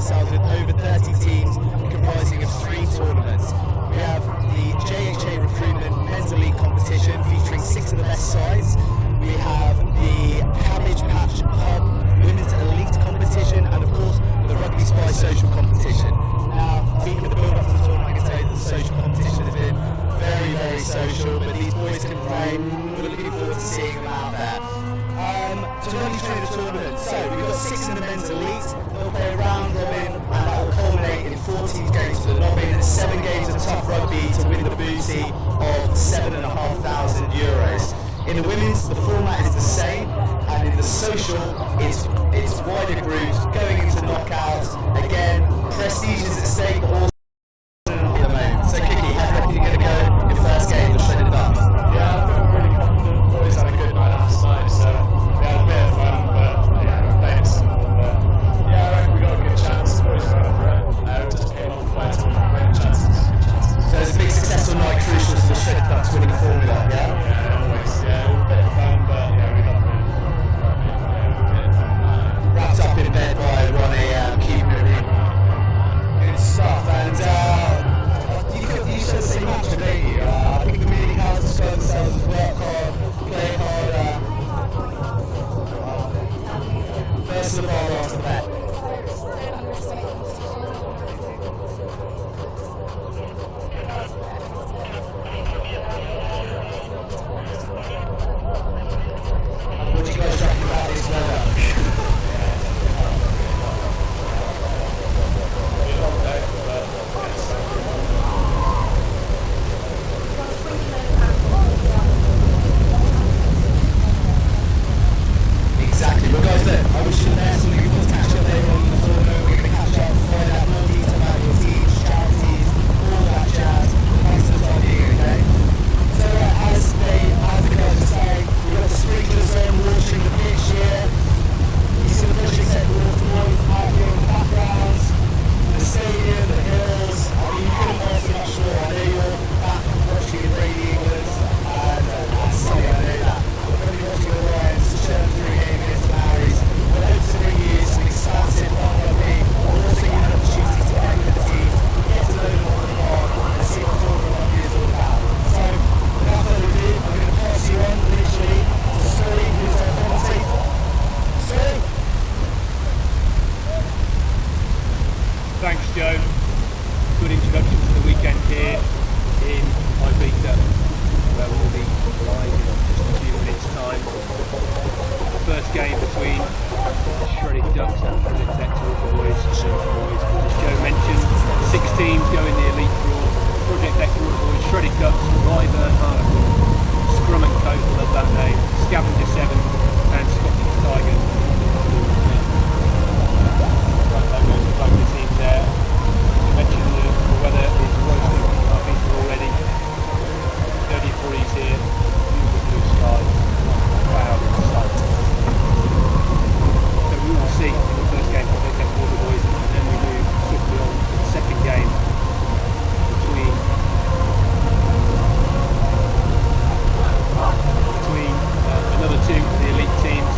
ourselves with over 30 teams comprising of 3 tournaments. We have the JHA Recruitment Men's Elite competition featuring 6 of the best sides. We have the Cabbage Patch Hub Women's Elite competition, and of course the RugbySpy Social competition. Now, speaking of the build-up to the tournament, I can tell you that the social competition has been very, very social, but these boys can play. We're looking forward to seeing them out there. To run you through the tournament, so we've got 6 in the Men's Elite. They'll play a round robin, and that will culminate in 14 games to the lobby and 7 games of tough rugby to win the booty of €7,500. In the women's, the format is the same, and in the social, it's wider groups going into knockouts. Again, prestige is at stake, but also at the moment. So, Kiki, how do you reckon you're going to go your first game with Shredded Ducks? Yeah, I feel really confident. Boys had a good night last night, so we had a bit of fun, but yeah, we're playing small. But yeah, I reckon we got a good chance. Boys went up for it. Just came on flight to win chances. So, it's a big successful night crucial to the Shredded Ducks winning the formula, yeah? Yeah, always. Yeah, a bit of fun, but yeah, we got really wrapped up in bed by 1 AM, keeping it in. Good stuff, and you said the same much today. I think the meeting has described themselves as work hard, play harder. First of all, last of that. What do you guys reckon about this weather? Exactly. Well, guys, look, I wish you the best. We're looking forward to catching up later on in the tournament. We're going to catch up, find out more detail about your teams, charities, all that jazz. Thanks for the time being, okay? So, as the guys are saying, we've got the sprinklers on, watering the pitch here. You see the project set water boys out here in the backgrounds, the stadium, the hills. I mean, you couldn't ask for much more. I know you're back watching in rainy England, and that's sunny, I know that. We're going to be watching the Lions churn through a game against the Maoris. We're hoping to bring you some expansive fun rugby, but also give you an opportunity to connect with the teams, get to know them on the park, and see what tournament rugby is all about. So, without further ado, I'm going to pass you on, literally, to Sully, who's our commentator. Sully! Thanks, Joe. Good introduction to the weekend here in Ibiza, where we'll be live in just a few minutes' time. The first game between the Shredded Ducks and Project X Boys. As Joe mentioned, 6 teams go in the elite draw. Project X Boys, Shredded Ducks, Wyvern Harlequin, Scrum and Coat, love that name, Scavenger 7 and Scottish Tigers. Both the teams there. You mentioned the weather is roasting Ibiza already. 30 degrees here, beautiful blue skies, cloud and sun. So we will see in the first game what they take for the boys, and then we move swiftly on to the second game between another 2 of the elite teams.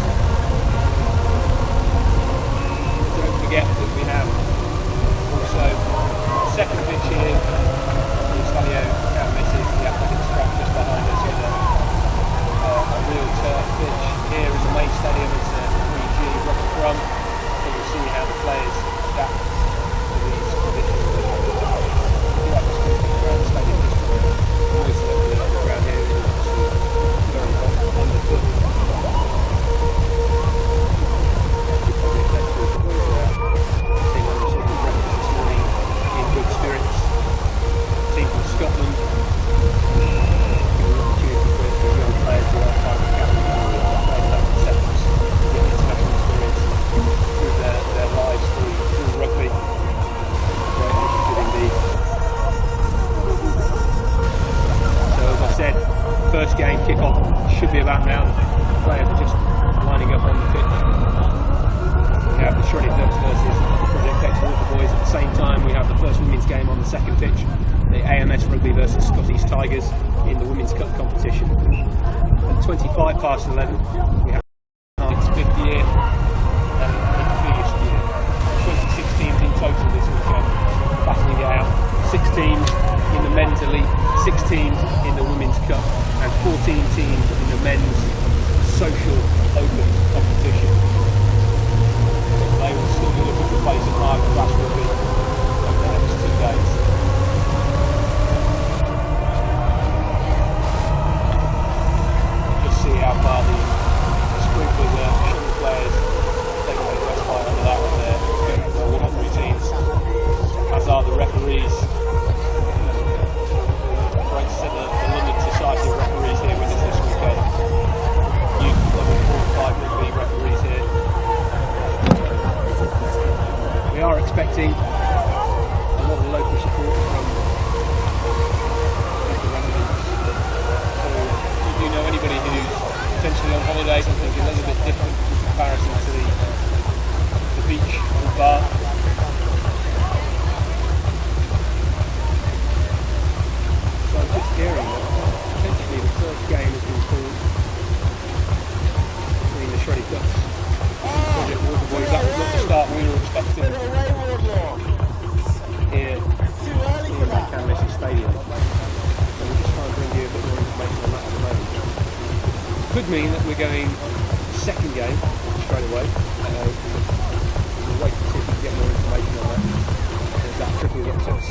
Don't forget that we have also second pitch here, the Stadio Messi, the athletic track just behind us with a real turf pitch. Here is the main stadium, it's a 3G rock drum, so we'll see how the players adapt to these conditions. Quite descriptive around the stadium district. Always the ground here is very hot underfoot. Good spirits. Team from Scotland. Give an opportunity for young players who are part of the academy to play local sevens, get international experience through their lives through rugby. Very good indeed. So as I said, first game kick-off should be about now. Players are just lining up on the pitch. We have the Shredded Ducks versus Project X Boys. At the same time, we have the first women's game on the second pitch, the AMS Rugby versus Scottish Tigers in the Women's Cup competition. At 25 past 11, we have its 5th year and its 3rd year. 26 teams in teams in the men's social open competition. They will still be looking for place at higher class rugby over the next 2 days. Just see how far the sprinklers are, shuttle players taking away the respite under that one there, warm-up routines, as are the referees. Great to see the London Society of Referees here with us this weekend. Youth level 4 and 5 rugby referees here. We are expecting a lot of local support from local residents. So if you know anybody who's potentially on holiday, something a little bit different in comparison to the beach or bar, so I'm just hearing that potentially the first game has been called between the Shredded Ducks and Project Waterboys. That was not the start we were expecting here in the Canlessie Stadium. So we'll just try and bring you a bit more information on that at the moment. Could mean that we're going second game straight away. We'll wait to see if we can get more information on that. There's that triple access.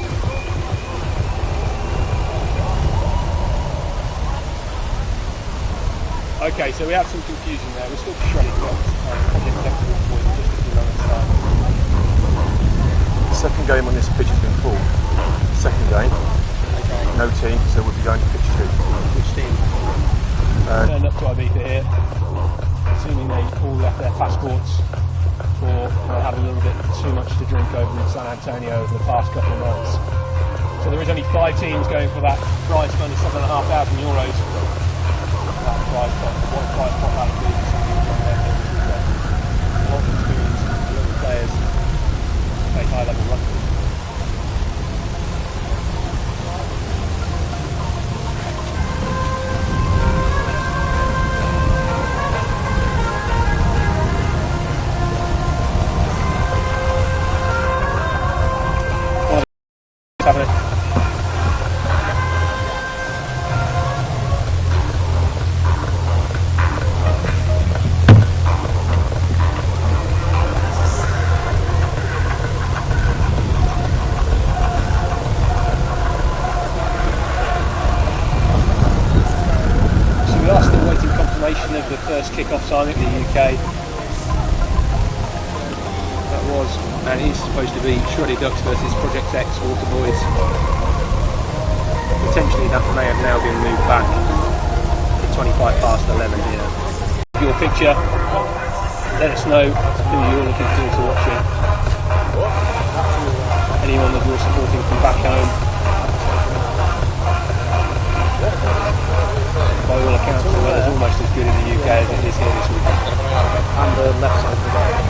Okay, so we have some confusion there. We're still Shredded Ducks and just a few moments time. Second game on this pitch has been called. Second game. Okay. No team, so we'll be going to pitch 2. Which team? Turned up to Ibiza here, assuming they all left their passports or had a little bit too much to drink over in San Antonio over the past couple of months. So there is only 5 teams going for that prize fund of €7,500. That prize fund, what prize fund that would be for some people on there. A lot of experience, local players play high level rugby. Having it. So we are still waiting confirmation of the first kick-off time at the UK. That was and is supposed to be Shredded Ducks versus Project X Waterboys. Potentially that may have now been moved back to 11:25 here. Your picture, let us know who you're looking forward to watching. Anyone that you're supporting from back home. By all accounts, the weather's almost as good in the UK as it is here this week. And the left side of the road.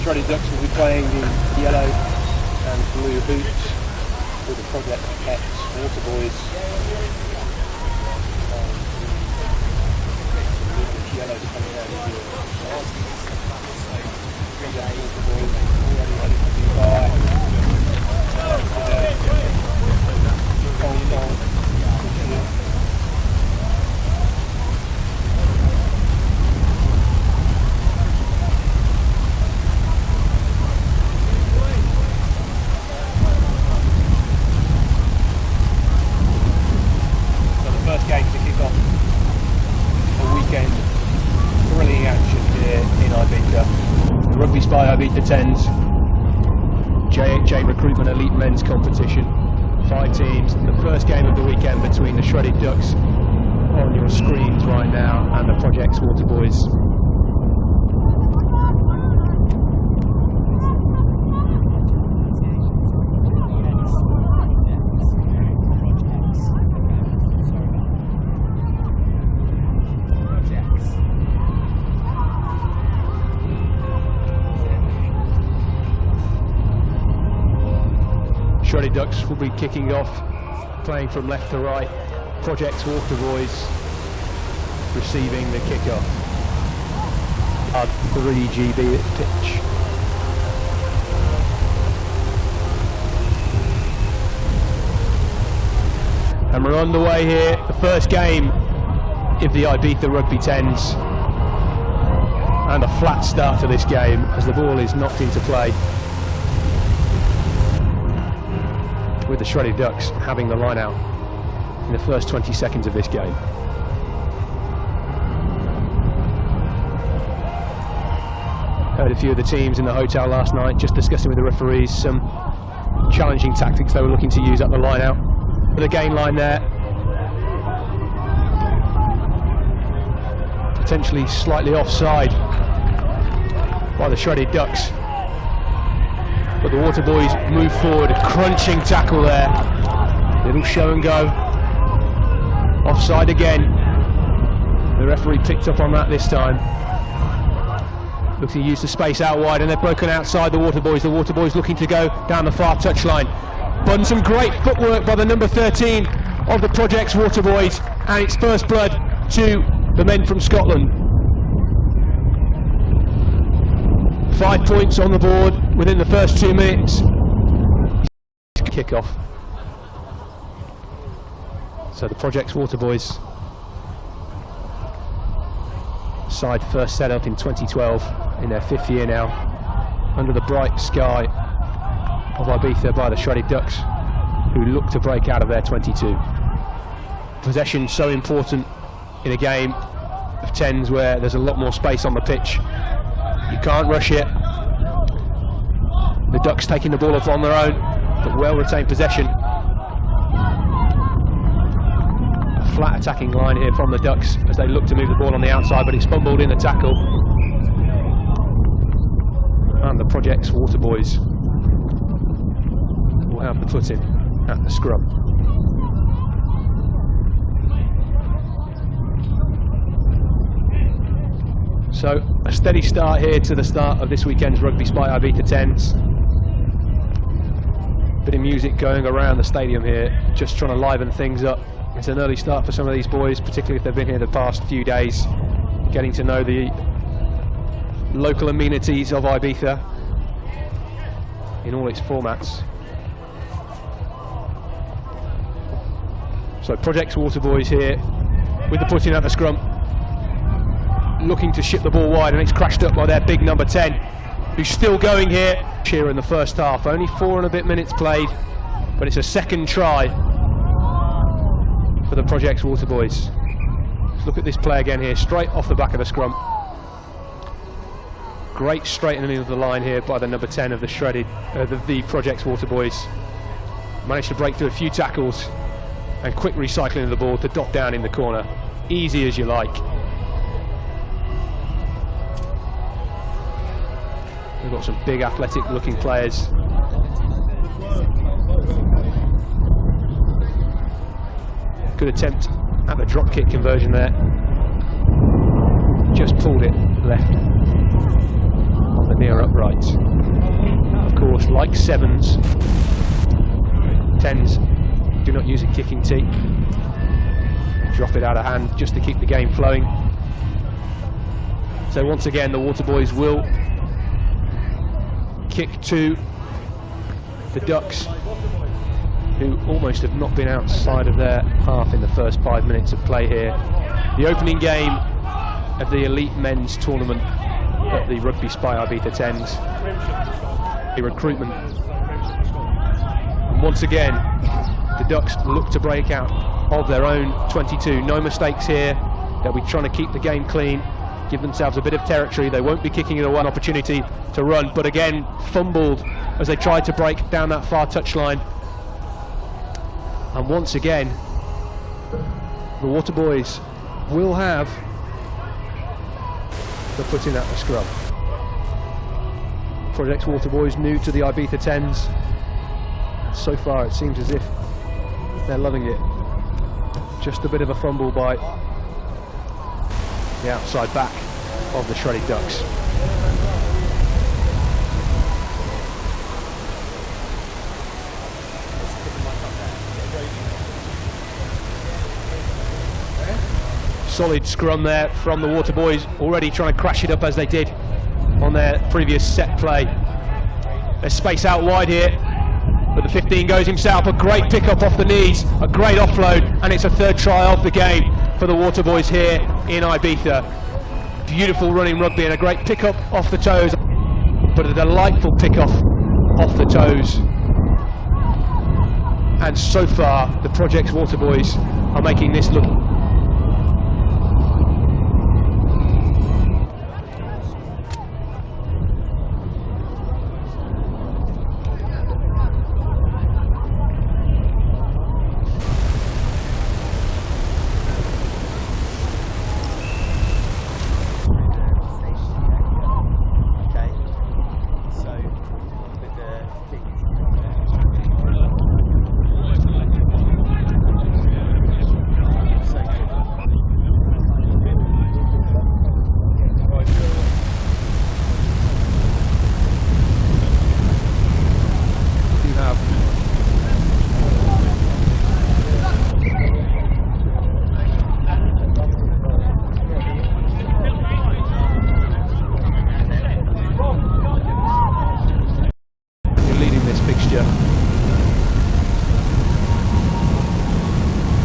Shredded Ducks will be playing in yellow and blue boots with the Project X Waterboys. Yellow coming out of here. Project Waterboys already ready to be by. Hong Kong. Game to kick off a weekend thrilling action here in RugbySpy Ibiza 10's JHA Recruitment Elite Men's Competition. 5 teams, the first game of the weekend between the Shredded Ducks on your screens right now and the Projects Waterboys. Shredded Ducks will be kicking off, playing from left to right. Projects Waterboys receiving the kickoff. 3GB pitch. And we're on the way here, the first game of the Ibiza Rugby 10's. And a flat start to this game as the ball is knocked into play, with the Shredded Ducks having the line out in the first 20 seconds of this game. Heard a few of the teams in the hotel last night, just discussing with the referees some challenging tactics they were looking to use at the line out. With a gain line there, potentially slightly offside by the Shredded Ducks. But the Waterboys move forward, a crunching tackle there. Little show and go. Offside again. The referee picked up on that this time. Looking to use the space out wide, and they're broken outside the Waterboys. The Waterboys looking to go down the far touchline. But some great footwork by the number 13 of the Projects Waterboys, and it's first blood to the men from Scotland. 5 points on the board within the first 2 minutes. Kick-off. So the Projects Waterboys side first set up in 2012, in their 5th year now, under the bright sky of Ibiza by the Shredded Ducks, who look to break out of their 22. Possession so important in a game of 10's where there's a lot more space on the pitch. You can't rush it. The Ducks taking the ball up on their own, but well retained possession. A flat attacking line here from the Ducks as they look to move the ball on the outside, but it's fumbled in the tackle. And the Projects Waterboys will have the put-in at the scrum. So a steady start here to the start of this weekend's RugbySpy Ibiza 10's. Bit of music going around the stadium here, just trying to liven things up. It's an early start for some of these boys, particularly if they've been here the past few days, getting to know the local amenities of Ibiza in all its formats. So Projects Waterboys here with the put-in at the scrum, looking to ship the ball wide, and it's crashed up by their big number 10, who's still going here. Here in the first half, only 4 and a bit minutes played, but it's a second try for the Projects Waterboys. Let's look at this play again here, straight off the back of the scrum. Great straightening of the line here by the number 10 of the the Projects Waterboys. Managed to break through a few tackles, and quick recycling of the ball to dot down in the corner. Easy as you like. We've got some big athletic looking players. Good attempt at the drop kick conversion there. Just pulled it left on the near upright. Of course, like 7's, 10's do not use a kicking tee. Drop it out of hand just to keep the game flowing. So once again, the Waterboys will kick to the Ducks, who almost have not been outside of their half in the first 5 minutes of play here. The opening game of the Elite Men's Tournament at the RugbySpy Ibiza 10's, a recruitment. And once again, the Ducks look to break out of their own 22. No mistakes here. They'll be trying to keep the game clean give themselves a bit of territory. They won't be kicking it away, an opportunity to run, but again fumbled as they tried to break down that far touchline. And once again, the Waterboys will have the putting at the scrum. Project Waterboys new to the Ibiza 10's. So far it seems as if they're loving it. Just a bit of a fumble by the outside back of the Shredded Ducks. Solid scrum there from the Waterboys, already trying to crash it up as they did on their previous set play. There's space out wide here, but the 15 goes himself. A great pick-up off the knees, a great offload, and it's a third try of the game for the Waterboys here in Ibiza. Beautiful running rugby and a great pick-up off the toes, but a delightful pick-off off the toes. And so far, the Project Waterboys are making this look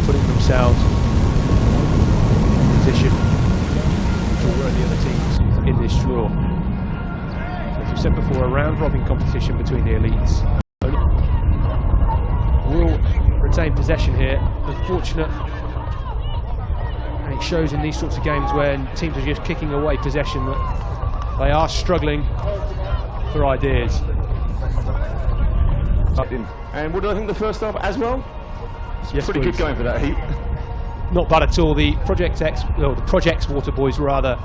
putting themselves in position to run the other teams in this draw. As we said before, a round-robin competition between the elites. Will retain possession here. Unfortunate, and it shows in these sorts of games when teams are just kicking away possession that they are struggling for ideas. And what do I think of the first half as well? Yes, pretty good going for that heat. Not bad at all. The Project's Waterboys rather,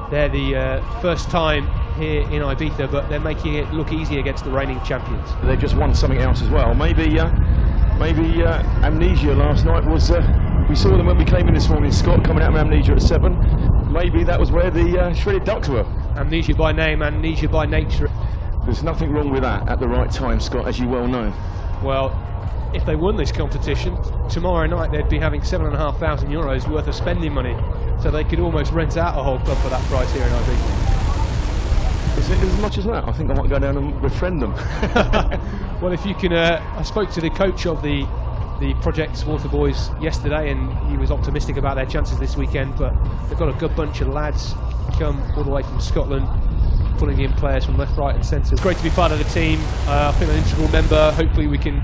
they're the first time here in Ibiza, but they're making it look easy against the reigning champions. They've just won something else as well. Maybe Amnesia last night was. We saw them when we came in this morning, Scott, coming out of Amnesia at 7. Maybe that was where the Shredded Ducks were. Amnesia by name, Amnesia by nature. There's nothing wrong with that at the right time, Scott, as you well know. Well, if they won this competition, tomorrow night they'd be having €7,500 worth of spending money, so they could almost rent out a whole club for that price here in Ibiza. Is it as much as that? I think I might go down and befriend them. Well, if you can, I spoke to the coach of the Project Waterboys yesterday, and he was optimistic about their chances this weekend, but they've got a good bunch of lads come all the way from Scotland, pulling in players from left, right and centre. It's great to be part of the team. I think an integral member. Hopefully we can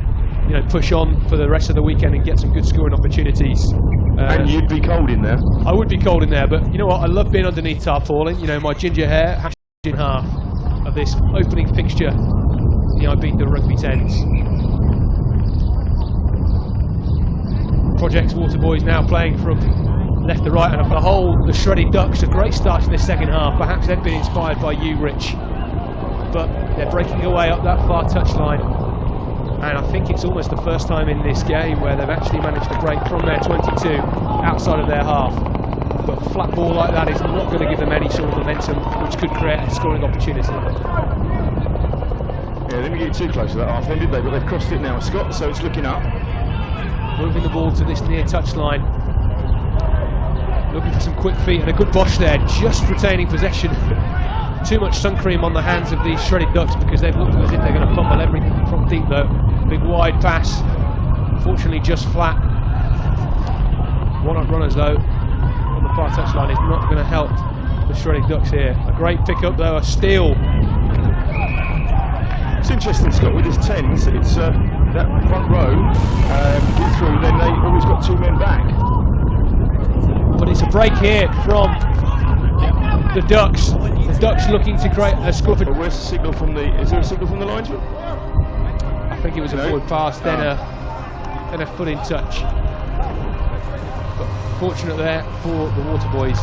push on for the rest of the weekend and get some good scoring opportunities. And you'd be cold in there. I would be cold in there, but you know what? I love being underneath tarpaulin. My ginger hair, hashed in half of this opening fixture in the Ibiza Rugby 10's. Project Waterboys now playing from left to right, and on the whole, the Shredded Ducks, a great start to this second half. Perhaps they've been inspired by you, Rich, but they're breaking away up that far touchline, and I think it's almost the first time in this game where they've actually managed to break from their 22 outside of their half. But a flat ball like that is not going to give them any sort of momentum, which could create a scoring opportunity. Yeah, they didn't get too close to that half then, did they? But they've crossed it now, Scott, so it's looking up. Moving the ball to this near touchline. Looking for some quick feet and a good bosh there, just retaining possession. Too much sun cream on the hands of these Shredded Ducks because they've looked as if they're going to fumble everything from deep though. Big wide pass, unfortunately just flat. One-up runners though on the far touchline is not going to help the Shredded Ducks here. A great pick-up though, a steal. It's interesting, Scott, with this 10's, it's that front row get through, then they always got two men back. But it's a break here from the Ducks. The Ducks looking to create a score. Where's the signal from the? Is there a signal from the linesman? I think it was a forward pass, then a foot in touch. But fortunate there for the Water Boys.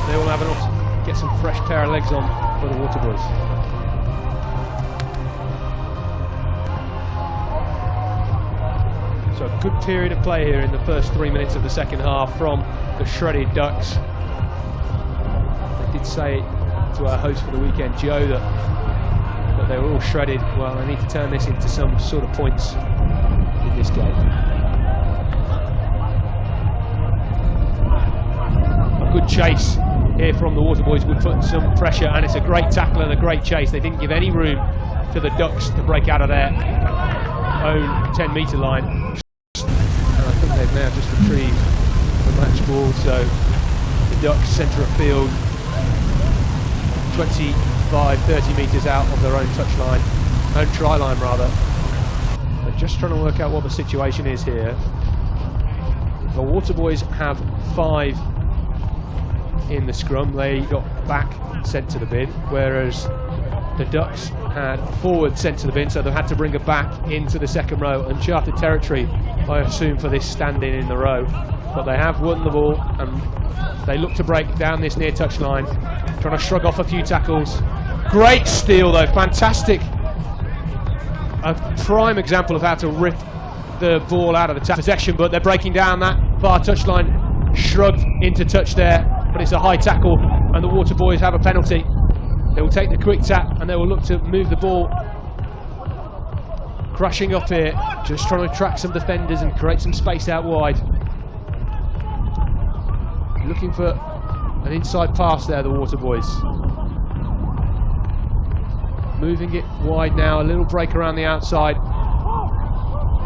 They will have an get some fresh pair of legs on for the Water Boys. So a good period of play here in the first 3 minutes of the second half from the shredded Ducks. I did say to our host for the weekend, Joe, that they were all shredded. Well, they need to turn this into some sort of points in this game. A good chase here from the Water Boys would put some pressure, and it's a great tackle and a great chase. They didn't give any room to the Ducks to break out of their own 10-metre line. And I think they've now just retrieved the match ball, so the Ducks centre of field 25-30 metres out of their own touchline, own try line rather. They're just trying to work out what the situation is here. The Water Boys have 5 in the scrum. They got back sent to the bin, whereas the Ducks had forward sent to the bin, so they had to bring her back into the second row. Uncharted territory, I assume, for this standing in the row. But they have won the ball, and they look to break down this near touch line, trying to shrug off a few tackles. Great steal though, fantastic. A prime example of how to rip the ball out of the possession, but they're breaking down that far touchline, shrugged into touch there, but it's a high tackle, and the Water Boys have a penalty. They will take the quick tap and they will look to move the ball. Crashing up here, just trying to track some defenders and create some space out wide. Looking for an inside pass there, the Water Boys. Moving it wide now, a little break around the outside.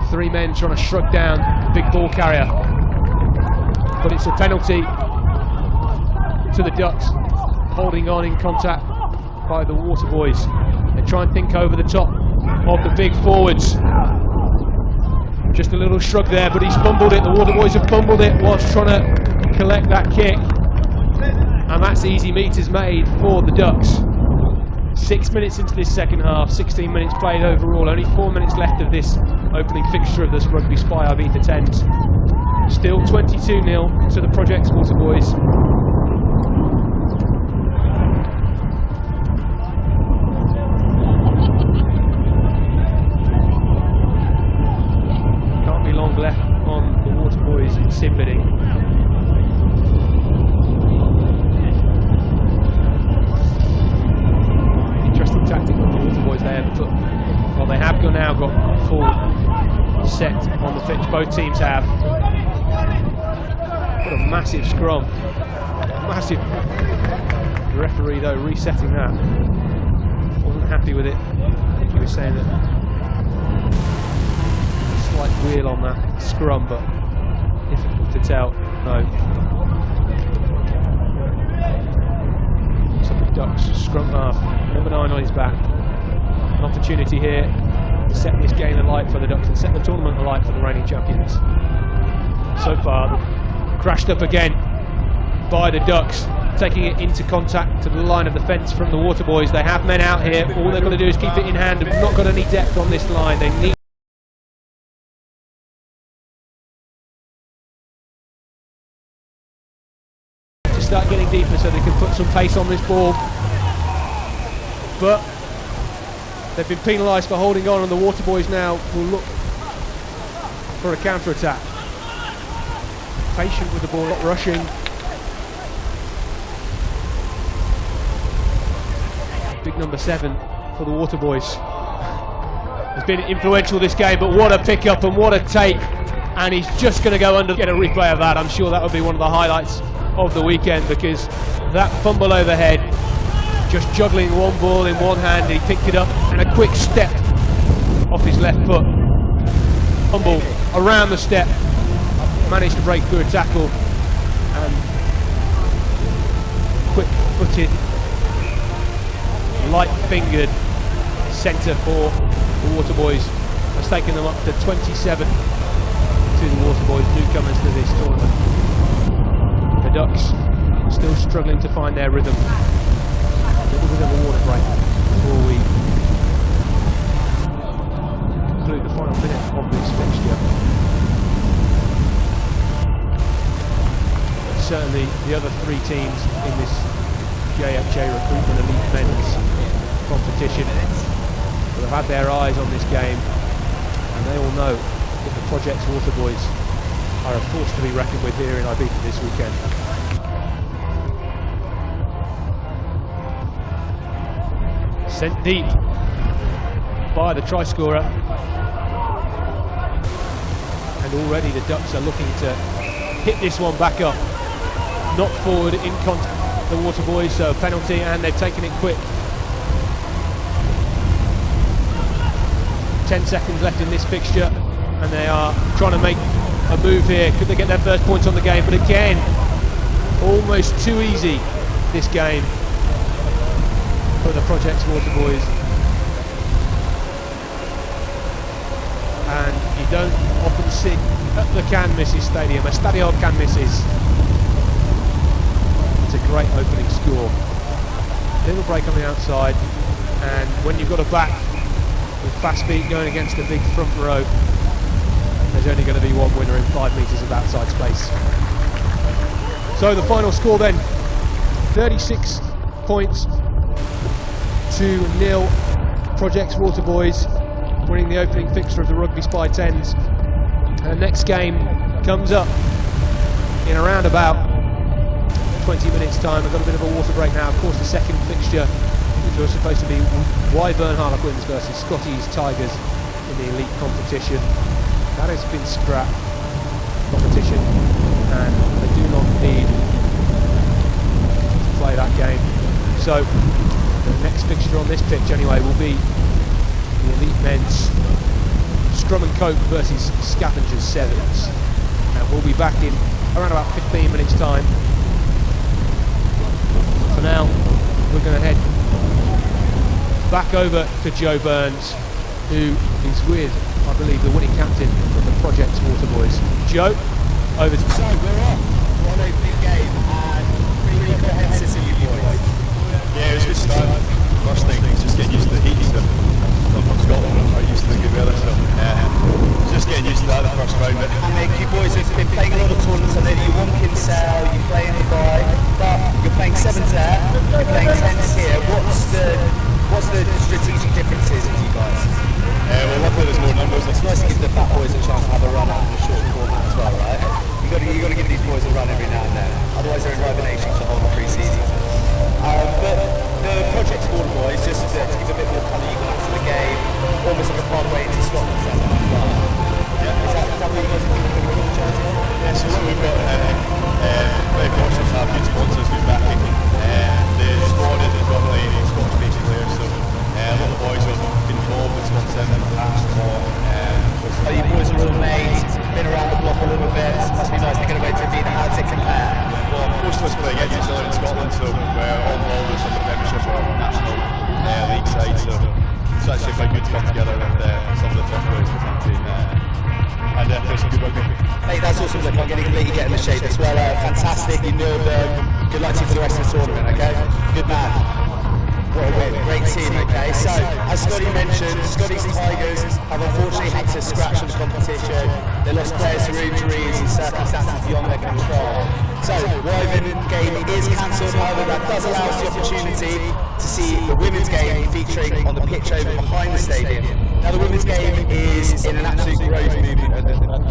3 men trying to shrug down the big ball carrier. But it's a penalty to the Ducks, holding on in contact by the Water Boys. They try and think over the top of the big forwards. Just a little shrug there, but he's fumbled it. The Water Boys have fumbled it whilst trying to collect that kick. And that's easy meters made for the Ducks. 6 minutes into this second half, 16 minutes played overall, only 4 minutes left of this opening fixture of this RugbySpy Ibiza 10’s. Still 22-0 to the Project's Water Boys. Can't be long left on the Water Boys in sim bidding. Interesting tactic from the Water Boys there, but well, they have now got full set on the pitch. Both teams have. What a massive scrum. Massive. The referee though resetting that. Wasn't happy with it. I think he was saying that a slight wheel on that scrum, but difficult to tell. No. So the Ducks scrum half, number 9 on his back. An opportunity here to set this game alight for the Ducks and set the tournament alight for the reigning champions. So far, crashed up again by the Ducks, taking it into contact to the line of defence from the Water Boys. They have men out here. All they've got to do is keep it in hand. They've not got any depth on this line. They need to start getting deeper so they can put some pace on this ball. But they've been penalised for holding on, and the Water Boys now will look for a counter-attack. Patient with the ball, not rushing. Big number 7 for the Water Boys. Has been influential this game, but what a pick-up and what a take. And he's just going to go under. Get a replay of that. I'm sure that would be one of the highlights of the weekend, because that fumble overhead, just juggling one ball in one hand, he picked it up and a quick step off his left foot. Fumble around the step, managed to break through a tackle, and quick-footed, light-fingered centre for the Water Boys has taken them up to 27 to the Water Boys, newcomers to this tournament. The Ducks still struggling to find their rhythm. A little bit of a water break before we conclude the final minute of this fixture. But certainly the other three teams in this JFJ Recruitment Elite Men's competition will have had their eyes on this game, and they all know that the Project's Waterboys are a force to be reckoned with here in Ibiza this weekend. Sent deep by the try scorer, and already the Ducks are looking to hit this one back up. Knocked forward in contact the Waterboys, so penalty, and they've taken it quick. 10 seconds left in this fixture, and they are trying to make a move here. Could they get their first points on the game? But again, almost too easy, this game, for the Project's Waterboys. And you don't often see at the Can Misses Stadium, Estadio Can Misses. It's a great opening score. Little break on the outside, and when you've got a back with fast feet going against the big front row, there's only going to be one winner in 5 metres of outside space. So the final score then, 36 points to 0. Project's Waterboys winning the opening fixture of the RugbySpy 10’s. And the next game comes up in around about 20 minutes time. We've got a bit of a water break now. Of course, the second fixture, which was supposed to be Wyvern Harlequins versus Scotties Tigers in the elite competition, that has been scrapped competition, and they do not need to play that game. So the next fixture on this pitch anyway will be the elite men's Strum and Cope versus Scavengers Sevens, and we'll be back in around about 15 minutes time. For now, we're going to head back over to Joe Burns, who is with, I believe, the winning captain from the Project's Waterboys. Joe, over to you. So we're off for an opening game, and pretty comprehensive for you boys. Yeah, it was a good start. First thing, just getting used to the heat. So I'm from Scotland, I'm not used to the good weather, so just getting used to that the first round. But And you boys have been playing a lot of tournaments. I know that you won Kinsale, you play in Dubai, but you're playing 7’s there, you're playing 10’s here. What's the strategic differences for you guys? well, luckily there's more numbers. It's nice to give the fat boys a chance to have a run out in the short format as well, right? You got to give these boys a run every now and then. Otherwise, they're in hibernation for the whole pre-season. But the Project's Waterboys, just to give a bit more colour, you got into the game almost like a pathway into Scotland. Yeah. Is that what you guys are doing with the jersey? Yeah, so we've got very fortunate to have good sponsors, good backing. The squad is predominantly Scottish-based players, so a lot of the boys have been involved with Scotland in the past. You boys are all mates, been around the block a little bit. It must be nice to get away to Ibiza. How does it compare? Well, most of us play against each other in Scotland, so we're all involved with some of the Premiership or national league side, so it's actually quite good to come together with some of the top players of the team and play some good rugby. Hey, that's awesome. Look, I'm going to completely get in the shape as well. Fantastic. You nailed good luck to you for the rest of the tournament, okay? Good man. What a win. Great team, okay? So, as Scotty mentioned, Scotty's Tigers have unfortunately had to scratch in the competition. They lost players through injuries and circumstances beyond their control. So, Wyvern game is cancelled, however that does allow us the opportunity to see the women's game featuring on the pitch over behind the stadium. Now the women's game is in an absolute growth movement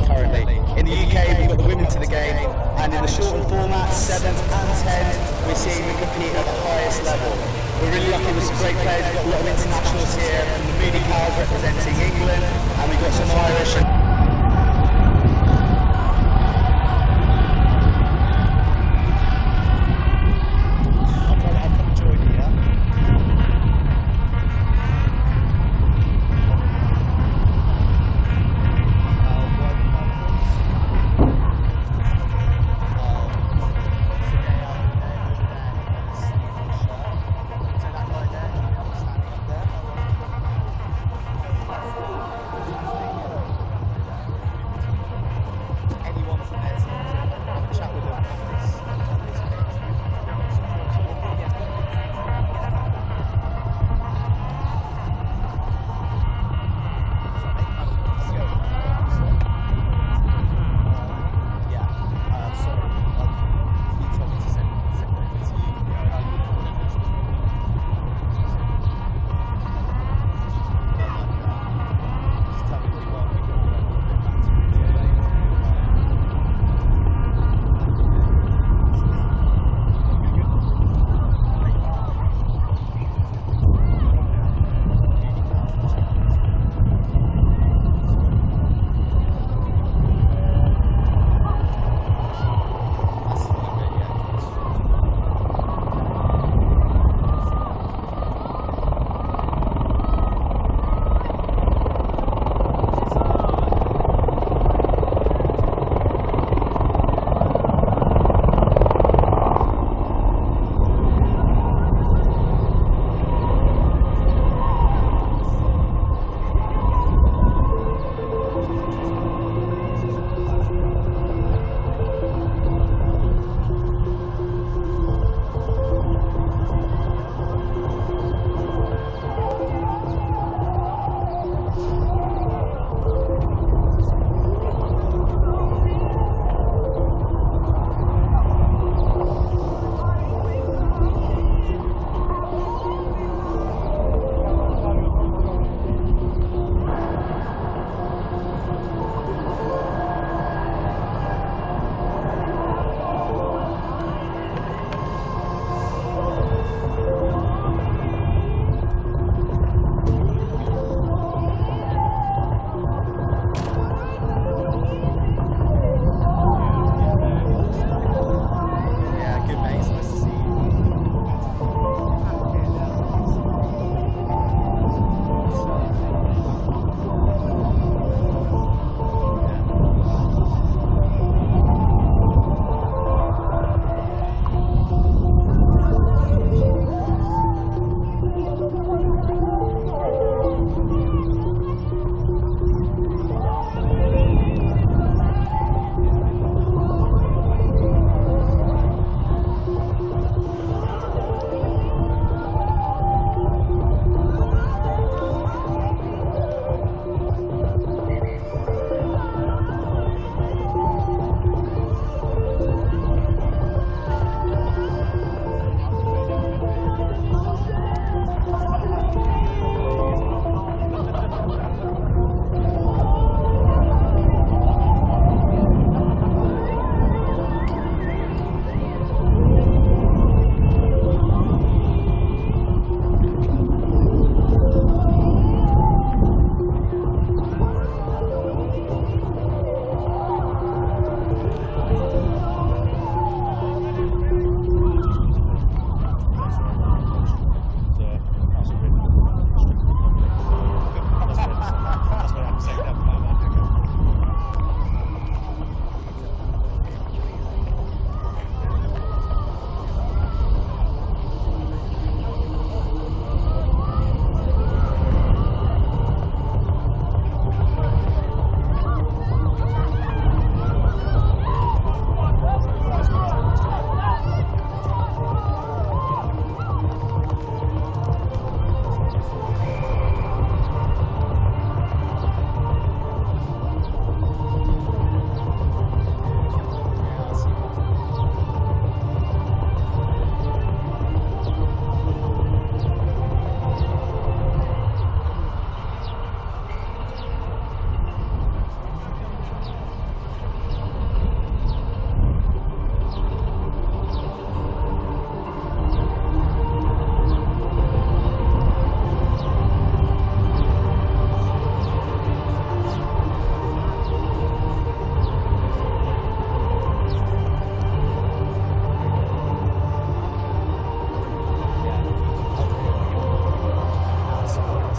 currently. In the UK we've got the women to the game, and in the shortened format, 7’s and 10’s, we're seeing them compete at the highest level. We're really lucky with some great players. We've got a lot of internationals here, from the Moody Cows representing England, and we've got some Irish.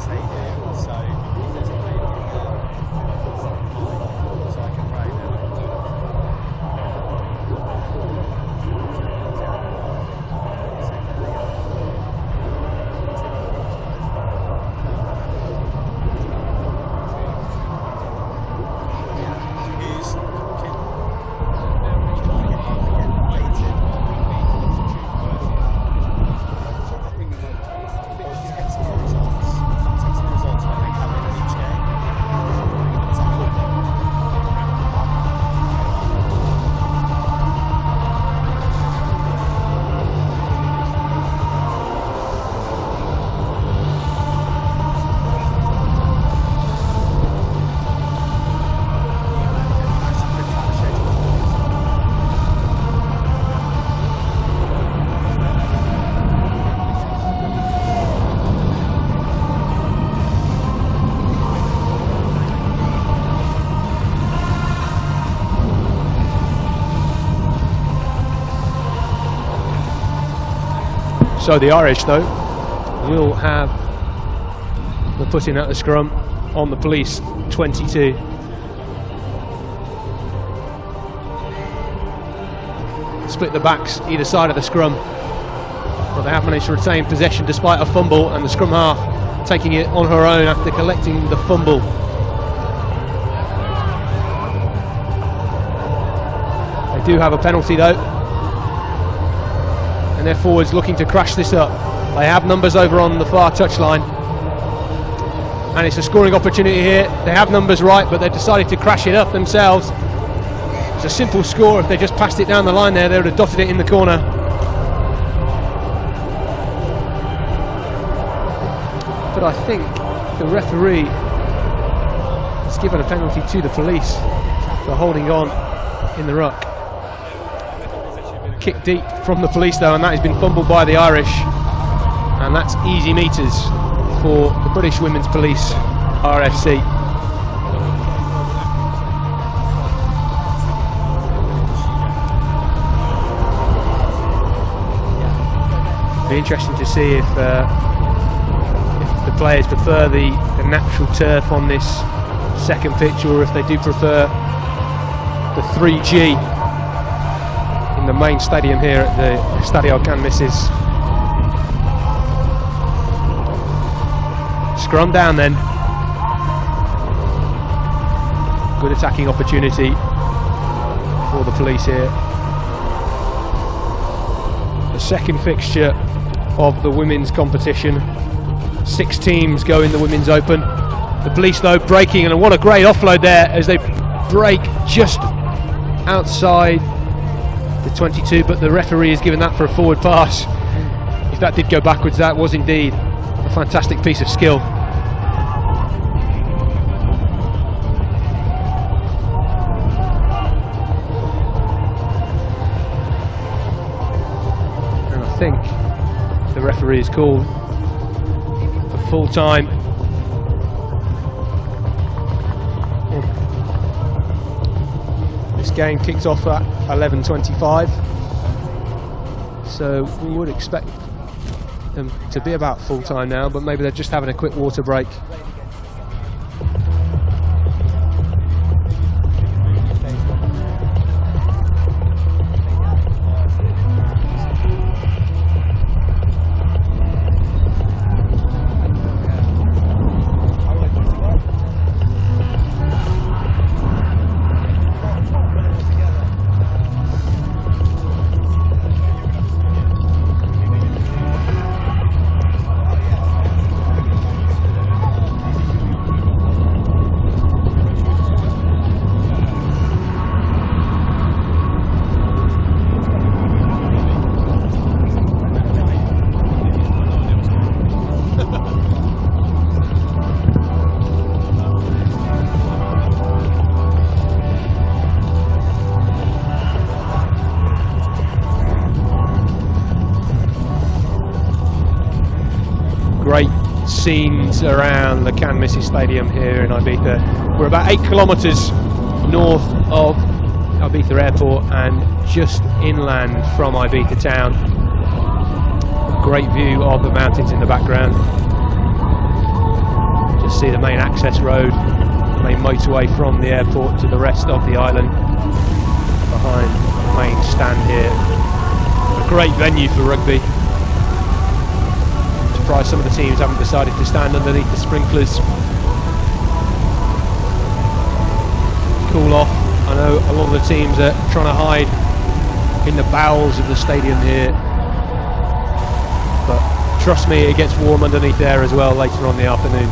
stadium, so if there's a plane coming out, so I can ride it. So the Irish, though, will have the putting at the scrum on the police 22. Split the backs either side of the scrum, but they have managed to retain possession despite a fumble, and the scrum half taking it on her own after collecting the fumble. They do have a penalty, though, and their forwards looking to crash this up. They have numbers over on the far touchline, and it's a scoring opportunity here. They have numbers right, but they've decided to crash it up themselves. It's a simple score. If they just passed it down the line there, they would have dotted it in the corner. But I think the referee has given a penalty to the police for holding on in the ruck. Kick deep from the police, though, and that has been fumbled by the Irish, and that's easy meters for the British Women's Police, RFC. Be interesting to see if the players prefer the natural turf on this second pitch, or if they do prefer the 3G in the main stadium here at the Stadio 10’s. Scrum down then. Good attacking opportunity for the police here. The second fixture of the women's competition. 6 teams go in the Women's Open. The police, though, breaking, and what a great offload there as they break just outside the 22, but the referee has given that for a forward pass. If that did go backwards, that was indeed a fantastic piece of skill. And I think the referee is called for full time. This game kicked off at 11:25, so we would expect them to be about full time now, but maybe they're just having a quick water break. Great scenes around the 10’s Stadium here in Ibiza. We're about 8 kilometres north of Ibiza Airport and just inland from Ibiza town. Great view of the mountains in the background. obviously the main access road, the main motorway from the airport to the rest of the island. Behind the main stand here. A great venue for rugby. I'm surprised some of the teams haven't decided to stand underneath the sprinklers. Cool off. I know a lot of the teams are trying to hide in the bowels of the stadium here, but trust me, it gets warm underneath there as well later on in the afternoon.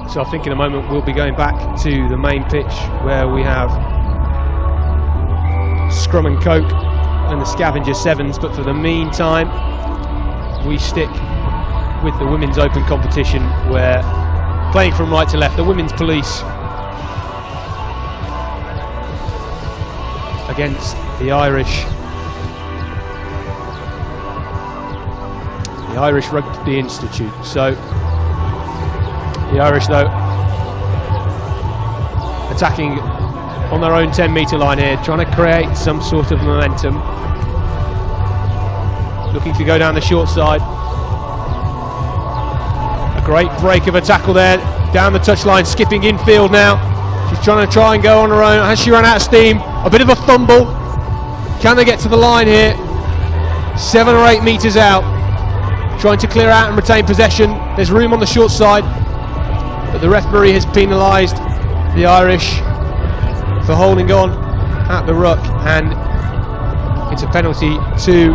So I think in a moment we'll be going back to the main pitch where we have Scrum and Coke and the Scavenger Sevens, but for the meantime we stick with the Women's Open competition, where playing from right to left, the Women's Police against the Irish Rugby Institute. So the Irish, though, attacking on their own 10-metre line here, trying to create some sort of momentum. Looking to go down the short side. A great break of a tackle there, down the touchline, skipping infield now. She's trying and go on her own. Has she run out of steam? A bit of a fumble. Can they get to the line here? 7 or 8 metres out. Trying to clear out and retain possession. There's room on the short side, but the referee has penalised the Irish for holding on at the ruck, and it's a penalty to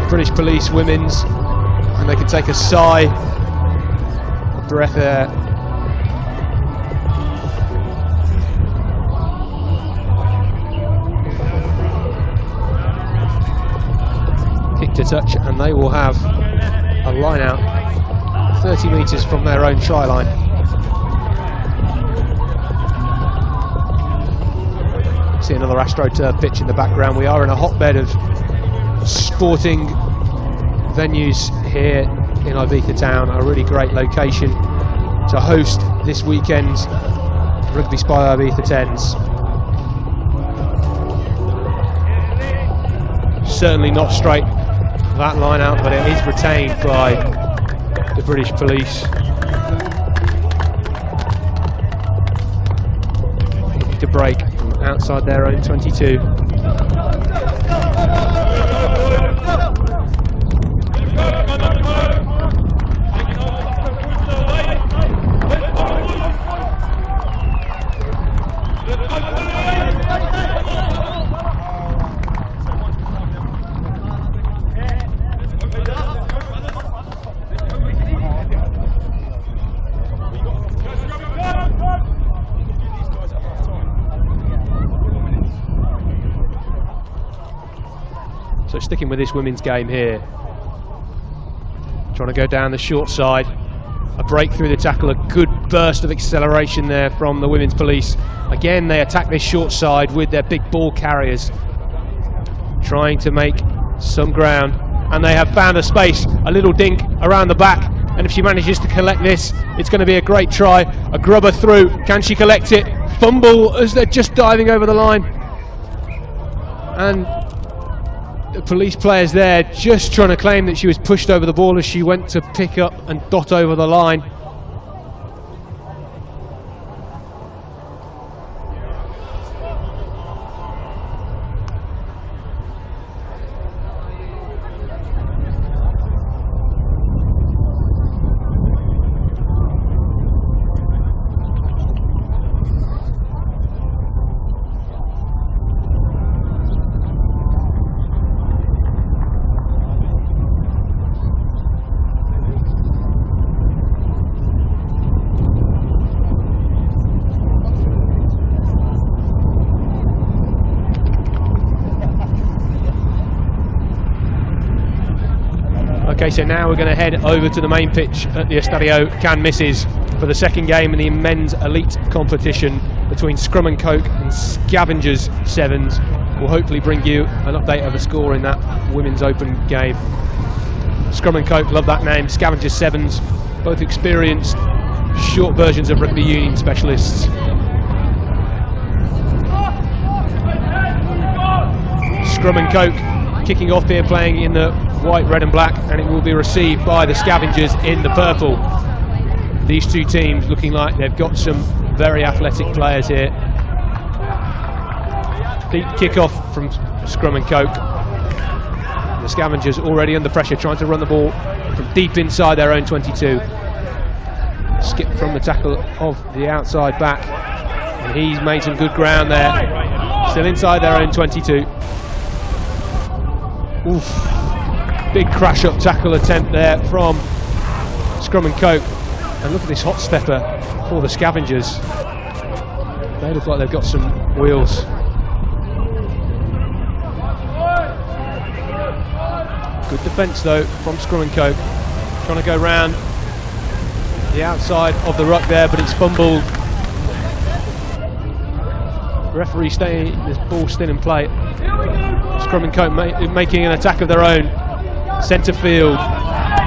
the British Police Women's, and they can take a sigh of breath there. Kick to touch, and they will have a line out 30 metres from their own try line. See another AstroTurf pitch in the background. We are in a hotbed of sporting venues here in Ibiza town, a really great location to host this weekend's RugbySpy Ibiza 10’s. Certainly not straight, that line out, but it is retained by the British Police. Looking to break from outside their own 22. So sticking with this women's game here, trying to go down the short side, a break through the tackle, a good burst of acceleration there from the Women's Police. Again, they attack this short side with their big ball carriers, trying to make some ground, and they have found a space, a little dink around the back, and if she manages to collect this, it's going to be a great try. A grubber through, can she collect it? Fumble as they're just diving over the line, and the police players there just trying to claim that she was pushed over the ball as she went to pick up and dot over the line. Okay, so now we're going to head over to the main pitch at the Estadio 10’s for the second game in the men's elite competition between Scrum and Coke and Scavengers 7's. We'll hopefully bring you an update of the score in that women's open game. Scrum and Coke, love that name. Scavengers 7's, both experienced short versions of rugby union specialists. Scrum and Coke kicking off here, playing in the white, red and black, and it will be received by the Scavengers in the purple. These two teams looking like they've got some very athletic players here. Deep kick-off from Scrum and Coke. The Scavengers already under pressure, trying to run the ball from deep inside their own 22. Skip from the tackle of the outside back, and he's made some good ground there. Still inside their own 22. Oof. Big crash up tackle attempt there from Scrum and Coke. And look at this hot stepper for the Scavengers. They look like they've got some wheels. Good defence though from Scrum and Coke. Trying to go round the outside of the ruck there, but it's fumbled. Referee staying, this ball still in play. Scrum and Coke making an attack of their own. Centre field,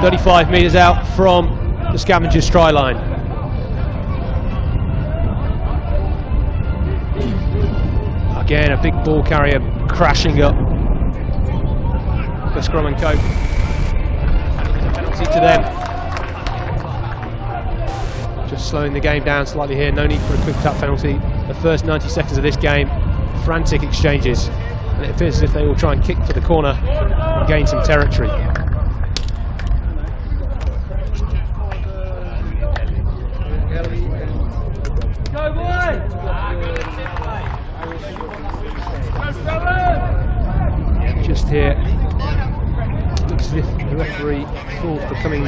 35 metres out from the Scavengers try line. Again, a big ball carrier crashing up for Scrum and Coke. Penalty to them. Just slowing the game down slightly here, no need for a quick tap penalty. The first 90 seconds of this game, frantic exchanges, and it appears as if they will try and kick for the corner and gain some territory. Just here, looks as if the referee thought for coming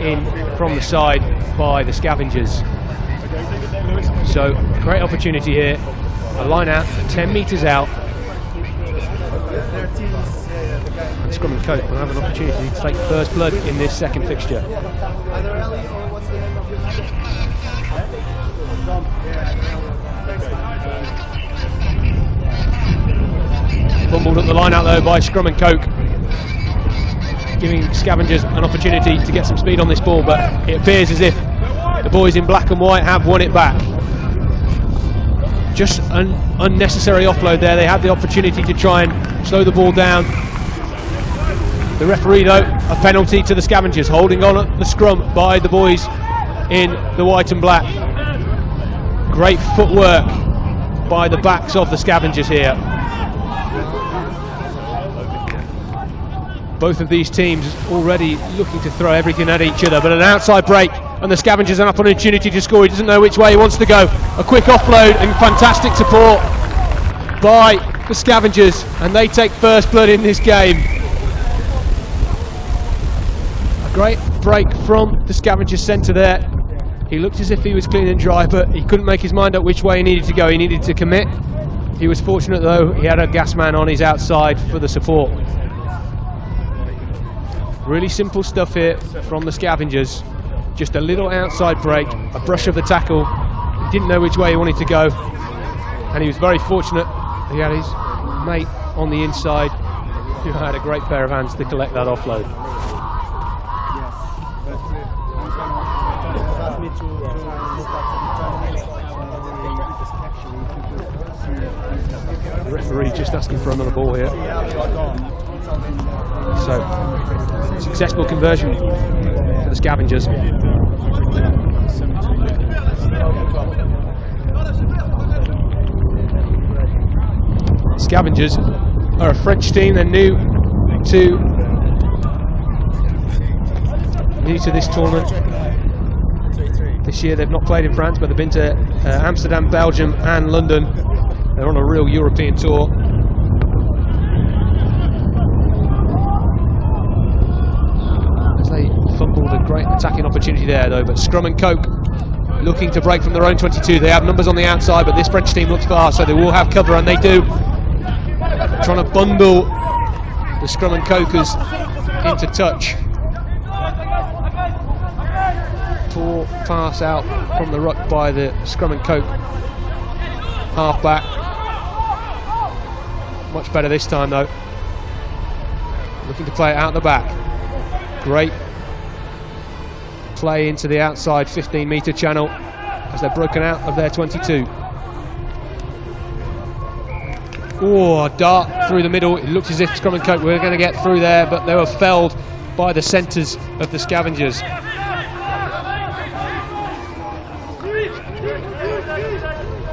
in from the side by the Scavengers. So, great opportunity here. A line out, 10 metres out. And Scrum and Coke will have an opportunity to take first blood in this second fixture. Fumbled at the line out though by Scrum and Coke, giving Scavengers an opportunity to get some speed on this ball, but it appears as if the boys in black and white have won it back. Just an unnecessary offload there. They had the opportunity to try and slow the ball down. The referee though, a penalty to the Scavengers, holding on at the scrum by the boys in the white and black. Great footwork by the backs of the Scavengers here. Both of these teams already looking to throw everything at each other, but an outside break and the Scavengers have an opportunity to score. He doesn't know which way he wants to go. A quick offload and fantastic support by the Scavengers, and they take first blood in this game. A great break from the Scavengers centre there. He looked as if he was clean and dry, but he couldn't make his mind up which way he needed to go. He needed to commit. He was fortunate though, he had a gas man on his outside for the support. Really simple stuff here from the Scavengers. Just a little outside break, a brush of the tackle. He didn't know which way he wanted to go, and he was very fortunate. He had his mate on the inside who had a great pair of hands to collect that offload. The referee just asking for another ball here. So, successful conversion for the Scavengers. Scavengers are a French team. They're new to this tournament. This year they've not played in France, but they've been to Amsterdam, Belgium and London. They're on a real European tour. They fumbled a great attacking opportunity there though, but Scrum and Coke looking to break from their own 22. They have numbers on the outside, but this French team looks fast, so they will have cover, and they do. Trying to bundle the Scrum and Cokers into touch. Poor pass out from the ruck by the scrum and cope half-back. Much better this time though. Looking to play it out the back. Great play into the outside 15-metre channel as they're broken out of their 22. Oh, a dart through the middle. It looked as if Scrum and Coke were going to get through there, but they were felled by the centres of the Scavengers.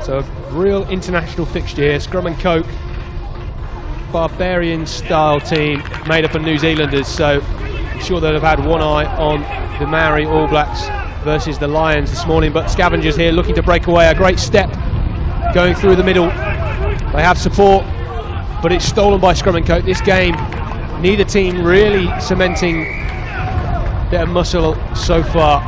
So a real international fixture here. Scrum and Coke, barbarian-style team made up of New Zealanders, so I'm sure they'll have had one eye on the Maori All Blacks versus the Lions this morning, but Scavengers here looking to break away. A great step going through the middle. They have support, but it's stolen by Scrum and Coke. This game, neither team really cementing their muscle so far.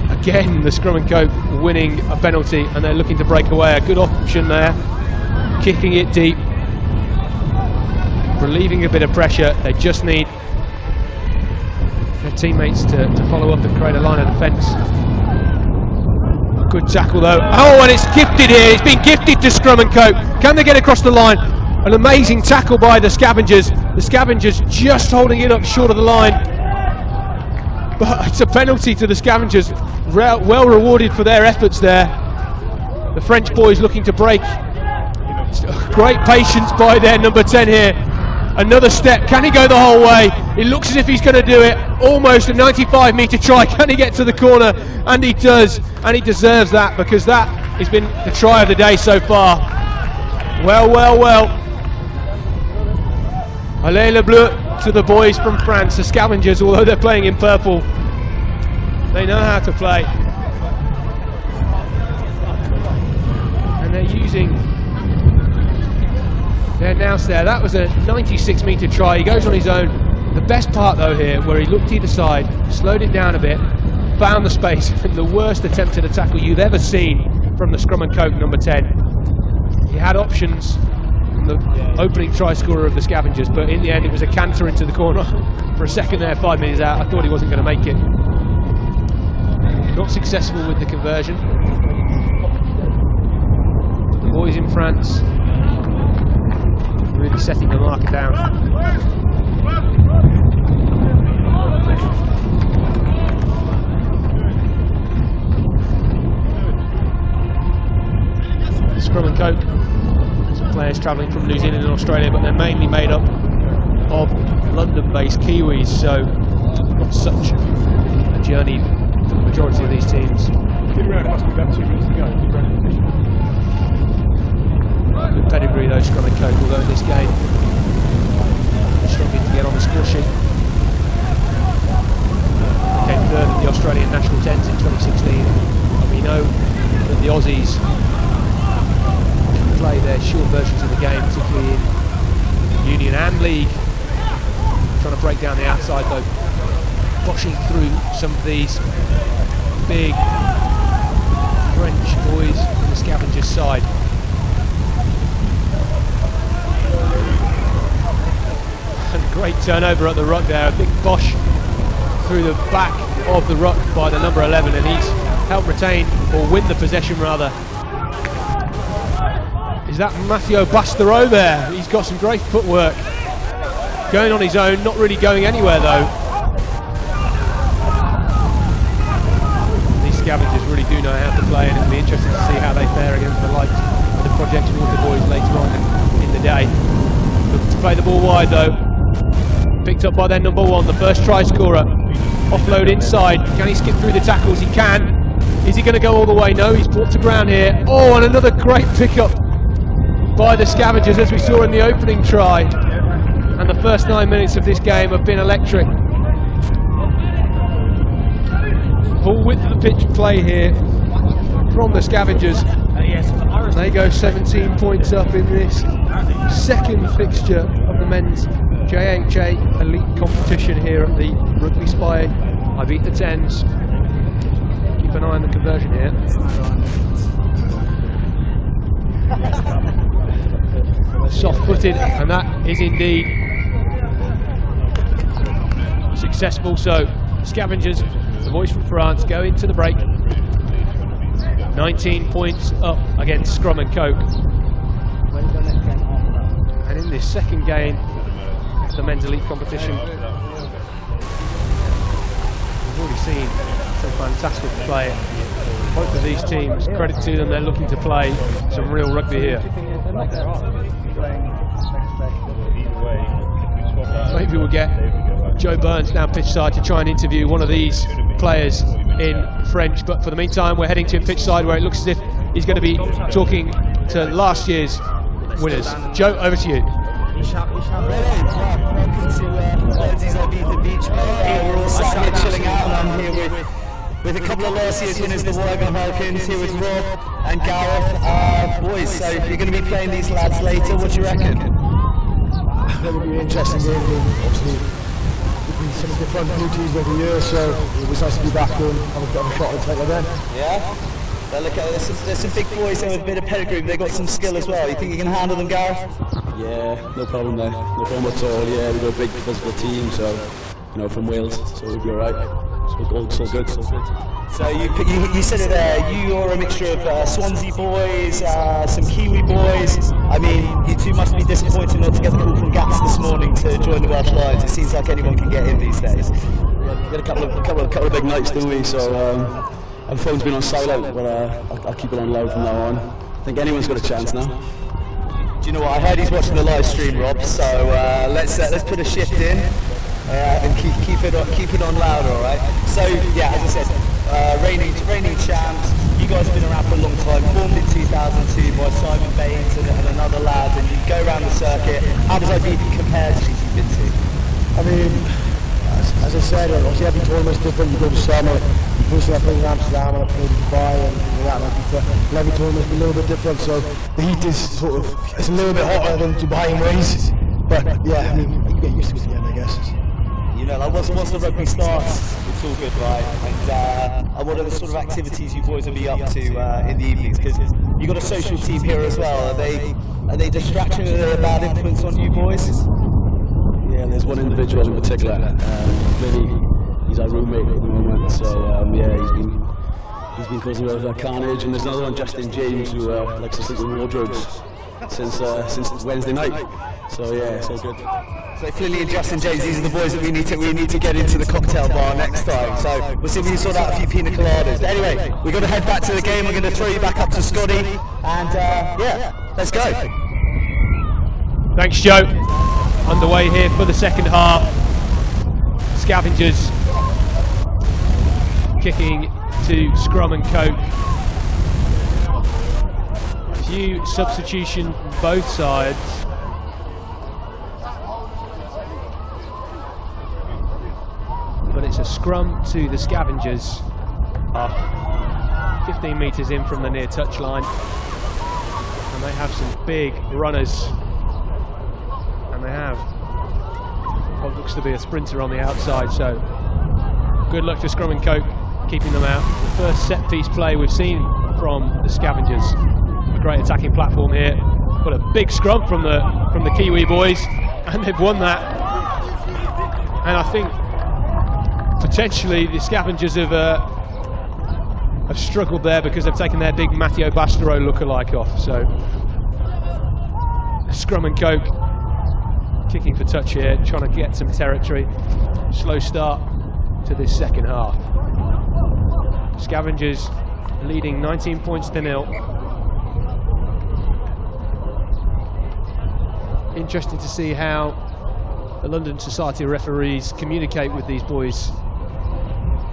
Again, the Scrum and Coke winning a penalty, and they're looking to break away. A good option there, kicking it deep, relieving a bit of pressure. They just need their teammates to follow up and create a line of defence. Good tackle though. Oh, and it's gifted here. It's been gifted to Scrum and Coke. Can they get across the line? An amazing tackle by the Scavengers. The Scavengers just holding it up short of the line. But it's a penalty to the Scavengers. Well rewarded for their efforts there. The French boys looking to break. Great patience by their number 10 here. Another step. Can he go the whole way? It looks as if he's going to do it. Almost a 95-metre try. Can he get to the corner? And he does. And he deserves that, because that has been the try of the day so far. Well, well, well. Allez le bleu to the boys from France. The Scavengers, although they're playing in purple, they know how to play. And they're using their nous there. That was a 96-metre try. He goes on his own. The best part though here, where he looked either side, slowed it down a bit, found the space, and the worst attempt at a tackle you've ever seen from the Scrum and Coke number 10. He had options from the opening try scorer of the Scavengers, but in the end it was a canter into the corner. For a second there, 5 minutes out, I thought he wasn't going to make it. Not successful with the conversion. The boys in France really setting the marker down. Scrum and Coke, some players travelling from New Zealand and Australia, but they're mainly made up of London-based Kiwis, so not such a journey for the majority of these teams. Good round, must be about 2 minutes to go. Good round. Good pedigree though, Scrum and Coke, although in this game they're struggling to get on the score sheet. Came third in the Australian national 10s in 2016, and we know that the Aussies play their short versions of the game, particularly in Union and League. Trying to break down the outside though, pushing through some of these big French boys on the Scavengers side. And great turnover at the ruck there, a big bosh through the back of the ruck by the number 11, and he's helped retain, or win the possession rather. Is that Matteo Bastereau there? He's got some great footwork. Going on his own, not really going anywhere though. These Scavengers really do know how to play, and it'll be interesting to see how they fare against the likes of the Project Water boys later on in the day. Looking to play the ball wide though. Picked up by their number 1, the first try scorer. Offload inside. Can he skip through the tackles? He can. Is he going to go all the way? No, he's brought to ground here. Oh, and another great pickup by the Scavengers, as we saw in the opening try. And the first 9 minutes of this game have been electric. Full width of the pitch play here from the Scavengers. They go 17 points up in this second fixture of the men's JHA Elite competition here at the RugbySpy Ibiza 10’s. Keep an eye on the conversion here. Soft-footed, and that is indeed successful. So Scavengers boys from France go into the break. 19 points up against Scrum and Coke. And in this second game of the men's elite competition, we've already seen some fantastic play. Both of these teams, credit to them, they're looking to play some real rugby here. Maybe we'll get Joe Burns down pitch side to try and interview one of these players in French, but for the meantime we're heading to pitch side where it looks as if he's going to be talking to last year's winners. Joe, over to you. Welcome to 10’s Ibiza Beach. We're all sat here chilling out, and I'm here with a couple of last year's winners, the Wagon Vulcans, here with Rob and Gareth. Boys, so you're going to be playing these lads later, what do you reckon? It'll be an interesting game. Obviously, there'll be some different duties every year, so it was nice to be back and have a bit of a shot at the title then. Yeah? Well, look, there's some big boys here with a bit of pedigree, but they've got some skill as well. You think you can handle them, Gareth? Yeah, no problem there. No problem at all. Yeah, we've got a big physical team, so, you know, from Wales, so we'll be alright. So good. So you said it there, you're a mixture of Swansea boys, some Kiwi boys. I mean, you two must be disappointed not to get the call from Gats this morning to join the Welsh Lions. It seems like anyone can get in these days. We had a couple of big nights, didn't we? So our phone's been on silent, but I'll keep it on loud from now on. I think anyone's got a chance now. Do you know what? I heard he's watching the live stream, Rob. So let's put a shift in and keep it on loud, all right? So yeah, as I said, reigning champs. You guys have been around for a long time. Formed in 2002 by Simon Baines and another lad, and you go around the circuit. How does Ibiza compare to these you've been to? I mean, as I said, obviously every tournament's different. You go to summer, personally I played in Amsterdam and I played in Dubai and that, and every tournament's a little bit different, so the heat is it's a little bit hotter than Dubai in ways, but yeah, I mean, you get used to it again, I guess. You know, like once the rugby starts, it's all good, right? And what are the sort of activities you boys will be up to in the evenings? Because you've got a social team here as well. Are they distraction? Are they a bad influence on you boys? Yeah, there's one individual in particular. Vinny, he's our roommate at the moment. So yeah, he's been causing a lot of carnage. And there's another one, Justin James, who likes to sleep in wardrobes since Wednesday night. So yeah, it's all good. So Flilly and Justin James, these are the boys that we need to get into the cocktail bar next time. So we'll see if we can sort out a few pina coladas. Anyway, we've got to head back to the game. We're going to throw you back up to Scotty, and yeah, let's go. Thanks, Joe. Underway here for the second half. Scavengers kicking to Scrum and Coke. A few substitution both sides. But it's a scrum to the Scavengers, 15 metres in from the near touchline, and they have some big runners, and they have what looks to be a sprinter on the outside, so good luck to Scrum and Coke keeping them out. The first set piece play we've seen from the Scavengers, a great attacking platform here, but a big scrum from the Kiwi boys, and they've won that, and I think potentially the Scavengers have struggled there because they've taken their big Matteo Bastero lookalike off. So Scrum and Coke kicking for touch here, trying to get some territory. Slow start to this second half. Scavengers leading 19 points to 0. Interesting to see how the London Society of Referees communicate with these boys.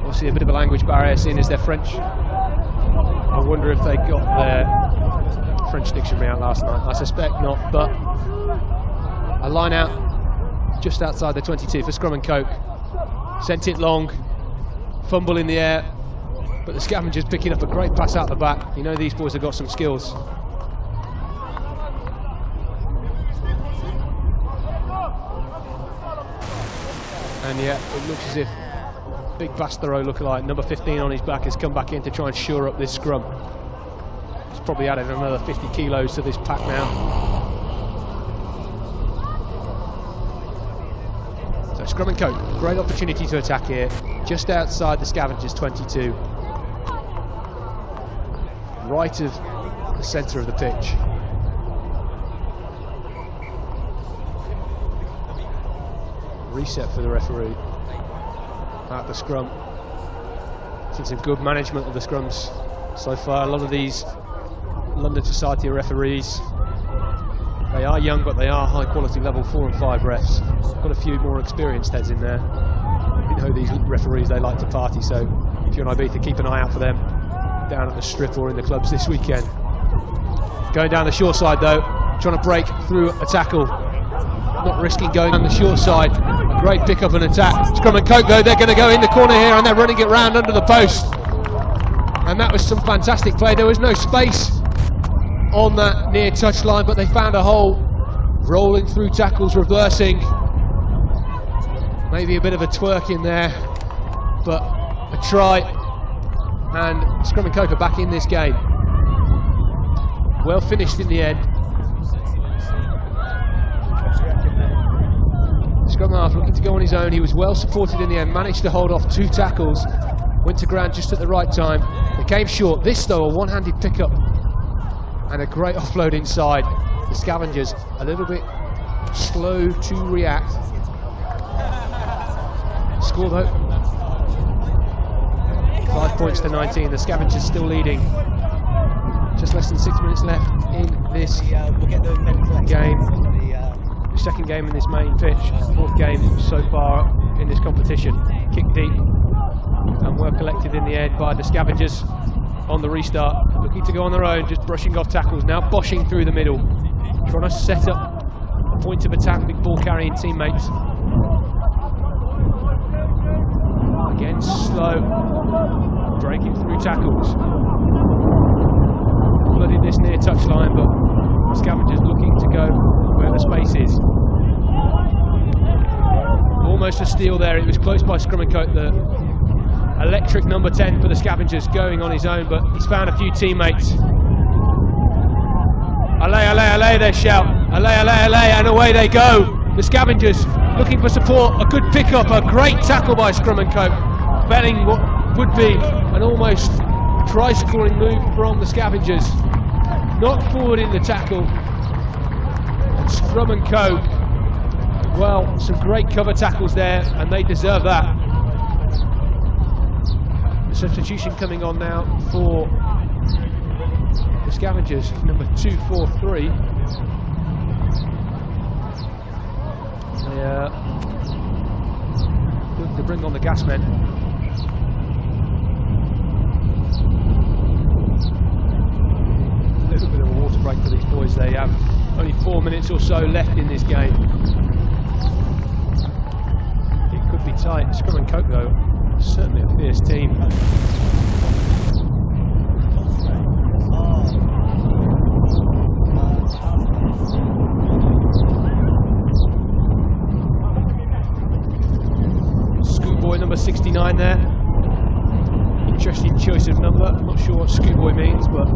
Obviously a bit of a language barrier, seeing as they're French. I wonder if they got their French dictionary out last night. I suspect not, but a line out just outside the 22 for Scrum and Coke. Sent it long, fumble in the air, but the Scavengers picking up a great pass out the back. You know these boys have got some skills. And yeah, it looks as if big Bastero lookalike, number 15 on his back, has come back in to try and shore up this scrum. He's probably added another 50 kilos to this pack now. So Scrum and Coke, great opportunity to attack here. just outside the Scavengers 22, right of the centre of the pitch. Reset for the referee at the scrum. Seen some good management of the scrums so far. A lot of these London Society of referees, they are young, but they are high quality level 4 and 5 refs. Got a few more experienced heads in there. You know, these referees, they like to party, so if you're in Ibiza, keep an eye out for them down at the strip or in the clubs this weekend. Going down the short side though, trying to break through a tackle, not risking going on the short side. A great pick up and attack. Scrum and Coke though, they're going to go in the corner here and they're running it round under the post. And that was some fantastic play. There was no space on that near touchline, but they found a hole, rolling through tackles, reversing. Maybe a bit of a twerk in there, but a try. And Scrum and Coke are back in this game. Well finished in the end. Scrum half looking to go on his own. He was well supported in the end, managed to hold off 2 tackles, went to ground just at the right time. They came short. This though, a one-handed pickup and a great offload inside. The Scavengers a little bit slow to react. Score though, 5 points to 19. The Scavengers still leading. Just less than 6 minutes left in this game. Second game in this main pitch, 4th game so far in this competition. Kick deep and well collected in the end by the Scavengers on the restart. Looking to go on their own, just brushing off tackles, now boshing through the middle. Trying to set up a point of attack, big ball carrying teammates. Again, slow, breaking through tackles. Flooded this near touchline, but Scavengers looking to go where the space is. Almost a steal there. It was close by Scrum and Coke. The electric number 10 for the Scavengers going on his own, but he's found a few teammates. Allez, allez, allez, they shout. Allez, allez, allez, and away they go. The Scavengers looking for support. A good pick-up, a great tackle by Scrum and Coke, belling what would be an almost try-scoring move from the Scavengers. Knocked forward in the tackle. And Scrum and Coke, well, some great cover tackles there, and they deserve that. The substitution coming on now for the Scavengers, number 243. They look to bring on the gas men. A little bit of a water break for these boys. They have only 4 minutes or so left in this game. It could be tight. Scrum and Coke though, certainly a fierce team. Schoolboy number 69 there. Interesting choice of number. I'm not sure what schoolboy means, but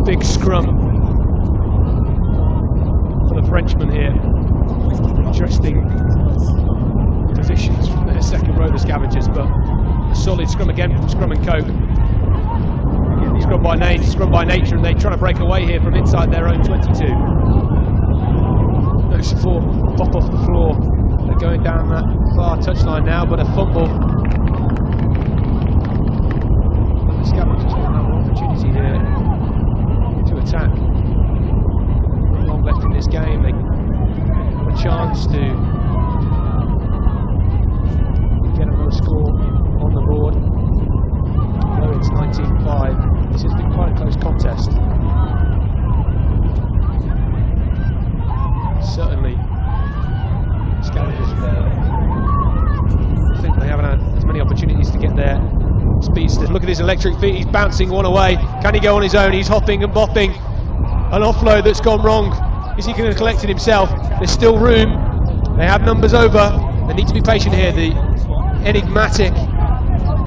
big scrum for the Frenchman here. Interesting positions from their second row, the Scavengers, but a solid scrum again from Scrum and Coke. Scrum by nature, and they're trying to break away here from inside their own 22. No support, pop off the floor. They're going down that far touchline now, but a fumble. But the Scavengers will have an opportunity here to attack. Not long left in this game. They have a chance to get another score on the board. Although it's 19-5, this has been quite a close contest. Certainly, Scavengers, I think they haven't had as many opportunities to get their speedsters. Look at his electric feet, he's bouncing one away. Can he go on his own? He's hopping and bopping. An offload that's gone wrong. Is he going to collect it himself? There's still room. They have numbers over. They need to be patient here. The enigmatic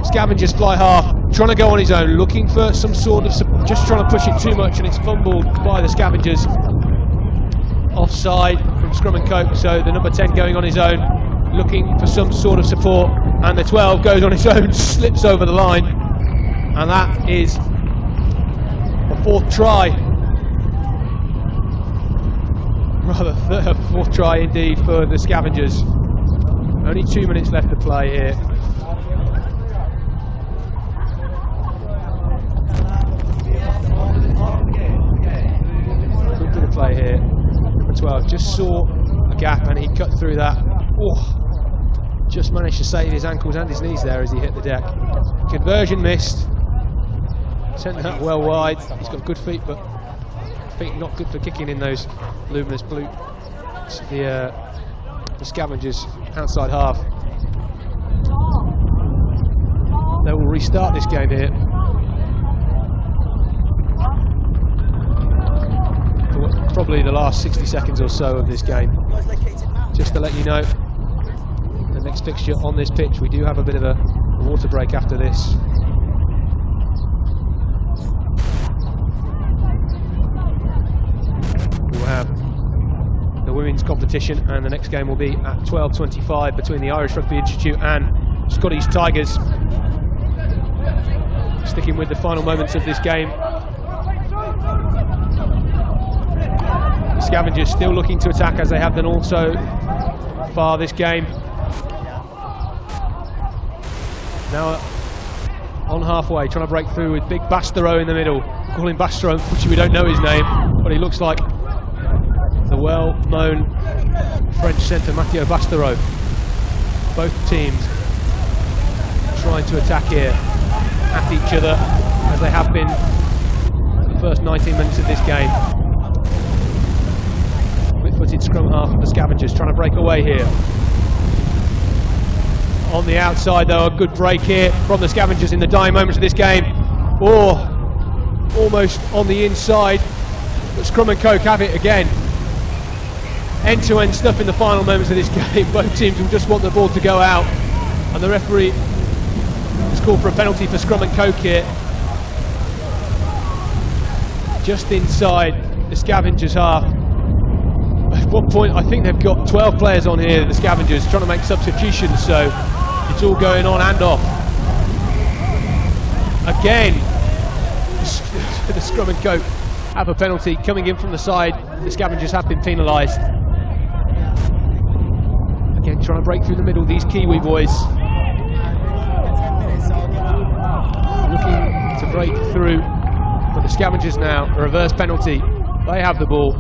Scavengers fly half, trying to go on his own, looking for some sort of, just trying to push it too much, and it's fumbled by the Scavengers. Offside from Scrum and Coke, so the number 10 going on his own. looking for some sort of support, and the 12 goes on its own, slips over the line, and that is the fourth try. Rather, fourth try indeed for the Scavengers. Only 2 minutes left to play here. Good bit of play here. Number 12 just saw a gap and he cut through that. Oh, just managed to save his ankles and his knees there as he hit the deck. Conversion missed. Sent that well wide. He's got good feet, but feet not good for kicking in those luminous blue. The Scavengers outside half. They will restart this game here. For probably the last 60 seconds or so of this game. Just to let you know, the next fixture on this pitch, we do have a bit of a water break after this. We'll have the women's competition, and the next game will be at 12:25 between the Irish Rugby Institute and Scottish Tigers. Sticking with the final moments of this game. The Scavengers still looking to attack as they have done all so far this game. Now on halfway, trying to break through with big Bastereau in the middle. Call him Bastereau, which we don't know his name, but he looks like the well-known French centre Mathieu Bastereau. Both teams trying to attack here at each other as they have been for the first 19 minutes of this game. Quick-footed scrum half of the Scavengers trying to break away here. On the outside though, a good break here from the Scavengers in the dying moments of this game. Or almost on the inside, but Scrum and Coke have it again. End-to-end stuff in the final moments of this game. Both teams will just want the ball to go out, and the referee has called for a penalty for Scrum and Coke here. Just inside the Scavengers half. At one point I think they've got 12 players on here, the Scavengers, trying to make substitutions, so it's all going on and off. Again, the Scrum and Coke have a penalty coming in from the side. The Scavengers have been penalised. Again, trying to break through the middle, these Kiwi boys. Looking to break through, but the Scavengers now, a reverse penalty. They have the ball.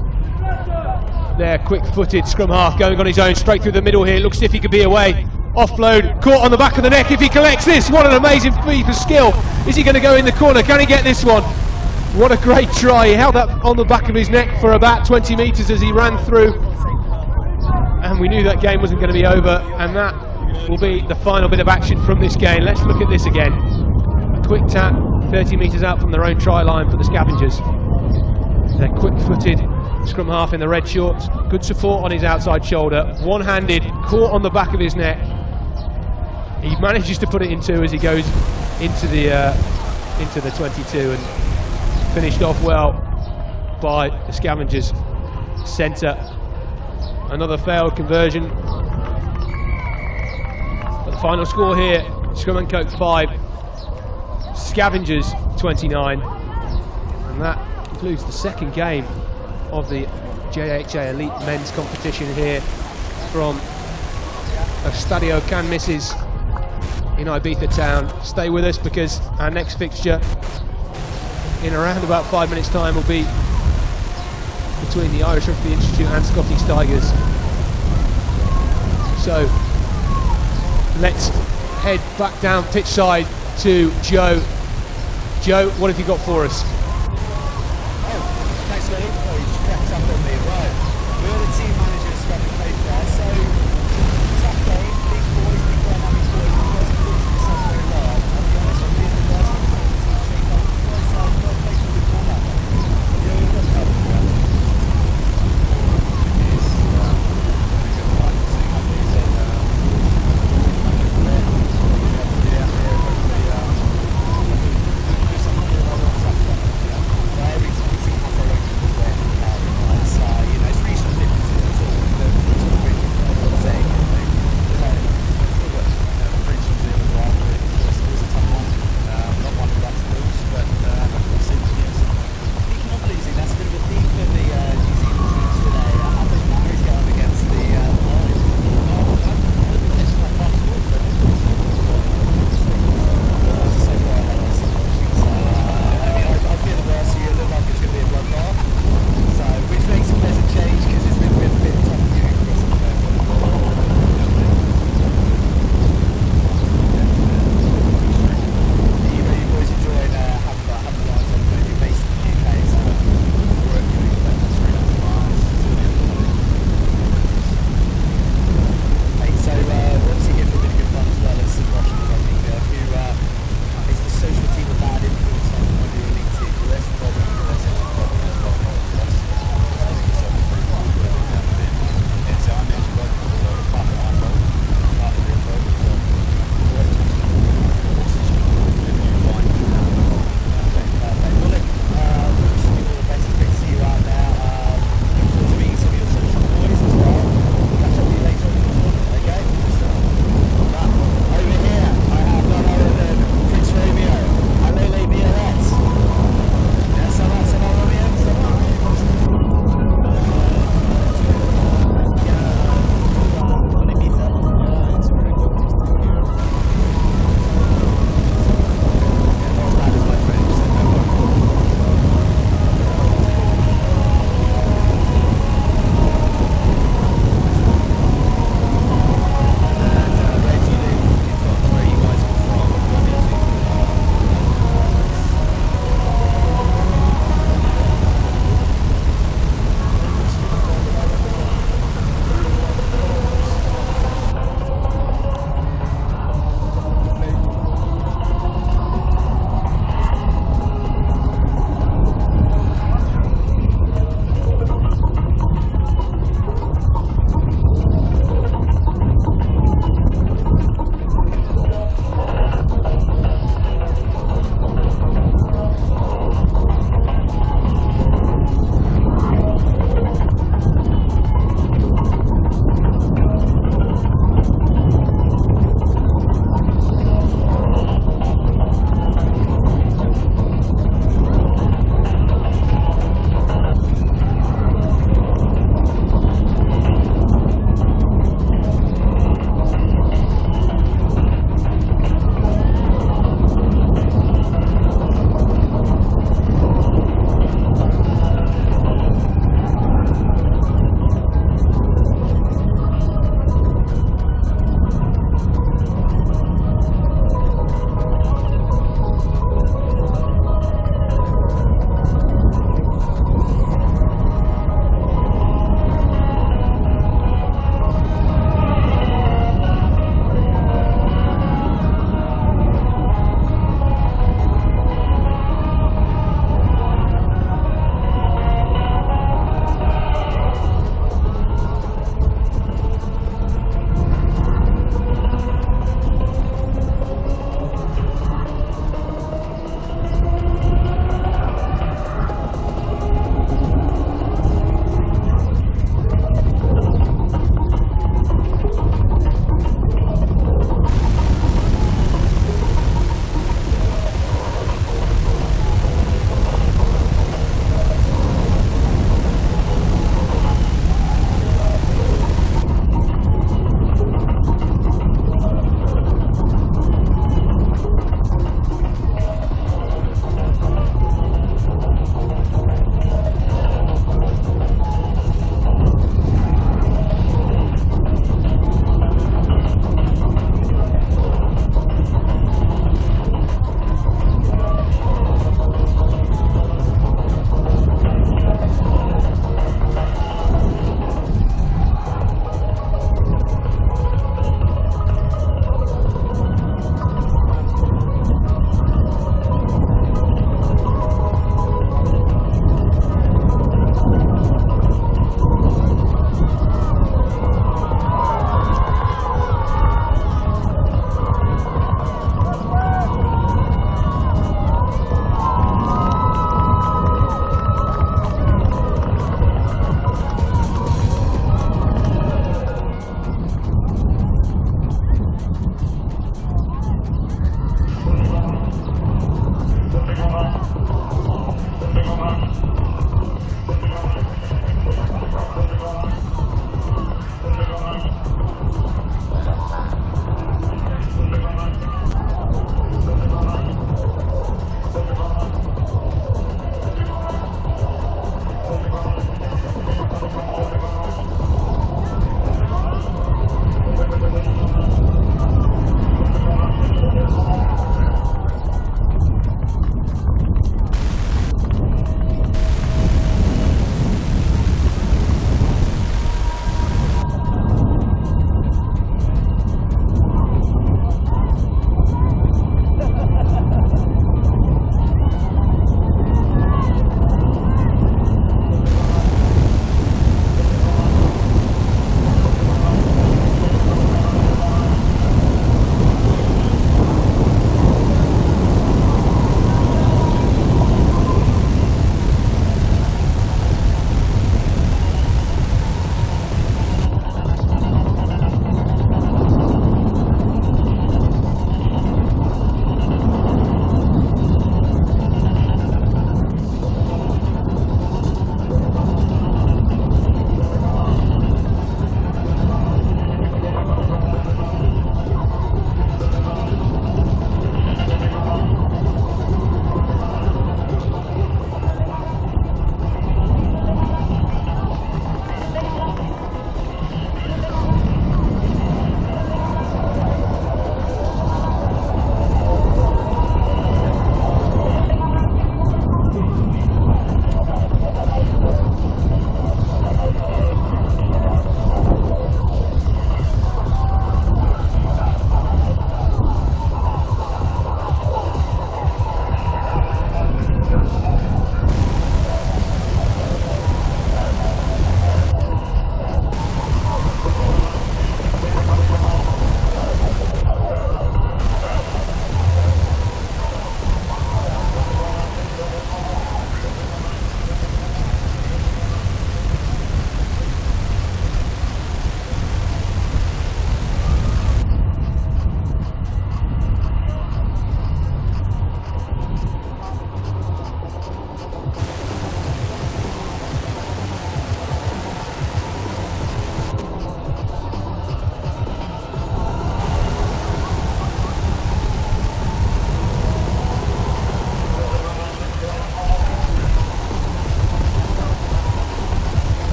Their quick-footed scrum half going on his own, straight through the middle here. Looks as if he could be away. Offload, caught on the back of the neck. If he collects this, what an amazing feat of skill. Is he going to go in the corner? Can he get this one? What a great try. He held that on the back of his neck for about 20 metres as he ran through. And we knew that game wasn't going to be over, and that will be the final bit of action from this game. Let's look at this again. A quick tap, 30 metres out from their own try line for the Scavengers. Their quick-footed scrum half in the red shorts, good support on his outside shoulder, one-handed, caught on the back of his neck. He manages to put it in two as he goes into the 22, and finished off well by the Scavengers centre. Another failed conversion. But the final score here, Scrum and Coke 5, Scavengers 29, and that concludes the second game of the JHA Elite Men's competition here from Estadio Can Misses in Ibiza town. Stay with us because our next fixture in around about 5 minutes time will be between the Irish Rugby Institute and Scottish Tigers. So let's head back down pitch side to Joe. Joe, what have you got for us? Thanks for the info, you just crept up on me. Right, we're the team managers from the coach there, so tough game, big boys, big dynamic boys, you guys have put yourself very well. I'll be honest with you, the guys from the team trained up, you guys third place with the corner. You know, you've got to help them.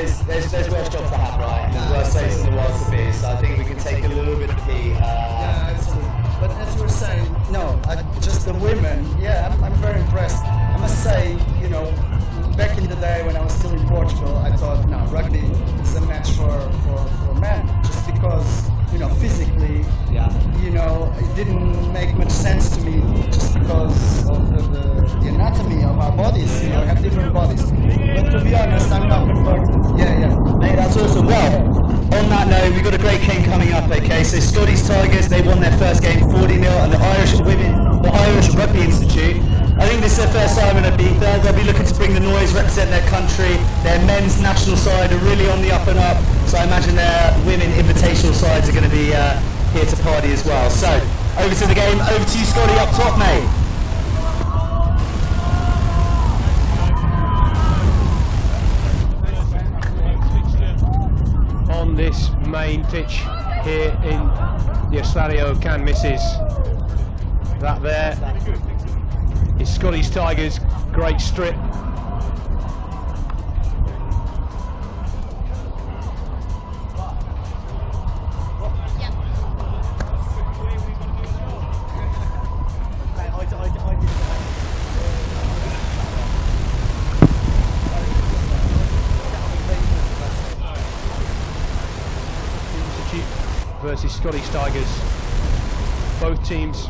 there's worse jobs to have, right? And worse places in the world to be. So I think we can take a little bit of heat. Yeah, absolutely. But as you were saying, no, just the women. Yeah, I'm very impressed. I must say, you know, back in the day when I was still in Portugal, I thought, no, rugby is a match for men, just because, you know, physically, you know, it didn't make much sense to me, just because of the anatomy of our bodies. You know, we have different bodies. But to be honest, I'm not converted. Yeah. Mate, that's awesome. Well, on that note, we've got a great game coming up, okay? So Scottish Tigers, they won their first game 40-0 at the Irish Rugby Institute. I think this is their first time in Ibiza. They'll be looking to bring the noise, represent their country. Their men's national side are really on the up and up. So I imagine their women invitational sides are going to be here to party as well. So, over to the game. Over to you, Scotty, up top, mate. On this main pitch here in the Estadio 10’s, that there is Scottish Tigers, great strip. Versus Scottish Tigers, both teams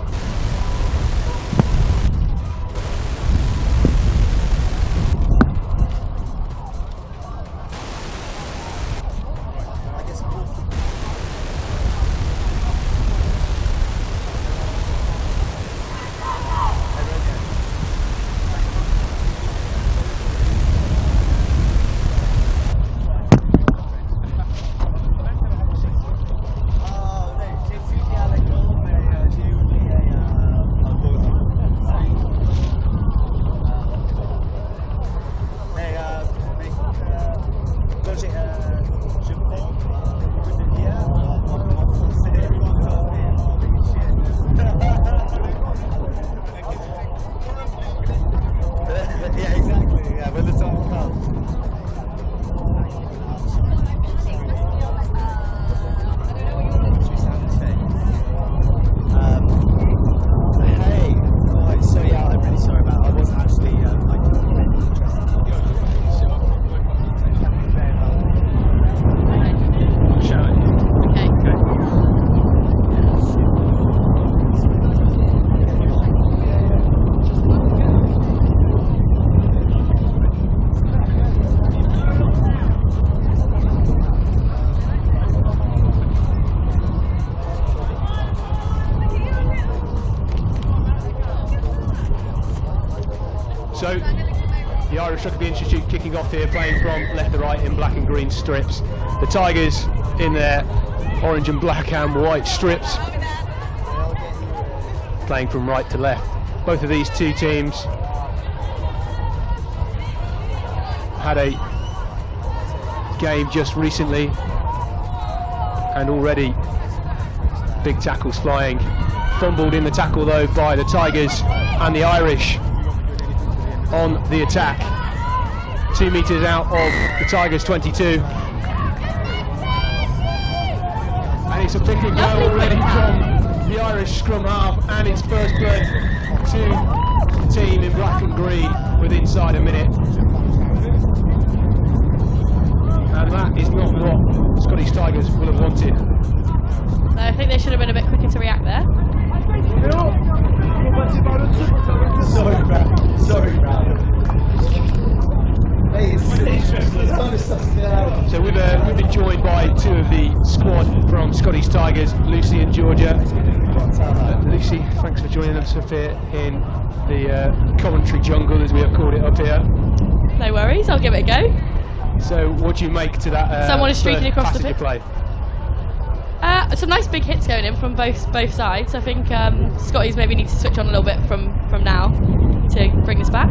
So, the Irish Rugby Institute kicking off here, playing from left to right in black and green strips. The Tigers in their orange and black and white strips, playing from right to left. Both of these two teams had a game just recently, and already big tackles flying. Fumbled in the tackle though by the Tigers, and the Irish on the attack. 2 metres out of the Tigers' 22. And it's a pick and go already from the Irish scrum half, and it's first blood to the team in black and green with inside a minute. And that is not what Scottish Tigers will have wanted. No, I think they should have been a bit quicker to react there. Sorry, Brad. So we've been joined by two of the squad from Scottish Tigers, Lucy and Georgia. Lucy, thanks for joining us up here in the commentary jungle, as we have called it up here. No worries, I'll give it a go. So what do you make to that Someone is streaking across the pitch. play? Some nice big hits going in from both sides. I think Scotties maybe need to switch on a little bit from now to bring us back.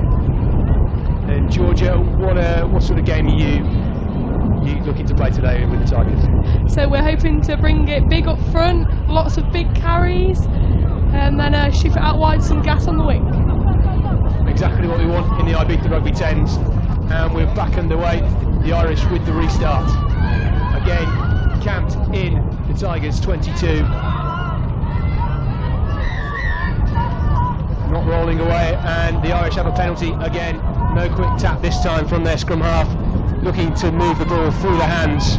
And Georgia, what sort of game are you looking to play today with the Tigers? So we're hoping to bring it big up front, lots of big carries, and then shoot it out wide, some gas on the wing. Exactly what we want in the Ibiza Rugby 10's, and we're back underway the Irish with the restart. Again, camped in the Tigers 22. Not rolling away, and the Irish have a penalty again. No quick tap this time from their scrum half, looking to move the ball through the hands.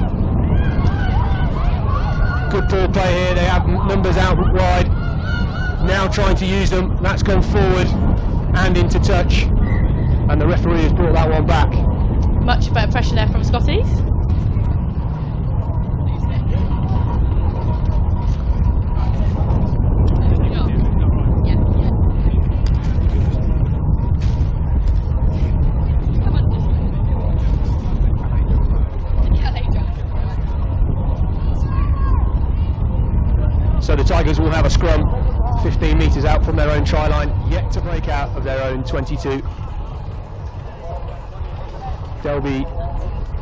Good ball play here, they have numbers out wide, now trying to use them. That's gone forward and into touch, and the referee has brought that one back. Much better pressure there from Scotties. So the Tigers will have a scrum 15 metres out from their own try line, yet to break out of their own 22. They'll be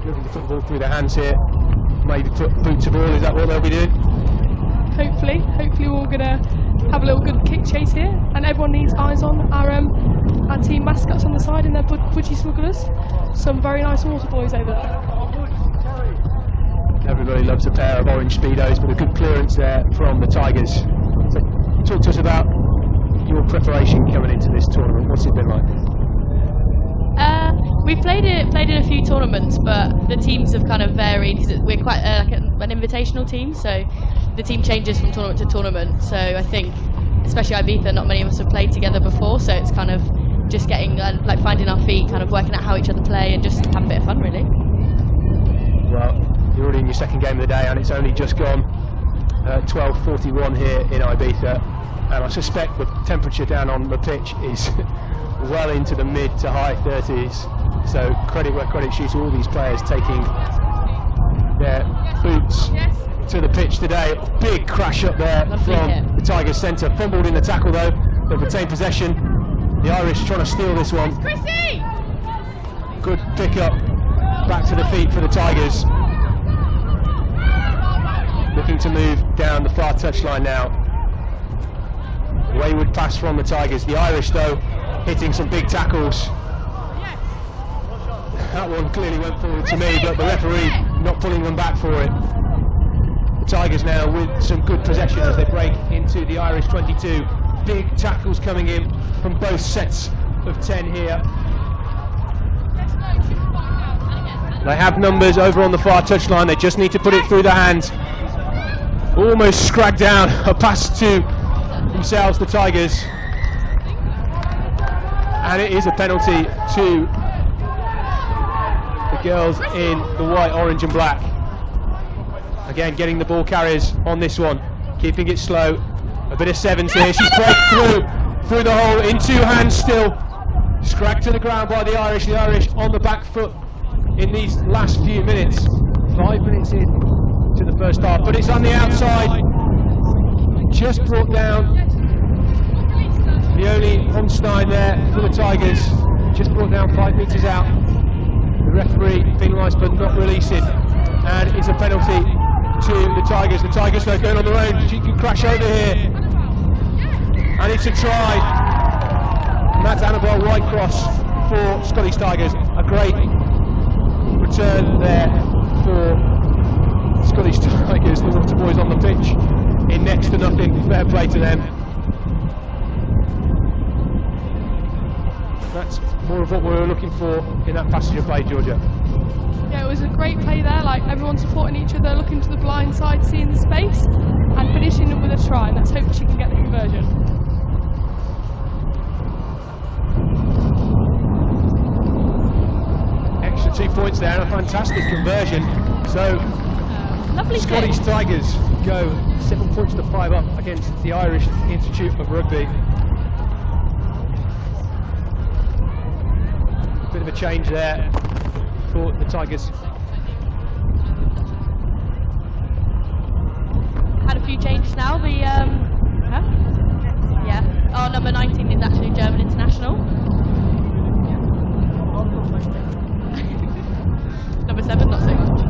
looking to put the ball through their hands here, maybe put boot to ball. Is that what they'll be doing? Hopefully we're going to have a little good kick chase here, and everyone needs eyes on our team mascots on the side and their budgie smugglers. Some very nice water boys over there. Everybody loves a pair of orange Speedos, but a good clearance there from the Tigers. So talk to us about your preparation coming into this tournament. What's it been like? We've played in a few tournaments, but the teams have kind of varied. We're quite like an invitational team, so the team changes from tournament to tournament. So I think, especially Ibiza, not many of us have played together before, so it's kind of just getting like finding our feet, kind of working out how each other play, and just have a bit of fun, really. Well, you're already in your second game of the day, and it's only just gone 12:41 here in Ibiza, and I suspect the temperature down on the pitch is well into the mid to high 30s. So credit where credit's due to all these players taking their boots to the pitch today. Big crash up there from the Tigers centre. Fumbled in the tackle though. They've retained possession. The Irish trying to steal this one. Good pick up. Back to the feet for the Tigers. Looking to move down the far touchline now. Wayward pass from the Tigers. The Irish though hitting some big tackles. That one clearly went forward to me, but the referee not pulling them back for it. The Tigers now with some good possession as they break into the Irish 22. Big tackles coming in from both sets of 10 here. They have numbers over on the far touchline, they just need to put it through the hands. Almost scragged down, a pass to themselves, the Tigers. And it is a penalty to the girls in the white, orange and black. Again, getting the ball carriers on this one, keeping it slow. A bit of sevens here, she's break through the hole, in two hands still. Scragged to the ground by the Irish on the back foot in these last few minutes. 5 minutes in to the first half, but it's on the outside. Just brought down Leonie Honstein there for the Tigers. Just brought down 5 metres out. The referee being nice but not releasing, and it's a penalty to the Tigers. The Tigers are going on their own. She can crash over here, and it's a try. And that's Annabelle Whitecross for Scottish Tigers. A great return there for Scottish Tigers. The water boys on the pitch in next to nothing. Fair play to them. That's more of what we were looking for in that passage of play, Georgia. Yeah, it was a great play there, like everyone supporting each other, looking to the blind side, seeing the space, and finishing it with a try, and let's hope she can get the conversion. Extra 2 points there and a fantastic conversion. So Lovely Scottish kick. Tigers go 7 points to 5 up against the Irish Institute of Rugby. Bit of a change there for the Tigers. Had a few changes now. The our number 19 is actually German international. Number 7, not so much.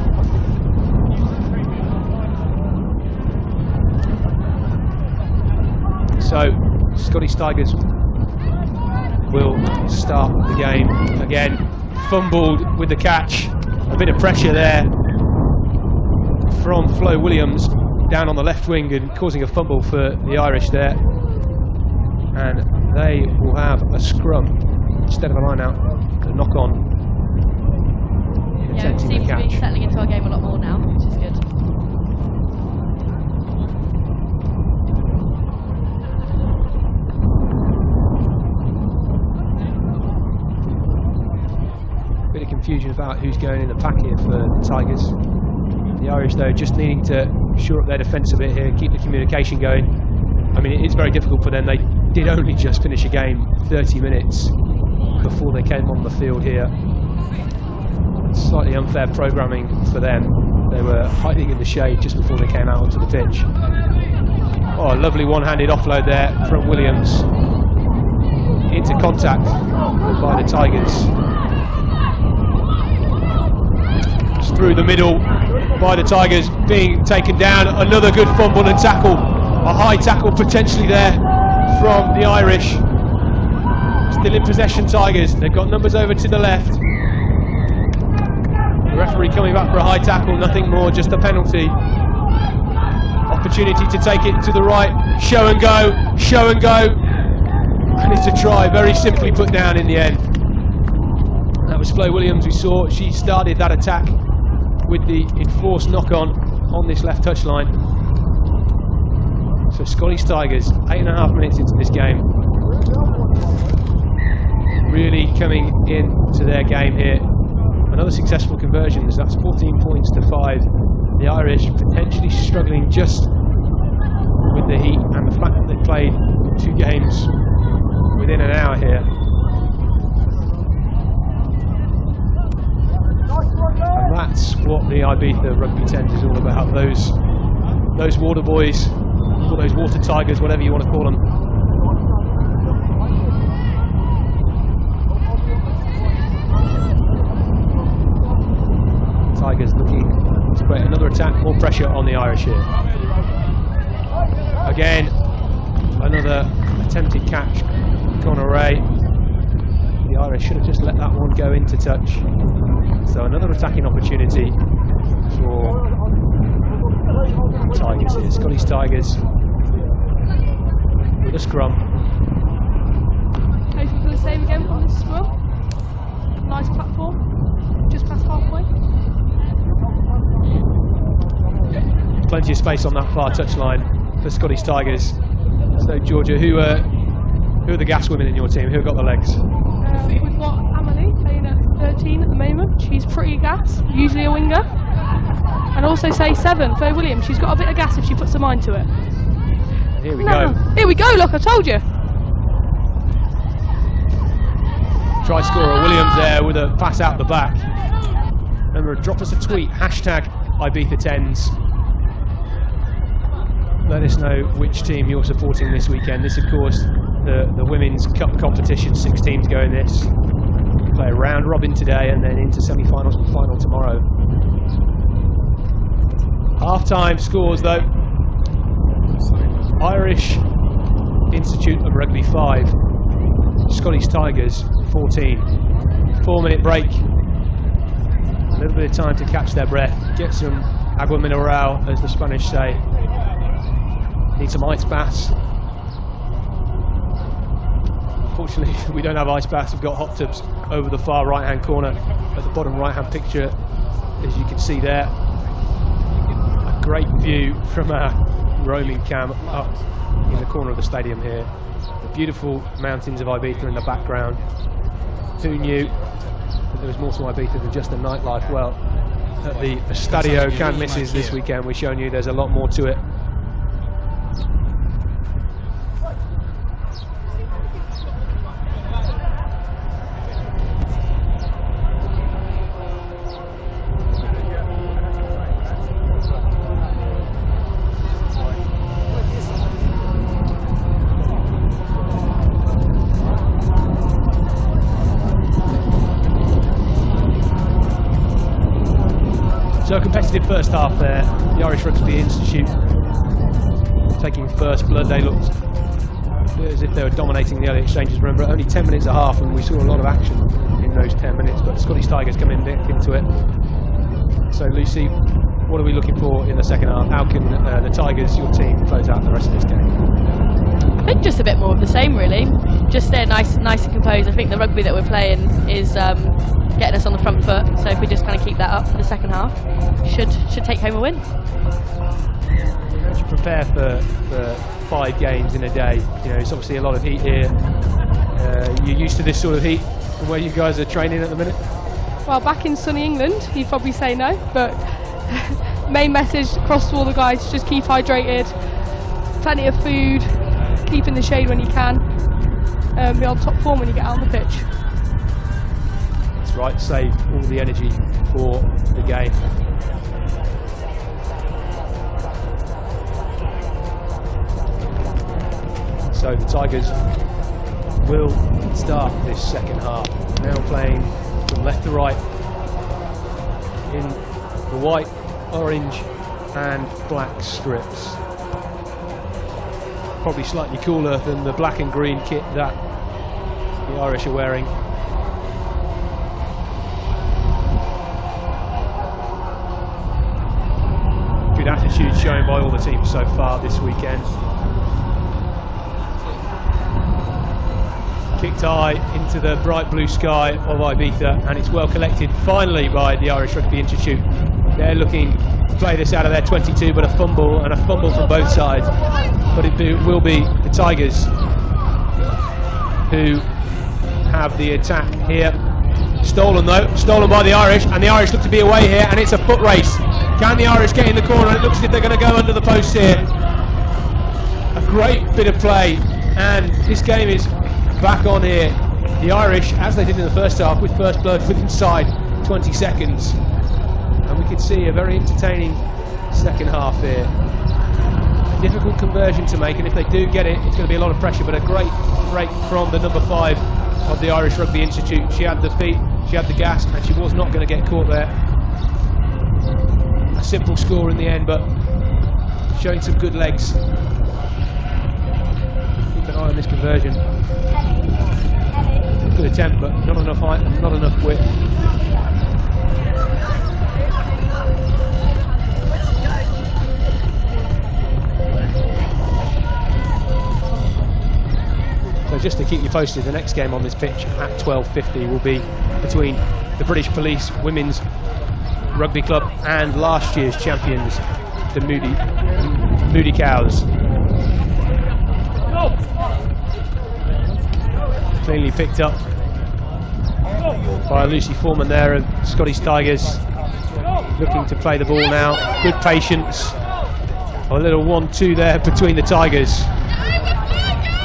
So Scottish Tigers will start the game again. Fumbled with the catch A bit of pressure there from Flo Williams down on the left wing and causing a fumble for the Irish there. And they will have a scrum instead of a line out, a knock on. Yeah, we seem to be settling into our game a lot more now, which is good. Bit of confusion about who's going in the pack here for the Tigers. The Irish, though, just needing to shore up their defence a bit here, keep the communication going. I mean, it's very difficult for them. They did only just finish a game 30 minutes before they came on the field here. Slightly unfair programming for them. They were hiding in the shade just before they came out onto the pitch. Oh, a lovely one-handed offload there from Williams. Into contact by the Tigers. Through the middle by the Tigers, being taken down. Another good fumble and tackle. A high tackle potentially there from the Irish. Still in possession, Tigers. They've got numbers over to the left. The referee coming back for a high tackle, nothing more, just a penalty. Opportunity to take it to the right. Show and go, show and go. And it's a try, very simply put down in the end. That was Flo Williams we saw. She started that attack with the enforced knock-on this left touchline. So Scottish Tigers, 8.5 minutes into this game, really coming into their game here. Another successful conversion, as that's 14 points to 5. The Irish potentially struggling just with the heat and the fact that they played 2 games within an hour here. And that's what the Ibiza Rugby 10's is all about. Those water boys, or those water tigers, whatever you want to call them. Tigers looking to create another attack, more pressure on the Irish here. Again, another attempted catch, Conor Ray. The Irish should have just let that one go into touch. So another attacking opportunity for the Tigers here. Scottish Tigers with a scrum. Hoping for the save again on this scrum. Nice platform, just past halfway. Plenty of space on that far touchline for Scottish Tigers. So Georgia, who are the gas women in your team? Who have got the legs? We've got Amelie playing at 13 at the moment. She's pretty gas, usually a winger. And also say 7, Flo Williams. She's got a bit of gas if she puts her mind to it. Here we go. Here we go, look, I told you. Try scorer Williams there with a pass out the back. Remember, drop us a tweet, hashtag Ibiza 10's. Let us know which team you're supporting this weekend. This, of course, the Women's Cup competition, 6 teams go in this. Play a round robin today and then into semi-finals and final tomorrow. Half-time scores though. Irish Institute of Rugby 5, Scottish Tigers 14. 4-minute break. A little bit of time to catch their breath, get some agua mineral, as the Spanish say. Need some ice baths. Unfortunately, we don't have ice baths. We've got hot tubs over the far right-hand corner at the bottom right-hand picture, as you can see there. A great view from our roaming cam up in the corner of the stadium here. The beautiful mountains of Ibiza in the background. Who knew that there was more to Ibiza than just the nightlife? Well, at the Estadio Can't Misses this weekend, we've shown you there's a lot more to it. So a competitive first half there. The Irish Rugby Institute taking first blood. They looked as if they were dominating the early exchanges. Remember, only 10 minutes a half, and we saw a lot of action in those 10 minutes. But the Scottish Tigers come in into it. So Lucy, what are we looking for in the second half? How can the Tigers, your team, close out the rest of this game? I think just a bit more of the same, really. Just stay nice and composed. I think the rugby that we're playing is getting us on the front foot. So if we just kind of keep that up for the second half, should take home a win. How do you prepare for 5 games in a day? You know, it's obviously a lot of heat here. You're used to this sort of heat from where you guys are training at the minute? Well, back in sunny England, you'd probably say no, but main message across to all the guys, just keep hydrated, plenty of food, keep in the shade when you can, be on top form when you get out on the pitch. That's right, save all the energy for the game. So the Tigers will start this second half, now playing from left to right in the white, orange and black strips. Probably slightly cooler than the black and green kit that the Irish are wearing. Good attitude shown by all the teams so far this weekend. Kicked high into the bright blue sky of Ibiza, and it's well collected finally by the Irish Rugby Institute. They're looking to play this out of their 22, but a fumble from both sides. But it will be the Tigers who have the attack here. Stolen by the Irish, and the Irish look to be away here, and it's a foot race. Can the Irish get in the corner? It looks as if they're going to go under the post here. A great bit of play, and this game is back on here. The Irish, as they did in the first half, with first blood within inside 20 seconds. And we could see a very entertaining second half here. A difficult conversion to make, and if they do get it, it's going to be a lot of pressure, but a great break from the number 5 of the Irish Rugby Institute. She had the feet, she had the gas, and she was not going to get caught there. A simple score in the end, but showing some good legs. Keep an eye on this conversion. Good attempt, but not enough height and not enough width. So just to keep you posted, the next game on this pitch at 12:50 will be between the British Police Women's Rugby Club and last year's champions, the Moody Cows. Cleanly picked up by Lucy Foreman there of Scottish Tigers, looking to play the ball now. Good patience. A little 1-2 there between the Tigers.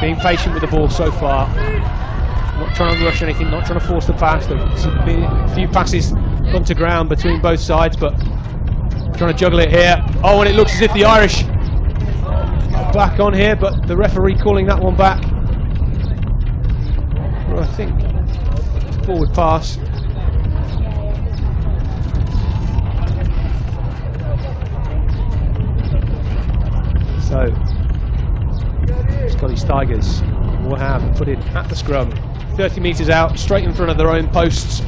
Being patient with the ball so far. Not trying to rush anything, not trying to force the pass. There's been a few passes gone to ground between both sides, but trying to juggle it here. Oh, and it looks as if the Irish are back on here, but the referee calling that one back. Well, I think forward pass. So Scottish Tigers will have put in at the scrum, 30 metres out, straight in front of their own posts.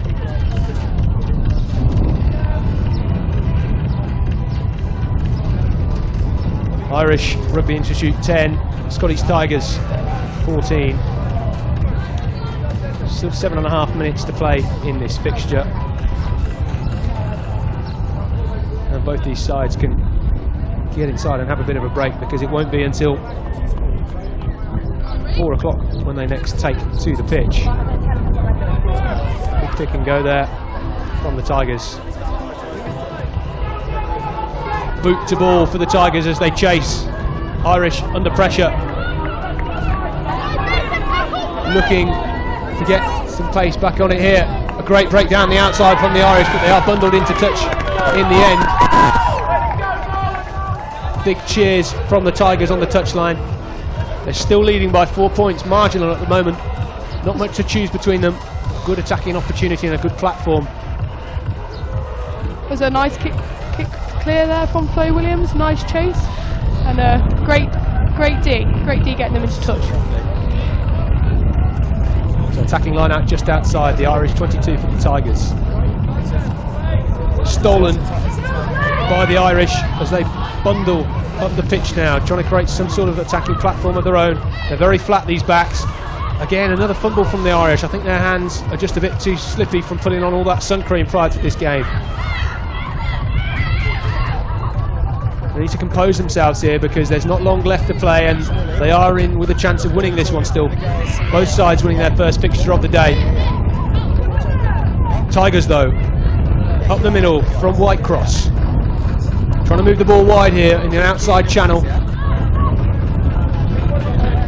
Irish Rugby Institute 10, Scottish Tigers 14. Still 7.5 minutes to play in this fixture. And both these sides can get inside and have a bit of a break, because it won't be until 4 o'clock when they next take to the pitch. Big pick and go there from the Tigers. Boot to ball for the Tigers as they chase. Irish under pressure, looking to get some pace back on it here. A great break down the outside from the Irish, but they are bundled into touch in the end. Big cheers from the Tigers on the touchline. They're still leading by 4 points, marginal at the moment. Not much to choose between them. Good attacking opportunity and a good platform. There's a nice kick clear there from Flo Williams, nice chase, and a great D getting them into touch. So attacking line out just outside the Irish 22 for the Tigers. Stolen by the Irish as they bundle up the pitch now, trying to create some sort of attacking platform of their own. They're very flat, these backs. Again, another fumble from the Irish. I think their hands are just a bit too slippy from putting on all that sun cream prior to this game. They need to compose themselves here because there's not long left to play, and they are in with a chance of winning this one still. Both sides winning their first fixture of the day. Tigers, though, up the middle from Whitecross. Trying to move the ball wide here in the outside channel.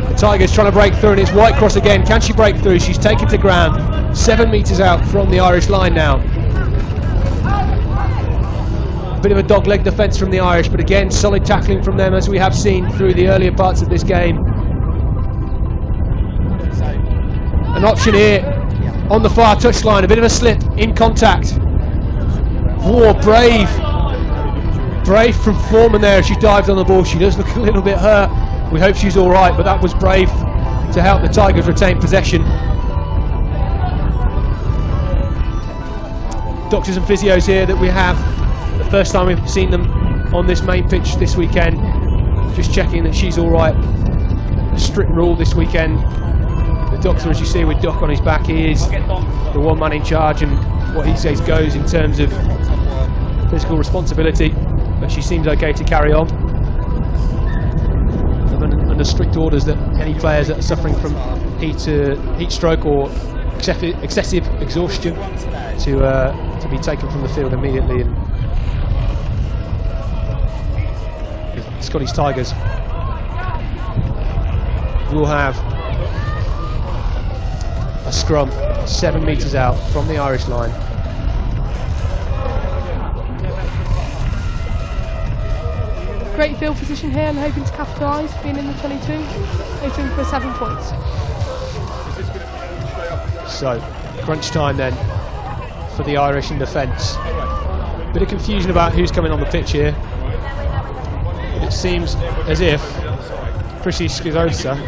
The Tigers trying to break through, and it's Whitecross again. Can she break through? She's taken to ground. 7 metres out from the Irish line now. Bit of a dog-leg defence from the Irish, but again, solid tackling from them as we have seen through the earlier parts of this game. An option here on the far touchline, a bit of a slip in contact. Whoa, brave from Foreman there as she dived on the ball. She does look a little bit hurt. We hope she's alright, but that was brave to help the Tigers retain possession. Doctors and physios here that we have. The first time we've seen them on this main pitch this weekend. Just checking that she's alright. A strict rule this weekend. The doctor, as you see with Doc on his back, he is the one man in charge, and what he says goes in terms of physical responsibility. But she seems okay to carry on. Under strict orders that any players that are suffering from heat stroke or excessive exhaustion to be taken from the field immediately. And Scottish Tigers will have a scrum 7 metres out from the Irish line. Great field position here and hoping to capitalise, being in the 22, hoping for 7 points. So, crunch time then for the Irish in defence. Bit of confusion about who's coming on the pitch here. It seems as if Chrissy Scudosa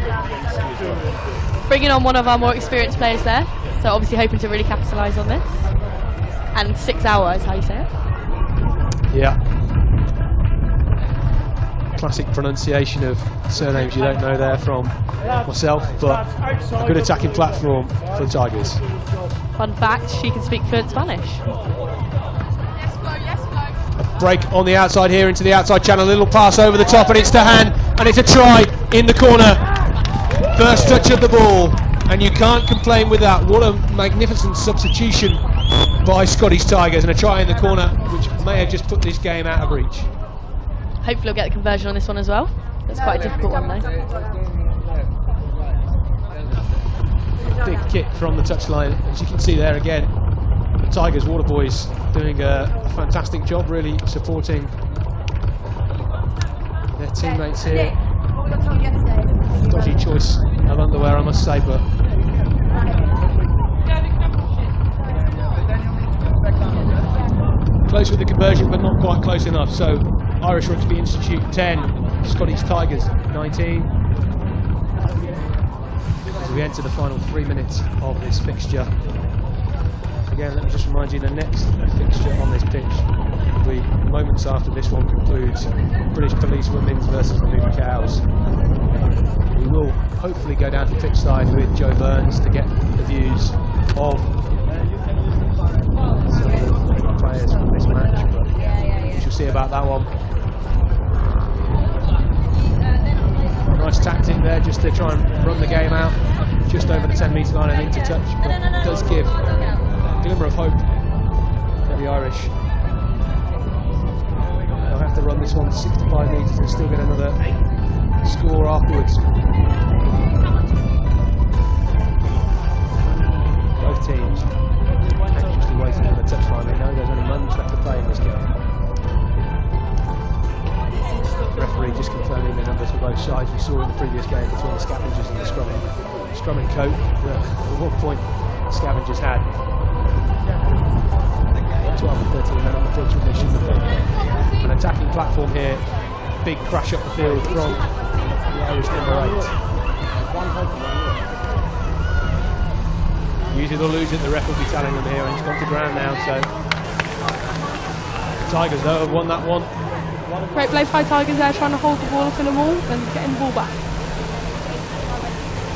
bringing on one of our more experienced players there, so obviously hoping to really capitalise on this. And 6 hours, how you say it? Yeah. Classic pronunciation of surnames you don't know there from myself, but a good attacking platform for the Tigers. Fun fact, she can speak fluent Spanish. A break on the outside here into the outside channel, a little pass over the top, and it's to hand, and it's a try in the corner. First touch of the ball, and you can't complain with that. What a magnificent substitution by Scottish Tigers, and a try in the corner which may have just put this game out of reach. Hopefully we'll get the conversion on this one as well. That's quite a difficult one though. Big kick from the touchline, as you can see there again. The Tigers water boys doing a fantastic job, really supporting their teammates here. Dodgy choice of underwear, I must say, but close with the conversion, but not quite close enough. So Irish Rugby Institute 10, Scottish Tigers 19. As we enter the final 3 minutes of this fixture. Again, let me just remind you, the next fixture on this pitch will be moments after this one concludes. British Police Women's versus Removing Cows. We will hopefully go down to pitch side with Joe Burns to get the views of some of the players from this match, but we shall see about that one. Nice tactic there just to try and run the game out just over the 10 metre line and into touch, but it does give a glimmer of hope for the Irish. They'll have to run this one 65 metres and still get another score afterwards. Both teams anxiously waiting for the touchline. They know there's only moments left to play in this game. The referee just confirming the numbers for both sides. We saw in the previous game between the Scavengers and the scrumming coat that at one point Scavengers had 12 and 13 men on the pitch when they shouldn't have been. An attacking platform here, big crash up the field from the Irish number 8. Use it or lose it, the ref will be telling them here, and he's gone to ground now, so Tigers though have won that one. Great play by Tigers there, trying to hold the ball up in the wall and getting the ball back.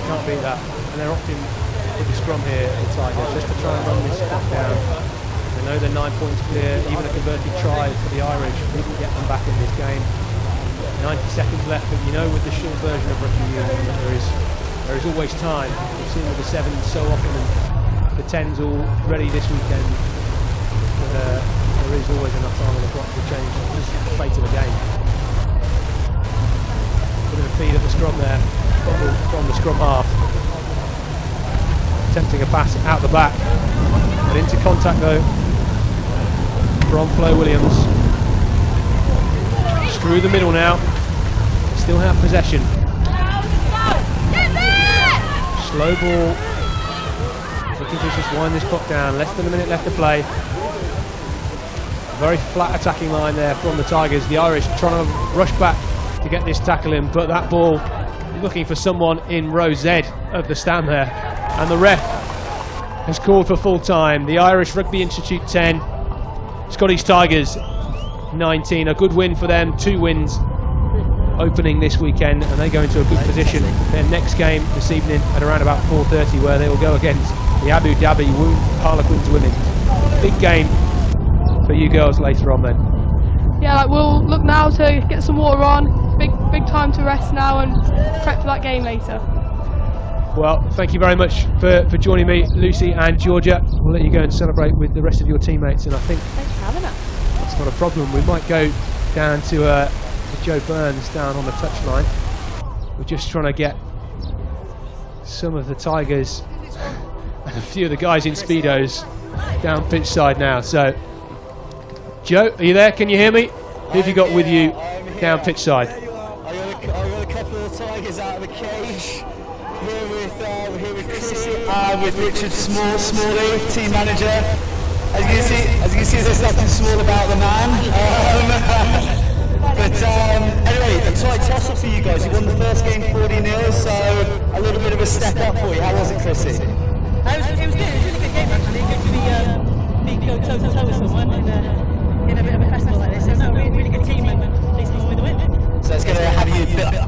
Can't beat that. And they're opting for the scrum here at the Tigers, just to try and run this clock down. They know they're 9 points clear. Even a converted try for the Irish wouldn't get them back in this game. 90 seconds left, but you know with the short version of rugby union that there is always time. We've seen with the 7s so often and the 10's already this weekend. But there is always enough time on the clock to change the fate of the game. Bit of a feed at the scrum there from the scrum half. Attempting a pass out the back, but into contact though from Flo Williams. Through the middle now, still have possession. Slow ball, looking to just wind this clock down, less than a minute left to play. Very flat attacking line there from the Tigers. The Irish trying to rush back to get this tackle in, but that ball looking for someone in row Z of the stand there. And the ref has called for full time. The Irish Rugby Institute 10, Scottish Tigers 19. A good win for them, 2 wins opening this weekend, and they go into a good position. Their next game this evening at around about 4:30, where they will go against the Abu Dhabi Harlequins women. Big game for you girls later on then. Yeah, we'll look now to get some water on. Big time to rest now and prep for that game later. Well, thank you very much for joining me, Lucy and Georgia. We'll let you go and celebrate with the rest of your teammates, and I think thanks for having us. That's not a problem. We might go down to Joe Burns down on the touchline. We're just trying to get some of the Tigers and a few of the guys in Speedos down pitch side now. So, Joe, are you there? Can you hear me? Who have you got with you down pitch side? I got a couple of Tigers out of the cage. We're here with Chrissy and with Richard Smalley, team manager. As you can see, there's nothing small about the man. Anyway, a tight tussle for you guys. You won the first game 40-0, so a little bit of a step up for you. How was it, Chrissy? It was good. It was a really good game, actually. Good to be go toe to toe with someone in a bit of a festival like this. So no, really good team, and they still with the win. So it's going to have you a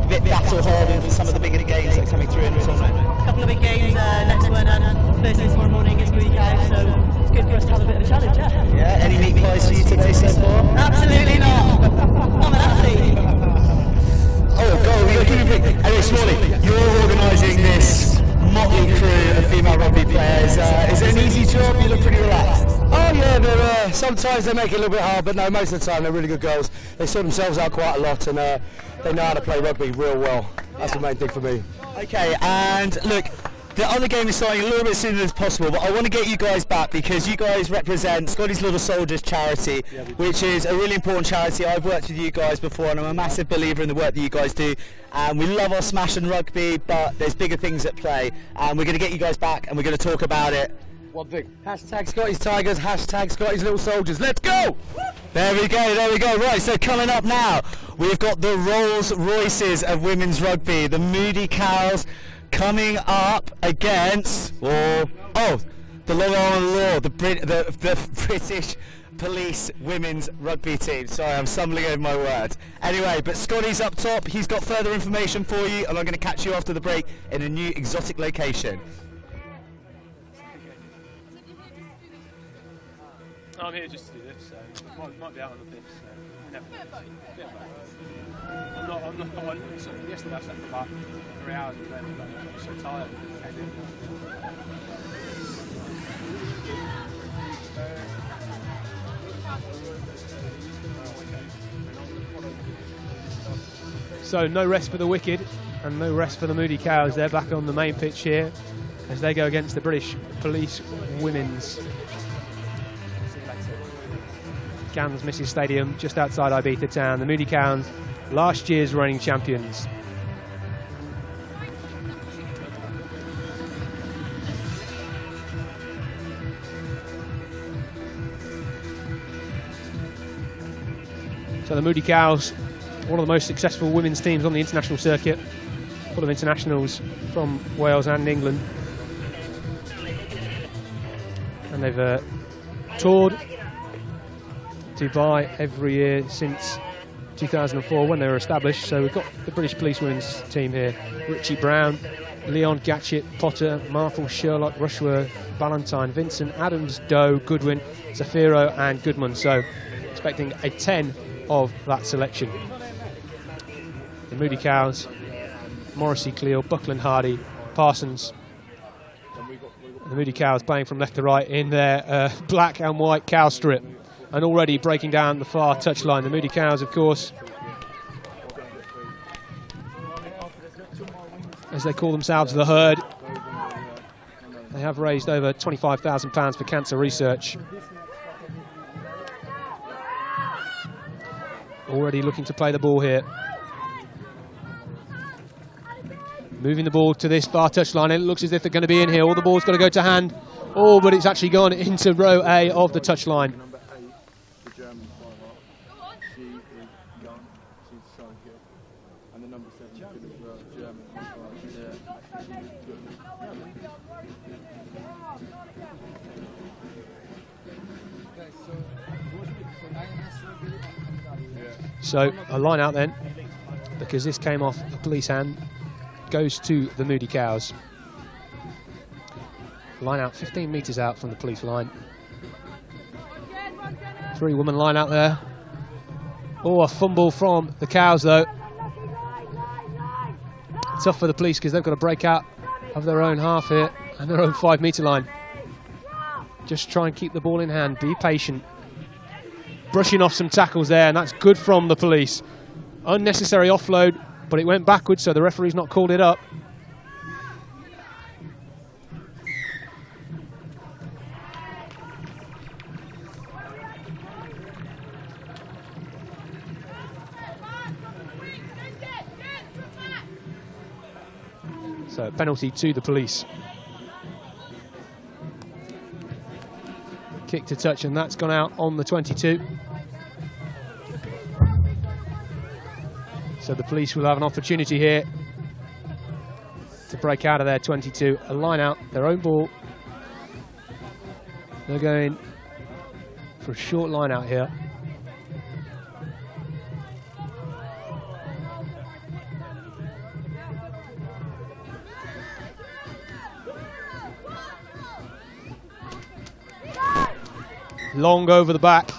bit battle hardened for some of the bigger games that are coming through in the tournament. A couple of big games next one, and Thursday tomorrow morning against Moody Cows. So it's good for us to have a bit of a challenge. Yeah. Any meat pies for you today so far? Absolutely not. I'm an athlete. Oh God, we got to give you a big. Anyway, Smalley, you're organising this motley crew of female rugby players. Is it an easy job? You look pretty relaxed. Oh yeah, sometimes they make it a little bit hard, but no, most of the time they're really good girls. They sort themselves out quite a lot, and they know how to play rugby real well. That's the main thing for me. Okay, and look, the other game is starting a little bit sooner as possible, but I want to get you guys back because you guys represent Scotty's Little Soldiers charity, which is a really important charity. I've worked with you guys before, and I'm a massive believer in the work that you guys do. And we love our smash and rugby, but there's bigger things at play, and we're going to get you guys back, and we're going to talk about it. One thing. Hashtag Scotty's Tigers, hashtag Scotty's Little Soldiers. Let's go! There we go. Right, so coming up now, we've got the Rolls Royces of women's rugby, the Moody Cows, coming up against, the Long Island Law, the British Police women's rugby team. Sorry, I'm stumbling over my words. Anyway, but Scotty's up top. He's got further information for you, and I'm going to catch you after the break in a new exotic location. I'm here just to do this, so might be out on the pitch. So never I'm not. Yesterday I slept for about 3 hours and then I was so tired. So no rest for the wicked and no rest for the Moody Cows. They're back on the main pitch here as they go against the British Police Women's. Gans Mrs Stadium, just outside Ibiza town. The Moody Cows, last year's reigning champions. So the Moody Cows, one of the most successful women's teams on the international circuit, full of internationals from Wales and England. And they've toured Dubai every year since 2004 when they were established. So we've got the British Police Women's team here. Richie Brown, Leon Gatchett, Potter, Marthal, Sherlock, Rushworth, Ballantyne, Vincent, Adams, Doe, Goodwin, Zafiro and Goodman. So expecting a 10 of that selection. The Moody Cows, Morrissey, Cleo, Buckland, Hardy, Parsons. The Moody Cows playing from left to right in their black and white cow strip and already breaking down the far touchline. The Moody Cows, of course, as they call themselves, the Herd. They have raised over £25,000 for cancer research. Already looking to play the ball here. Moving the ball to this far touchline. It looks as if they're going to be in here. All the ball's got to go to hand. Oh, but it's actually gone into row A of the touchline. So a line out then, because this came off a police hand, goes to the Moody Cows. Line out 15 metres out from the police line. 3-woman line out there. Oh, a fumble from the Cows though. Tough for the police because they've got to break out of their own half here and their own 5-metre line. Just try and keep the ball in hand, be patient. Brushing off some tackles there, and that's good from the police. Unnecessary offload, but it went backwards, so the referee's not called it up. So penalty to the police. Kick to touch, and that's gone out on the 22. So the police will have an opportunity here to break out of their 22. A line out, their own ball. They're going for a short line out here. Long over the back,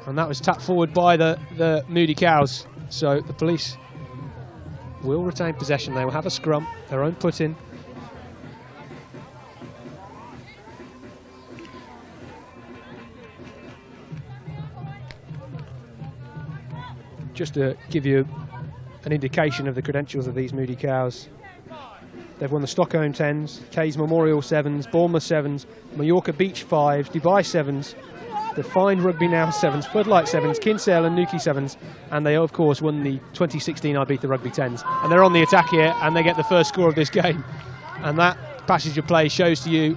and that was tapped forward by the Moody Cows. So the police will retain possession. They will have a scrum, their own put-in. Just to give you an indication of the credentials of these Moody Cows. They've won the Stockholm 10s, Kays Memorial 7s, Bournemouth 7s, Mallorca Beach 5s, Dubai 7s, the Fine Rugby Now 7s, Floodlight 7s, Kinsale and Nuki 7s, and they of course won the 2016 Ibiza Rugby 10s. And they're on the attack here, and they get the first score of this game. And that passage of play shows to you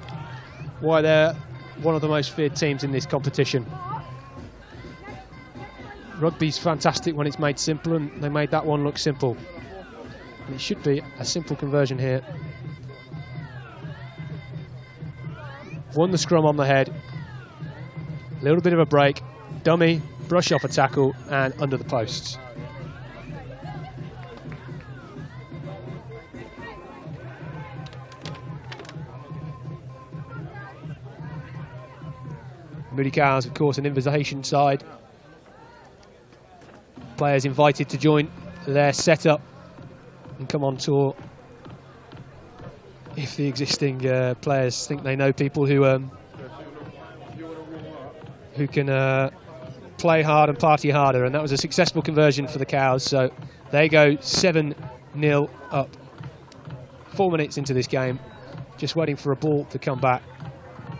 why they're one of the most feared teams in this competition. Rugby's fantastic when it's made simple, and they made that one look simple. And it should be a simple conversion here. Won the scrum on the head. A little bit of a break. Dummy, brush off a tackle, and under the posts. Moody Cows, of course, an invitation side. Players invited to join their setup and come on tour if the existing players think they know people who can play hard and party harder. And that was a successful conversion for the Cows, so they go 7-0 up 4 minutes into this game, just waiting for a ball to come back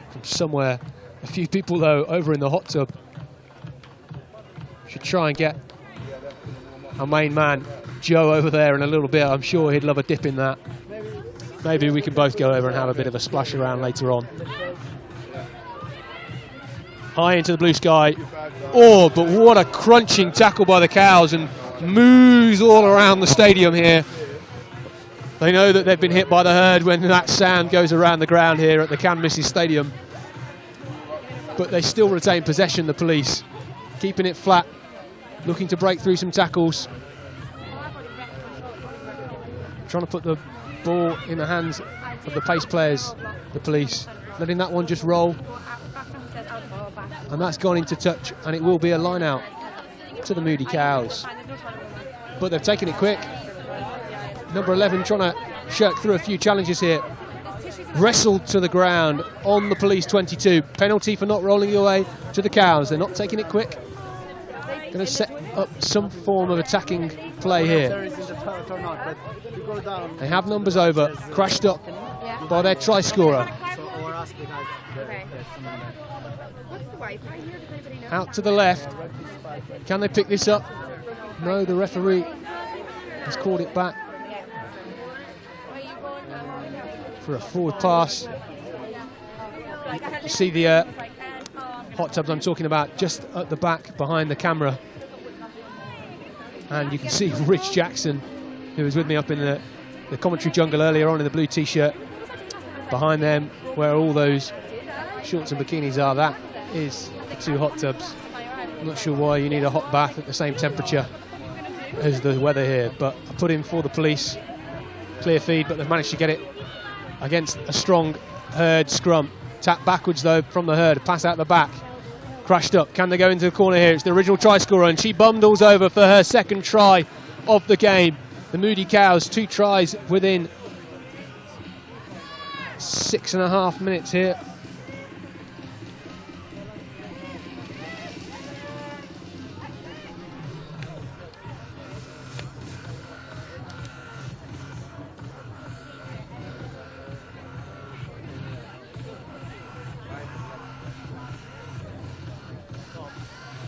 from somewhere. A few people though over in the hot tub should try and get our main man Joe over there in a little bit. I'm sure he'd love a dip in that. Maybe we can both go over and have a bit of a splash around later on. High into the blue sky. Oh, but what a crunching tackle by the Cows, and moves all around the stadium here. They know that they've been hit by the Herd when that sound goes around the ground here at the Canmisses Stadium. but they still retain possession, the police. Keeping it flat, looking to break through some tackles. Trying to put the ball in the hands of the pace players, the police. Letting that one just roll. And that's gone into touch, and it will be a line out to the Moody Cows. But they've taken it quick. Number 11 trying to shirk through a few challenges here. Wrestled to the ground on the police 22. Penalty for not rolling away to the Cows. They're not taking it quick. Going to set up some form of attacking play here. They have numbers over. Crashed up by their try scorer. Out to the left. Can they pick this up? No, the referee has called it back for a forward pass. You see the hot tubs I'm talking about just at the back behind the camera. And you can see Rich Jackson, who was with me up in the commentary jungle earlier on in the blue t-shirt. Behind them, where all those shorts and bikinis are, that is the 2 hot tubs. I'm not sure why you need a hot bath at the same temperature as the weather here, but I put in for the police. Clear feed, but they've managed to get it against a strong Herd scrum. Tap backwards though from the Herd, pass out the back. Crashed up, can they go into the corner here? It's the original try scorer, and she bundles over for her second try of the game. The Moody Cows, 2 tries within 6.5 minutes here.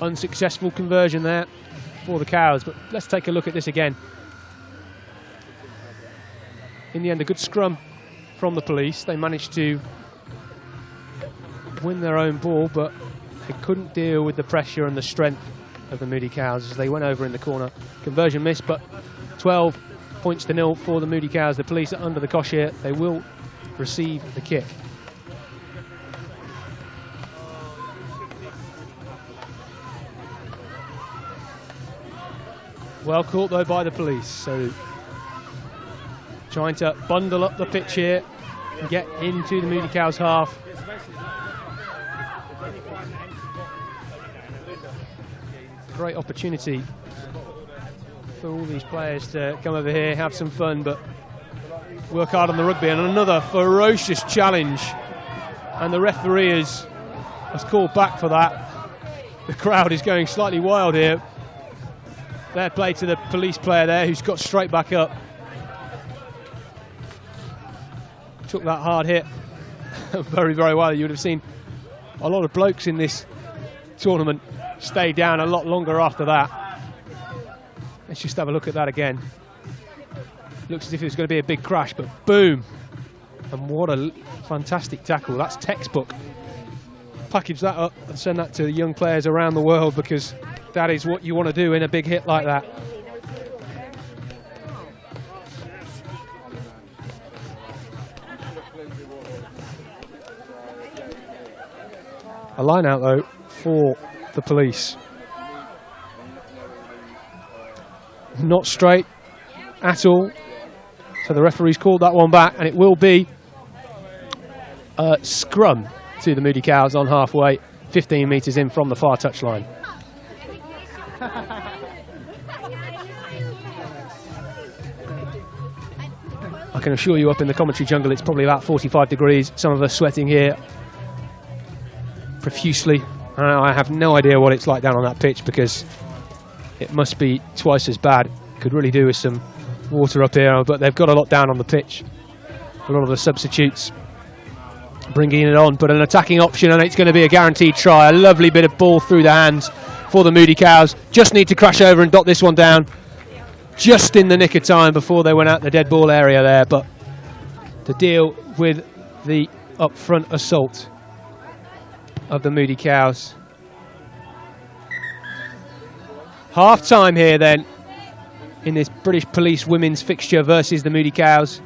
Unsuccessful conversion there for the Cows, but let's take a look at this again. In the end, a good scrum from the police. They managed to win their own ball, but they couldn't deal with the pressure and the strength of the Moody Cows as they went over in the corner. Conversion missed, but 12 points to 0 for the Moody Cows. The police are under the cosh here. They will receive the kick. Well caught though by the police, so trying to bundle up the pitch here and get into the Moody Cows half. Great opportunity for all these players to come over here, have some fun, but work hard on the rugby. And another ferocious challenge, and the referee has called back for that. The crowd is going slightly wild here. Fair play to the police player there, who's got straight back up. Took that hard hit very, very well. You would have seen a lot of blokes in this tournament stay down a lot longer after that. Let's just have a look at that again. Looks as if it was going to be a big crash, but boom. And what a fantastic tackle. That's textbook. Package that up and send that to the young players around the world, because that is what you want to do in a big hit like that. A line out though for the police. Not straight at all. So the referee's called that one back, and it will be a scrum to the Moody Cows on halfway, 15 metres in from the far touchline. I can assure you up in the commentary jungle it's probably about 45 degrees. Some of us sweating here profusely. I have no idea what it's like down on that pitch, because it must be twice as bad. Could really do with some water up here, but they've got a lot down on the pitch. A lot of the substitutes bringing it on, but an attacking option, and it's going to be a guaranteed try. A lovely bit of ball through the hands for the Moody Cows. Just need to crash over and dot this one down just in the nick of time before they went out the dead ball area there, but to deal with the up-front assault of the Moody Cows. Half-time here then in this British Police women's fixture versus the Moody Cows.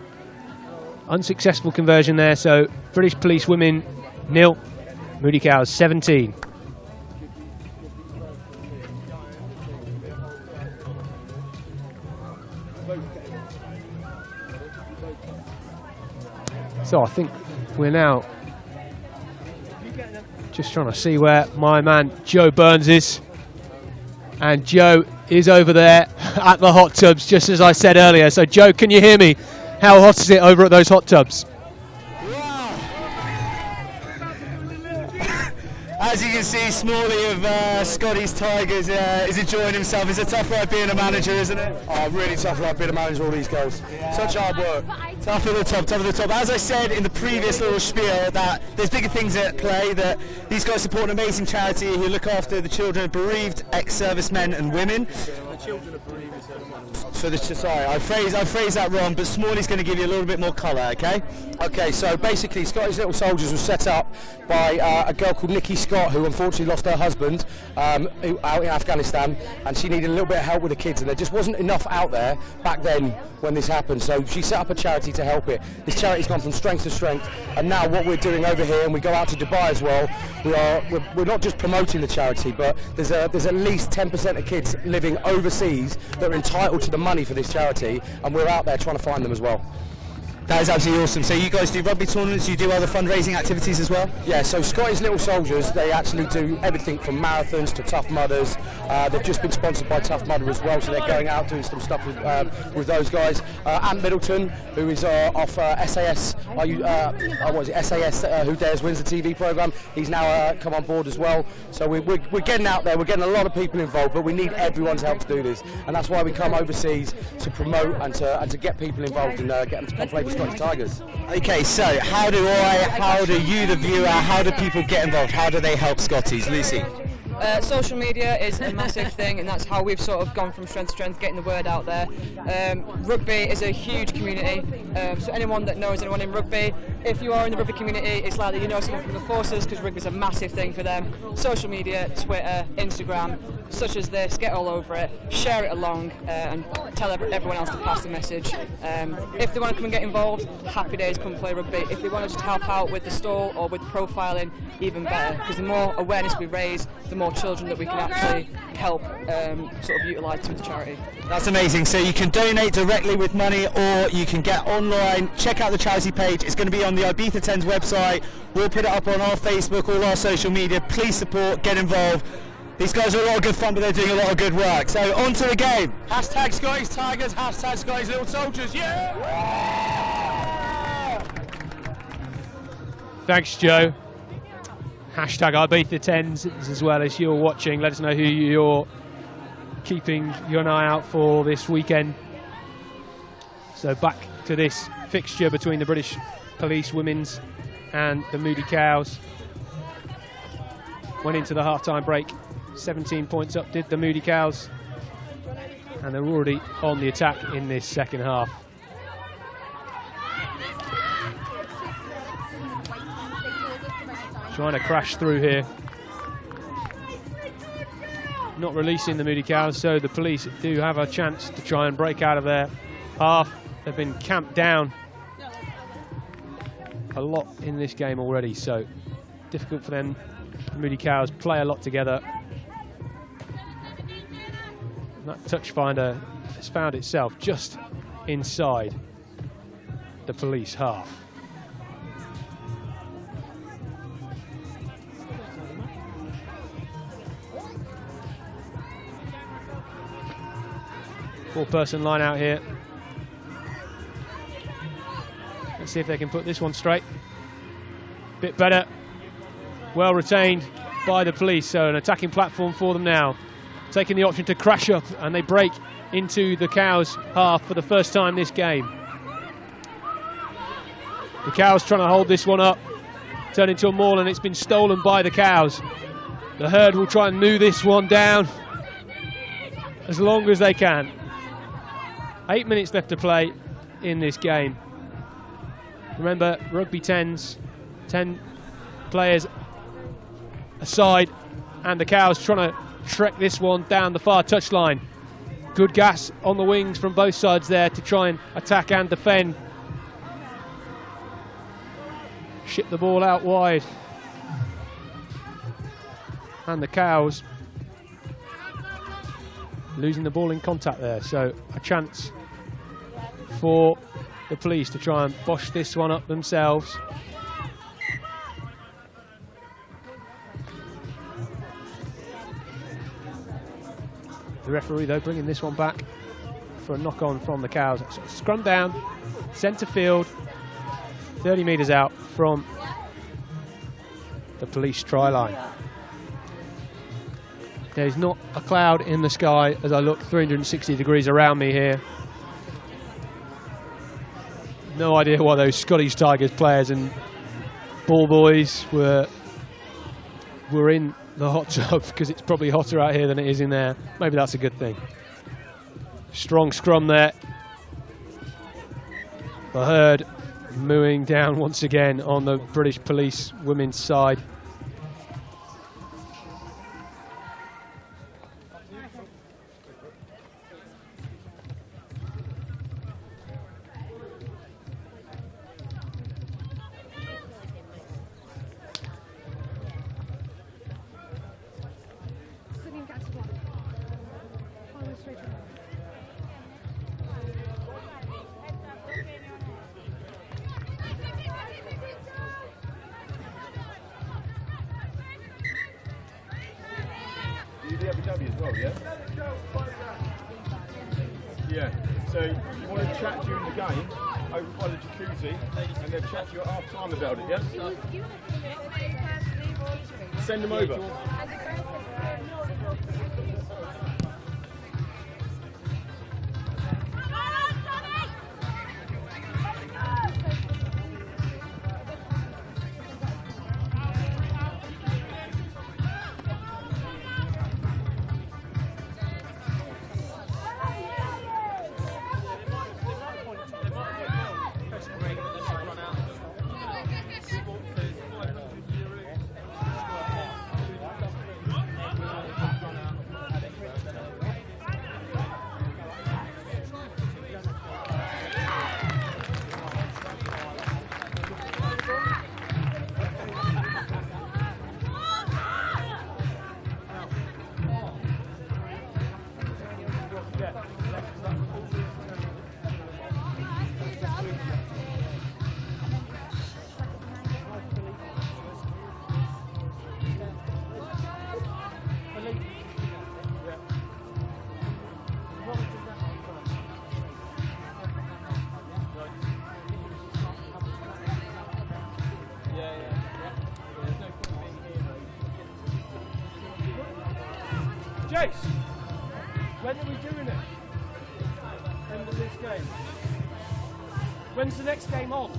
Unsuccessful conversion there, so British Police women 0, Moody Cows 17. So I think we're now just trying to see where my man Joe Burns is. And Joe is over there at the hot tubs, just as I said earlier. So Joe, can you hear me? How hot is it over at those hot tubs? As you can see, Smalley of Scotty's Tigers is enjoying himself. It's a tough ride being a manager, isn't it? Oh, really tough ride being a manager, all these girls. Such hard work. Tough at the top, tough at the top. As I said in the previous little spiel, that there's bigger things at play, that these guys support an amazing charity who look after the children of bereaved ex-servicemen and women. The children of bereaved For the sorry, I phrased that wrong, but Smalley's going to give you a little bit more colour, okay? Okay, so basically Scotty's Little Soldiers was set up by a girl called Nikki Scott, who unfortunately lost her husband out in Afghanistan, and she needed a little bit of help with the kids, and there just wasn't enough out there back then when this happened, so she set up a charity to help it. This charity's gone from strength to strength, and now what we're doing over here, and we go out to Dubai as well, we're not just promoting the charity, but there's at least 10% of kids living overseas that are entitled to the money for this charity, and we're out there trying to find them as well. That is absolutely awesome. So you guys do rugby tournaments, you do other fundraising activities as well? Yeah, so Scotty's Little Soldiers, they actually do everything from marathons to Tough Mudders. They've just been sponsored by Tough Mudder as well, so they're going out doing some stuff with those guys. Ant Middleton, who is off SAS, SAS Who Dares Wins, the TV programme, he's now come on board as well. So we're getting out there, we're getting a lot of people involved, but we need everyone's help to do this, and that's why we come overseas to promote and to get people involved and get them to come play for Scottish Tigers. Okay, so how do you, the viewer, how do people get involved? How do they help Scotties? Lucy? Social media is a massive thing, and that's how we've sort of gone from strength to strength, getting the word out there. Rugby is a huge community, so anyone that knows anyone in rugby, if you are in the rugby community, it's likely you know someone from the forces, because rugby is a massive thing for them. Social media, Twitter, Instagram, such as this, get all over it, share it along, and tell everyone else to pass the message. If they want to come and get involved, happy days, come play rugby. If they want to just help out with the stall or with profiling, even better, because the more awareness we raise, the more children that we can actually help sort of utilise with the charity. That's amazing. So you can donate directly with money, or you can get online, check out the charity page. It's going to be on the Ibiza 10's website. We'll put it up on our Facebook, all our social media. Please support, get involved. These guys are a lot of good fun, but they're doing a lot of good work. So on to the game. Hashtag Scottish Tigers, hashtag Scottish Little Soldiers, yeah! Thanks, Joe. Hashtag Ibiza 10's as well as you're watching. Let us know who you're keeping an eye out for this weekend. So back to this fixture between the British Police Women's and the Moody Cows. Went into the half-time break. 17 points up did the Moody Cows. And they're already on the attack in this second half. Trying to crash through here. Not releasing the Moody Cows, so the police do have a chance to try and break out of their half. They've been camped down a lot in this game already, so difficult for them. The Moody Cows play a lot together. And that touch finder has found itself just inside the police half. Four-person line out here. Let's see if they can put this one straight. Bit better. Well retained by the police, so an attacking platform for them now. Taking the option to crash up, and they break into the Cows half for the first time this game. The Cows trying to hold this one up. Turn into a maul, and it's been stolen by the Cows. The Herd will try and move this one down as long as they can. 8 minutes left to play in this game. Remember, Rugby 10's, 10 players aside, and the Cows trying to trek this one down the far touchline. Good gas on the wings from both sides there to try and attack and defend. Ship the ball out wide. and the Cows losing the ball in contact there. So a chance for the police to try and bosh this one up themselves. The referee, though, bringing this one back for a knock-on from the Cows. So scrum down, centre field, 30 metres out from the police try line. There's not a cloud in the sky as I look 360 degrees around me here. No idea why those Scottish Tigers players and ball boys were in the hot tub, because it's probably hotter out here than it is in there. Maybe that's a good thing. Strong scrum there. The herd mooing down once again on the British police women's side. as well, yeah? Yeah, so you want to chat during the game over by the jacuzzi and they'll chat to you at half time about it, yeah? Send them over. Jace, when are we doing it? End of this game. When's the next game on?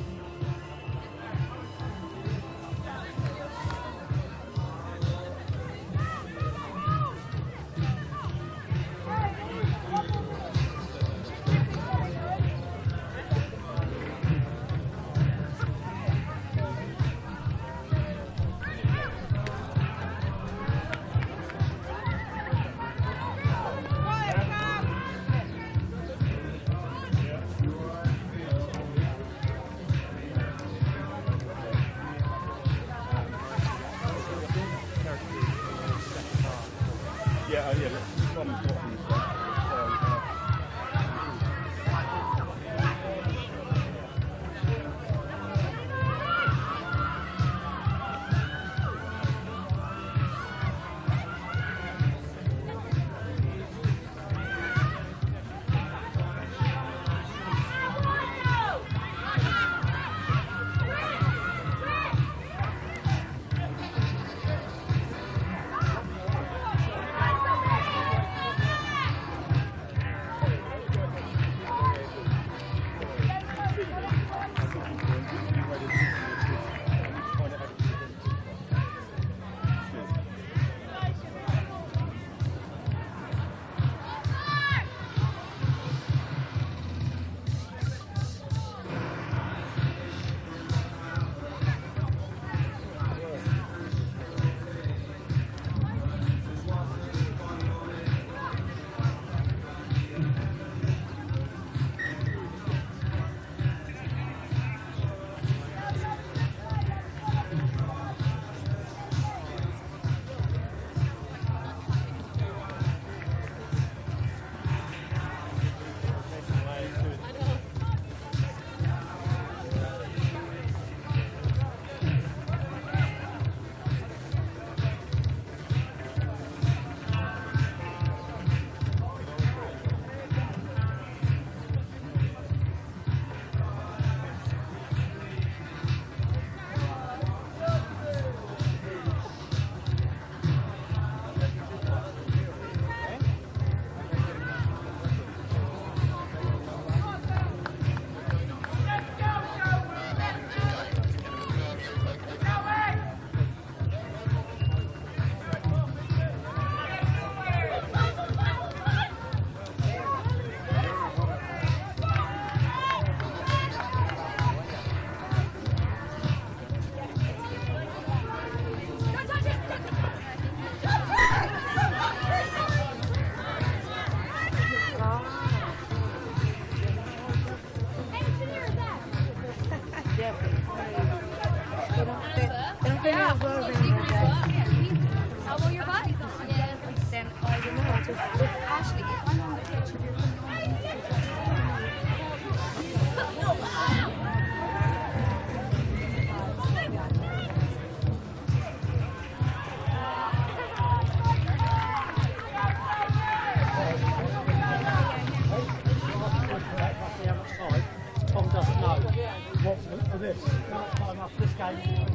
okay.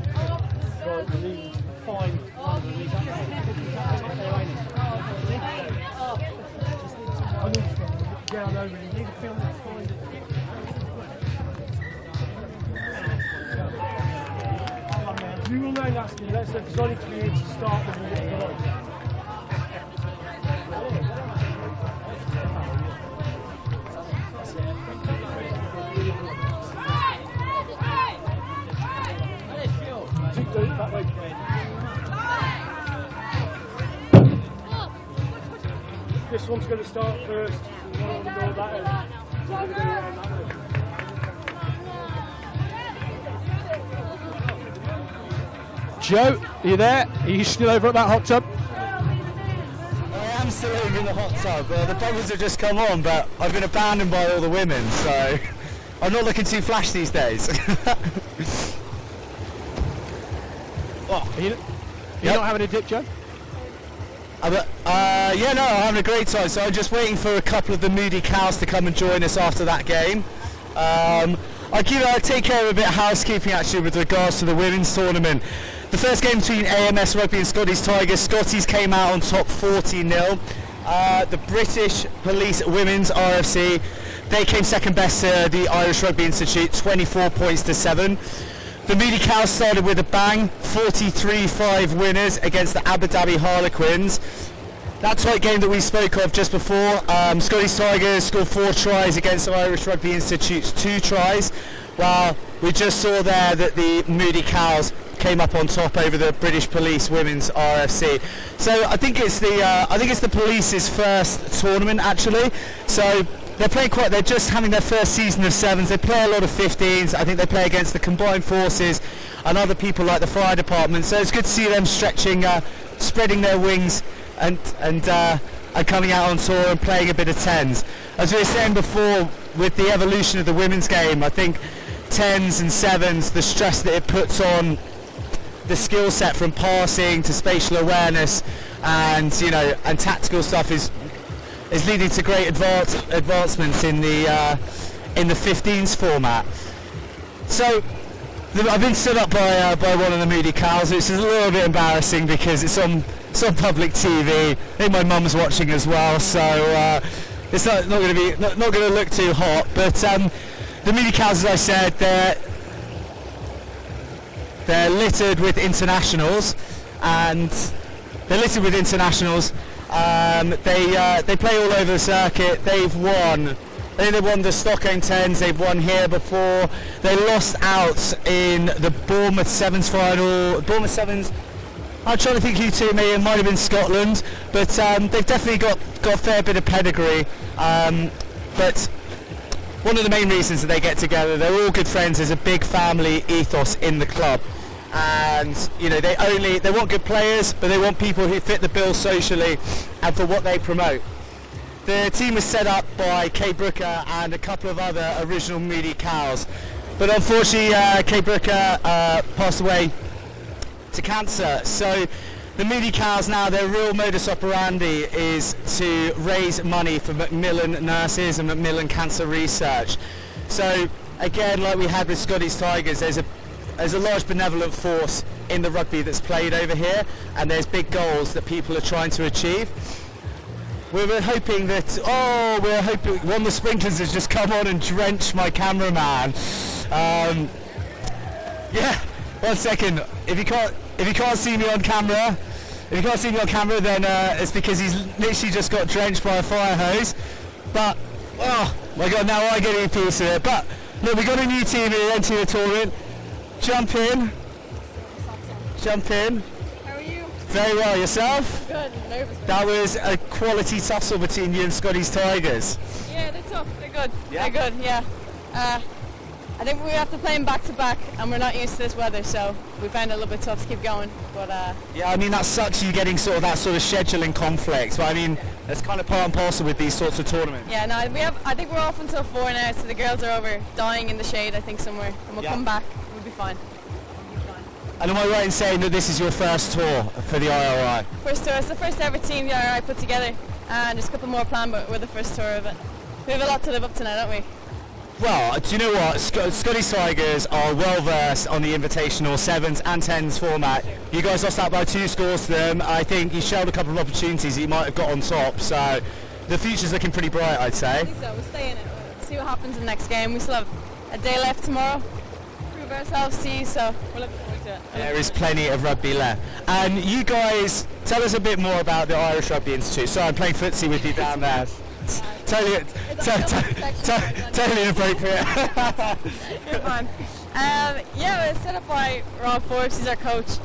But we need to find one of these. I need to get down over and you need to film and find it. You will know that's me, let's because I need to be here to start when we get going. That way. This one's going to start first. You want to go that way. Joe, are you there? Are you still over at that hot tub? I am still over in the hot tub. The bubbles have just come on, but I've been abandoned by all the women, so I'm not looking too flash these days. Are you not having a dip, Joe? Yeah, no, I'm having a great time. So I'm just waiting for a couple of the moody cows to come and join us after that game. I take care of a bit of housekeeping actually with regards to the women's tournament. The first game between AMS Rugby and Scottish Tigers, Scotties came out on top 40-0. The British Police Women's RFC, they came second best to the Irish Rugby Institute, 24 points to 7. The Moody Cows started with a bang, 43-5 winners against the Abu Dhabi Harlequins. That tight game that we spoke of just before, Scottish Tigers scored 4 tries against the Irish Rugby Institute's 2 tries. Well, we just saw there that the Moody Cows came up on top over the British Police Women's RFC. So I think it's the Police's first tournament actually. So they're just having their first season of 7s. They play a lot of 15s. I think they play against the combined forces and other people like the fire department. So it's good to see them stretching, spreading their wings and coming out on tour and playing a bit of 10s. As we were saying before, with the evolution of the women's game, I think 10s and 7s, the stress that it puts on the skill set from passing to spatial awareness and tactical stuff is leading to great advancements in the 15s format. So I've been stood up by one of the Moody Cows, which is a little bit embarrassing because it's on public TV. I think my mum's watching as well, so it's not going to look too hot. But the Moody Cows, as I said, they're littered with internationals, and they play all over the circuit. They've won. I think they won the Stockholm 10s. They've won here before. They lost out in the Bournemouth 7s final. Bournemouth 7s. I'm trying to think who to me. It might have been Scotland, but they've definitely got a fair bit of pedigree. But one of the main reasons that they get together, they're all good friends. There's a big family ethos in the club. And they want good players, but they want people who fit the bill socially and for what they promote. The team was set up by Kay Brooker and a couple of other original Moody Cows, but unfortunately Kay Brooker passed away to cancer. So the Moody Cows now, their real modus operandi is to raise money for Macmillan nurses and Macmillan Cancer Research. So again, like we had with Scottish Tigers, there's a large benevolent force in the rugby that's played over here, and there's big goals that people are trying to achieve. We're hoping one of the sprinklers has just come on and drenched my cameraman. Yeah, 1 second. If you can't see me on camera, then it's because he's literally just got drenched by a fire hose. But oh my God, now I get a piece of it. But look, we got a new team here entering the tournament. Jump in. How are you? Very well, yourself? Good, nervous. That was a quality tussle between you and Scottish Tigers. Yeah, they're tough, they're good. Yeah? They're good, yeah. I think we have to play them back to back, and we're not used to this weather, so we find it a little bit tough to keep going. But yeah, I mean that sucks, you getting that sort of scheduling conflict, but I mean that's kind of part and parcel with these sorts of tournaments. Yeah, no, I think we're off until 4 now, so the girls are over dying in the shade, I think, somewhere, and we'll come back. We'll be fine. And am I right in saying that this is your first tour for the IRI? First tour. It's the first ever team the IRI put together, and there's a couple more planned, but we're the first tour of it. We have a lot to live up to now, don't we? Well, do you know what? Scotty Swigers are well versed on the invitational 7s and 10s format. You guys lost out by 2 scores to them. I think you shelled a couple of opportunities that you might have got on top. So the future's looking pretty bright, I'd say. I think so. We'll stay in it. See what happens in the next game. We still have a day left tomorrow. Prove ourselves, so we're looking forward to it. There is plenty of rugby left. And you guys, tell us a bit more about the Irish Rugby Institute. So I'm playing footsie with you down there. Totally inappropriate. You're fine. Yeah, it was set up by Rob Forbes. He's our coach.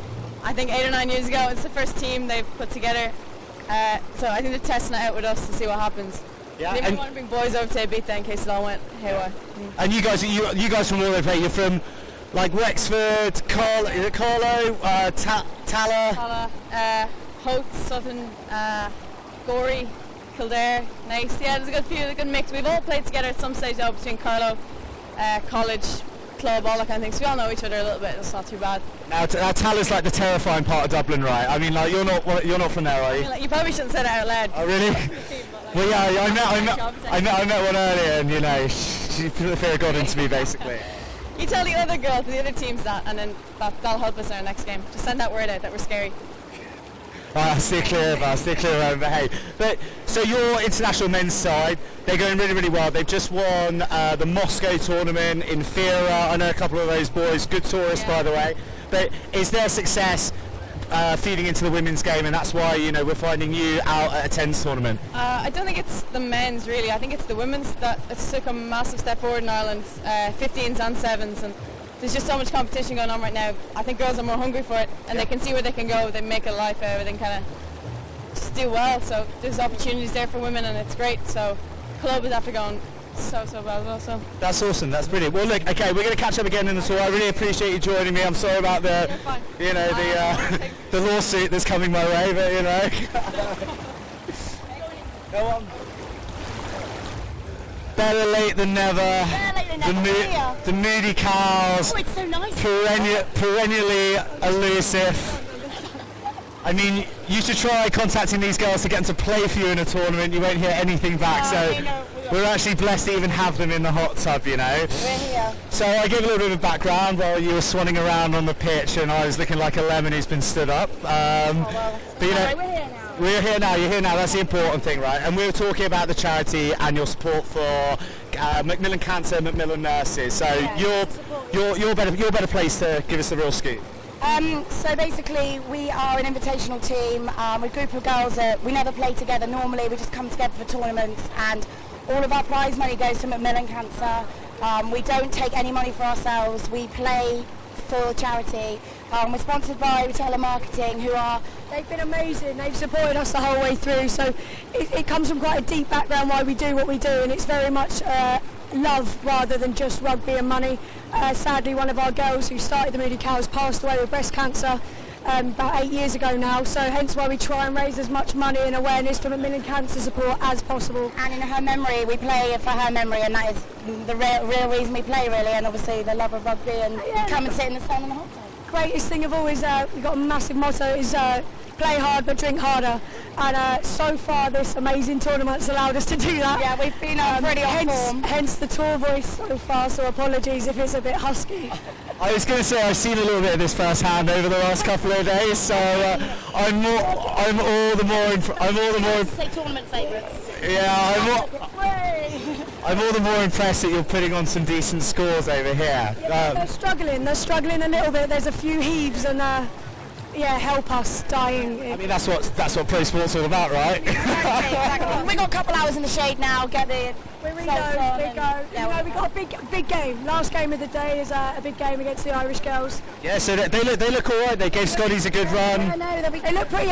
I think 8 or 9 years ago. It's the first team they've put together. So I think they're testing it out with us to see what happens. Yeah, they might want to bring boys over to Ibiza in case it all went haywire. And you guys from all over the place. You're from like Wexford, Carlo, Tala, Howth, Sutton, Gorey, Kildare, Nice. Yeah, there's a good mix. We've all played together at some stage though between Carlo, college, club, all that kind of thing. So we all know each other a little bit. It's not too bad. Now Tala's like the terrifying part of Dublin, right? I mean, like you're not from there, are you? You probably shouldn't say that out loud. Oh really? Well, yeah, I met one earlier, and you know, she put the fear of God into me, basically. You tell the other girls, the other teams that, and then that'll help us in our next game. Just send that word out that we're scary. I'll stay clear of her, but hey. But so your international men's side, they're going really, really well. They've just won the Moscow tournament in Fira. I know a couple of those boys, good tourists by the way. But is their success feeding into the women's game, and that's why we're finding you out at a 10's tournament? I don't think it's the men's really. I think it's the women's that it's took a massive step forward in Ireland, 15s and 7s, and there's just so much competition going on right now. I think girls are more hungry for it, and they can see where they can go. They make a life out of it and kind of just do well. So there's opportunities there for women, and it's great. So club is after going so well as well. So that's awesome. That's brilliant. Well, look, okay, we're going to catch up again in the tour. I really appreciate you joining me. I'm sorry about the the lawsuit that's coming my way, but Go on. Better late than never. The Moody Cows. Oh, it's so nice. Perennially elusive. I mean, you should try contacting these girls to get them to play for you in a tournament. You won't hear anything back. We're actually blessed to even have them in the hot tub, We're here. So I gave a little bit of background while you were swanning around on the pitch, and I was looking like a lemon who's been stood up. But we're here now. We're here now. You're here now. That's the important thing, right? And we were talking about the charity and your support for Macmillan Cancer, Macmillan Nurses. So you're better placed to give us the real scoop. So basically we are an invitational team with a group of girls that we never play together normally. We just come together for tournaments, and all of our prize money goes to Macmillan Cancer. We don't take any money for ourselves. We play for charity. We're sponsored by Retailer Marketing, they've been amazing. They've supported us the whole way through. So it comes from quite a deep background why we do what we do, and it's very much love rather than just rugby and money. Sadly, one of our girls who started the Moody Cows passed away with breast cancer about 8 years ago now, so hence why we try and raise as much money and awareness for Macmillan Cancer support as possible. And in her memory, we play for her memory, and that is the real reason we play, really, and obviously the love of rugby and come and sit in the sun in the hot tub. Greatest thing of all is we've got a massive motto, is play hard but drink harder, and so far this amazing tournament's allowed us to do that. Yeah, we've been pretty on form. Hence the tour voice so far, so apologies if it's a bit husky. I was going to say I've seen a little bit of this firsthand over the last couple of days, so I'm all the more Say tournament favourites. Yeah, I'm all the more impressed that you're putting on some decent scores over here. They're struggling a little bit. There's a few heaves and help us dying. I mean, that's what pro sport's all about, right? Exactly. We got a couple hours in the shade now. Get the we got a big game. Last game of the day is a big game against the Irish girls. Yeah, so they look all right. They gave Scotties a good run. I know they look pretty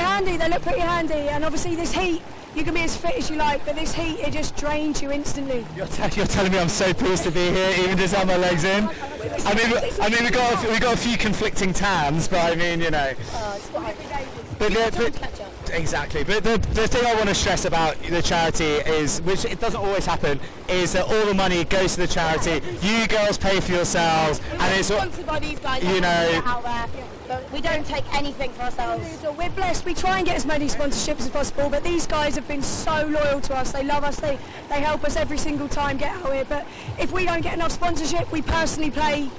handy. And obviously this heat, you can be as fit as you like, but this heat, it just drains you instantly. You're telling me I'm so pleased to be here, even just have my legs in. I mean, we got a few conflicting tans, but I mean, It's But Exactly, but the thing I want to stress about the charity is, which it doesn't always happen, is that all the money goes to the charity. You girls pay for yourselves, and it's sponsored by these guys. you know. Out there. But we don't take anything for ourselves. We're blessed. We try and get as many sponsorships as possible, but these guys have been so loyal to us. They love us. They help us every single time get out here. But if we don't get enough sponsorship, we personally pay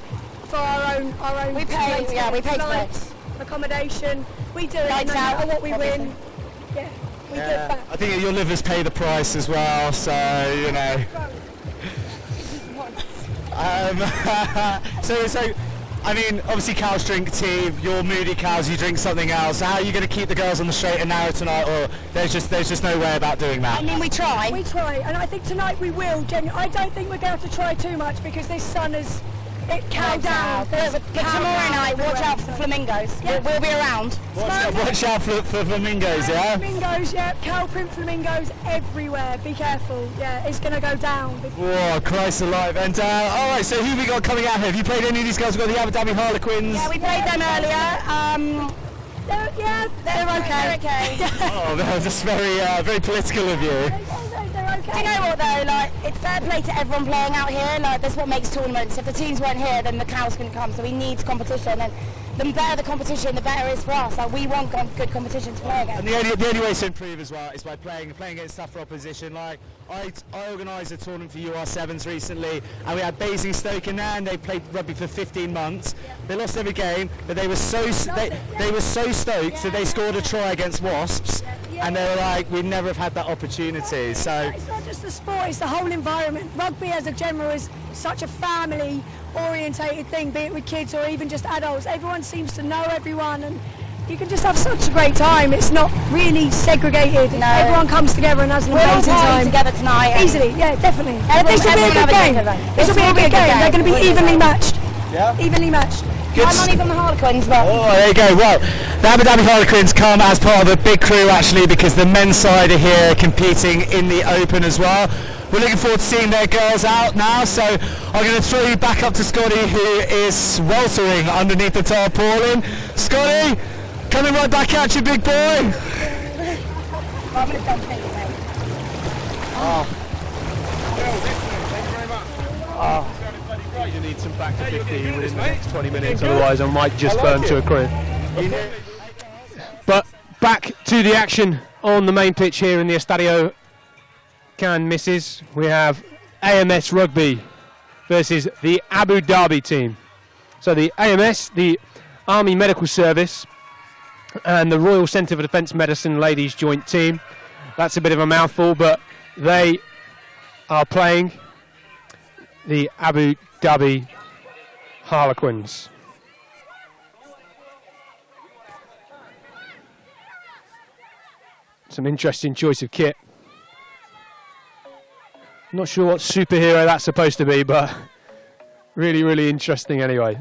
for our own. We pay. Yeah, we pay flights, accommodation. We do it Lights no matter out, what we obviously. win. Yeah, we give back. I think your livers pay the price as well, so you know. So I mean, obviously cows drink tea. You're moody cows. You drink something else. How are you going to keep the girls on the straight and narrow tonight, or there's just no way about doing that? I mean, we try. We try, and I think tonight we will. I don't think we're going to have to try too much because this sun is. It cow down. But tomorrow night, watch out for the flamingos. Yeah. We'll be around. Watch out for flamingos, yeah? Flamingos, yeah. Cow print flamingos everywhere. Be careful. Yeah, it's going to go down. Whoa, Christ alive. And all right, so who have we got coming out here? Have you played any of these guys? We've got the Abu Dhabi Harlequins. Yeah, we played them earlier. They're okay. They're okay. Oh, that was just very political of you. Do you know what though? Like, it's fair play to everyone playing out here. Like, that's what makes tournaments. If the teams weren't here, then the cows couldn't come. So we need competition, and the better the competition, the better it is for us. Like, we want good competition to play against. And the only way to improve as well is by playing against tougher opposition. Like I organised a tournament for UR7s recently, and we had Basingstoke in there, and they played rugby for 15 months. Yeah. They lost every game, but they were so they were so stoked that they scored a try against Wasps, and they were like, we'd never have had that opportunity. So it's not just the sport; it's the whole environment. Rugby, as a general, is such a family-orientated thing, be it with kids or even just adults. Everyone seems to know everyone, and you can just have such a great time. It's not really segregated. No. Everyone comes together and has an amazing time. Together tonight. Easily, yeah, definitely. This will be a good game. This will be a good game. They're going to be evenly matched. Yeah. Evenly matched. My money's on the Harlequins, but... Oh, there you go. Well, the Abu Dhabi Harlequins come as part of a big crew, actually, because the men's side are here competing in the Open as well. We're looking forward to seeing their girls out now, so I'm going to throw you back up to Scotty, who is sweltering underneath the tarpaulin. Scotty, coming right back at you, big boy. I'm going to jump in, mate. You need some back to 50 within the next 20 minutes, otherwise I might just burn to a crisp. But back to the action on the main pitch here in the Estadio Can Misses. We have AMS Rugby versus the Abu Dhabi team. So the AMS, the Army Medical Service, and the Royal Centre for Defence Medicine Ladies Joint Team. That's a bit of a mouthful, but they are playing the Abu Dhabi Harlequins. Some interesting choice of kit. Not sure what superhero that's supposed to be, but really, really interesting anyway.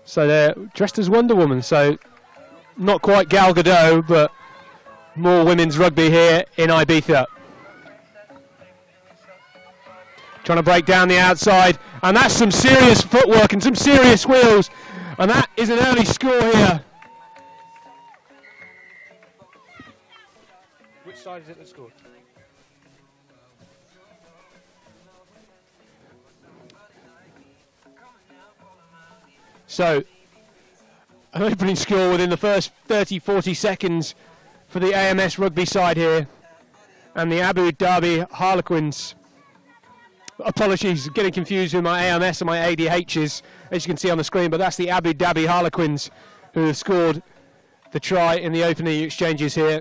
So they're dressed as Wonder Woman, so not quite Gal Gadot, but more women's rugby here in Ibiza. Trying to break down the outside, and that's some serious footwork and some serious wheels, and that is an early score here. Which side is it that scored? So, an opening score within the first 30-40 seconds for the AMS rugby side here, and the Abu Dhabi Harlequins. Apologies, getting confused with my AMS and my ADHs, as you can see on the screen, but that's the Abu Dhabi Harlequins who have scored the try in the opening exchanges here.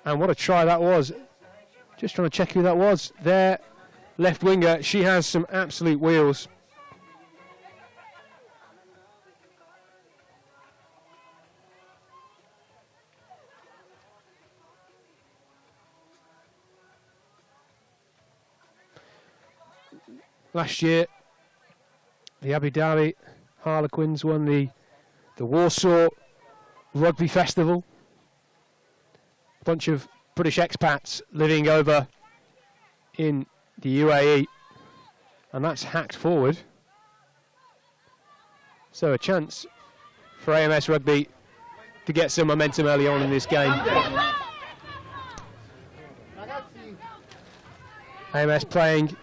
And what a try that was. Just trying to check who that was. Their left winger, she has some absolute wheels. Last year, the Abu Dhabi Harlequins won the Warsaw Rugby Festival. A bunch of British expats living over in the UAE, and that's hacked forward. So a chance for AMS Rugby to get some momentum early on in this game. AMS playing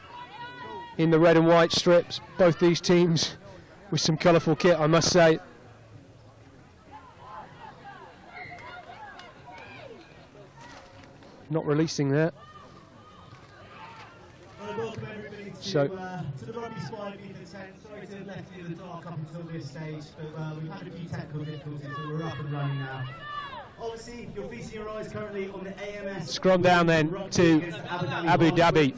in the red and white strips, both these teams with some colourful kit, I must say. Not releasing there. Welcome everybody So to the RugbySpy Ibiza 10. Sorry to have left you in the dark up until this stage, but we've had a few technical difficulties, so we're up and running now. Obviously, you're feasting your eyes currently on the AMS. Scrum down then to Abu Dhabi.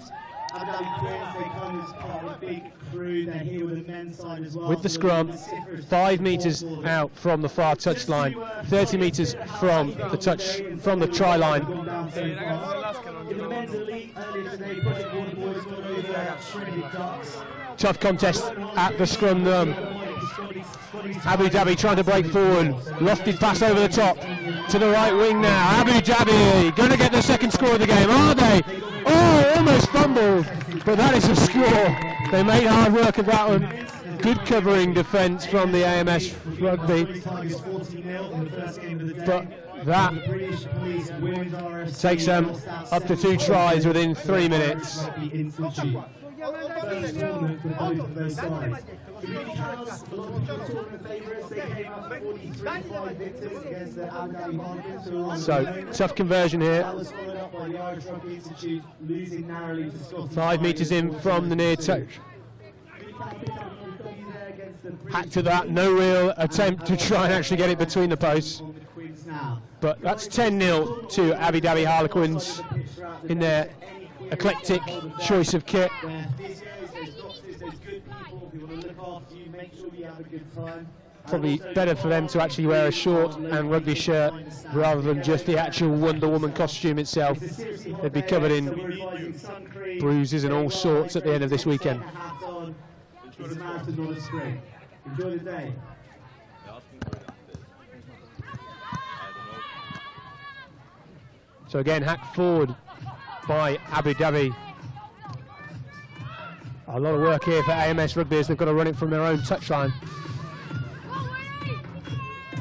Abu Dhabi Twins, they come as part of a big crew. They're here with the men's side as well. With the scrum, 5 metres out from the far touchline, 30 metres from the try line. In the men's elite earlier today, Project Water Boys got over Shredded Ducks. Tough contest at the scrum. Abu Dhabi trying to break forward. Lofted pass over the top to the right wing now. Abu Dhabi going to get the second score of the game, are they? Oh, almost fumbled, but that is a score. They made hard work of that one. Good covering defence from the AMS Rugby. But that takes them up to 2 tries within 3 minutes. First tournament for both of those sides. The Mini Cows, a lot of people's tournament favourites, they came up 43-5 victors against the Abu Dhabi Harlequins, who are on So, the tough conversion here. That was followed up by the Irish Rugby Institute, losing narrowly to Scotland. 5 metres in from the near touch. Hack to that, no real attempt to try and actually get it between the posts. But that's 10-0 to Abu Dhabi Harlequins in their eclectic choice of kit. Probably better for them to actually wear a short and rugby shirt rather than just the actual Wonder Woman costume itself. They'd be covered in bruises and all sorts at the end of this weekend. It's a marathon, not a sprint. Enjoy the day. So again, hacked forward by Abu Dhabi. A lot of work here for AMS Rugby as they've got to run it from their own touchline.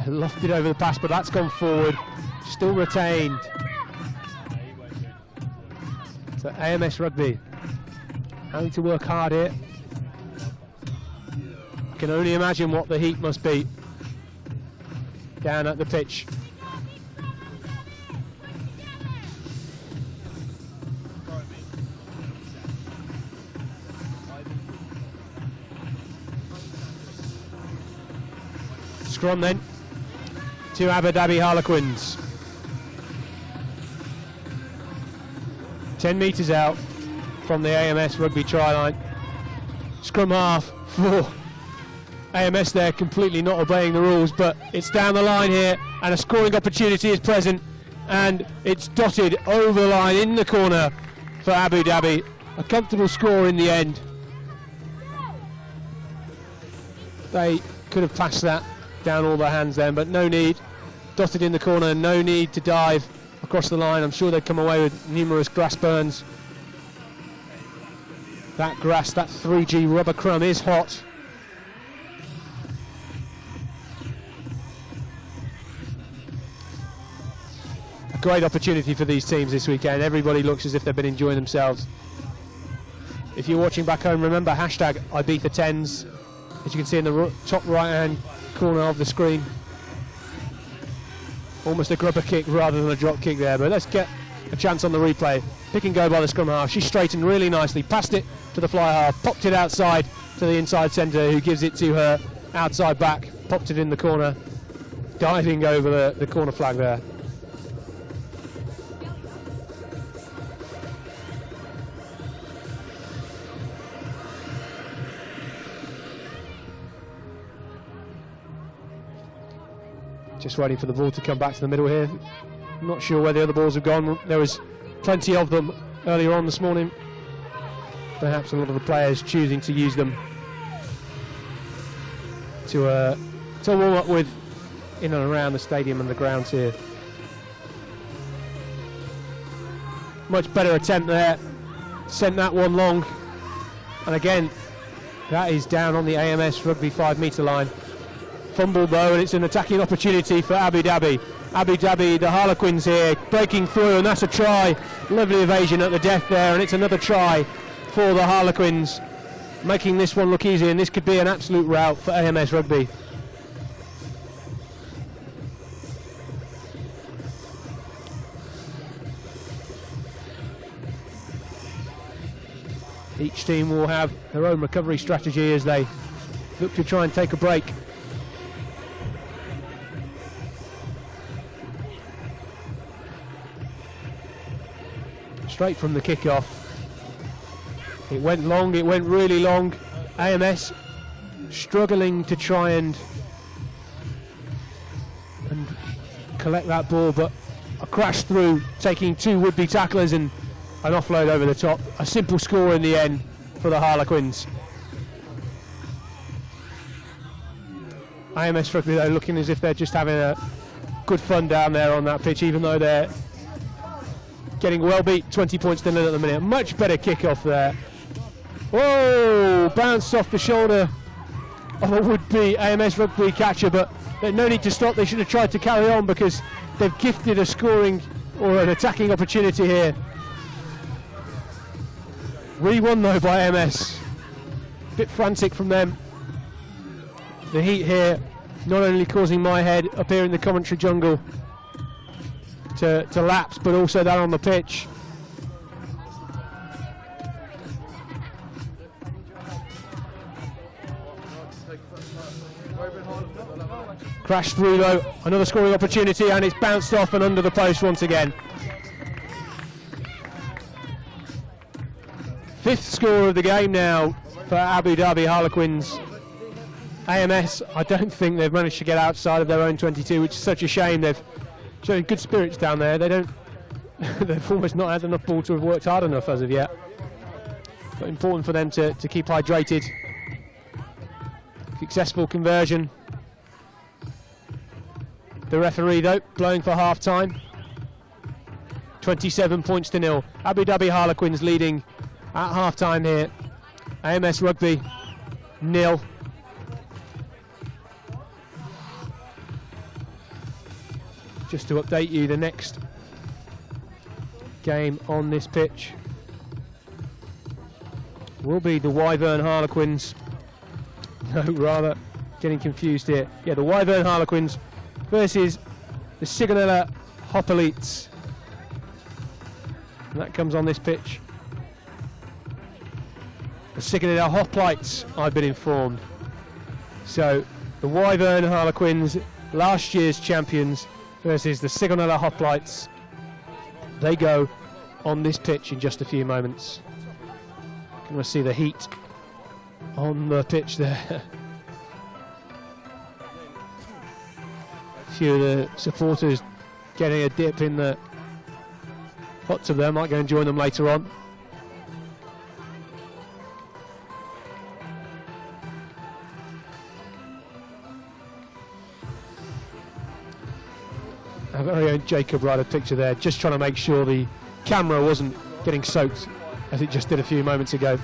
Lofted over the pass, but that's gone forward. Still retained. So AMS Rugby having to work hard here. I can only imagine what the heat must be down at the pitch. Scrum then to Abu Dhabi Harlequins. 10 metres out from the AMS Rugby try line. Scrum half for AMS there, completely not obeying the rules, but it's down the line here and a scoring opportunity is present and it's dotted over the line in the corner for Abu Dhabi. A comfortable score in the end. They could have passed that down all their hands then, but no need. Dotted in the corner, no need to dive across the line. I'm sure they'd come away with numerous grass burns. That grass, that 3G rubber crumb is hot. A great opportunity for these teams this weekend. Everybody looks as if they've been enjoying themselves. If you're watching back home, remember hashtag Ibiza 10’s, as you can see in the top right hand corner of the screen. Almost a grubber kick rather than a drop kick there, but let's get a chance on the replay. Pick and go by the scrum half. She straightened really nicely, passed it to the fly half, popped it outside to the inside centre, who gives it to her outside back, popped it in the corner, diving over the corner flag there. Just waiting for the ball to come back to the middle here. Not sure where the other balls have gone. There was plenty of them earlier on this morning. Perhaps a lot of the players choosing to use them to warm up with in and around the stadium and the grounds here. Much better attempt there. Sent that one long. And again, that is down on the AMS Rugby 5 metre line. Fumbled though, and it's an attacking opportunity for Abu Dhabi. Abu Dhabi, the Harlequins here, breaking through, and that's a try. Lovely evasion at the death there, and it's another try for the Harlequins, making this one look easy, and this could be an absolute rout for AMS Rugby. Each team will have their own recovery strategy as they look to try and take a break. Straight from the kickoff. It went long, it went really long. AMS struggling to try and collect that ball, but a crash through, taking two would-be tacklers and an offload over the top. A simple score in the end for the Harlequins. AMS Rugby though looking as if they're just having a good fun down there on that pitch, even though they're getting well beat 20 points to nil at the minute. Much better kick-off there. Whoa! Bounced off the shoulder of a would-be AMS Rugby catcher, but no need to stop. They should have tried to carry on because they've gifted a scoring or an attacking opportunity here. Re-won though by AMS. Bit frantic from them. The heat here not only causing my head up here in the commentary jungle to lapse, but also that on the pitch. Crash through though, another scoring opportunity, and it's bounced off and under the post once again. Fifth score of the game now for Abu Dhabi Harlequins. AMS, I don't think they've managed to get outside of their own 22, which is such a shame. They've shown good spirits down there. They've almost not had enough ball to have worked hard enough as of yet. But important for them to keep hydrated. Successful conversion. The referee though, blowing for half time. 27 points to nil. Abu Dhabi Harlequins leading at half time here. AMS Rugby, nil. Just to update you, the next game on this pitch will be the Wyvern Harlequins. No, rather, getting confused here. Yeah, the Wyvern Harlequins versus the Sigonella Hoplites. And that comes on this pitch. The Sigonella Hoplites, I've been informed. So, the Wyvern Harlequins, last year's champions, versus the Sigonella Hoplites. They go on this pitch in just a few moments. Going to see the heat on the pitch there. A few of the supporters getting a dip in the hot tub there. Might go and join them later on. Our very own Jacob Ryder picture there, just trying to make sure the camera wasn't getting soaked as it just did a few moments ago.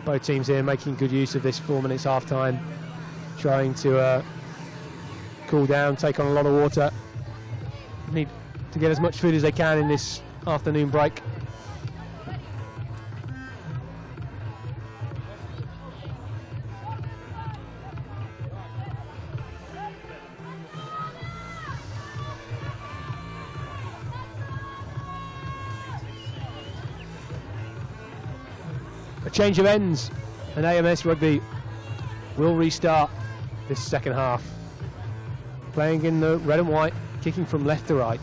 Both teams here making good use of this 4 minutes half time, trying to cool down, take on a lot of water. Need to get as much food as they can in this afternoon break. A change of ends, and AMS Rugby will restart this second half. Playing in the red and white, kicking from left to right.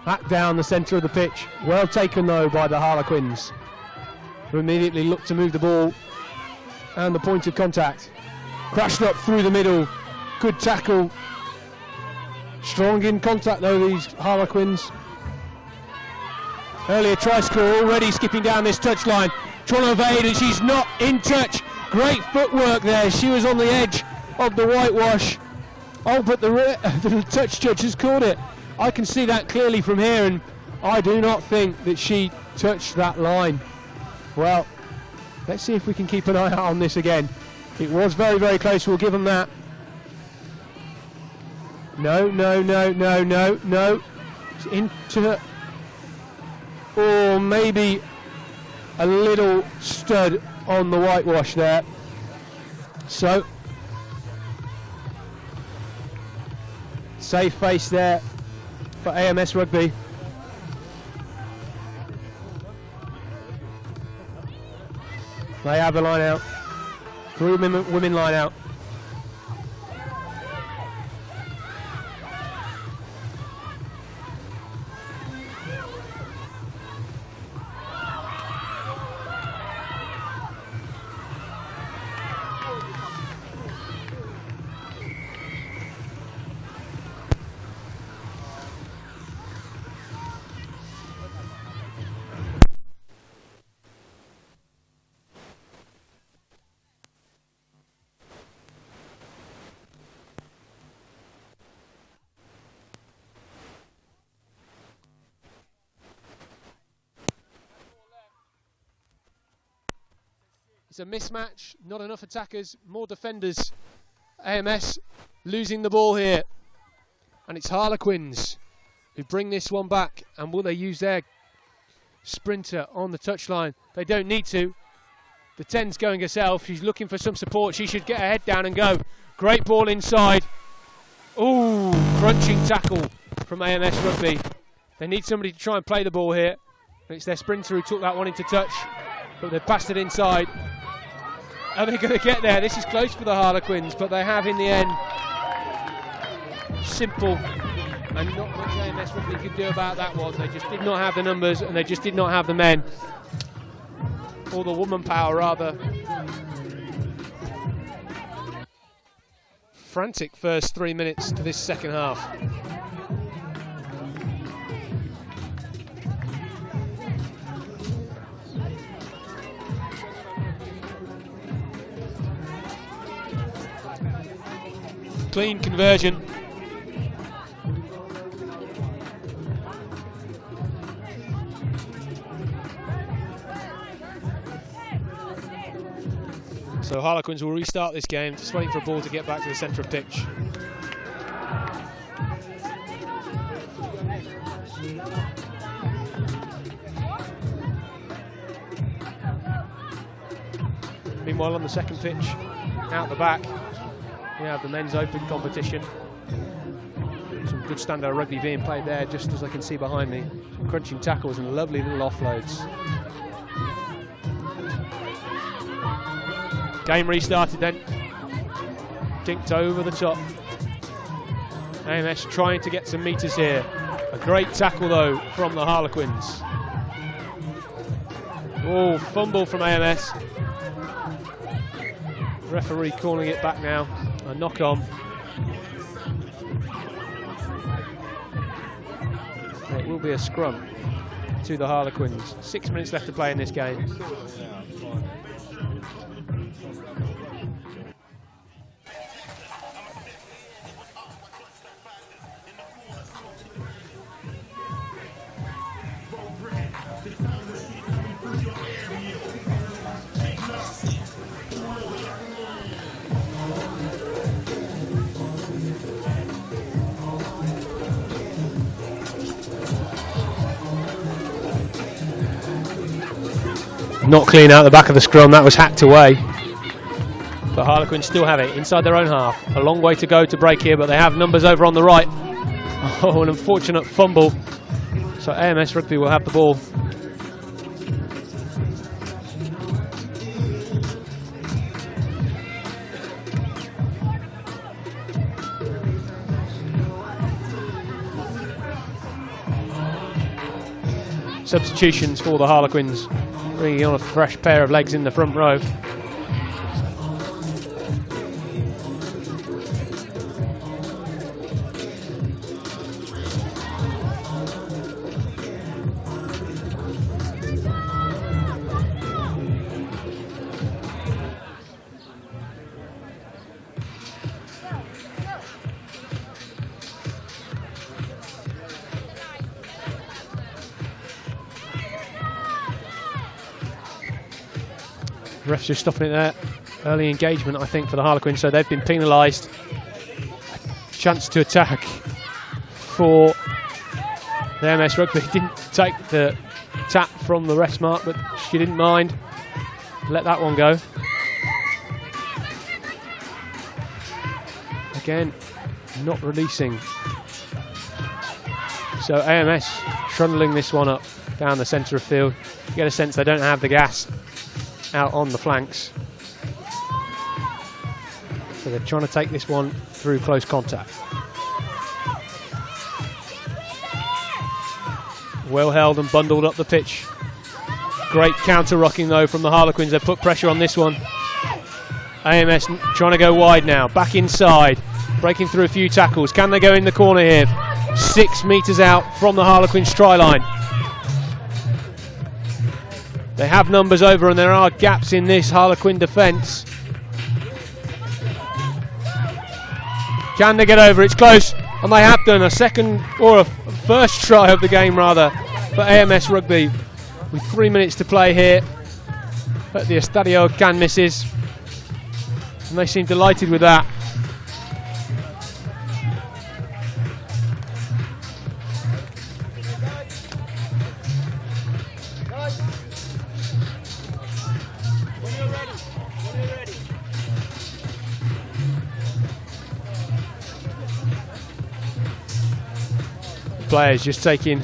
Back down the centre of the pitch. Well taken though by the Harlequins, who immediately look to move the ball and the point of contact. Crashed up through the middle. Good tackle. Strong in contact though, these Harlequins. Earlier try score already skipping down this touchline. Trying to evade and she's not in touch. Great footwork there. She was on the edge of the whitewash. Oh, but the touch judge has called it. I can see that clearly from here, and I do not think that she touched that line. Well, let's see if we can keep an eye out on this again. It was very, very close. We'll give them that. No. Into, or maybe a little stud on the whitewash there. So, safe face there for AMS Rugby. They have the line out. 3 women line out. It's a mismatch, not enough attackers, more defenders. AMS losing the ball here. And it's Harlequins who bring this one back. And will they use their sprinter on the touchline? They don't need to. The 10's going herself. She's looking for some support. She should get her head down and go. Great ball inside. Ooh, crunching tackle from AMS Rugby. They need somebody to try and play the ball here. And it's their sprinter who took that one into touch. But they've passed it inside. Are they going to get there? This is close for the Harlequins, but they have in the end. Simple, and not much AMS Rugby could do about that one. They just did not have the numbers, and they just did not have the men. Or the woman power, rather. Frantic first 3 minutes to this second half. Clean conversion. So Harlequins will restart this game, just waiting for a ball to get back to the centre of pitch. Meanwhile on the second pitch, out the back, we have the men's open competition. Some good standard rugby being played there, just as I can see behind me. Some crunching tackles and lovely little offloads. Game restarted then. Dinked over the top. AMS trying to get some metres here. A great tackle though from the Harlequins. Oh, fumble from AMS. Referee calling it back now. A knock on. It will be a scrum to the Harlequins. 6 minutes left to play in this game. Not clean out the back of the scrum, that was hacked away. But Harlequins still have it inside their own half. A long way to go to break here, but they have numbers over on the right. Oh, an unfortunate fumble. So AMS Rugby will have the ball. Substitutions for the Harlequins, bringing on a fresh pair of legs in the front row. Refs just stopping it there. Early engagement, I think, for the Harlequins, so they've been penalised. Chance to attack for the MS Rugby. Didn't take the tap from the ref's mark, but she didn't mind. Let that one go. Again, not releasing. So AMS trundling this one up down the centre of field. You get a sense they don't have the gas out on the flanks. So they're trying to take this one through close contact. Well held and bundled up the pitch. Great counter-rocking though from the Harlequins. They've put pressure on this one. AMS trying to go wide now, back inside, breaking through a few tackles. Can they go in the corner here? 6 metres out from the Harlequins try line. They have numbers over and there are gaps in this Harlequin defence. Can they get over? It's close, and they have done. A second, or a first try of the game rather, for AMS Rugby, with 3 minutes to play here at the Estadio Can Misses, and they seem delighted with that. Players just taking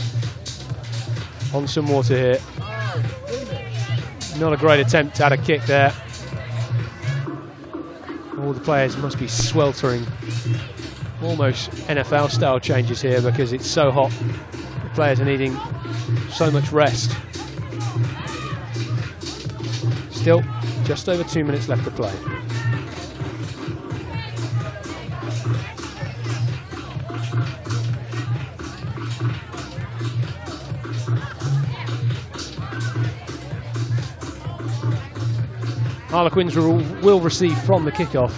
on some water here. Not a great attempt at a kick there. All the players must be sweltering. Almost NFL style changes here because it's so hot. The players are needing so much rest. Still just over 2 minutes left to play. Harlequins will receive from the kickoff.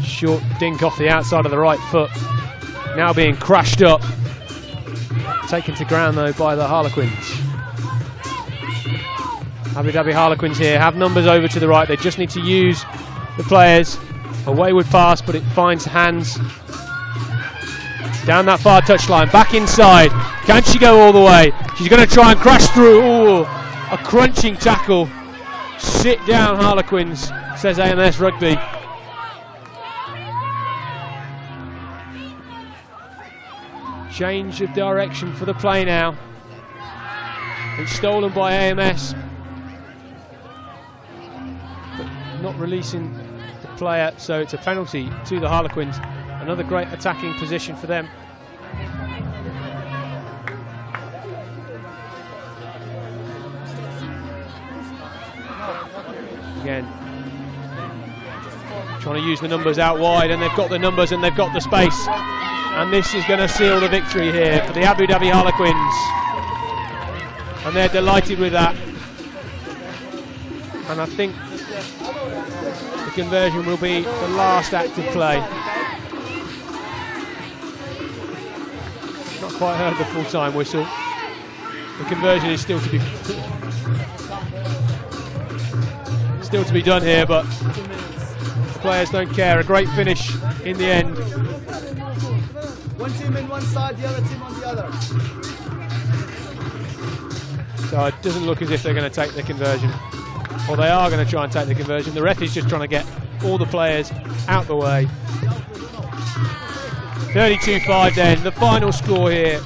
Short dink off the outside of the right foot. Now being crashed up. Taken to ground though by the Harlequins. Abu Dhabi Harlequins here have numbers over to the right. They just need to use the players. A wayward pass, but it finds hands. Down that far touchline, back inside. Can she go all the way? She's going to try and crash through. Ooh, a crunching tackle. Sit down, Harlequins, says AMS Rugby. Change of direction for the play now. It's stolen by AMS. But not releasing the player, so it's a penalty to the Harlequins. Another great attacking position for them. Again, trying to use the numbers out wide, and they've got the numbers and they've got the space. And this is going to seal the victory here for the Abu Dhabi Harlequins. And they're delighted with that. And I think the conversion will be the last act of play. Not quite heard the full-time whistle. The conversion is still to be done here, but the players don't care. A great finish in the end. One team in one side, the other team on the other. So it doesn't look as if they're going to take the conversion. Or they are going to try and take the conversion. The ref is just trying to get all the players out the way. 32-5 then, the final score here.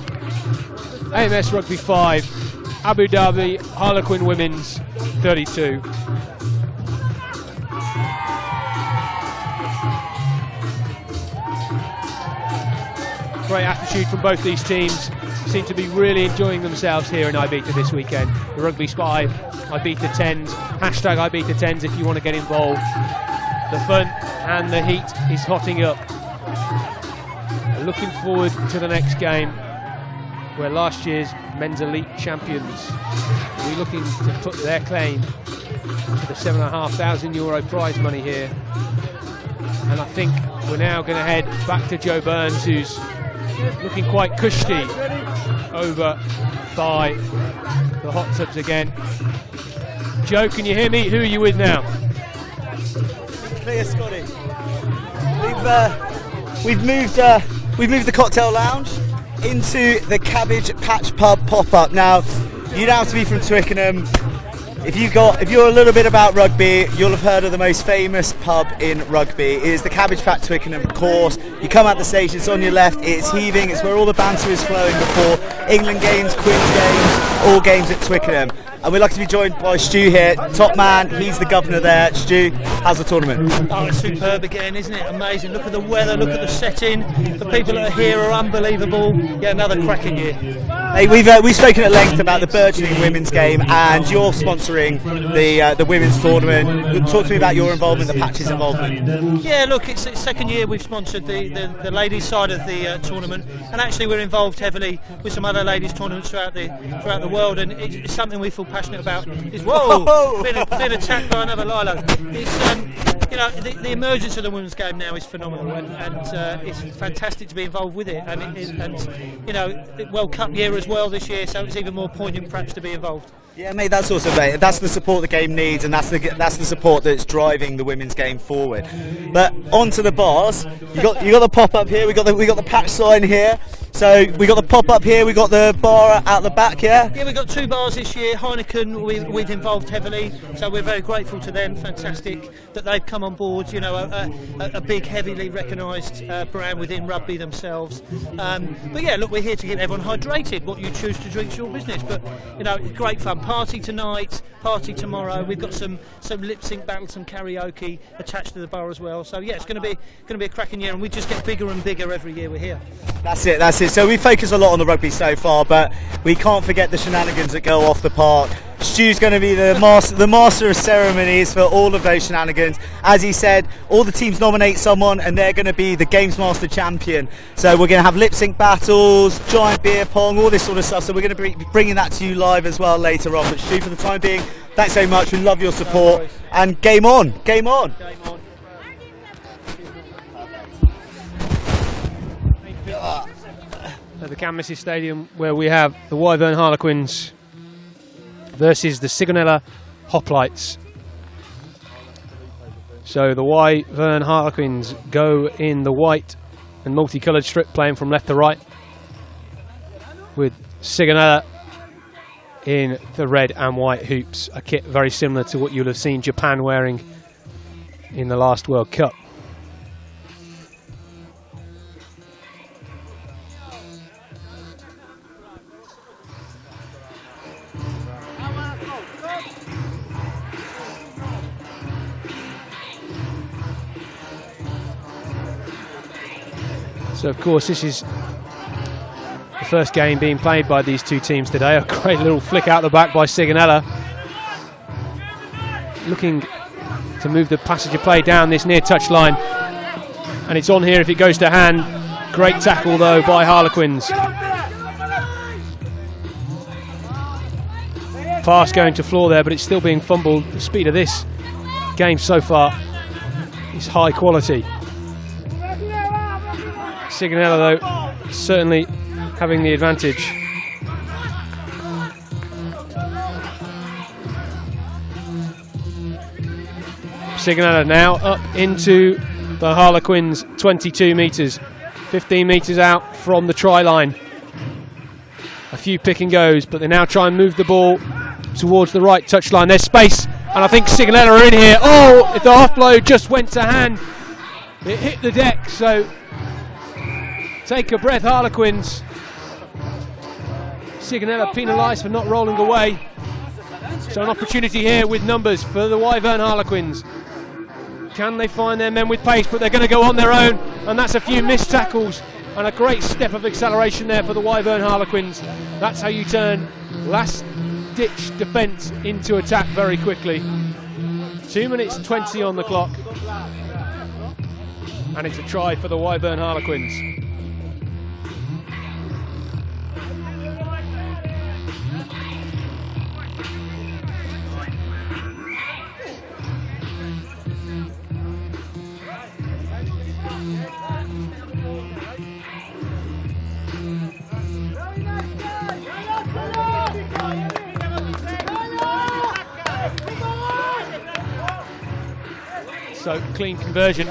AMS Rugby 5, Abu Dhabi Harlequin Women's 32. Great attitude from both these teams. Seem to be really enjoying themselves here in Ibiza this weekend. The RugbySpy Ibiza 10’s, hashtag Ibiza 10’s if you want to get involved. The fun and the heat is hotting up. Looking forward to the next game, where last year's men's elite champions will be looking to put their claim to the €7,500 prize money here. And I think we're now going to head back to Joe Burns, who's looking quite cushy over by the hot tubs again. Joe, can you hear me? Who are you with now? Clear, Scotty. We've moved the cocktail lounge into the Cabbage Patch Pub pop-up. Now, you don't have to be from Twickenham. If you're a little bit about rugby, you'll have heard of the most famous pub in rugby. It is the Cabbage Patch Twickenham, of course. You come out the station, it's on your left, it's heaving, it's where all the banter is flowing before England games, Queen's games, all games at Twickenham. And we're lucky to be joined by Stu here, top man, he's the governor there. Stu, how's the tournament? Oh, it's superb again, isn't it? Amazing. Look at the weather, look at the setting. The people that are here are unbelievable. Yeah, another cracking year. Hey, we've spoken at length about the burgeoning women's game, and you're sponsoring the women's tournament. Talk to me about your involvement, the Patch's involvement. Yeah, look, it's the second year we've sponsored the ladies' side of the tournament, and actually we're involved heavily with some other ladies' tournaments throughout the world, and it's something we feel passionate about. Is been attacked by another Lilo. It's the emergence of the women's game now is phenomenal, and it's fantastic to be involved with it. And World Cup year as well this year, so it's even more poignant perhaps to be involved. Yeah, mate, that's also that's the support the game needs, and that's the support that's driving the women's game forward. But onto the bars, you got the pop up here. We got the patch sign here. So we got the pop up here. We got the bar out the back. Yeah. Yeah, we've got 2 bars this year. Heineken, we've involved heavily, so we're very grateful to them. Fantastic that they've come on board. You know, a big, heavily recognised brand within rugby themselves. But yeah, look, we're here to keep everyone hydrated. What you choose to drink's your business. But great fun. Party tonight, party tomorrow. We've got some lip sync battles, some karaoke attached to the bar as well. So yeah, it's going to be a cracking year, and we just get bigger and bigger every year we're here. That's it. So we focus a lot on the rugby so far, but we can't forget the shenanigans that go off the park. Stu's going to be the master of ceremonies for all of those shenanigans. As he said, all the teams nominate someone, and they're going to be the Games Master champion. So we're going to have lip sync battles, giant beer pong, all this sort of stuff. So we're going to be bringing that to you live as well later on. But Stu, for the time being, thanks so much. We love your support, and game on. Game on. At the Canvases Stadium, where we have the Wyvern Harlequins versus the Sigonella Hoplites. So the Wyvern Harlequins go in the white and multicoloured strip, playing from left to right, with Sigonella in the red and white hoops, a kit very similar to what you'll have seen Japan wearing in the last World Cup. So of course this is the first game being played by these two teams today. A great little flick out the back by Sigonella, looking to move the passage of play down this near touch line, and it's on here if it goes to hand. Great tackle though by Harlequins. Pass going to floor there, but it's still being fumbled. The speed of this game so far is high quality. Sigonella though certainly having the advantage. Sigonella now up into the Harlequins 22 metres, 15 metres out from the try line. A few pick and goes, but they now try and move the ball towards the right touchline. There's space, and I think Sigonella are in here. Oh, the offload just went to hand. It hit the deck, so take a breath, Harlequins. Sigonella penalised for not rolling away. So an opportunity here with numbers for the Wyvern Harlequins. Can they find their men with pace? But they're going to go on their own, and that's a few missed tackles and a great step of acceleration there for the Wyvern Harlequins. That's how you turn last ditch defence into attack very quickly. 2 minutes 20 on the clock, and it's a try for the Wyvern Harlequins. So clean conversion.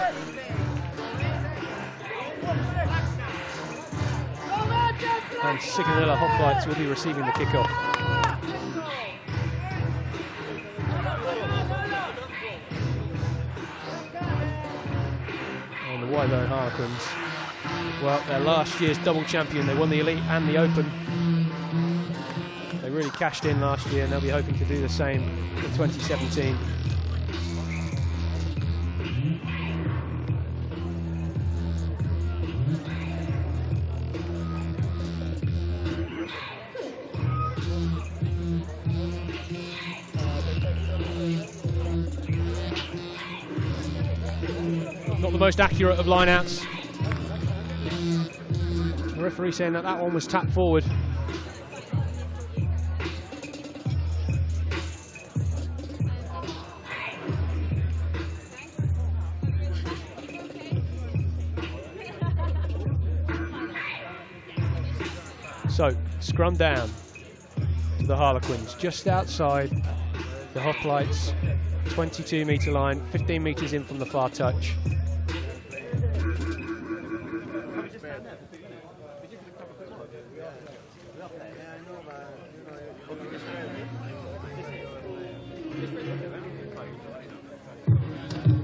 And Sigonella Hoplites will be receiving the kickoff. And the Wyvern Harlequins, well, they're last year's double champion. They won the Elite and the Open. They really cashed in last year, and they'll be hoping to do the same in 2017. Not the most accurate of line-outs. The referee saying that that one was tapped forward. So, scrum down to the Harlequins, just outside the Hoplites 22-metre line, 15 metres in from the far touch.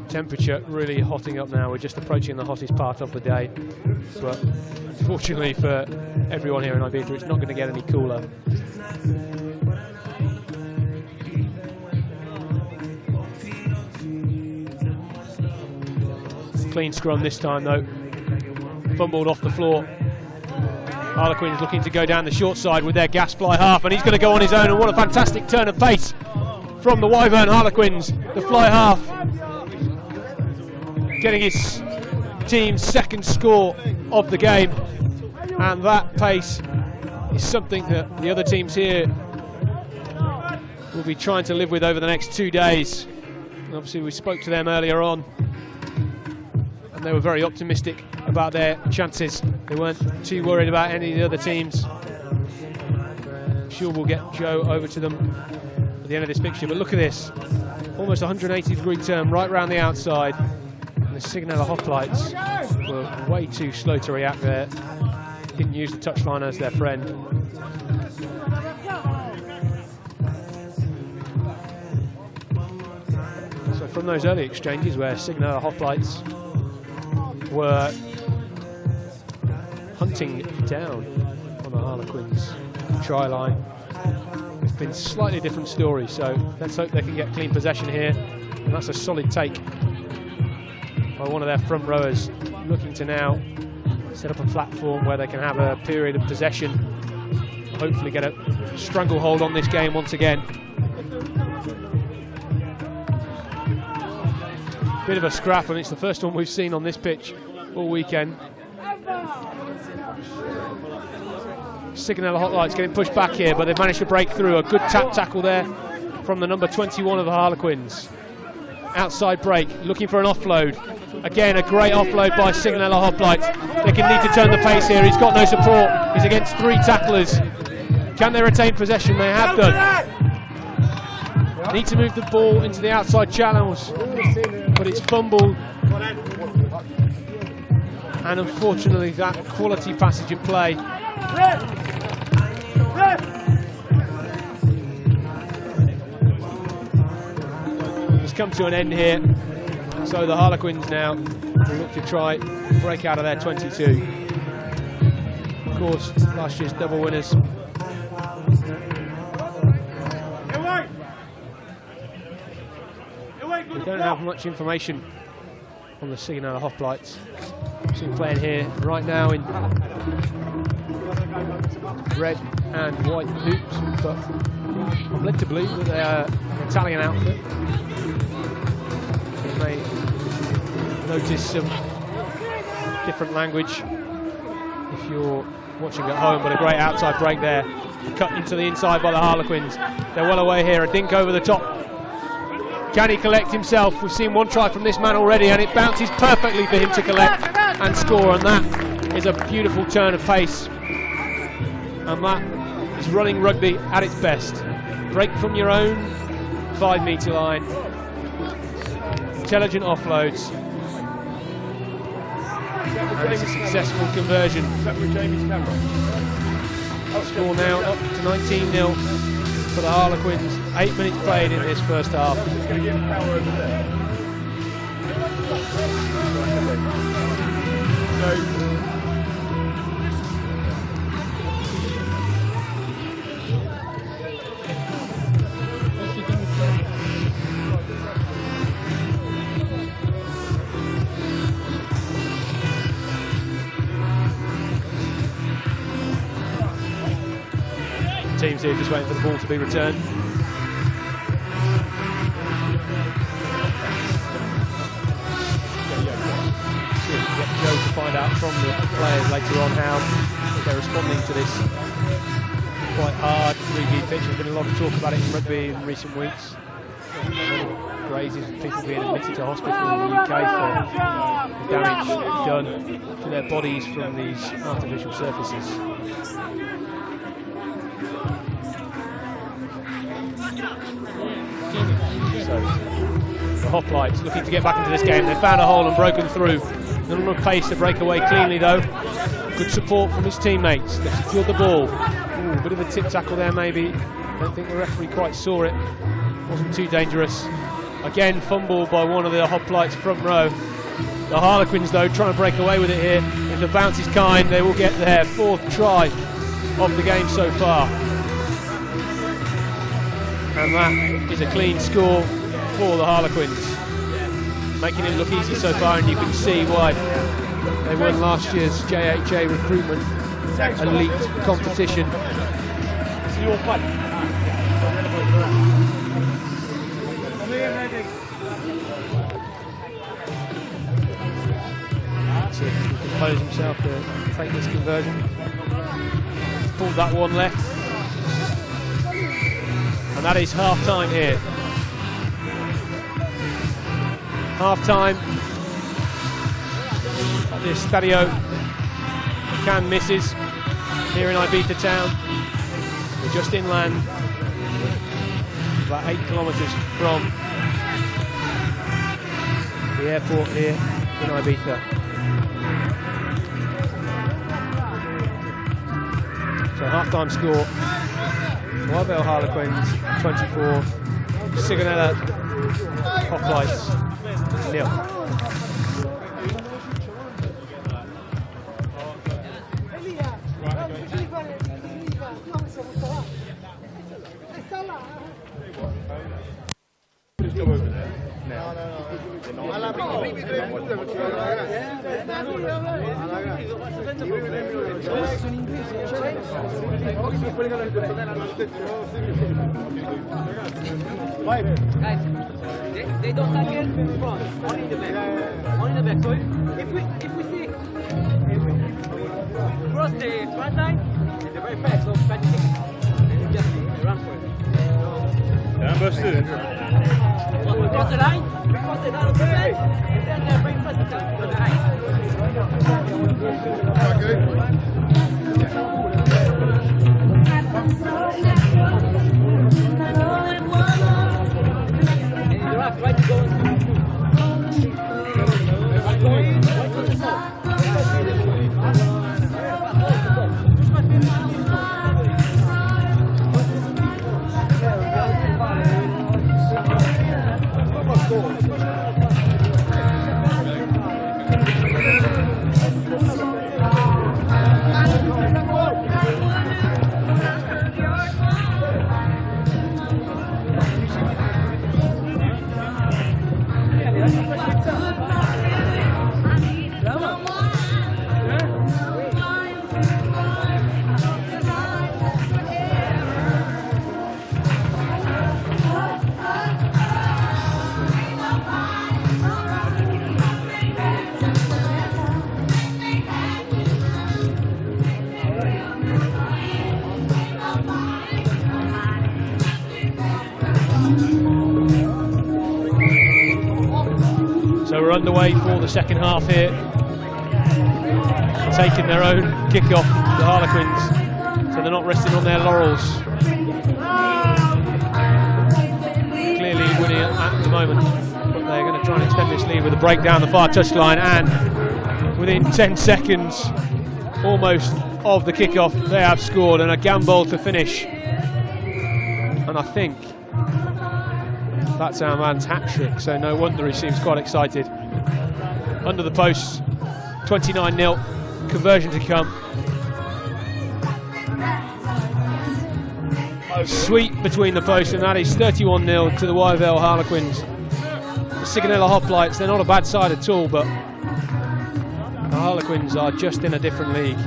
Temperature really hotting up now. We're just approaching the hottest part of the day, but unfortunately for everyone here in Ibiza, it's not going to get any cooler. Clean scrum this time though, fumbled off the floor. Harlequins looking to go down the short side with their gas fly half, and he's going to go on his own, and what a fantastic turn of pace from the Wyvern Harlequins, the fly half, getting his team's second score of the game, and that pace is something that the other teams here will be trying to live with over the next 2 days. And obviously we spoke to them earlier on, and they were very optimistic about their chances. They weren't too worried about any of the other teams. I'm sure we'll get Joe over to them at the end of this picture, but look at this, almost 180-degree turn right round the outside. The Sigonella Hoplites were way too slow to react there. Didn't use the touchline as their friend. So from those early exchanges where Sigonella Hoplites were hunting down on the Harlequins try line, it's been a slightly different story. So let's hope they can get clean possession here, and that's a solid take by one of their front rowers, looking to now set up a platform where they can have a period of possession, hopefully get a stranglehold on this game once again. Bit of a scrap, and it's the first one we've seen on this pitch all weekend. Sigonella Hoplites getting pushed back here, but they've managed to break through. A good tap tackle there from the number 21 of the Harlequins. Outside break, looking for an offload. Again, a great offload by Sigonella Hoplites. They can need to turn the pace here. He's got no support. He's against 3 tacklers. Can they retain possession? They have done. Need to move the ball into the outside channels, but it's fumbled. And unfortunately, that quality passage of play has come to an end here. So the Harlequins now will look to try break out of their 22. Of course, last year's double winners. We don't have much information on the Sigonella Hoplites. So we're playing here right now in red and white hoops, but I'm led to believe that they are an Italian outfit. You may notice some different language if you're watching at home, but a great outside break there. Cut into the inside by the Harlequins. They're well away here, a dink over the top. Can he collect himself? We've seen one try from this man already, and it bounces perfectly for him to collect and score, and that is a beautiful turn of pace. And that is running rugby at its best. Break from your own 5-metre line. intelligent offloads. And it's a successful conversion. Score now up to 19-0 for the Harlequins. 8 minutes played in this first half. Teams here just waiting for the ball to be returned. Get Joe to find out from the players later on how they're responding to this quite hard 3G pitch. There's been a lot of talk about it in rugby in recent weeks. Grazes and people being admitted to hospital in the UK for the damage done to their bodies from these artificial surfaces. So the Hoplites looking to get back into this game. They found a hole and broken through. Not enough pace to break away cleanly though. Good support from his teammates. They've secured the ball. Ooh, bit of a tip tackle there maybe. Don't think the referee quite saw it. Wasn't too dangerous. Again fumbled by one of the Hoplites front row. The Harlequins though trying to break away with it here. If the bounce is kind, they will get their 4th try of the game so far. And that is a clean score for the Harlequins. Making it look easy so far, and you can see why they won last year's JHA recruitment elite competition. So he can compose himself to take this conversion. Pulled that one left. And that is half time here. Half time at the Estadio Can Misses here in Ibiza town. We're just inland, about 8 kilometres from the airport here in Ibiza. So half-time score, Wybell Harlequins 24, Sigonella Hoplites 0. Just go over there now. Guys, they don't tackle in front, only in the back. Only in the back. So if we see cross the front line, they're very fast, so try to take it. And you just run for it. Yeah, busted. So we cross the line of defense, and then bring first to the right. Right to go. So we're underway for the second half here. Taking their own kick-off, the Harlequins, so they're not resting on their laurels. Clearly winning at the moment, but they're going to try trying to extend this lead with a break down the far touchline, and within 10 seconds almost of the kickoff they have scored, and a gamble to finish. And I think that's our man's hat-trick, so no wonder he seems quite excited. Under the posts, 29-0, conversion to come. Sweep between the posts, and that is 31-0 to the YVL Harlequins. The Sigonella Hoplites, they're not a bad side at all, but the Harlequins are just in a different league.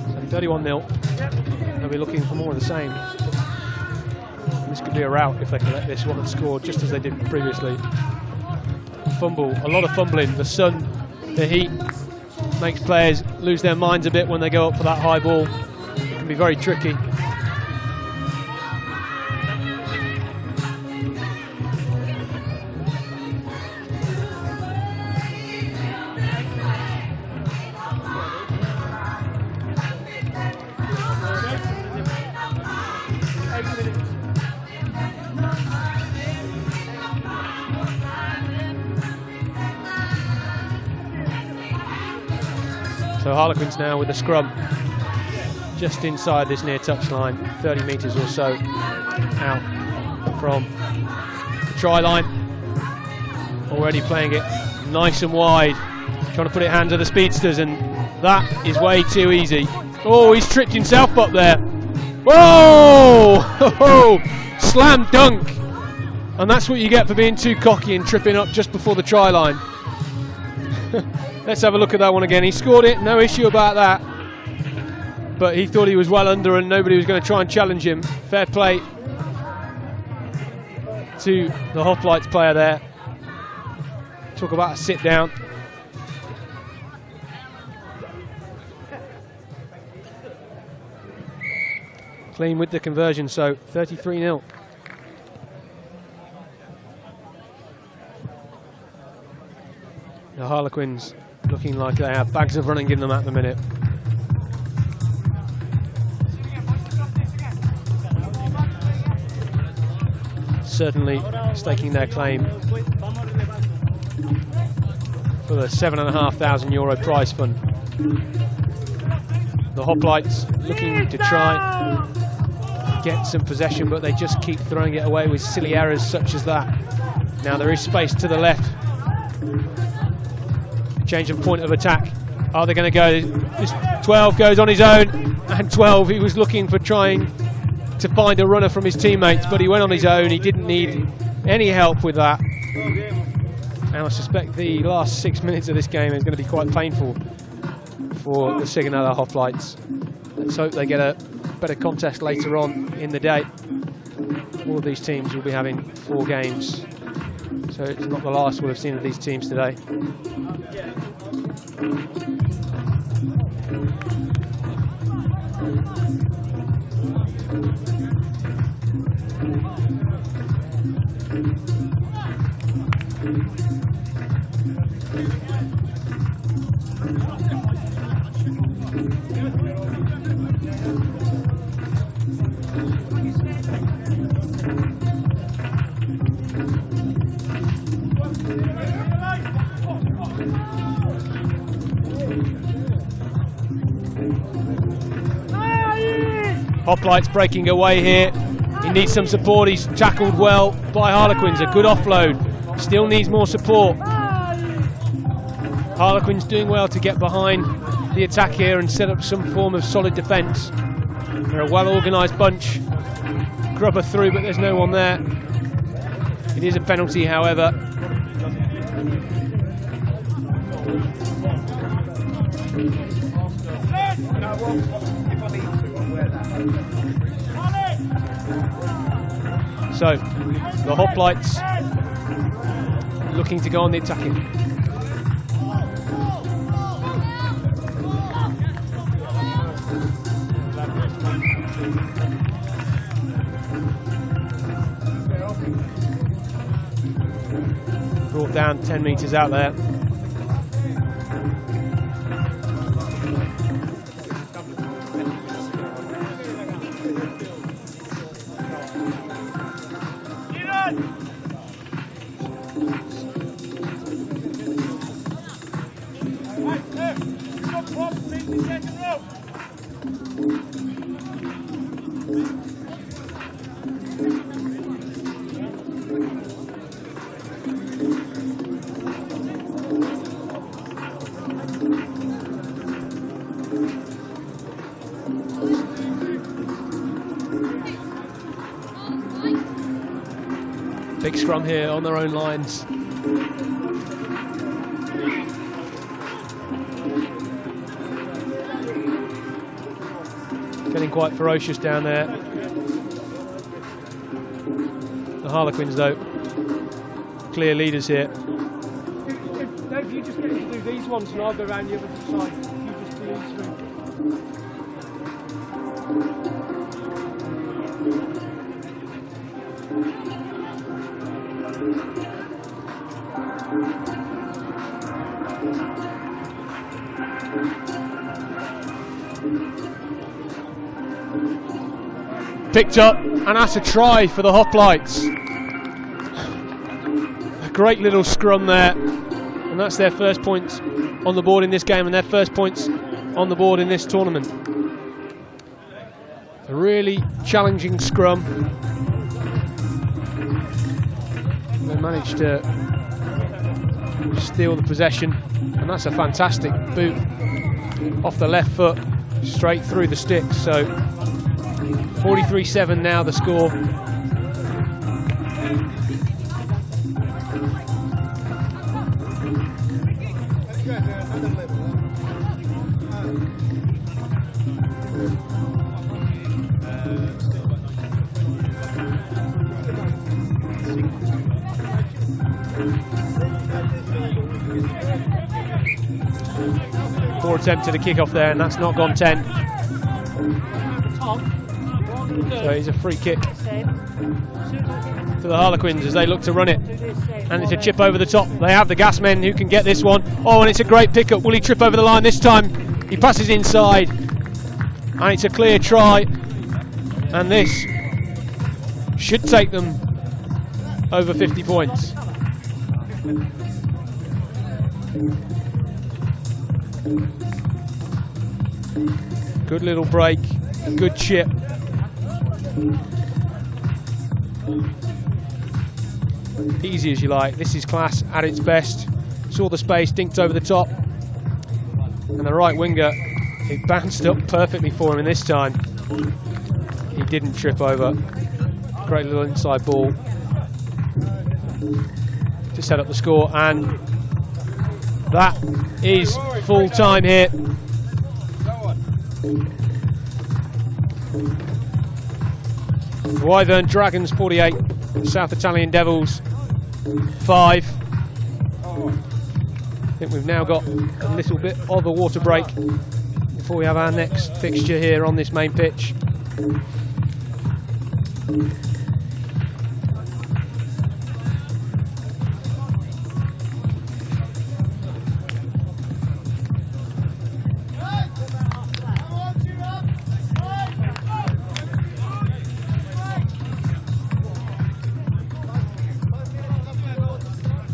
So 31-0. They'll be looking for more of the same. This could be a rout if they can let this one score just as they did previously. Fumble, a lot of fumbling. The sun, the heat makes players lose their minds a bit when they go up for that high ball. It can be very tricky. So Harlequins now with the scrum just inside this near touchline, 30 metres or so out from the try line. Already playing it nice and wide, trying to put it hands of the speedsters, and that is way too easy. Oh, he's tripped himself up there. Whoa! Slam dunk! And that's what you get for being too cocky and tripping up just before the try line. Let's have a look at that one again. He scored it, no issue about that. But he thought he was well under and nobody was going to try and challenge him. Fair play to the Hoplites player there. Talk about a sit down. Clean with the conversion, so 33-0. The Harlequins looking like they have bags of running in them at the minute. Certainly staking their claim for the €7,500 prize fund. The Hoplites looking to try get some possession, but they just keep throwing it away with silly errors such as that. Now there is space to the left. Change of point of attack. Are they going to go? This 12 goes on his own, and 12, he was looking for trying to find a runner from his teammates, but he went on his own. He didn't need any help with that. And I suspect the last 6 minutes of this game is going to be quite painful for the Sigonella Hoplites. Let's hope they get a better contest later on in the day. All of these teams will be having 4 games, so it's not the last we'll have seen of these teams today. Hoplites breaking away here. He needs some support. He's tackled well by Harlequins. A good offload. Still needs more support. Harlequins doing well to get behind the attack here and set up some form of solid defence. They're a well-organised bunch. Grubber through, but there's no one there. It is a penalty, however. So, the Hoplites looking to go on the attacking. Brought down 10 metres out there. Big scrum here on their own lines. Getting quite ferocious down there. The Harlequins, though, clear leaders here. Dave, you just get to do these ones and I'll go around the other side. You just do these three. Picked up, and that's a try for the Hoplites. A great little scrum there, and that's their first points on the board in this game and their first points on the board in this tournament. A really challenging scrum. They managed to steal the possession, and that's a fantastic boot off the left foot straight through the sticks. So 43-7 now the score. Poor attempt to the kick-off there, and that's not gone 10. So it's a free kick to the Harlequins as they look to run it. And it's a chip over the top. They have the gas men who can get this one. Oh, and it's a great pickup. Will he trip over the line this time? He passes inside. And it's a clear try. And this should take them over 50 points. Good little break. Good chip. Easy as you like. This is class at its best. Saw the space, dinked over the top, and the right winger, it bounced up perfectly for him, and this time he didn't trip over. Great little inside ball to set up the score, and that is full time here. Wyvern Dragons 48, South Italian Devils 5. I think we've now got a little bit of a water break before we have our next fixture here on this main pitch.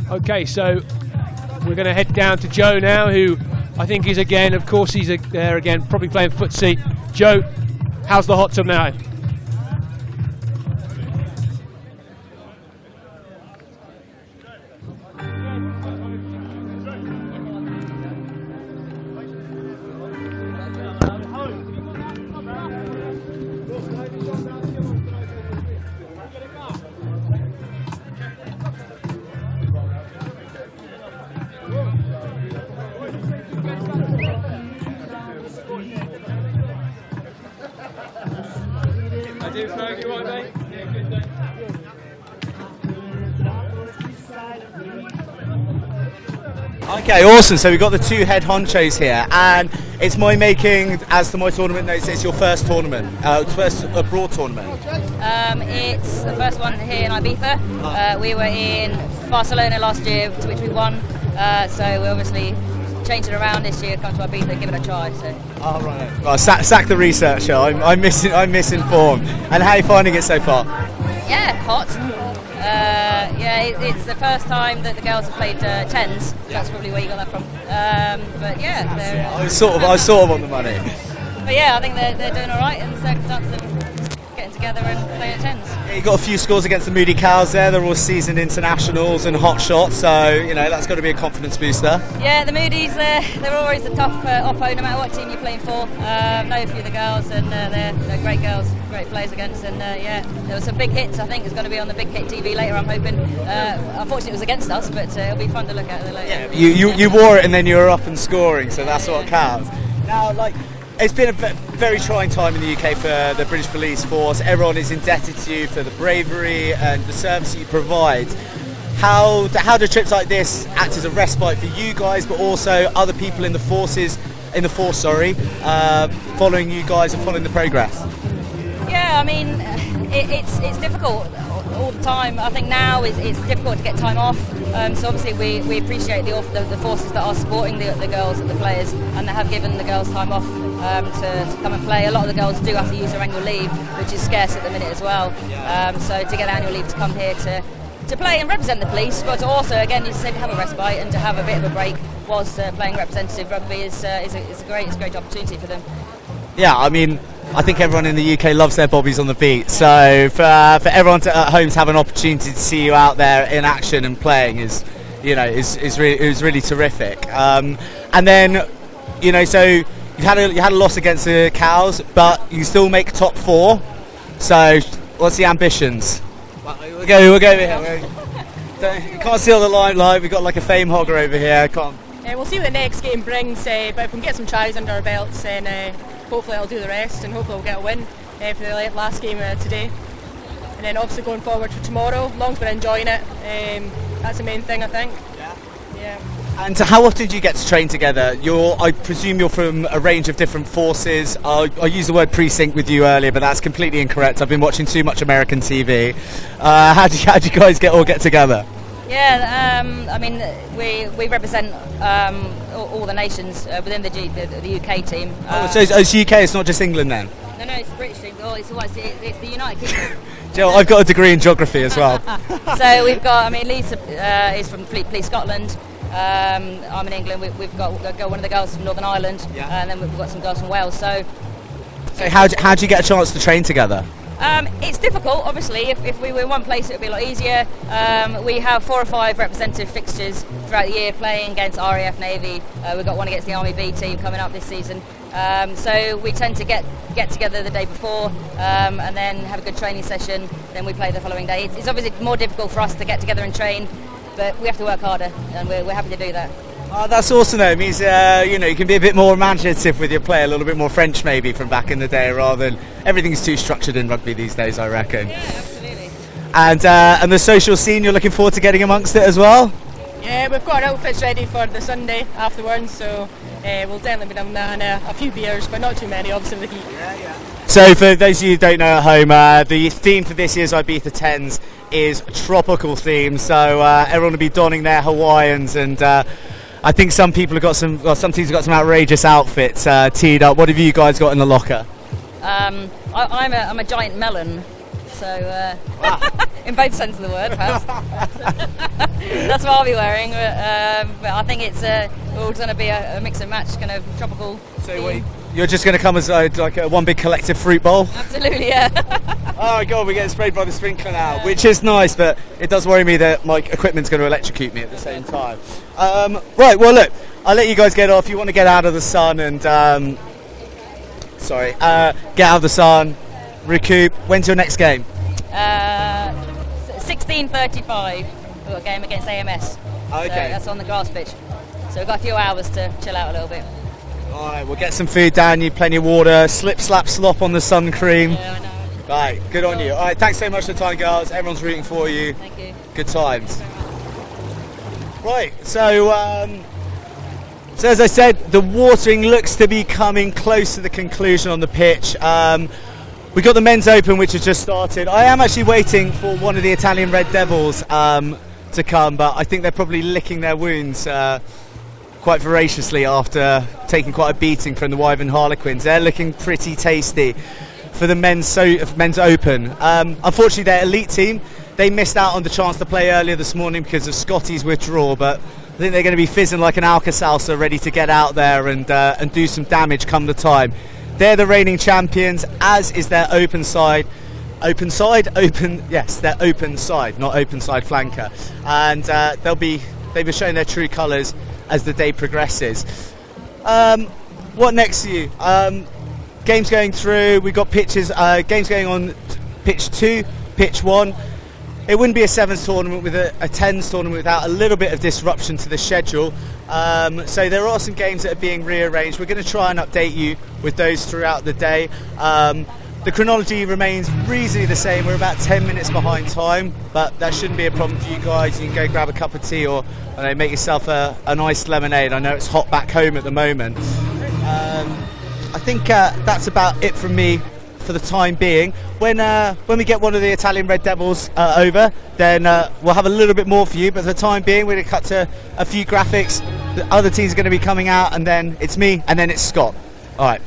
Okay, so we're going to head down to Joe now, who I think is again, of course he's there again, probably playing footsie. Joe, how's the hot tub now? Okay, awesome. So we've got the two head honchos here, and it's my making, as to my tournament notes, it's your first tournament, first abroad tournament. It's the first one here in Ibiza. We were in Barcelona last year, which we won. So we obviously changed it around this year, come to Ibiza, give it a try. So. Oh, right. Well, sack the researcher. I'm misinformed. And how are you finding it so far? Yeah, hot. It's the first time that the girls have played 10's. That's probably where you got that from. But yeah, I was sort of on the money. But yeah, I think they're doing all right in the circumstances of getting together and playing at 10's. Yeah, you got a few scores against the Moody Cows there. They're all seasoned internationals and hot shots, so that's got to be a confidence booster. Yeah, the Moodies, they're always a tough oppo, no matter what team you're playing for. Know a few of the girls, and they're great girls, great players against. And there were some big hits. I think it's going to be on the Big Hit TV later, I'm hoping. Unfortunately, it was against us, but it'll be fun to look at later. Yeah, you wore it and then you were up and scoring, so that's what counts. Now, it's been a very trying time in the UK for the British Police Force. Everyone is indebted to you for the bravery and the service that you provide. How do trips like this act as a respite for you guys, but also other people in the force, following you guys and following the progress? Yeah, I mean, it's difficult all the time. I think now it's difficult to get time off. So obviously we appreciate the forces that are supporting the girls and the players, and they have given the girls time off to come and play. A lot of the girls do have to use their annual leave, which is scarce at the minute as well. So to get annual leave to come here to play and represent the police, but to also, again, you said, to have a respite and to have a bit of a break whilst playing representative rugby is a great opportunity for them. Yeah, I mean, I think everyone in the UK loves their bobbies on the beat. So for everyone at home to have an opportunity to see you out there in action and playing is really terrific. And then, so you had a loss against the Cows, but you still make top 4. So what's the ambitions? We'll go over here. You can't see all the limelight. We've got like a fame hogger over here. We'll see what the next game brings, but if we can get some tries under our belts, then hopefully I'll do the rest, and hopefully we'll get a win for the last game today. And then obviously going forward for tomorrow, as long as we're enjoying it, that's the main thing, I think. Yeah. And how often do you get to train together? I presume you're from a range of different forces. I used the word precinct with you earlier, but that's completely incorrect. I've been watching too much American TV. How do you guys all get together? Yeah, I mean, we represent all the nations within the UK team. So it's UK, it's not just England then? No, it's the British team. It's the United Kingdom. Joe, I've got a degree in geography as well. So we've got, Lisa is from Fleet Police Scotland. I'm in England. We've got one of the girls from Northern Ireland, and then we've got some girls from Wales. So how do you get a chance to train together? It's difficult, obviously. If we were in one place, it would be a lot easier. We have 4 or 5 representative fixtures throughout the year playing against RAF Navy. We've got one against the Army B team coming up this season. So we tend to get together the day before and then have a good training session. Then we play the following day. It's obviously more difficult for us to get together and train, but we have to work harder, and we're happy to do that. Oh, that's awesome though. It means you can be a bit more imaginative with your play, a little bit more French maybe from back in the day, rather than everything's too structured in rugby these days, I reckon. Yeah, absolutely. And the social scene, you're looking forward to getting amongst it as well? Yeah, we've got our outfits ready for the Sunday afterwards, so we'll definitely be doing that, and a few beers, but not too many, obviously with the heat. So for those of you who don't know at home, the theme for this year's Ibiza 10's is tropical theme, so everyone will be donning their Hawaiians, and I think some people have got some teams have got some outrageous outfits teed up. What have you guys got in the locker? I'm a giant melon, so in both senses of the word, perhaps. That's what I'll be wearing. But I think it's all going to be a mix and match kind of tropical. So you're just going to come as like a one big collective fruit bowl? Absolutely, yeah. Oh God, we're getting sprayed by the sprinkler now, which is nice, but it does worry me that my equipment's going to electrocute me at the same time. Right, well look, I'll let you guys get off. You want to get out of the sun and get out of the sun, recoup. When's your next game? 16:35. We've got a game against AMS. Okay. So that's on the grass pitch. So we've got a few hours to chill out a little bit. Alright, we'll get some food down you, plenty of water, slip, slap, slop on the sun cream. Yeah, I know. Right, good on you. Alright, thanks so much for the time, girls. Everyone's rooting for you. Thank you. Good times. Right, so as I said, the watering looks to be coming close to the conclusion on the pitch. We got the men's open, which has just started. I am actually waiting for one of the Italian Red Devils to come, but I think they're probably licking their wounds quite voraciously after taking quite a beating from the Wyvern Harlequins. They're looking pretty tasty for the men's open. Unfortunately, their elite team, they missed out on the chance to play earlier this morning because of Scotty's withdrawal, but I think they're going to be fizzing like an Alka-Seltzer, ready to get out there and do some damage come the time. They're the reigning champions, as is their open side. Yes, their open side, not open side flanker. And they'll be showing their true colours as the day progresses. What next for you? Games going through. We've got pitches. Games going on pitch 2, pitch 1. It wouldn't be a 7's tournament with a 10's tournament without a little bit of disruption to the schedule. So there are some games that are being rearranged. We're going to try and update you with those throughout the day. The chronology remains reasonably the same. We're about 10 minutes behind time, but that shouldn't be a problem for you guys. You can go grab a cup of tea or make yourself a nice lemonade. I know it's hot back home at the moment. I think that's about it from me for the time being. When we get one of the Italian Red Devils over, then we'll have a little bit more for you, but for the time being we're going to cut to a few graphics. The other teams are going to be coming out, and then it's me, and then it's Scott. Alright.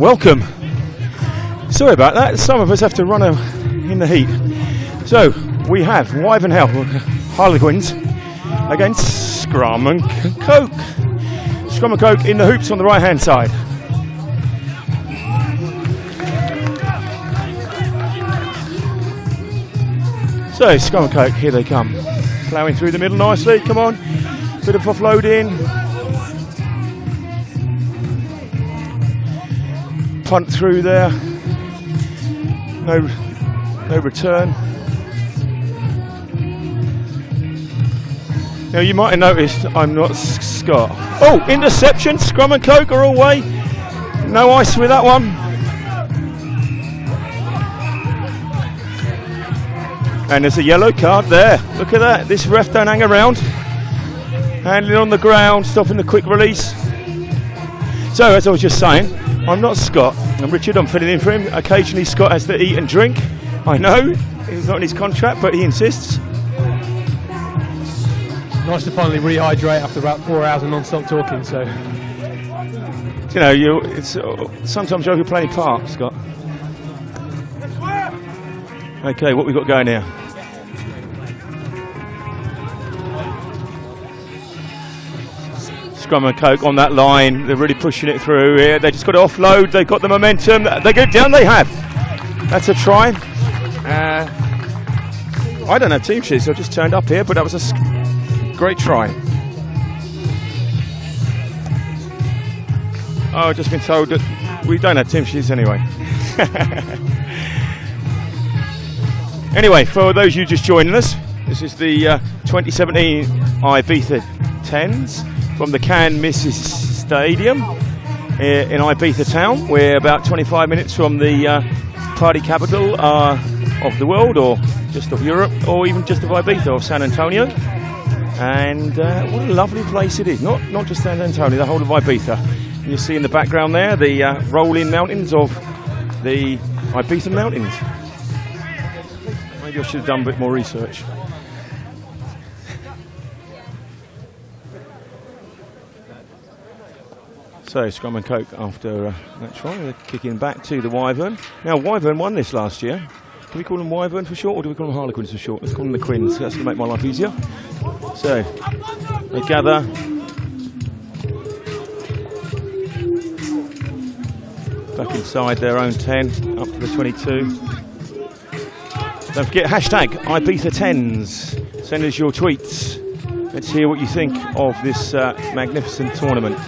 welcome. Sorry about that, some of us have to run in the heat. So, we have Wyvern Harlequins against Scrum and Coke. Scrum and Coke in the hoops on the right hand side. So, Scrum and Coke, here they come. Ploughing through the middle nicely, come on. Bit of offloading. Punt through there. No return. Now you might have noticed I'm not Scott. Oh, interception, Scrum and Coke are away. No ice with that one. And there's a yellow card there. Look at that, this ref don't hang around. Handling on the ground, stopping the quick release. So as I was just saying, I'm not Scott, I'm Richard, I'm filling in for him. Occasionally Scott has to eat and drink. I know, it's not in his contract, but he insists. Nice to finally rehydrate after about 4 hours of non-stop talking, so. You know, sometimes you can play any part, Scott. Okay, what we got going here? Scrum and Coke on that line, they're really pushing it through here. They just got to offload, they've got the momentum. They go down, they have. That's a try. I don't have team sheets, so I just turned up here, but that was a great try. Oh, I've just been told that we don't have team sheets anyway. Anyway, for those of you just joining us, this is the 2017 Ibiza 10's from the Can-Misses Stadium in Ibiza town. We're about 25 minutes from the party capital of the world, or just of Europe, or even just of Ibiza, of San Antonio. And what a lovely place it is, not just San Antonio, the whole of Ibiza. And you see in the background there the rolling mountains of the Ibiza Mountains. Maybe I should have done a bit more research. So Scrum and Coke after that try, they're kicking back to the Wyvern. Now Wyvern won this last year. Do we call them Wyvern for short, or do we call them Harlequins for short? Let's call them the Quins, that's going to make my life easier. So they gather. Back inside their own 10, up to the 22. Don't forget, hashtag Ibiza 10's. Send us your tweets. Let's hear what you think of this magnificent tournament.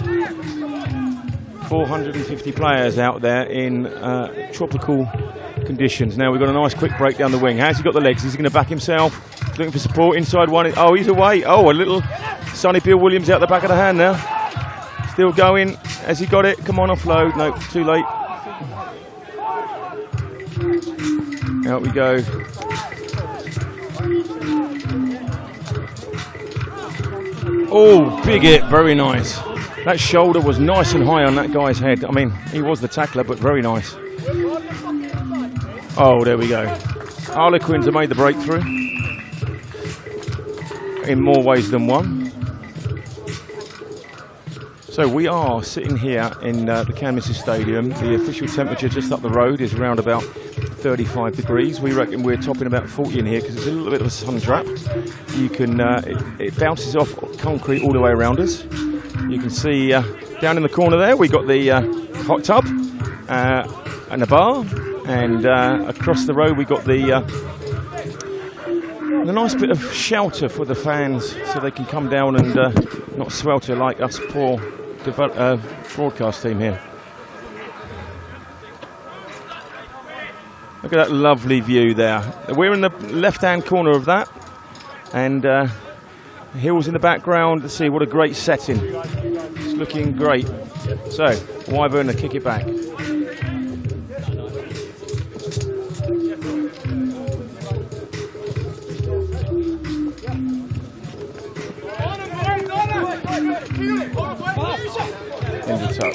450 players out there in tropical conditions. Now we've got a nice quick break down the wing. How's he got the legs? Is he going to back himself? Looking for support inside one. Oh, he's away. Oh, a little Sonny Bill Williams out the back of the hand now. Still going. Has he got it? Come on, offload. No, too late. Out we go. Oh, big hit, very nice. That shoulder was nice and high on that guy's head. I mean, he was the tackler, but very nice. Oh, there we go. Harlequins have made the breakthrough in more ways than one. So we are sitting here in the Can-Misses Stadium. The official temperature just up the road is around about 35 degrees. We reckon we're topping about 40 in here because it's a little bit of a sun trap. You can, it bounces off concrete all the way around us. You can see down in the corner there we got the hot tub and a bar, and across the road we got the nice bit of shelter for the fans so they can come down and not swelter like us poor broadcast team here. Look at that lovely view there. We're in the left-hand corner of that, and hills in the background. Let's see, what a great setting. It's looking great. So, Wyvern to kick it back. Into touch.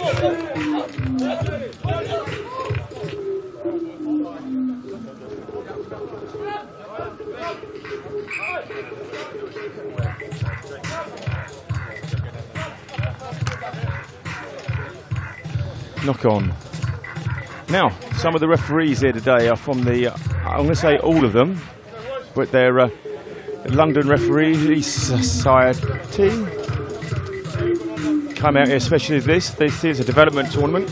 Knock on. Now, some of the referees here today are from the, I'm going to say all of them, but they're London Referee Society. Come out here, especially this. This is a development tournament.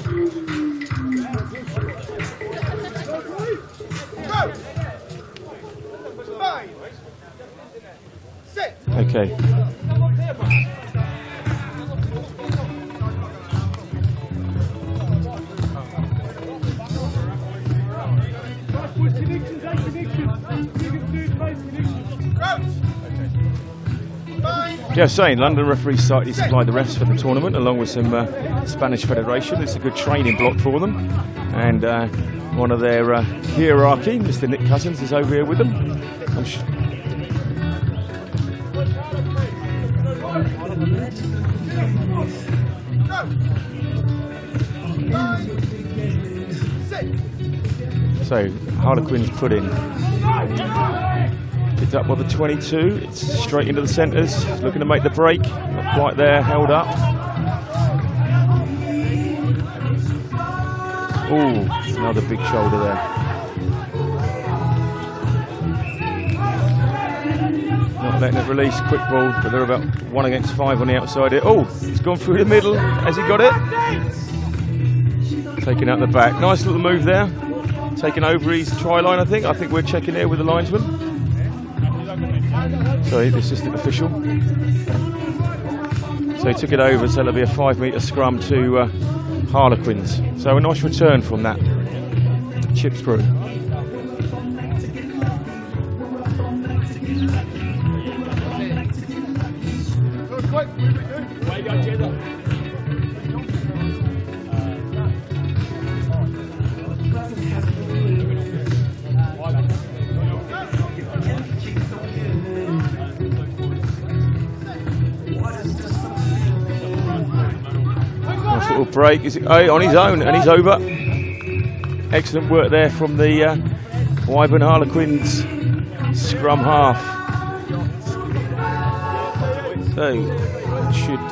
Okay. Yeah, saying London Referee Society supply the refs for the tournament along with some Spanish Federation. It's a good training block for them, and one of their hierarchy, Mr. Nick Cousins, is over here with them. So Harlequins put in. Picked up by the 22, it's straight into the centres, looking to make the break, not quite there, held up. Ooh, another big shoulder there. Not letting it release, quick ball, but they're about 1 against 5 on the outside here. Oh, it's gone through the middle, has he got it? Taking out the back, nice little move there. Taking over his try line, I think we're checking here with the linesman. Sorry, the assistant official. So he took it over, so there'll be a 5-metre scrum to Harlequins. So a nice return from that chip through. Break is on his own, and he's over. Excellent work there from the Wyvern Harlequins scrum half. So should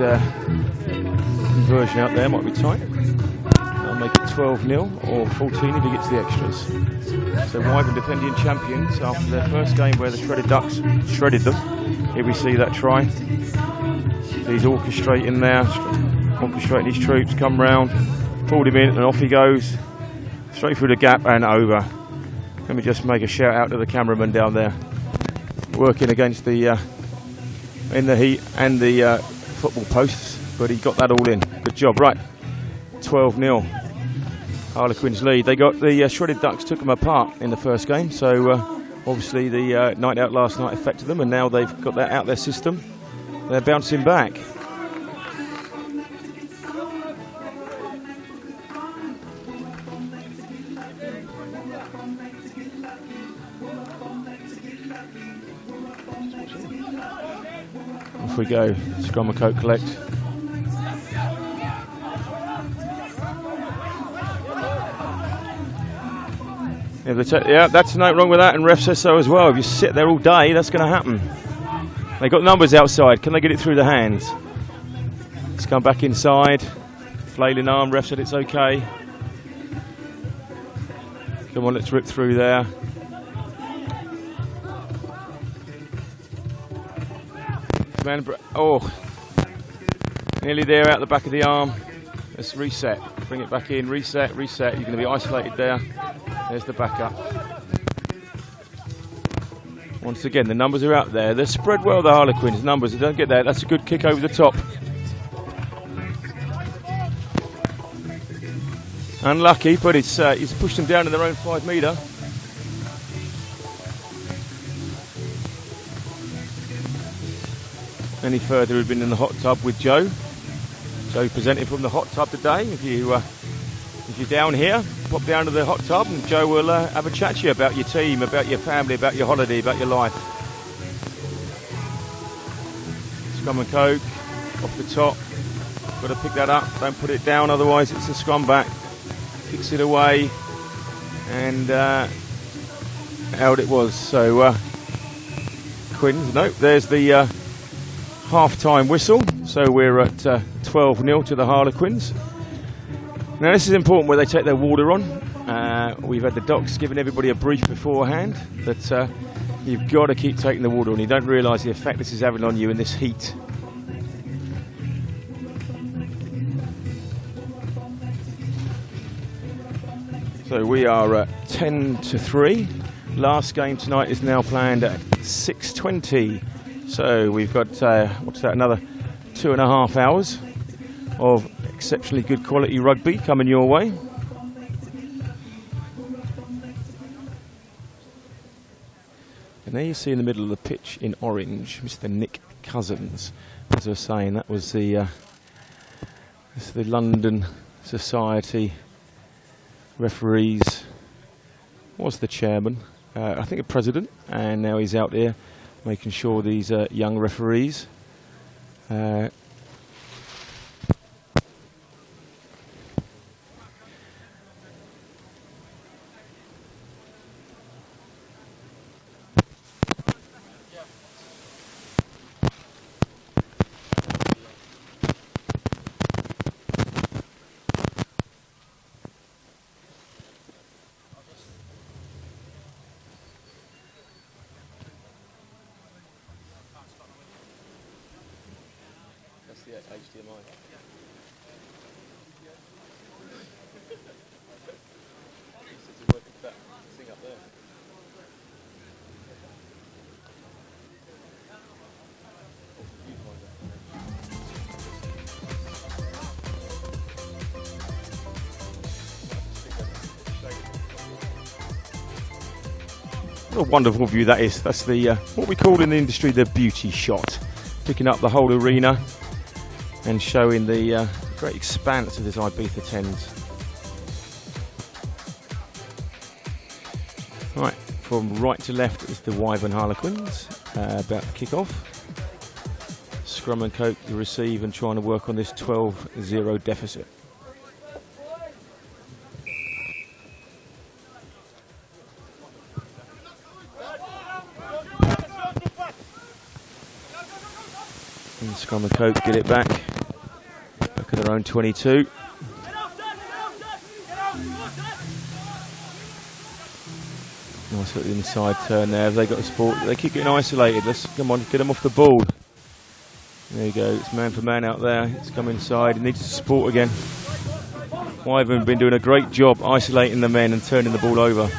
conversion out there might be tight. I'll make it 12-0 or 14 if he gets the extras. So Wyvern defending champions after their first game where the Shredded Ducks shredded them. Here we see that try. So he's orchestrating there. Orchestrating his troops, come round, pulled him in, and off he goes, straight through the gap and over. Let me just make a shout out to the cameraman down there, working against the in the heat and the football posts, but he got that all in. Good job. Right, 12-0. Harlequins lead. They got the Shredded Ducks took them apart in the first game, so obviously the night out last night affected them, and now they've got that out their system. They're bouncing back. Off we go, scrum and coat collect. Yeah, that's nothing wrong with that, and ref says so as well. If you sit there all day, that's going to happen. They got numbers outside, can they get it through the hands? Let's come back inside. Flailing arm, ref said it's okay. Come on, let's rip through there. Oh, nearly there out the back of the arm. Let's reset, bring it back in, reset. You're going to be isolated there. There's the backup. Once again, the numbers are out there. They're spread well, the Harlequins. Numbers, they don't get there. That's a good kick over the top. Unlucky, but it's he's pushed them down in their own 5 metre. Any further, we've been in the hot tub with Joe. Joe presenting from the hot tub today. If you're down here, pop down to the hot tub and Joe will have a chat to you about your team, about your family, about your holiday, about your life. Scrum and coke off the top. Got to pick that up. Don't put it down, otherwise it's a scrum back. Kicks it away, and out it was. So Quins. Nope. There's the half-time whistle. So we're at 12-0 to the Harlequins. Now this is important where they take their water on. we've had the docs giving everybody a brief beforehand that you've got to keep taking the water on. You don't realise the effect this is having on you in this heat. So we are at 10-3. Last game tonight is now planned at 6:20. So we've got, what's that, another 2.5 hours of exceptionally good quality rugby coming your way. And there you see in the middle of the pitch in orange, Mr. Nick Cousins. As I was saying, that was the London Society referees, was the chairman, I think a president, and now he's out there making sure these young referees HDMI. What a wonderful view that is. That's the what we call in the industry the beauty shot, picking up the whole arena and showing the great expanse of this Ibiza 10's. Right, from right to left is the Wyvern Harlequins, about to kick off. Scrum and Coke to receive and trying to work on this 12-0 deficit. And Scrum and Coke get it back. Back at their own 22. Nice little inside turn there. They got the sport. They keep getting isolated. Let's come on, get them off the ball. There you go. It's man for man out there. It's come inside. It needs to support again. Wyvern have been doing a great job isolating the men and turning the ball over.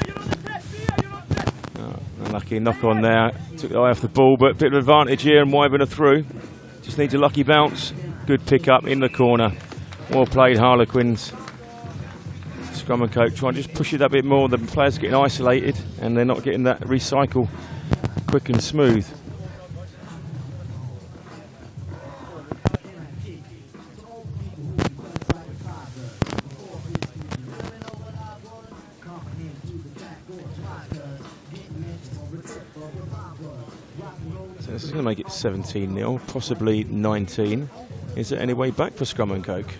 Oh, unlucky knock on there. Took the eye off the ball, but a bit of advantage here, and Wyvern are through. Just needs a lucky bounce. Good pick up in the corner. Well played, Harlequins. Scrum and Coke trying to just push it a bit more. The players are getting isolated and they're not getting that recycle quick and smooth. So this is going to make it 17-0, possibly 19. Is there any way back for Scrum and Coke?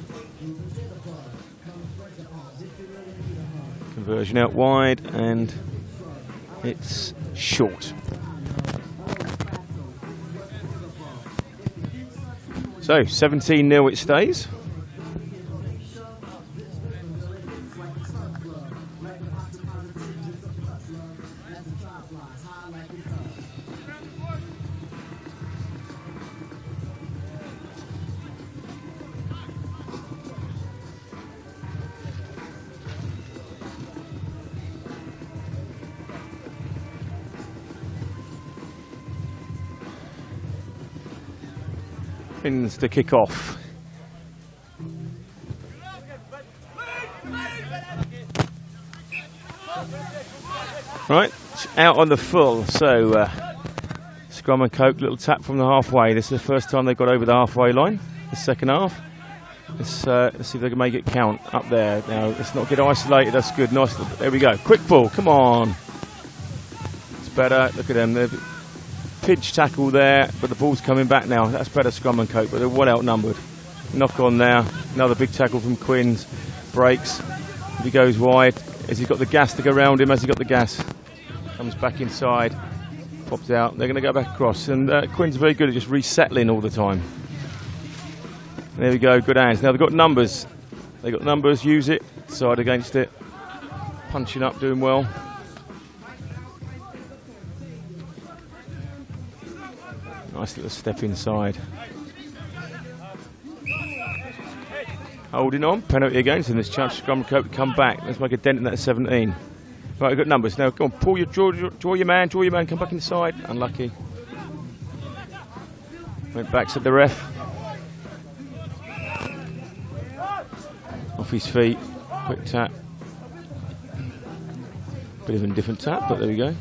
Conversion out wide, and it's short. So 17-0 it stays. To kick off. Right, out on the full. So Scrum and Coke, little tap from the halfway. This is the first time they've got over the halfway line. The second half. Let's see if they can make it count up there. Now let's not get isolated. That's good. Nice. There we go. Quick ball. Come on. It's better. Look at them. They're pinch tackle there, but the ball's coming back now. That's better, Scrum and Coke, but they're well outnumbered. Knock on there. Another big tackle from Quins. Breaks. He goes wide. Has he got the gas to go around him? Has he got the gas? Comes back inside. Pops out. They're going to go back across. And Quins are very good at just resettling all the time. There we go. Good hands. Now they've got numbers. They've got numbers. Use it. Side against it. punching up, doing well. Nice little step inside. Holding on, penalty against him. This chance Scrum and Cope to come back. Let's make a dent in that 17. Right, we've got numbers now. Go on, pull your draw your man, come back inside. Unlucky. Went back to the ref. Off his feet, quick tap. Bit of a different tap, but there we go.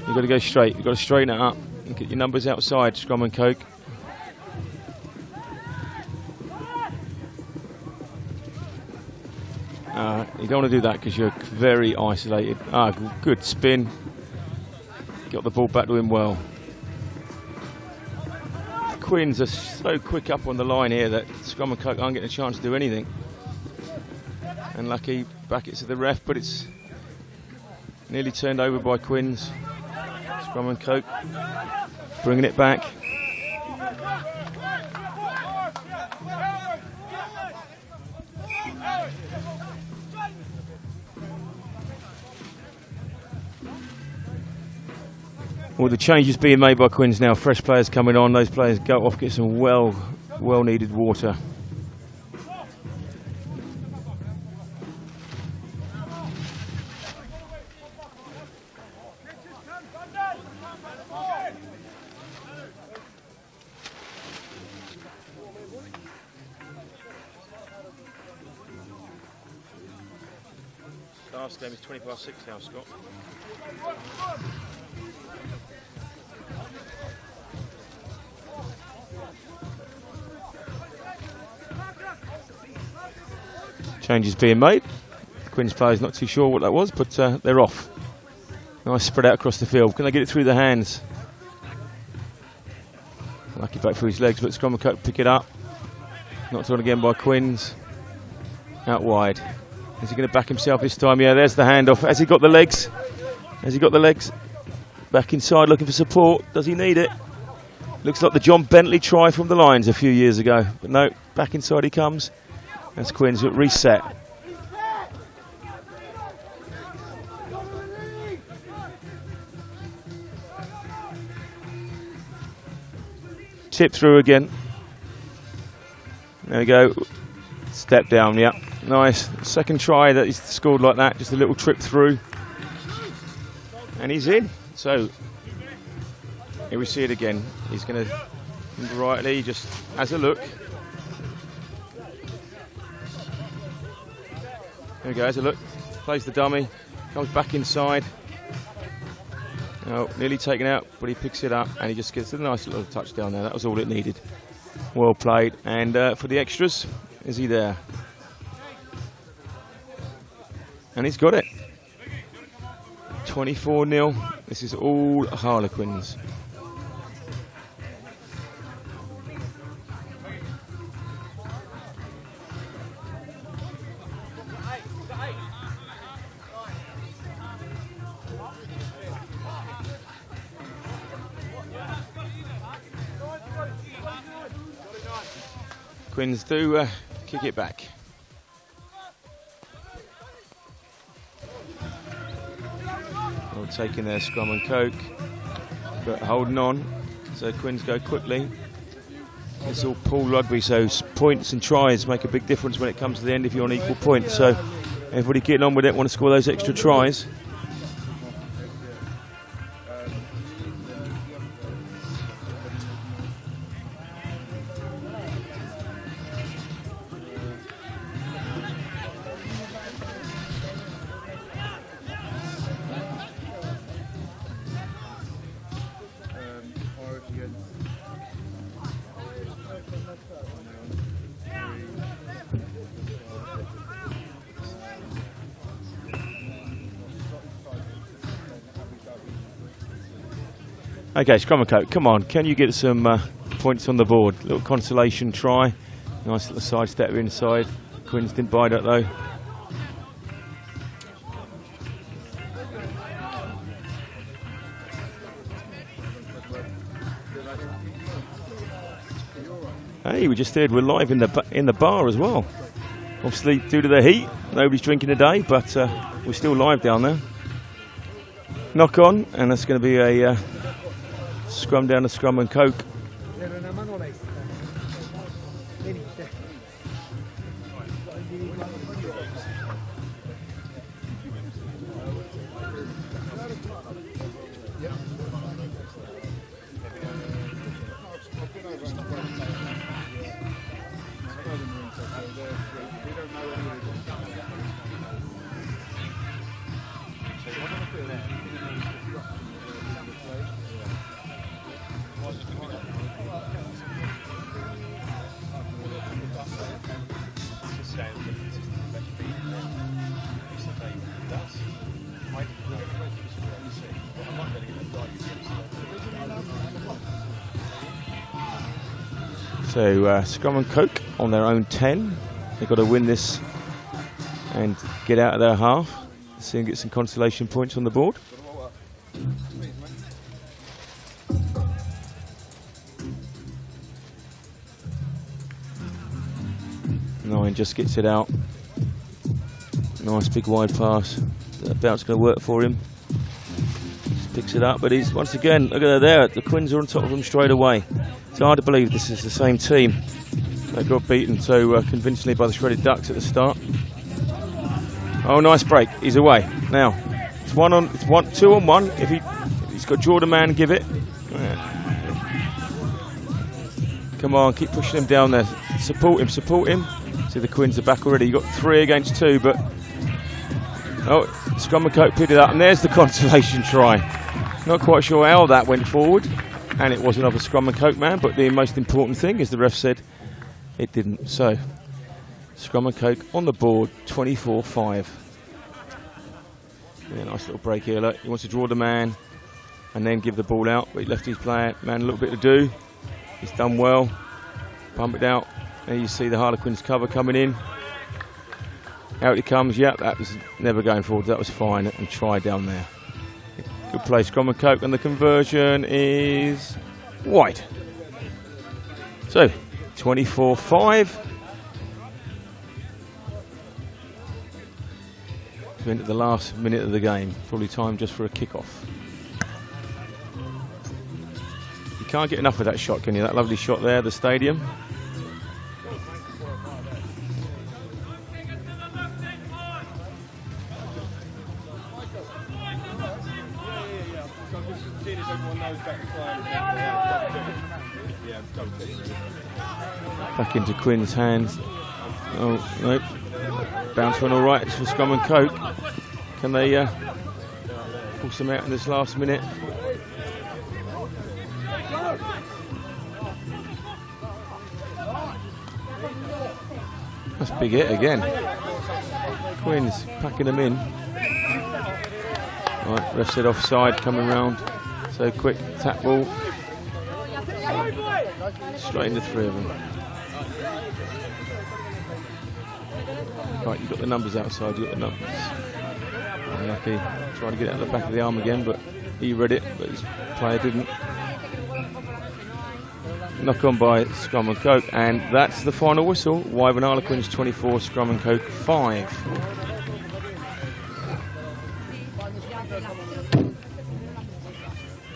You've got to go straight. You've got to straighten it up and get your numbers outside, Scrum and Coke. You don't want to do that because you're very isolated. Good spin. Got the ball back to him well. Quins are so quick up on the line here that Scrum and Coke aren't getting a chance to do anything. And lucky, back it to the ref, but it's nearly turned over by Quins. Scrum and Coke bringing it back. Well, the changes being made by Quins now. Fresh players coming on. Those players go off, get some well-needed water. Last game is 20 past 6 now, Scott. Changes being made. Quins players not too sure what that was, but they're off. Nice spread out across the field. Can they get it through the hands? Lucky back through his legs, but Scrum and Coke pick it up. Knocked on again by Quins. Out wide. Is he going to back himself this time? Yeah, there's the handoff. Has he got the legs? Has he got the legs? Back inside looking for support. Does he need it? Looks like the John Bentley try from the Lions a few years ago. But no, back inside he comes. That's Quins at reset. Tip through again. There we go. Step down, yeah. Nice. Second try that he's scored like that. Just a little trip through. And he's in. So, here we see it again. He's going to rightly just has a look. There we go, has a look. Plays the dummy. Comes back inside. Oh, nearly taken out, but he picks it up and he just gets a nice little touchdown there. That was all it needed. Well played. And for the extras, is he there? And he's got it. 24-0. This is all Harlequins. Quins do kick it back. Well, taking their Scrum and Coke, but holding on. So Quins go quickly. It's all pool rugby, so points and tries make a big difference when it comes to the end if you're on equal points. So everybody getting on with it, want to score those extra tries. Okay, Scrum and Coke, come on, can you get some points on the board? Little consolation try. Nice little side step inside. Quins didn't bite it though. Hey, we just heard we're live in the bar as well. Obviously, due to the heat, nobody's drinking today, but we're still live down there. Knock on, and that's going to be a scrum down to Scrum and Coke. So Scrum and Coke on their own 10. They've got to win this and get out of their half. See and get some consolation points on the board. Nine just gets it out. Nice big wide pass. That bout's going to work for him. Just picks it up, but he's once again, look at that there. The Quins are on top of him straight away. It's hard to believe this is the same team that got beaten so convincingly by the Shredded Ducks at the start. Oh, nice break. He's away. Now, it's 2 on 1. If he's got Jordan Man, give it. Come on, keep pushing him down there. Support him, support him. See the Quins are back already. You've got 3 against 2, but oh, Scrum and Coke picked it up, and there's the consolation try. Not quite sure how that went forward, and it wasn't of a Scrum and Coke man, but the most important thing is the ref said it didn't. So Scrum and Coke on the board, 24-5. Yeah, nice little break here. Look, he wants to draw the man and then give the ball out, but he left his man a little bit to do. He's done well. Pump it out. And you see the Harlequins cover coming in. Out it comes. Yep, that was never going forward. That was fine. And try down there. Good play, Scrum and Coke, and the conversion is wide. So 24-5. Into the last minute of the game. Probably time just for a kick-off. You can't get enough of that shot, can you? That lovely shot there, the stadium. Back into Quinn's hands. Oh, nope. Bounce one all right. It's for Scrum and Coke. Can they pull some out in this last minute? That's a big hit again. Quinn's packing them in. Right, ref said offside coming round. So quick tap ball. Straight into 3 of them. Right, you've got the numbers outside, you've got the numbers. Unlucky, trying to get it out the back of the arm again, but he read it, but his player didn't. Knock on by Scrum and Coke, and that's the final whistle. Wyvern Harlequins 24, Scrum and Coke 5.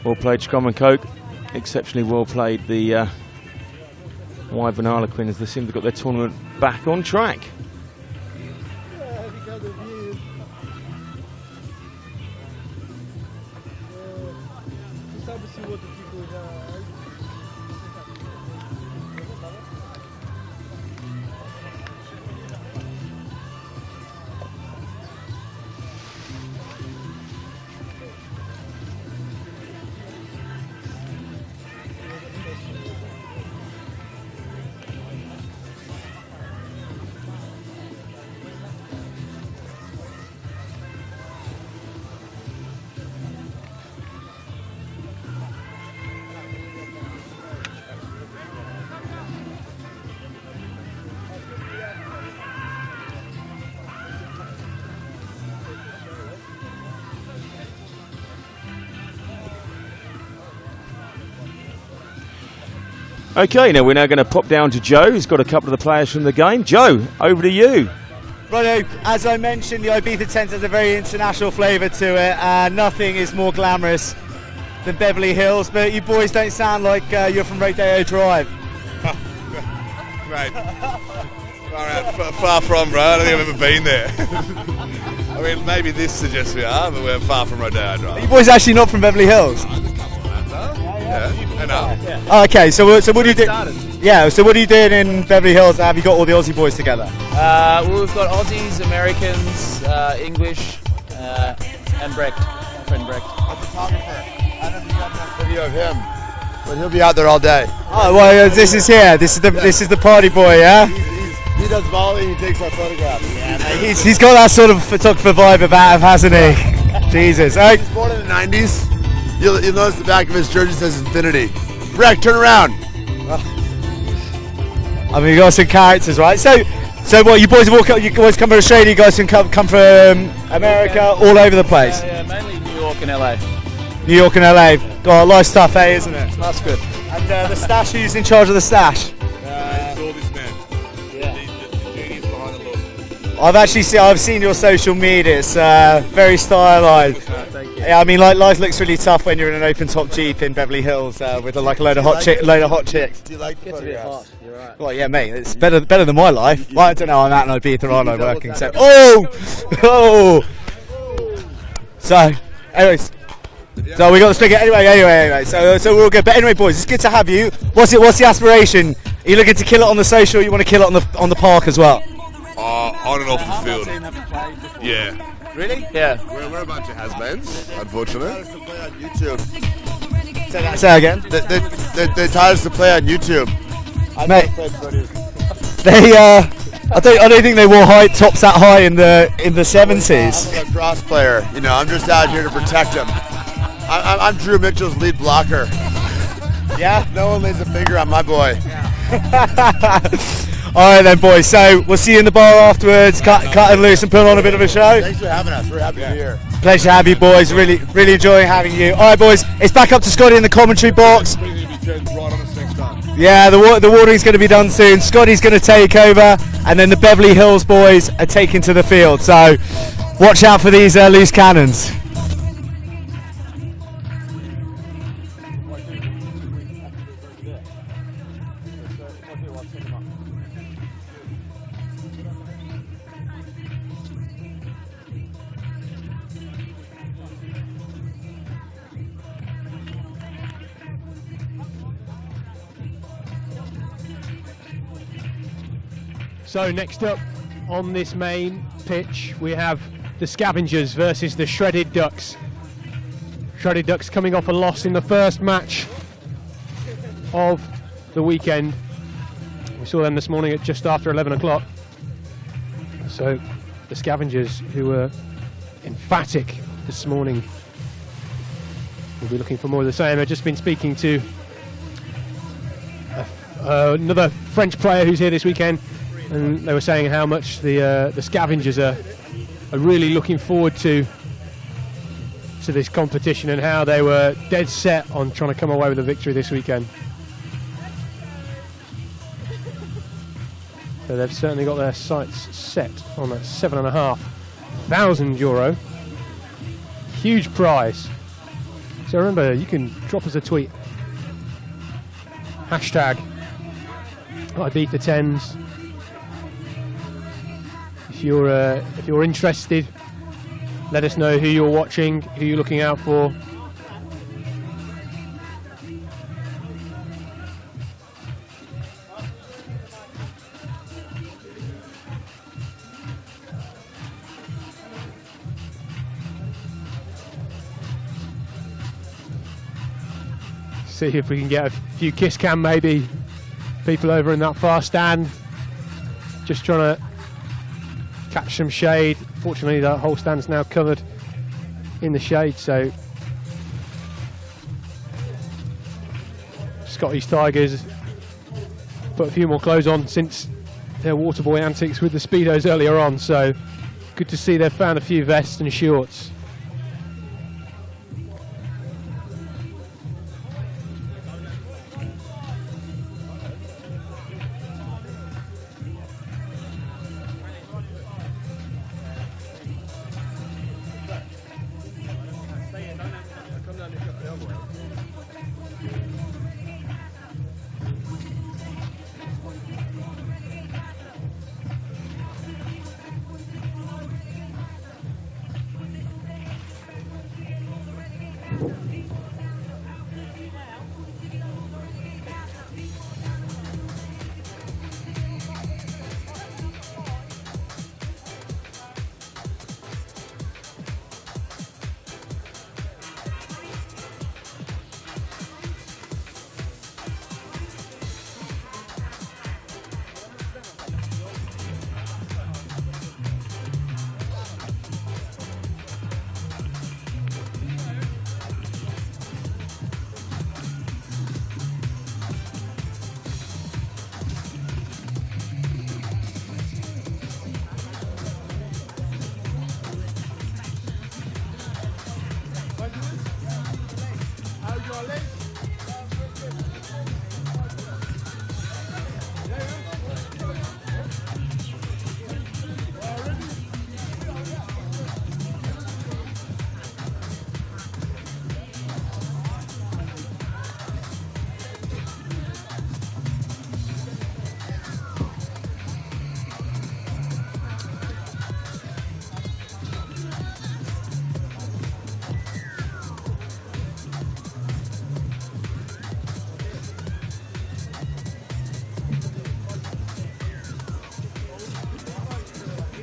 Well played, Scrum and Coke. Exceptionally well played, the Wyvern Harlequins. They seem to have got their tournament back on track. Okay, now we're now going to pop down to Joe, who's got a couple of the players from the game. Joe, over to you. Righto, as I mentioned, the Ibiza 10’s has a very international flavour to it, and nothing is more glamorous than Beverly Hills, but you boys don't sound like you're from Rodeo Drive. Mate, far from, bro. I don't think I've ever been there. I mean, maybe this suggests we are, but we're far from Rodeo Drive. Are you boys actually not from Beverly Hills? Yeah, enough. Oh, okay, so what do you do? Yeah, so what are you doing in Beverly Hills? Have you got all the Aussie boys together? Well, we've got Aussies, Americans, English, and Brecht, my friend Brecht. A photographer. I don't think I've got a video of him, but he'll be out there all day. Oh well, this is here. This is the party boy, yeah. He does volley. He takes our photographs. Yeah, mate, he's got that sort of photographer vibe about him, hasn't he? Jesus. He was born in the 90s. You'll notice the back of his jersey says Infinity. Breck, turn around. I mean, you got some characters, right? So what? You boys come from Australia. You guys can come from America, all over the place. Yeah, mainly New York and LA. New York and LA. Got a lot of stuff, eh, isn't it? That's good. And the stash, who's in charge of the stash? It's all this man. Yeah. The genius behind the look. I've seen your social media. It's very stylized. Thank you. Yeah, I mean, life looks really tough when you're in an open top Jeep in Beverly Hills with a load of hot chicks. Do you like the photographs? You're right. Well, yeah, mate, it's better than my life. Well, I don't know. I'm out in Ibiza, aren't I, working? So, So, anyways. So we got the speaker. Anyway. So we're all good. But anyway, boys, it's good to have you. What's the aspiration? Are you looking to kill it on the social? Or you want to kill it on the park as well? On and off the field. Yeah. Really? Yeah. We're a bunch of has-beens, unfortunately. To play on YouTube. Say again. They taught us to play on YouTube. Mate, I don't think they wore high tops that high in the 70s. I'm a cross player. You know, I'm just out here to protect him. I'm Drew Mitchell's lead blocker. Yeah? No one lays a finger on my boy. Alright then, boys, so we'll see you in the bar afterwards, cutting loose and putting on a bit of a show. Thanks for having us. We're happy to be here. Pleasure to have you, boys. Really enjoying having you. Alright, boys, it's back up to Scotty in the commentary box. Yeah, the watering's going to be done soon. Scotty's going to take over, and then the Beverly Hills boys are taking to the field. So watch out for these loose cannons. So next up on this main pitch we have the Scavengers versus the Shredded Ducks. Shredded Ducks coming off a loss in the first match of the weekend. We saw them this morning at just after 11 o'clock. So the Scavengers, who were emphatic this morning, will be looking for more of the same. I've just been speaking to another French player who's here this weekend, and they were saying how much the Scavengers are really looking forward to this competition, and how they were dead set on trying to come away with a victory this weekend. So they've certainly got their sights set on that €7,500 huge prize. So remember, you can drop us a tweet, hashtag Ibiza 10’s. If you're interested, let us know who you're watching, who you're looking out for. See if we can get a few kiss cam, maybe people over in that far stand, just trying to catch some shade. Fortunately, that whole stand's now covered in the shade, so Scotty's Tigers put a few more clothes on since their waterboy antics with the Speedos earlier on, so good to see they've found a few vests and shorts.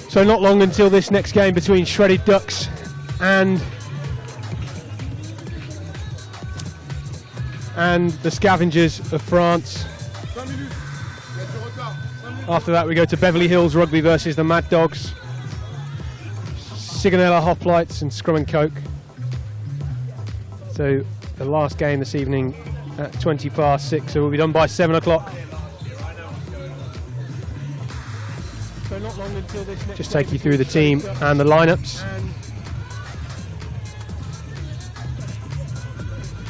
So not long until this next game between Shredded Ducks and the Scavengers of France. After that we go to Beverly Hills Rugby versus the Mad Dogs. Sigonella Hoplites and Scrum and Coke. So the last game this evening at 6:20, so we'll be done by 7 o'clock. So not long until this next just take you through the team and the lineups.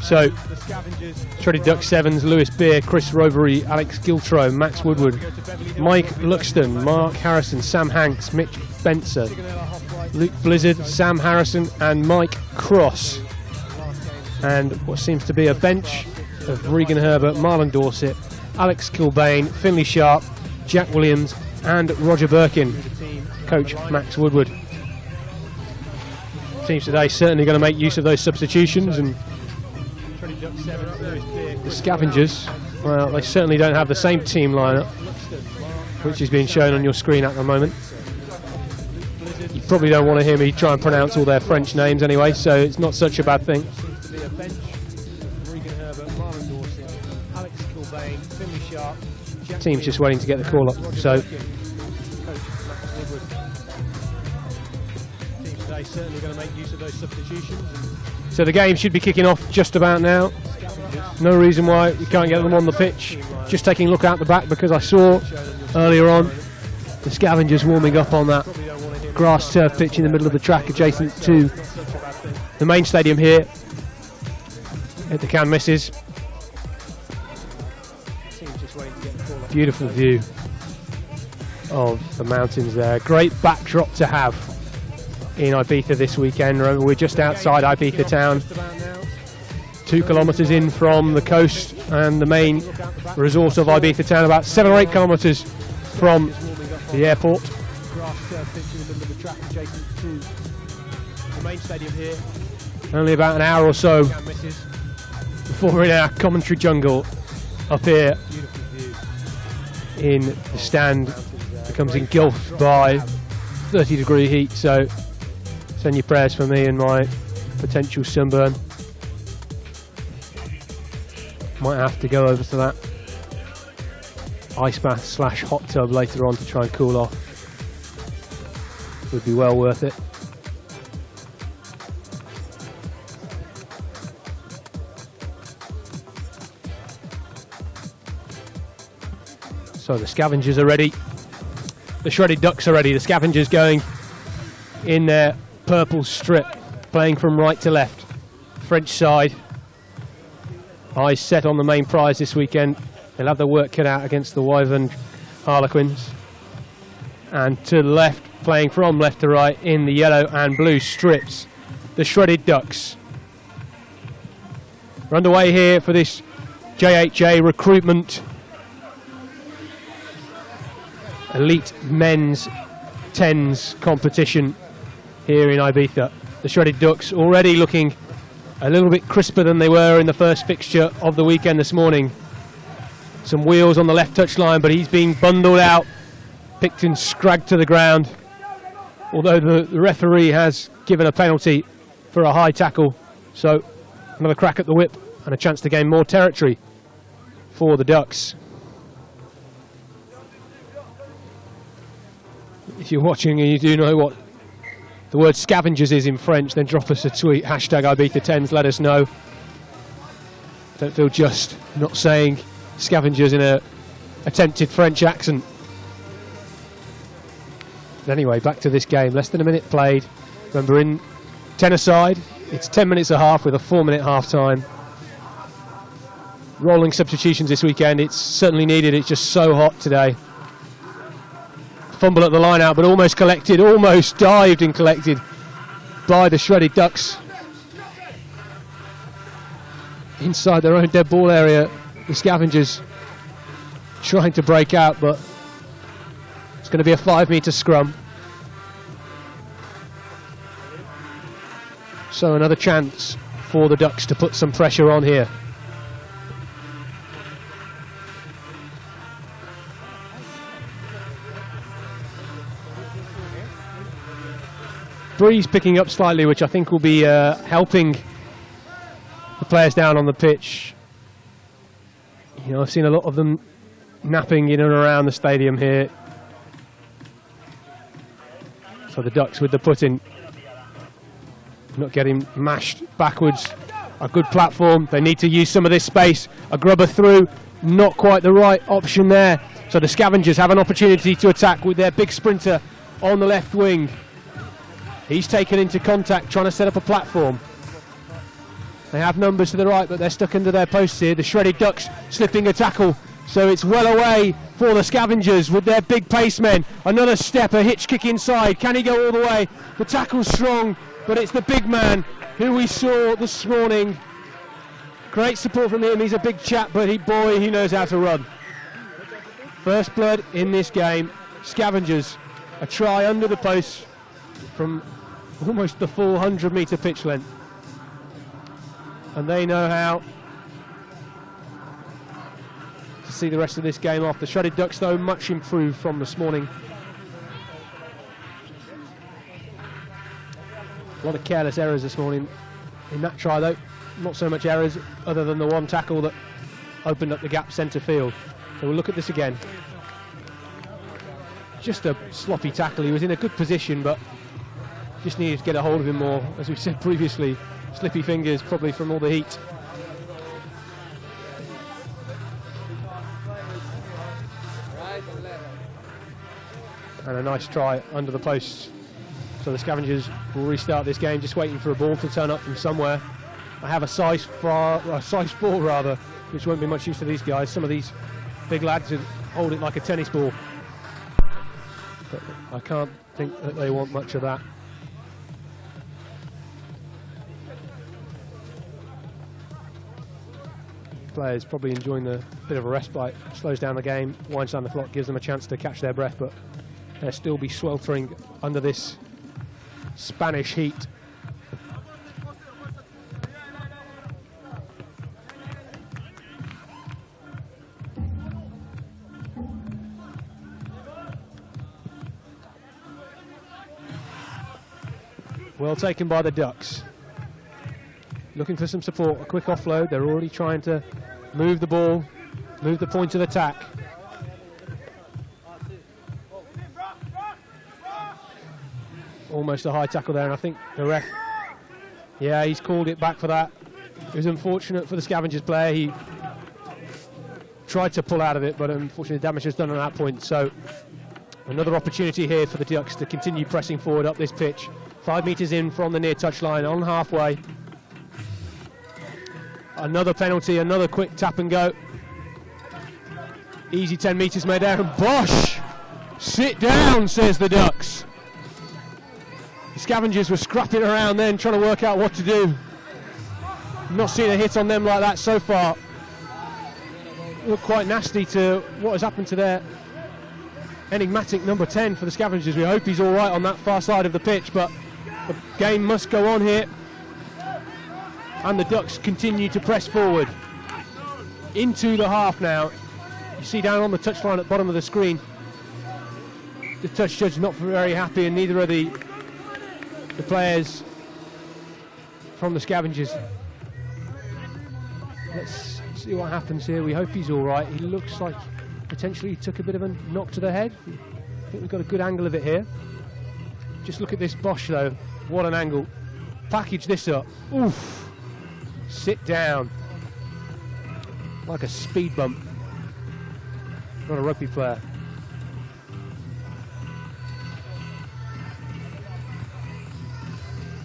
So, Shredded Duck Sevens, Lewis Beer, Chris Rovery, Alex Giltro, Max Woodward, Mike Luxton, Mark Harrison, Sam Hanks, Mitch Spencer, Luke Blizzard, Sam Harrison and Mike Cross. And what seems to be a bench of Regan Herbert, Marlon Dorset, Alex Kilbane, Finley Sharp, Jack Williams and Roger Birkin. Coach Max Woodward. Teams today certainly going to make use of those substitutions, and the Scavengers, well, they certainly don't have the same team lineup, which is being shown on your screen at the moment. You probably don't want to hear me try and pronounce all their French names anyway, so it's not such a bad thing. Team's just waiting to get the call up, so certainly going to make use of those substitutions. So the game should be kicking off just about now. No reason why you can't get them on the pitch. Just taking a look out the back because I saw earlier on the Scavengers warming up on that grass turf pitch in the middle of the track adjacent to the main stadium here at the 10’s. Beautiful view of the mountains there. Great backdrop to have in Ibiza this weekend. Remember, we're just outside Ibiza town, 2 kilometres in from the coast and the main resort of Ibiza town, about 7 or 8 kilometres from the airport. Only about an hour or so before we're in our commentary jungle up here in the stand. Becomes engulfed by 30-degree heat, so send your prayers for me and my potential sunburn. Might have to go over to that ice bath / hot tub later on to try and cool off. Would be well worth it. So the Scavengers are ready. The Shredded Ducks are ready. The Scavengers going in their purple strip, playing from right to left. French side, eyes set on the main prize this weekend. They'll have their work cut out against the Wyvern Harlequins. And to the left, playing from left to right in the yellow and blue strips, the Shredded Ducks. We're underway here for this JHA recruitment elite men's 10s competition here in Ibiza. The Shredded Ducks already looking a little bit crisper than they were in the first fixture of the weekend this morning. Some wheels on the left touchline, but he's being bundled out, picked and scragged to the ground. Although the referee has given a penalty for a high tackle. So another crack at the whip and a chance to gain more territory for the Ducks. If you're watching and you do know what the word scavengers is in French, then drop us a tweet, hashtag Ibiza10s, let us know. Don't feel just not saying scavengers in a attempted French accent. But anyway, back to this game, less than a minute played. Remember, in 10-a-side, it's 10 minutes a half with a 4-minute half time. Rolling substitutions this weekend, it's certainly needed, it's just so hot today. Fumble at the line out, but almost collected, almost dived and collected by the Shredded Ducks. Inside their own dead ball area, the Scavengers trying to break out, but it's going to be a 5-metre scrum. So another chance for the Ducks to put some pressure on here. breeze picking up slightly, which I think will be helping the players down on the pitch. You know, I've seen a lot of them napping in and around the stadium here. So the Ducks with the put-in, not getting mashed backwards. A good platform. They need to use some of this space. A grubber through, not quite the right option there. So the Scavengers have an opportunity to attack with their big sprinter on the left wing. He's taken into contact, trying to set up a platform. They have numbers to the right, but they're stuck under their posts here. The Shredded Ducks slipping a tackle. So it's well away for the Scavengers with their big pace men. Another step, a hitch kick inside. Can he go all the way? The tackle's strong, but it's the big man who we saw this morning. Great support from him. He's a big chap, but he knows how to run. First blood in this game. Scavengers, a try under the post from almost the full 100-metre pitch length. And they know how to see the rest of this game off. The Shredded Ducks, though, much improved from this morning. A lot of careless errors this morning in that try, though. Not so much errors other than the one tackle that opened up the gap centre field. So we'll look at this again. Just a sloppy tackle. He was in a good position, but just needed to get a hold of him more. As we said previously, slippy fingers, probably from all the heat. And a nice try under the post. So the Scavengers will restart this game, just waiting for a ball to turn up from somewhere. I have a size 4 rather, which won't be much use to these guys. Some of these big lads who hold it like a tennis ball. But I can't think that they want much of that. Players probably enjoying the bit of a respite. Slows down the game, winds down the clock, gives them a chance to catch their breath, but they'll still be sweltering under this Spanish heat. Well taken by the Ducks. Looking for some support, a quick offload. They're already trying to move the ball, move the point of attack. Almost a high tackle there, and I think the ref, yeah, he's called it back for that. It was unfortunate for the Scavengers player. He tried to pull out of it, but unfortunately damage was done on that point. So another opportunity here for the Ducks to continue pressing forward up this pitch. 5 metres in from the near touchline, on halfway. Another penalty, another quick tap and go. Easy 10 metres made there, and Bosch! Sit down, says the Ducks. The Scavengers were scrapping around then, trying to work out what to do. Not seen a hit on them like that so far. Looked quite nasty to what has happened to their enigmatic number 10 for the Scavengers. We hope he's all right on that far side of the pitch, but the game must go on here. And the Ducks continue to press forward into the half now. You see down on the touchline at the bottom of the screen, the touch judge not very happy, and neither are the players from the Scavengers. Let's see what happens here. We hope he's all right. He looks like potentially he took a bit of a knock to the head. I think we've got a good angle of it here. Just look at this Bosch though. What an angle. Package this up. Oof. Sit down. Like a speed bump. Not a rugby player.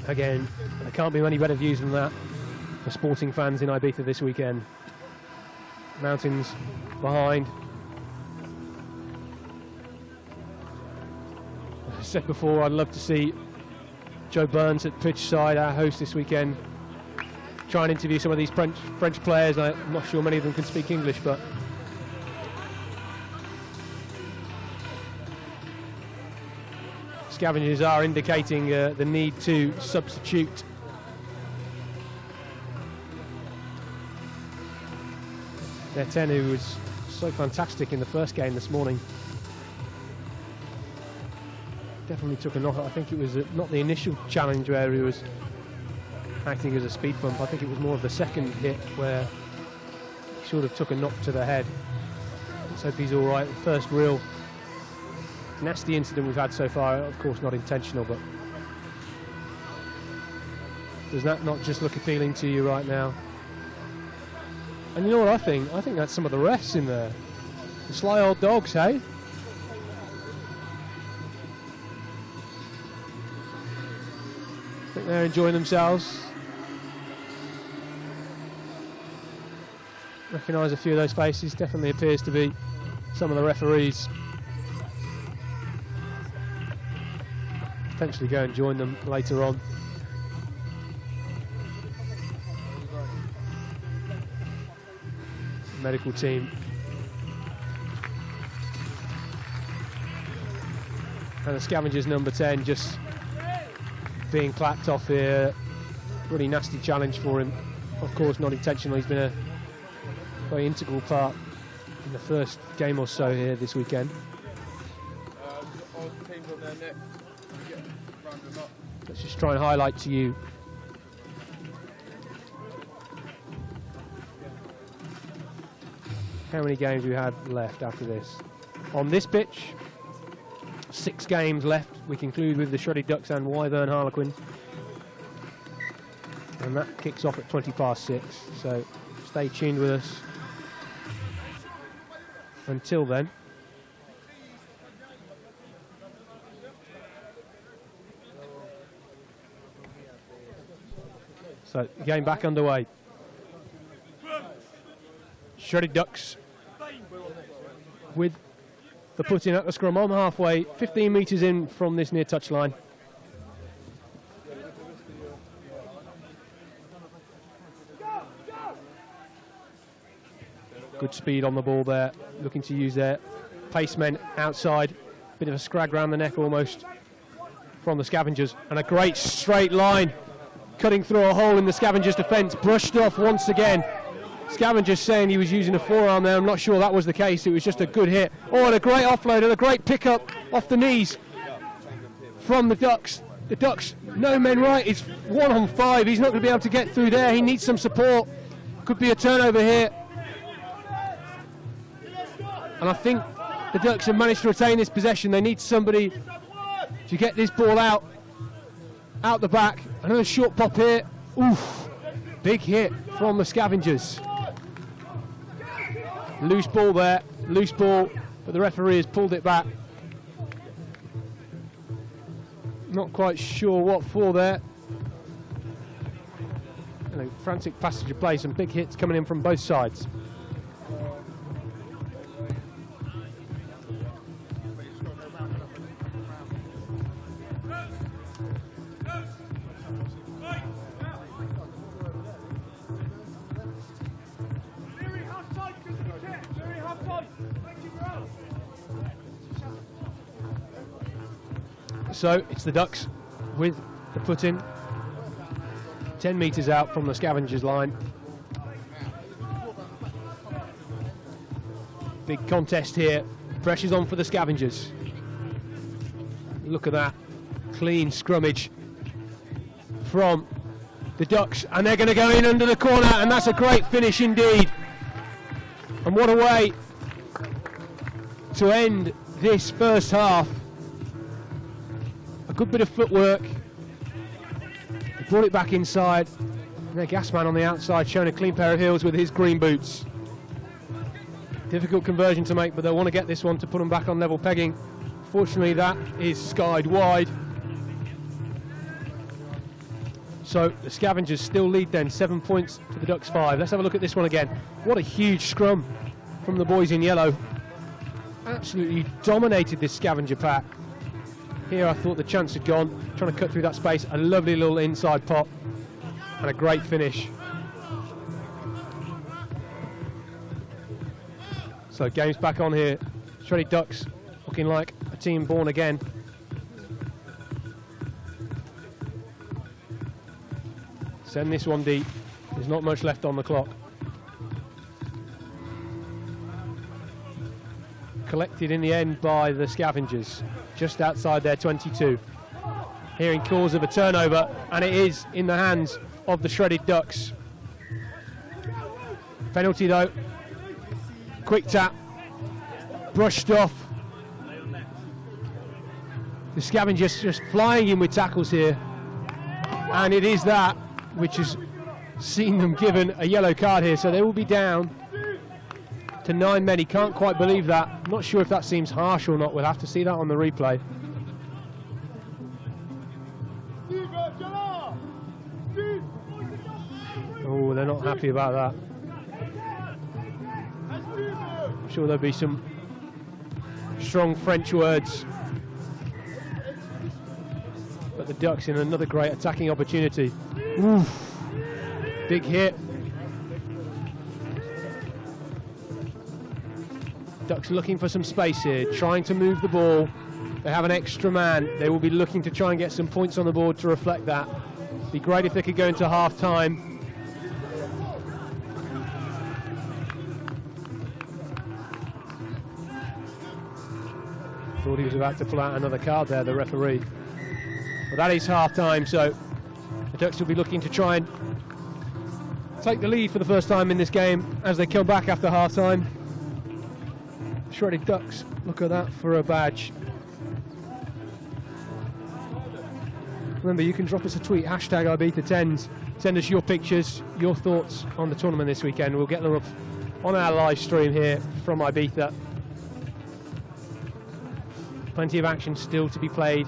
Again, there can't be many better views than that for sporting fans in Ibiza this weekend. Mountains behind. As I said before, I'd love to see Joe Burns at pitch side, our host this weekend, try and interview some of these French players. I'm not sure many of them can speak English, but Scavengers are indicating the need to substitute. Their 10, who was so fantastic in the first game this morning. definitely took a knock. I think it was not the initial challenge where he was acting as a speed bump. I think it was more of the second hit where he sort of took a knock to the head. Let's hope he's all right. The first real nasty incident we've had so far, of course not intentional, but does that not just look appealing to you right now? And you know what I think? I think that's some of the refs in there. The sly old dogs, hey? I think they're enjoying themselves. Recognise a few of those faces. Definitely appears to be some of the referees. Potentially go and join them later on. Medical team. And the Scavengers number 10 just being clapped off here. Really nasty challenge for him. Of course, not intentional. He's been a very integral part in the first game or so here this weekend. Let's just try and highlight to you how many games we had left after this. On this pitch, 6 games left. We conclude with the Shredded Ducks and Wyvern Harlequins. And that kicks off at 6:20. So stay tuned with us until then. So game back underway. Shredded Ducks with the put in at the scrum on halfway, 15 metres in from this near touchline. Good speed on the ball there, looking to use their pace men outside. Bit of a scrag round the neck almost from the Scavengers, and a great straight line cutting through a hole in the Scavengers defence, brushed off once again. Scavengers saying he was using a forearm there. I'm not sure that was the case. It was just a good hit. Oh, and a great offload and a great pickup off the knees from the Ducks. The Ducks, no men right. It's 1 on 5. He's not going to be able to get through there. He needs some support. Could be a turnover here. And I think the Ducks have managed to retain this possession. They need somebody to get this ball out the back. Another short pop here. Oof. Big hit from the Scavengers. Loose ball there, loose ball, but the referee has pulled it back. Not quite sure what for there. And a frantic passage of play, some big hits coming in from both sides. So it's the Ducks with the put in, 10 metres out from the Scavengers line. Big contest here, pressure's on for the Scavengers. Look at that, clean scrummage from the Ducks, and they're going to go in under the corner, and that's a great finish indeed. And what a way to end this first half. A good bit of footwork. He brought it back inside. And their gas man on the outside showing a clean pair of heels with his green boots. Difficult conversion to make, but they'll want to get this one to put them back on level pegging. Fortunately, that is skied wide. So the Scavengers still lead then, 7 points to the Ducks 5. Let's have a look at this one again. What a huge scrum from the boys in yellow. Absolutely dominated this Scavenger pack. Here I thought the chance had gone, trying to cut through that space. A lovely little inside pop and a great finish. So game's back on here. Shredded Ducks looking like a team born again. Send this one deep. There's not much left on the clock. collected in the end by the Scavengers, just outside their 22. Hearing calls of a turnover, and it is in the hands of the Shredded Ducks. Penalty though. Quick tap. Brushed off. The Scavengers just flying in with tackles here. And it is that which has seen them given a yellow card here, so they will be down to 9 men. He can't quite believe that. I'm not sure if that seems harsh or not. We'll have to see that on the replay. Oh, they're not happy about that. I'm sure there'll be some strong French words. But the Ducks in another great attacking opportunity. Oof. Big hit. Ducks looking for some space here, trying to move the ball. They have an extra man. They will be looking to try and get some points on the board to reflect that. Be great if they could go into half time. Thought he was about to pull out another card there, the referee. But that is half time, so the Ducks will be looking to try and take the lead for the first time in this game as they come back after half time. Shredded Ducks, look at that for a badge. Remember, you can drop us a tweet, hashtag Ibiza10s. Send us your pictures, your thoughts on the tournament this weekend. We'll get them up on our live stream here from Ibiza. Plenty of action still to be played.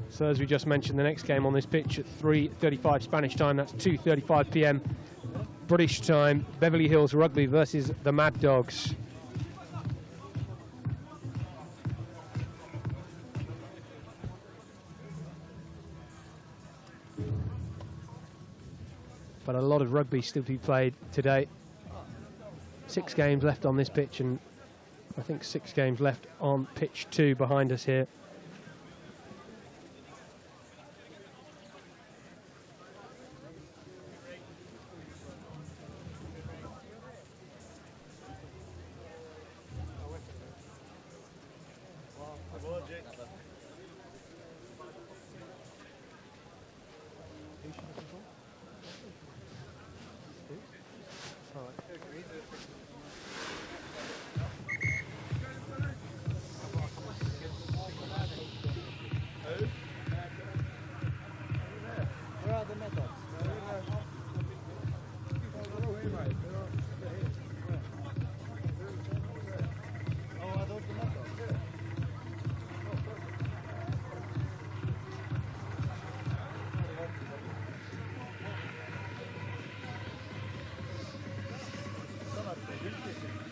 So as we just mentioned, the next game on this pitch at 3:35 Spanish time, that's 2:35 p.m. British time, Beverly Hills Rugby versus the Mad Dogs. But a lot of rugby still to be played today. 6 games left on this pitch, and I think 6 games left on pitch 2 behind us here.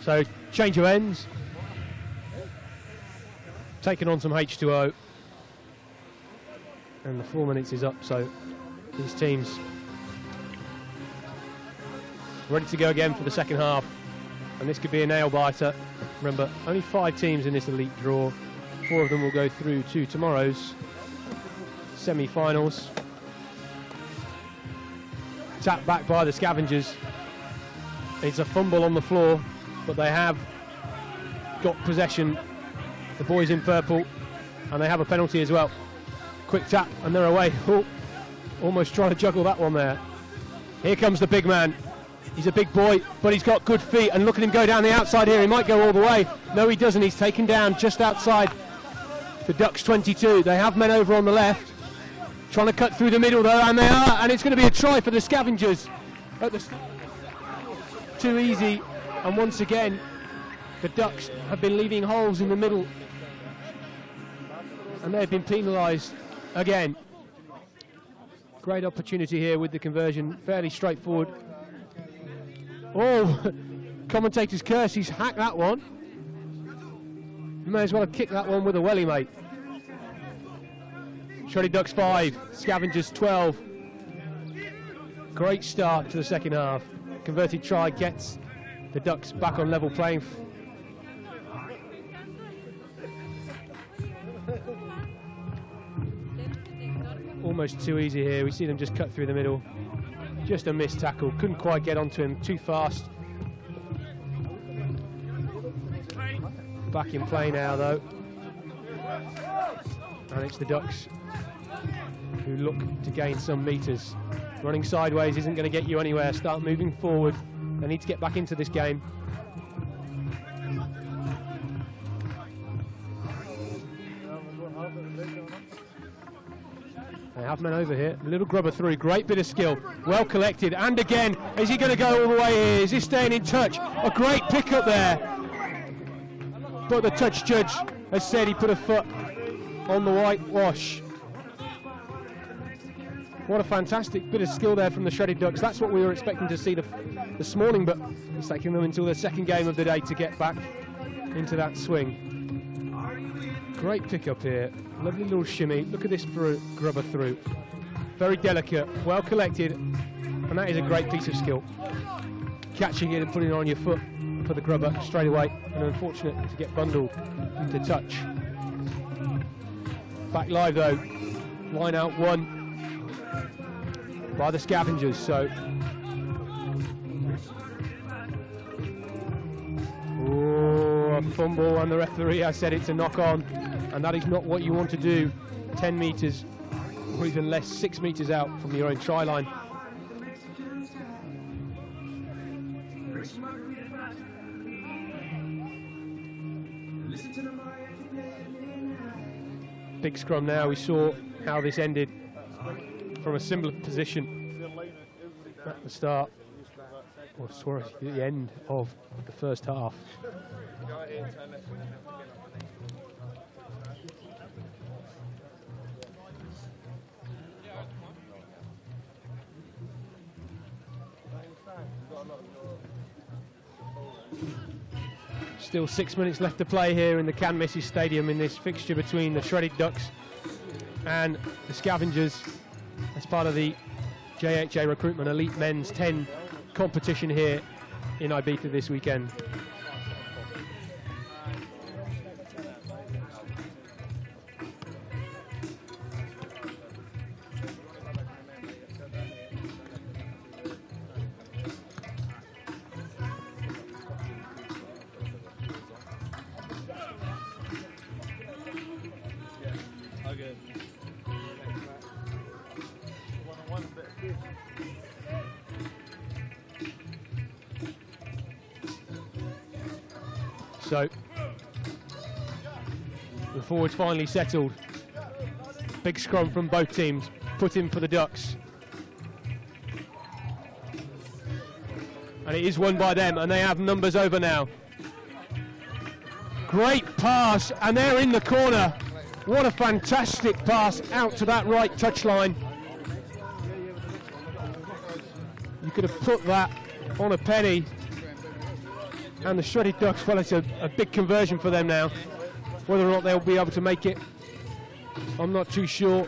So, change of ends. Taking on some H2O. And the 4 minutes is up, so these teams ready to go again for the second half. And this could be a nail-biter. Remember, only 5 teams in this elite draw. 4 of them will go through to tomorrow's semi-finals. Tapped back by the Scavengers. It's a fumble on the floor, but they have got possession, the boys in purple, and they have a penalty as well. Quick tap and they're away. Oh, almost trying to juggle that one there. Here comes the big man. He's a big boy, but he's got good feet, and look at him go down the outside here. He might go all the way. No, he doesn't. He's taken down just outside the Ducks 22. They have men over on the left, trying to cut through the middle though, and they are, and it's going to be a try for the Scavengers. Too easy. And once again, the Ducks have been leaving holes in the middle, and they've been penalised again. Great opportunity here with the conversion, fairly straightforward. Oh, commentator's curse, he's hacked that one. You may as well have kicked that one with a welly, mate. Shredded Ducks 5, Scavengers 12. Great start to the second half. Converted try gets the Ducks back on level playing. Almost too easy here. We see them just cut through the middle. Just a missed tackle. Couldn't quite get onto him. Too fast. Back in play now, though. And it's the Ducks who look to gain some metres. Running sideways isn't going to get you anywhere. Start moving forward. They need to get back into this game. They have men over here. Little grubber through. Great bit of skill. Well collected. And again, is he going to go all the way here? Is he staying in touch? A great pick up there. But the touch judge has said he put a foot on the whitewash. What a fantastic bit of skill there from the Shredded Ducks. That's what we were expecting to see this morning, but it's taking them until the second game of the day to get back into that swing. Great pick up here. Lovely little shimmy. Look at this for a grubber through. Very delicate, well collected, and that is a great piece of skill. Catching it and putting it on your foot for the grubber straight away, and unfortunate to get bundled into touch. Back live though. Line out one by the Scavengers, so a fumble, and the referee has said it's a knock on, and that is not what you want to do 10 metres or even less, 6 metres out from your own try line. Big scrum now. We saw how this ended from a similar position at the start, or sorry, at the end of the first half. Still 6 minutes left to play here in the 10’s Stadium in this fixture between the Shredded Ducks and the Scavengers as part of the JHA Recruitment Elite Men's 10 competition here in Ibiza this weekend. So, the forwards finally settled. Big scrum from both teams, put in for the Ducks. And it is won by them, and they have numbers over now. Great pass, and they're in the corner. What a fantastic pass out to that right touchline. You could have put that on a penny. And the Shredded Ducks, well, it's a big conversion for them now. Whether or not they'll be able to make it, I'm not too sure.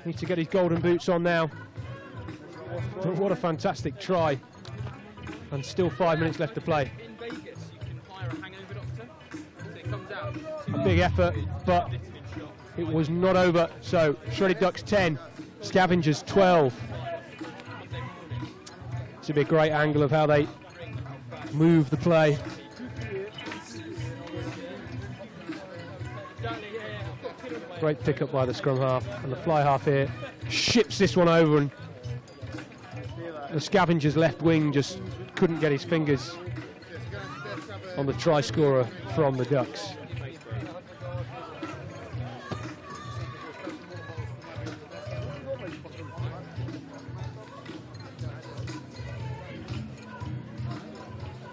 Needs to get his golden boots on now. But what a fantastic try. And still 5 minutes left to play. In Vegas, you can hire a hangover doctor, so it comes out. A big effort, but it was not over. So Shredded Ducks 10, Scavengers 12. This would be a great angle of how they move the play. Great pick up by the scrum half, and the fly half here ships this one over, and the Scavengers left wing just couldn't get his fingers on the try scorer from the Ducks.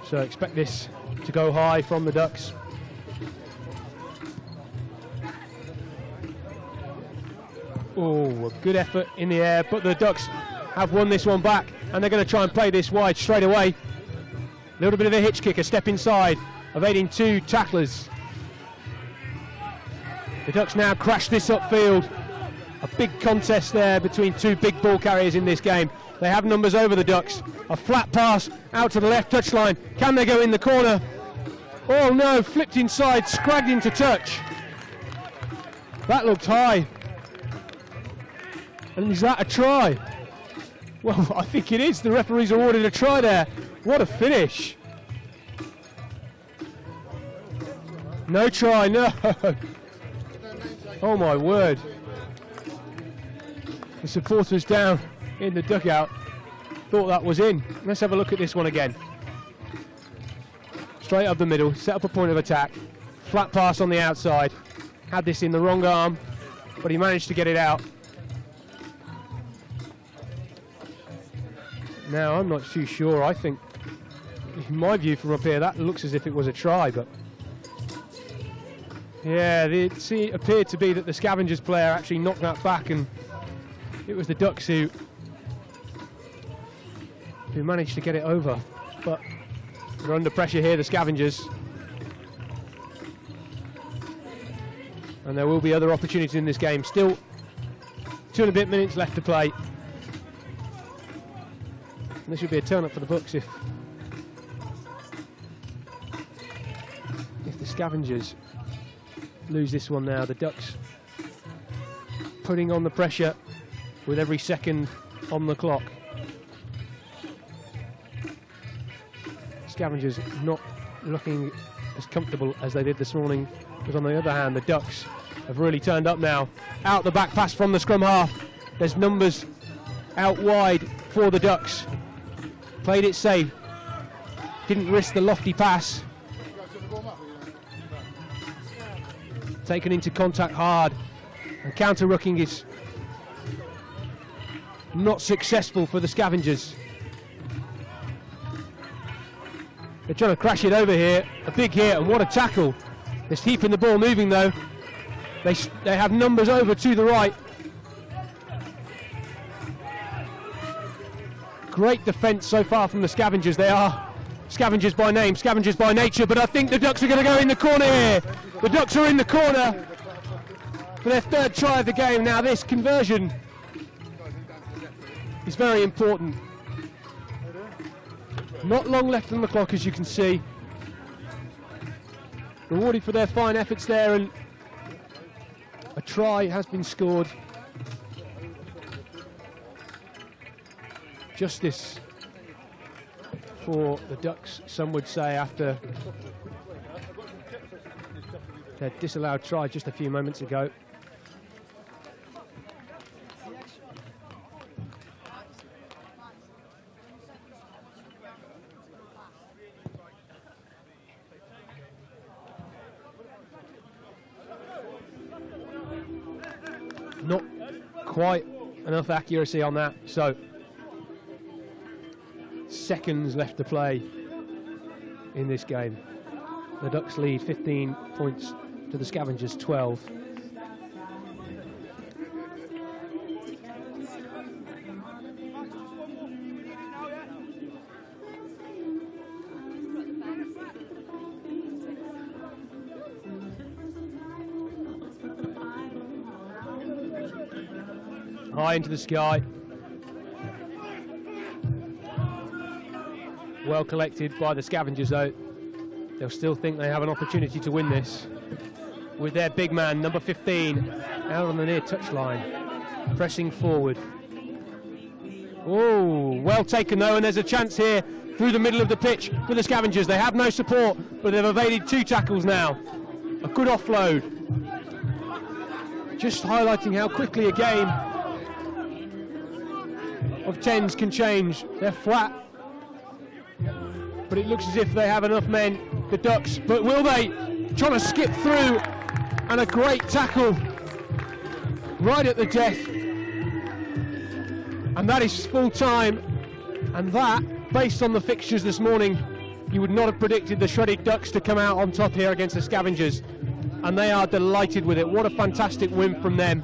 So expect this to go high from the Ducks. Oh, a good effort in the air, but the Ducks have won this one back, and they're going to try and play this wide straight away. A little bit of a hitch kick, a step inside, evading two tacklers. The Ducks now crash this upfield. A big contest there between two big ball carriers in this game. They have numbers over the Ducks. A flat pass out to the left touchline. Can they go in the corner? Oh no, flipped inside, scragged into touch. That looked high. And is that a try? Well, I think it is. The referee's awarded a try there. What a finish. No try, no. Oh my word. The supporters down in the dugout thought that was in. Let's have a look at this one again. Straight up the middle, set up a point of attack. Flat pass on the outside. Had this in the wrong arm, but he managed to get it out. Now, I'm not too sure. I think, in my view from up here, that looks as if it was a try, but yeah, it appeared to be that the Scavengers player actually knocked that back, and it was the Ducks who managed to get it over. But they're under pressure here, the Scavengers. And there will be other opportunities in this game. Still 2 and a bit minutes left to play. And this should be a turn up for the books if the Scavengers lose this one now. The Ducks putting on the pressure with every second on the clock. Scavengers not looking as comfortable as they did this morning, because on the other hand the Ducks have really turned up now. Out the back pass from the scrum half. There's numbers out wide for the Ducks. Played it safe, didn't risk the lofty pass. Taken into contact hard, and counter-rucking is not successful for the Scavengers. They're trying to crash it over here. A big hit, and what a tackle. They're keeping the ball moving though. They have numbers over to the right. Great defence so far from the Scavengers. They are Scavengers by name, Scavengers by nature, but I think the Ducks are going to go in the corner here. The Ducks are in the corner for their third try of the game. Now this conversion is very important. Not long left on the clock, as you can see. Rewarded for their fine efforts there, and a try has been scored. Justice for the Ducks, some would say, after their disallowed try just a few moments ago. Not quite enough accuracy on that, so seconds left to play in this game. The Ducks lead 15 points to the Scavengers 12. High into the sky. Well collected by the Scavengers though. They'll still think they have an opportunity to win this with their big man, number 15, out on the near touchline, pressing forward. Oh, well taken though, and there's a chance here through the middle of the pitch for the Scavengers. They have no support, but they've evaded 2 tackles now. A good offload. Just highlighting how quickly a game of 10s can change. They're flat, but it looks as if they have enough men, the Ducks, but will they? Trying to skip through, and a great tackle right at the death, and that is full time. And that, based on the fixtures this morning, you would not have predicted the Shredded Ducks to come out on top here against the Scavengers, and they are delighted with it. What a fantastic win from them.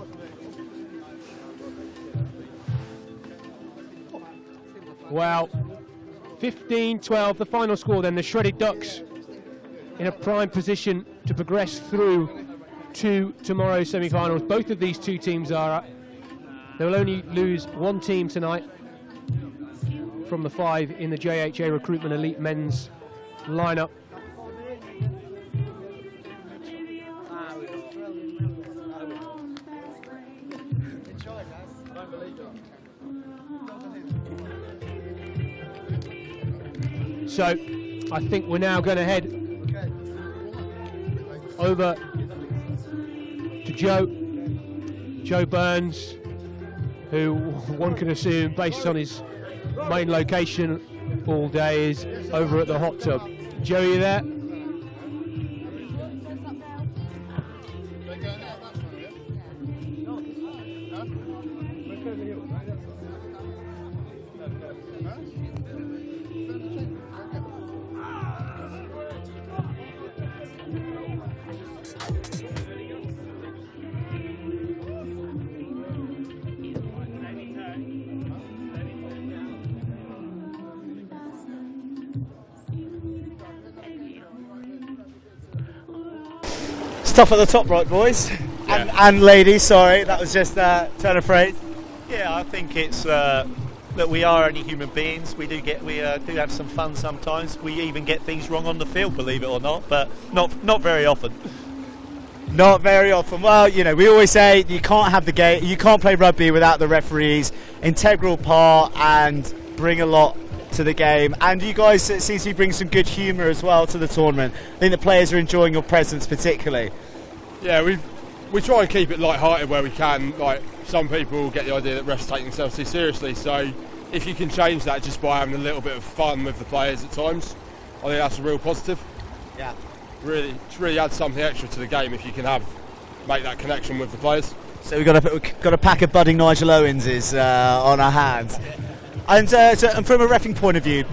Wow, 15-12, the final score then. The Shredded Ducks in a prime position to progress through to tomorrow's semi-finals. Both of these 2 teams are up. They will only lose 1 team tonight, from the 5 in the JHA Recruitment Elite men's lineup. So I think we're now going to head over to Joe Burns, who one can assume, based on his main location all day, is over at the hot tub. Joe, are you there? Stuff at the top right, boys. Yeah. And ladies, sorry, that was just turn of phrase. Yeah, I think it's that we are only human beings. We do have some fun sometimes. We even get things wrong on the field, believe it or not, but not very often. Not very often. Well, you know, we always say you can't have the game, you can't play rugby without the referees. Integral part and bring a lot to the game. And you guys seem to bring some good humour as well to the tournament. I think the players are enjoying your presence particularly. Yeah, we try and keep it light-hearted where we can. Like, some people get the idea that refs take themselves too seriously, so if you can change that just by having a little bit of fun with the players at times, I think that's a real positive. Yeah. Really adds something extra to the game if you can make that connection with the players. So we've got a pack of budding Nigel Owenses on our hands. And from a reffing point of view,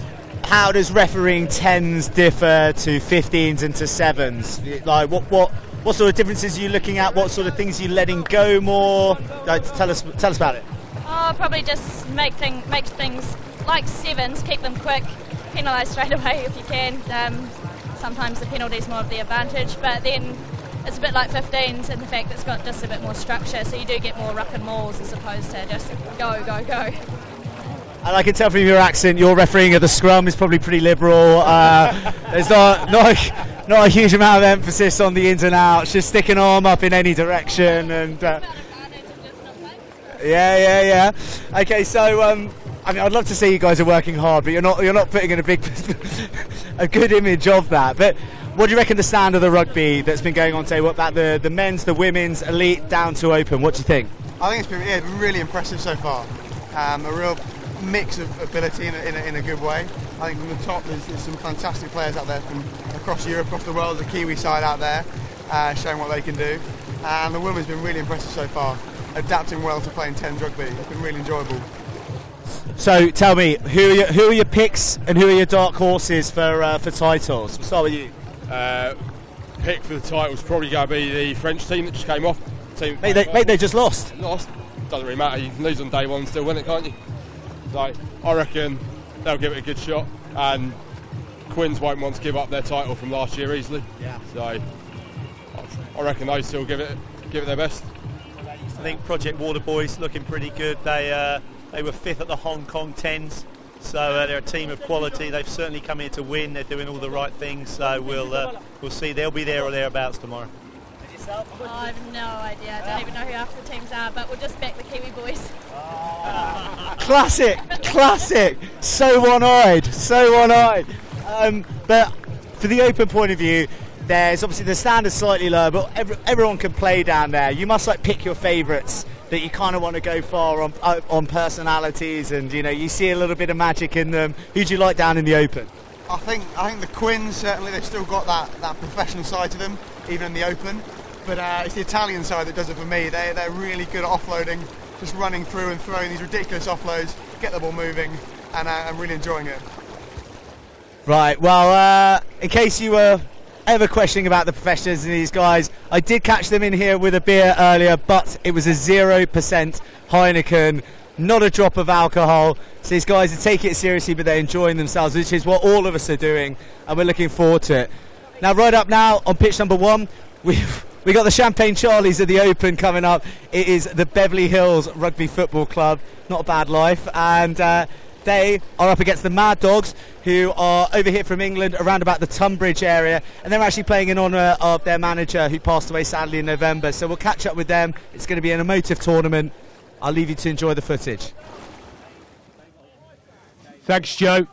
how does refereeing 10s differ to 15s and to 7s? Like what sort of differences are you looking at? What sort of things are you letting go more? Tell us about it. Oh, probably just make things like 7s, keep them quick, penalise straight away if you can. Sometimes the penalty is more of the advantage, but then it's a bit like 15s in the fact that it's got just a bit more structure, so you do get more ruck and mauls as opposed to just go. And I can tell from your accent, your refereeing of the scrum is probably pretty liberal. There's not a huge amount of emphasis on the ins and outs, just stick an arm up in any direction. And yeah. Okay, so I mean, I'd love to see you guys are working hard, but you're not putting in a good image of that. But what do you reckon the stand of the rugby that's been going on today? What about the men's, the women's, elite down to open? What do you think? I think it's been really impressive so far. A real mix of ability in a good way. I think from the top there's some fantastic players out there from across Europe, across the world. The Kiwi side out there showing what they can do, and the women's been really impressive so far, adapting well to playing 10's rugby. It's been really enjoyable. So tell me, who are your picks and who are your dark horses for titles? We'll start with you. Pick for the title's probably going to be the French team that just came off. They just lost. Doesn't really matter. You can lose on day one and still win it, can't you? Like, I reckon they'll give it a good shot, and Quins won't want to give up their title from last year easily. Yeah. So I reckon those two will give it their best. I think Project Water Boys looking pretty good. They were 5th at the Hong Kong 10s, so they're a team of quality. They've certainly come here to win. They're doing all the right things, so we'll see. They'll be there or thereabouts tomorrow. Oh, I have no idea. I don't even know who half the teams are, but we'll just back the Kiwi boys. Classic. So one-eyed. But for the open point of view, there's obviously the standard's slightly lower, but everyone can play down there. You must pick your favourites that you kind of want to go far on personalities, and you see a little bit of magic in them. Who do you like down in the open? I think the Quins, certainly they've still got that professional side to them, even in the open. But it's the Italian side that does it for me. They're really good at offloading, just running through and throwing these ridiculous offloads, get the ball moving, and I'm really enjoying it. Right, well, in case you were ever questioning about the professionals and these guys, I did catch them in here with a beer earlier, but it was a 0% Heineken, not a drop of alcohol. So these guys are taking it seriously, but they're enjoying themselves, which is what all of us are doing, and we're looking forward to it. Now, right up now on pitch number 1, we got the Champagne Charlies of the Open coming up. It is the Beverly Hills Rugby Football Club. Not a bad life. And They are up against the Mad Dogs, who are over here from England, around about the Tunbridge area, and they're actually playing in honour of their manager who passed away sadly in November. So we'll catch up with them. It's going to be an emotive tournament. I'll leave you to enjoy the footage. Thanks, Joe.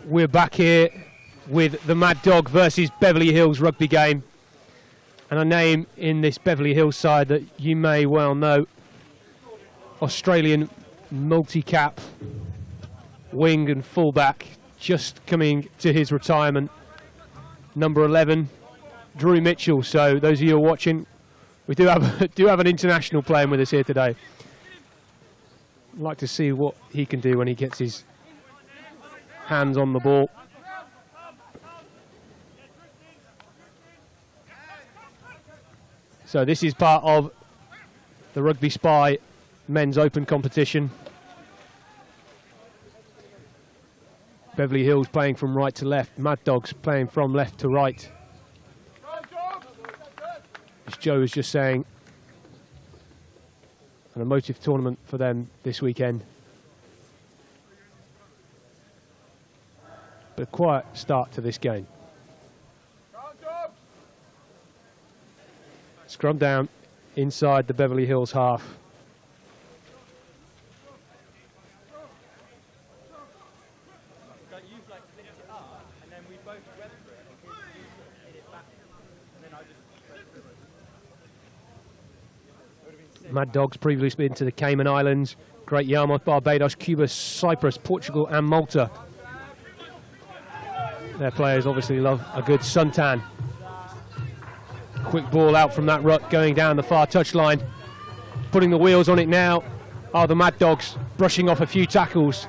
We're back here with the Mad Dog versus Beverly Hills rugby game. And a name in this Beverly Hills side that you may well know. Australian multi-cap wing and fullback, just coming to his retirement. Number 11, Drew Mitchell. So those of you who are watching, we do have an international playing with us here today. I'd like to see what he can do when he gets his hands on the ball. So this is part of the RugbySpy Men's Open competition. Beverly Hills playing from right to left, Mad Dogs playing from left to right. As Joe was just saying, an emotive tournament for them this weekend. But a quiet start to this game. Scrum down inside the Beverly Hills half. Mad Dogs previously been to the Cayman Islands, Great Yarmouth, Barbados, Cuba, Cyprus, Portugal and Malta. Their players obviously love a good suntan. Quick ball out from that ruck, going down the far touchline. Putting the wheels on it now are the Mad Dogs, brushing off a few tackles.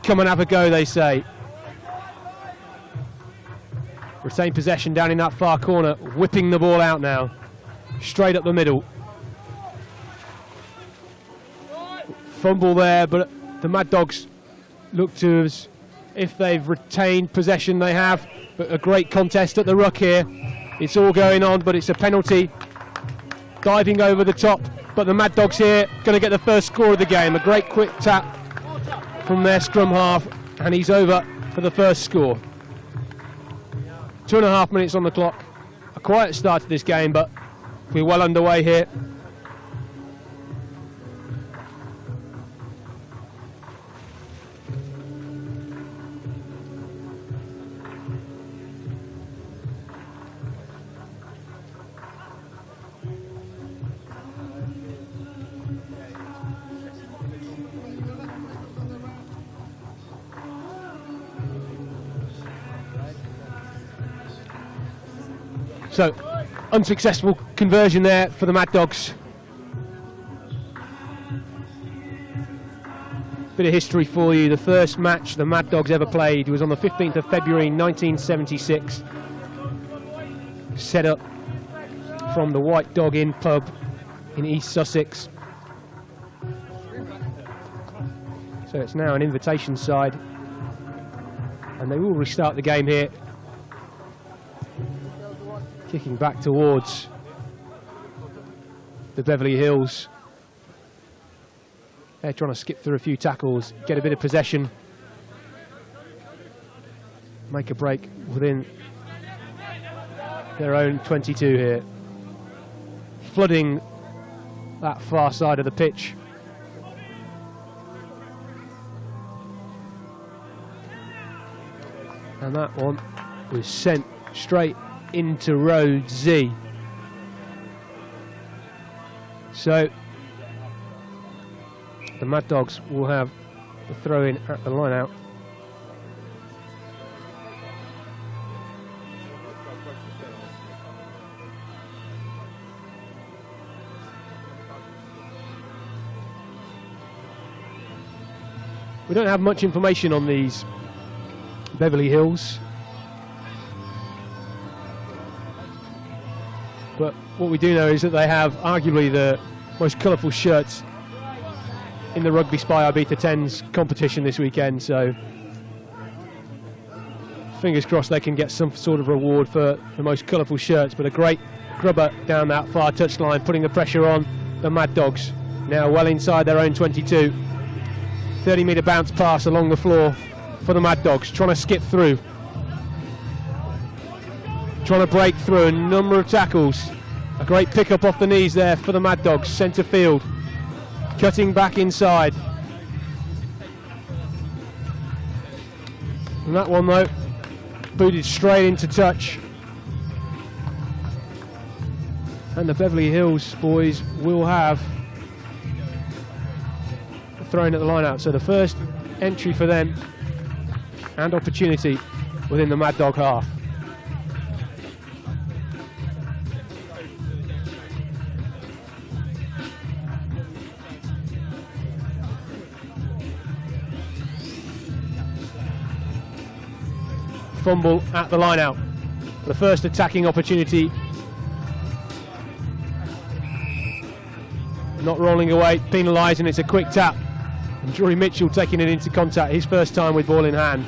Come and have a go, they say. Retain possession down in that far corner, whipping the ball out now. Straight up the middle. Fumble there, but the Mad Dogs look to us. If they've retained possession, they have. But a great contest at the ruck here. It's all going on, but it's a penalty. Diving over the top, but the Mad Dogs here going to get the first score of the game. A great quick tap from their scrum half, and he's over for the first score. 2.5 minutes on the clock. A quiet start to this game, but we're well underway here. So, unsuccessful conversion there for the Mad Dogs. Bit of history for you. The first match the Mad Dogs ever played was on the 15th of February 1976. Set up from the White Dog Inn pub in East Sussex. So it's now an invitation side. And they will restart the game here. Kicking back towards the Beverly Hills. They're trying to skip through a few tackles, get a bit of possession, make a break within their own 22 here. Flooding that far side of the pitch. And that one was sent straight into row Z. So the Mad Dogs will have the throw in at the line out. We don't have much information on these Beverly Hills. But what we do know is that they have arguably the most colourful shirts in the RugbySpy Ibiza 10's competition this weekend, so fingers crossed they can get some sort of reward for the most colourful shirts. But a great grubber down that far touchline, putting the pressure on the Mad Dogs, now well inside their own 22. 30-metre bounce pass along the floor for the Mad Dogs, trying to skip through. Trying to break through a number of tackles. A great pick up off the knees there for the Mad Dogs, centre field. Cutting back inside. And that one though, booted straight into touch. And the Beverly Hills boys will have a throw-in at the line out. So the first entry for them and opportunity within the Mad Dog half. Fumble at the line out. The first attacking opportunity. Not rolling away, penalised, and it's a quick tap. And Drury Mitchell taking it into contact, his first time with ball in hand.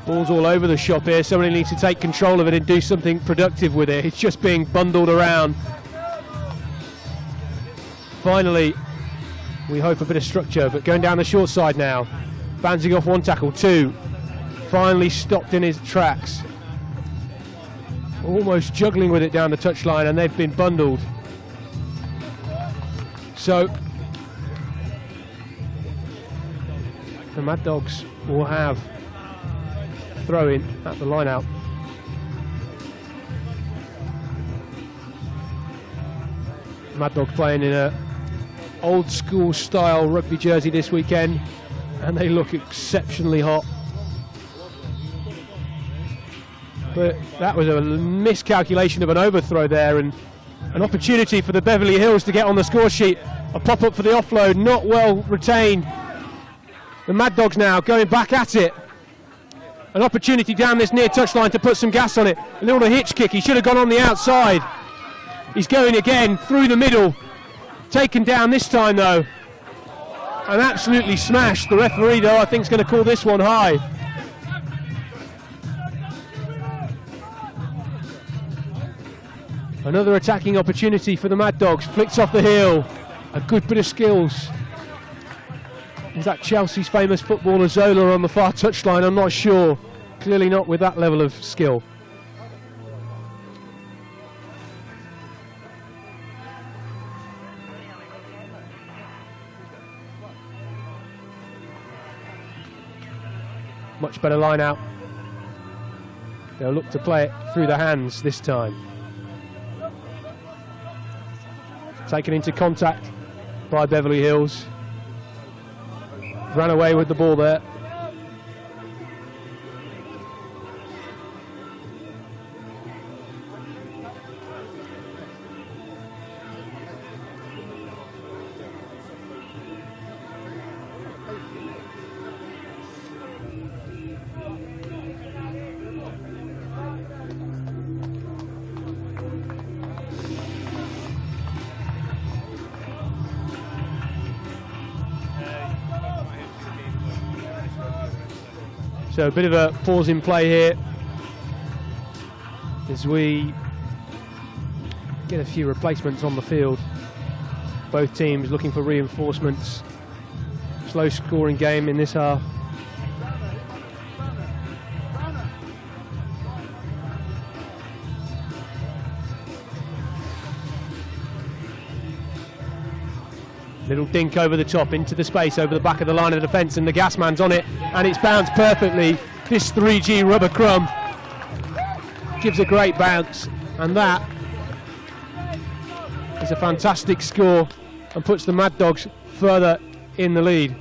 Ball's all over the shop here. Somebody needs to take control of it and do something productive with it. It's just being bundled around. Finally, we hope a bit of structure, but going down the short side now. Bouncing off one tackle, two. Finally stopped in his tracks. Almost juggling with it down the touchline, and they've been bundled. So the Mad Dogs will have a throw in at the line out. Mad Dogs playing in a old school style rugby jersey this weekend, and they look exceptionally hot. But that was a miscalculation of an overthrow there, and an opportunity for the Beverly Hills to get on the score sheet. A pop-up for the offload, not well retained. The Mad Dogs now going back at it. An opportunity down this near touchline to put some gas on it. A little hitch kick, he should have gone on the outside. He's going again through the middle. Taken down this time though. And absolutely smashed. The referee though I think is going to call this one high. Another attacking opportunity for the Mad Dogs. Flicks off the heel. A good bit of skills. Is that Chelsea's famous footballer Zola on the far touchline? I'm not sure. Clearly not with that level of skill. Much better line out. They'll look to play it through the hands this time. Taken into contact by Beverly Hills. Ran away with the ball there. So a bit of a pause in play here as we get a few replacements on the field. Both teams looking for reinforcements. Slow scoring game in this half. Little dink over the top, into the space, over the back of the line of defence, and the gas man's on it, and it's bounced perfectly. This 3G rubber crumb gives a great bounce, and that is a fantastic score and puts the Mad Dogs further in the lead.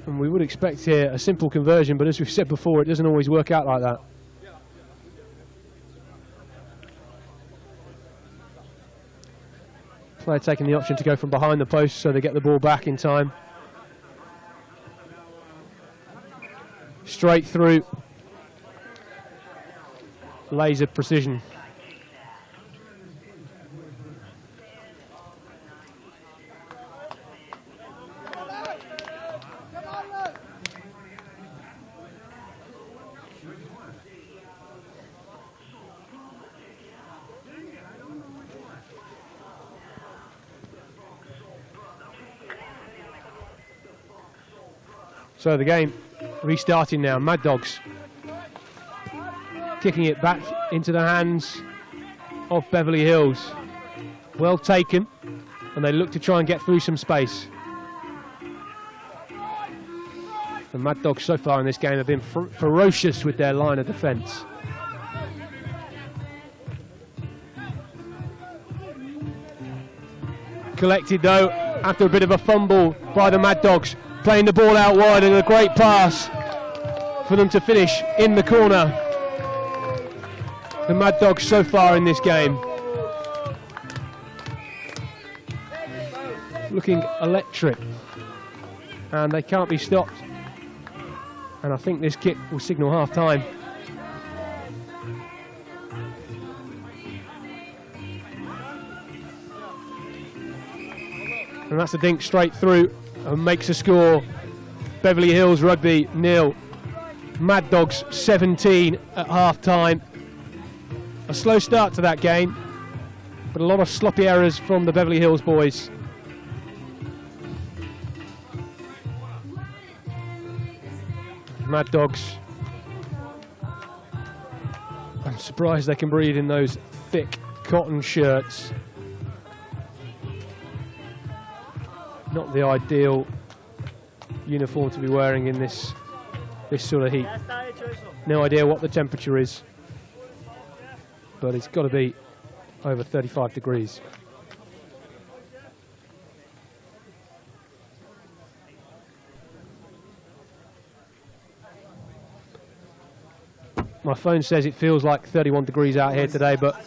And we would expect here a simple conversion, but as we've said before, it doesn't always work out like that. Player taking the option to go from behind the post so they get the ball back in time. Straight through. Laser precision. So the game restarting now. Mad Dogs kicking it back into the hands of Beverly Hills. Well taken, and they look to try and get through some space. The Mad Dogs so far in this game have been ferocious with their line of defence. Collected though after a bit of a fumble by the Mad Dogs, playing the ball out wide, and a great pass for them to finish in the corner. The Mad Dogs so far in this game looking electric, and they can't be stopped. And I think this kick will signal half time. And that's a dink straight through and makes a score. Beverly Hills Rugby 0, Mad Dogs 17 at half time. A slow start to that game, but a lot of sloppy errors from the Beverly Hills boys. Mad Dogs, I'm surprised they can breathe in those thick cotton shirts. Not the ideal uniform to be wearing in this sort of heat. No idea what the temperature is, but it's got to be over 35 degrees. My phone says it feels like 31 degrees out here today, but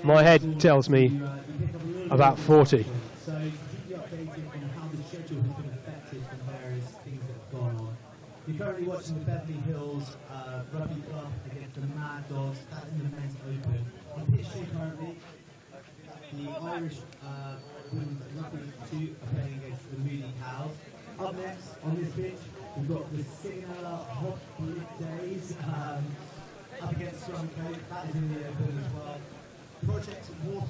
my head tells me about 40. You're currently watching the Beverly Hills Rugby Club against the Mad Dogs. That's in the men's open. On pitch two currently, the Irish women's rugby 2 are playing against the Moody Cows. Up next on this pitch, we've got the Signala Hot Blitz Days up against Scrum Code. That is in the open as well. Project Waterboy.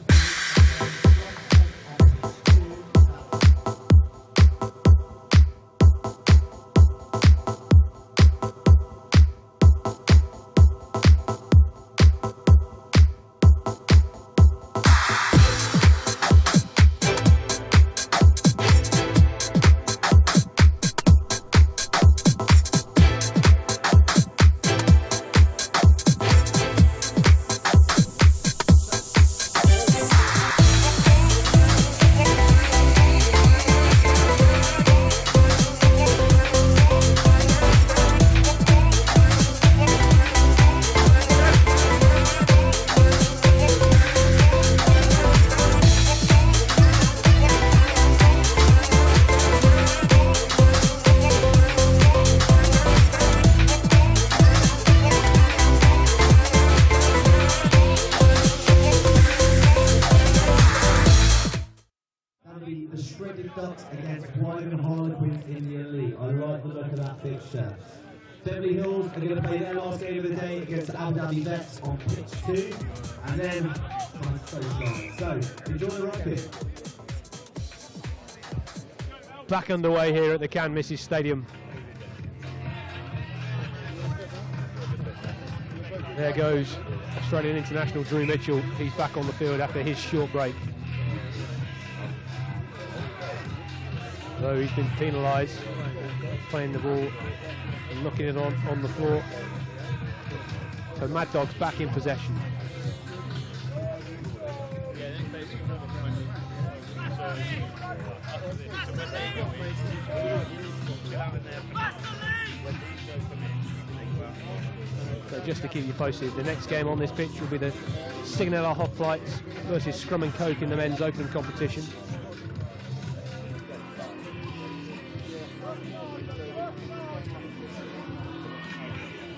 Beverly Hills are going to play their last game of the day against the Abu Dhabi Vets on pitch 2, and then so enjoy the rugby. Back underway here at the Can Misses Stadium. There goes Australian international Drew Mitchell. He's back on the field after his short break. Though he's been penalised, playing the ball and knocking it on the floor. So Mad Dogs back in possession. So just to keep you posted, the next game on this pitch will be the Signala Hoplites versus Scrum and Coke in the men's open competition.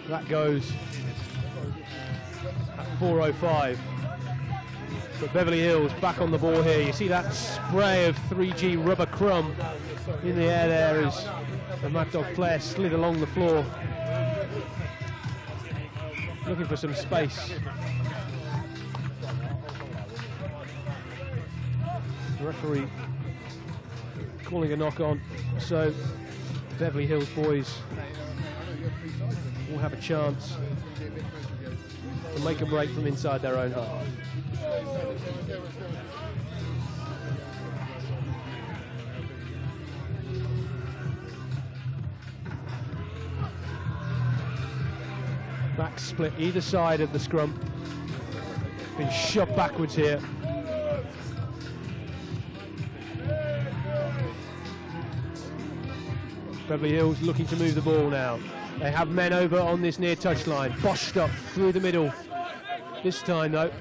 That goes at 4:05. But Beverly Hills back on the ball here. You see that spray of 3G rubber crumb in the air there as the Mad Dog player slid along the floor, looking for some space. The referee calling a knock on, so Beverly Hills boys will have a chance to make a break from inside their own half. Back split either side of the scrum. Been shoved backwards here. Beverly Hills looking to move the ball now. They have men over on this near touchline. Boshed up through the middle. This time though.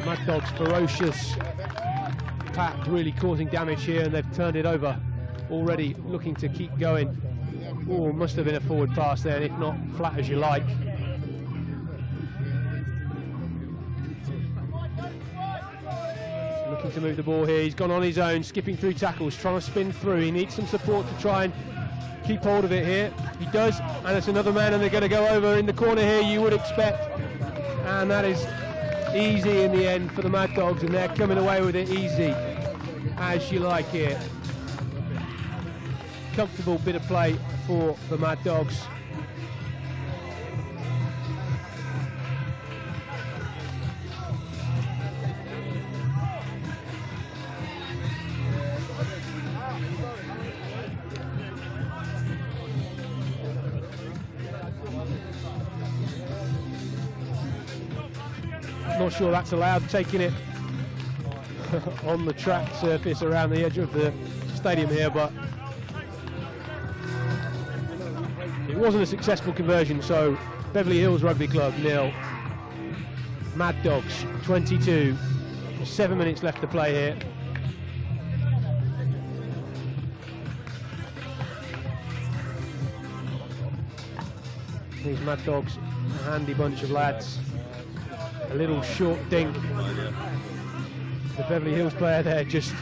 Mad Dogs ferocious. Pack really causing damage here, and they've turned it over already, looking to keep going. Oh, must have been a forward pass there, and if not, flat as you like. Looking to move the ball here. He's gone on his own, skipping through tackles, trying to spin through. He needs some support to try and keep hold of it here. He does, and it's another man, and they're going to go over in the corner here, you would expect. And that is easy in the end for the Mad Dogs, and they're coming away with it easy, as you like here. Comfortable bit of play for the Mad Dogs. Not sure that's allowed, taking it on the track surface around the edge of the stadium here, but it wasn't a successful conversion, so Beverly Hills Rugby Club 0, Mad Dogs 22. 7 minutes left to play here. These Mad Dogs, a handy bunch of lads. A little short dink. The Beverly Hills player there just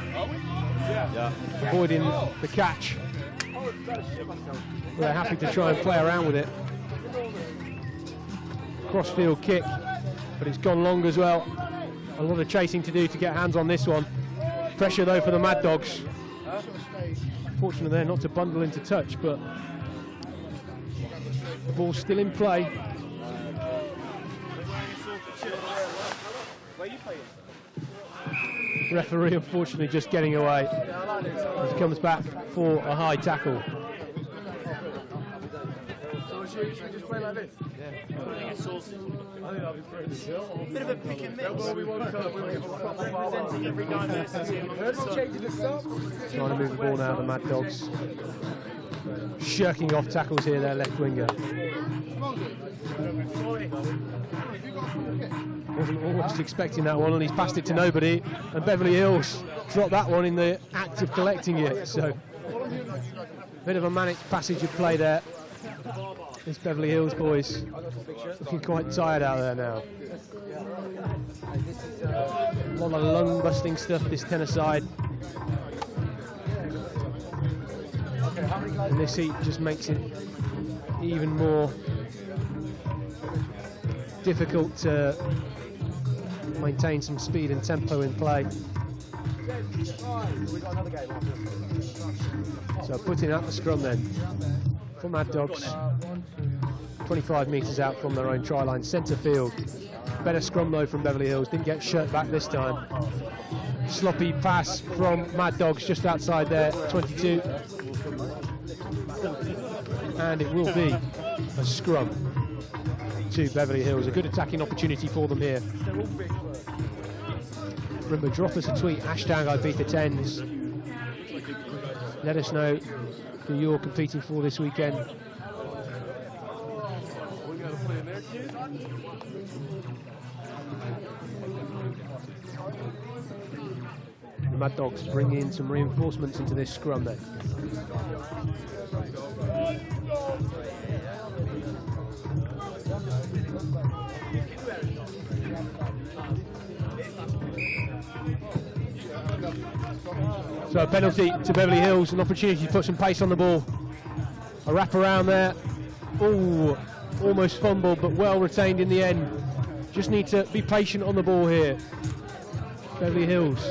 avoiding the catch. They're happy to try and play around with it. Crossfield kick, but it's gone long as well. A lot of chasing to do to get hands on this one. Pressure though for the Mad Dogs. Fortunate there not to bundle into touch, but the ball's still in play. Referee unfortunately just getting away as he comes back for a high tackle. Bit of a pick and mix. Representing every diversity among the side. Trying to move the ball now, the Mad Dogs. Shirking off tackles here, their left winger. Wasn't almost expecting that one, and he's passed it to nobody, and Beverly Hills dropped that one in the act of collecting it, so bit of a manic passage of play there. This Beverly Hills boys looking quite tired out there now. A lot of lung busting stuff this 10’s side, and this heat just makes it even more difficult to maintain some speed and tempo in play. So putting out the scrum then for Mad Dogs, 25 metres out from their own try line, centre field. Better scrum though from Beverly Hills, didn't get shirt back this time. Sloppy pass from Mad Dogs just outside their 22. And it will be a scrum to Beverly Hills. A good attacking opportunity for them here. Remember, drop us a tweet, hashtag Ibiza 10’s. Let us know who you're competing for this weekend. The Mad Dogs bring in some reinforcements into this scrum then. So a penalty to Beverly Hills, an opportunity to put some pace on the ball. A wrap around there. Oh, almost fumbled, but well retained in the end. Just need to be patient on the ball here. Beverly Hills.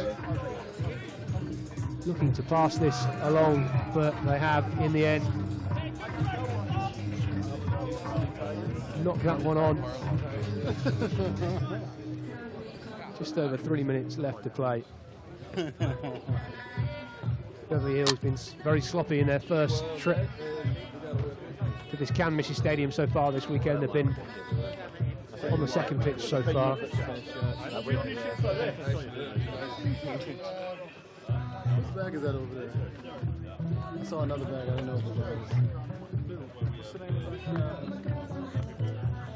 looking to pass this along, but they have in the end knocked that one on. Just over 3 minutes left to play. Beverly Hills been very sloppy in their first trip to this Canmishy Stadium so far this weekend. They've been on the second pitch so far. Whose bag is that over there? I saw another bag, I don't know what the bag is.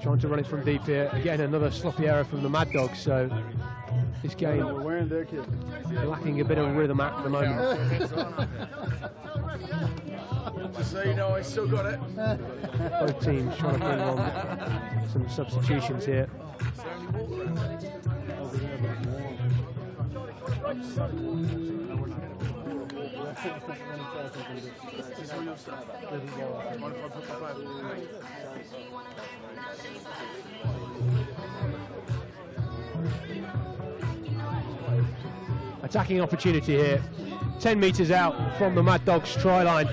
Trying to run it from deep here. Again, another sloppy error from the Mad Dogs, so this game we're wearing their kit. lacking a bit of rhythm at the moment. Just so you know, I still got it. Both teams trying to bring on some substitutions here. Attacking opportunity here. 10 metres out from the Mad Dogs try line.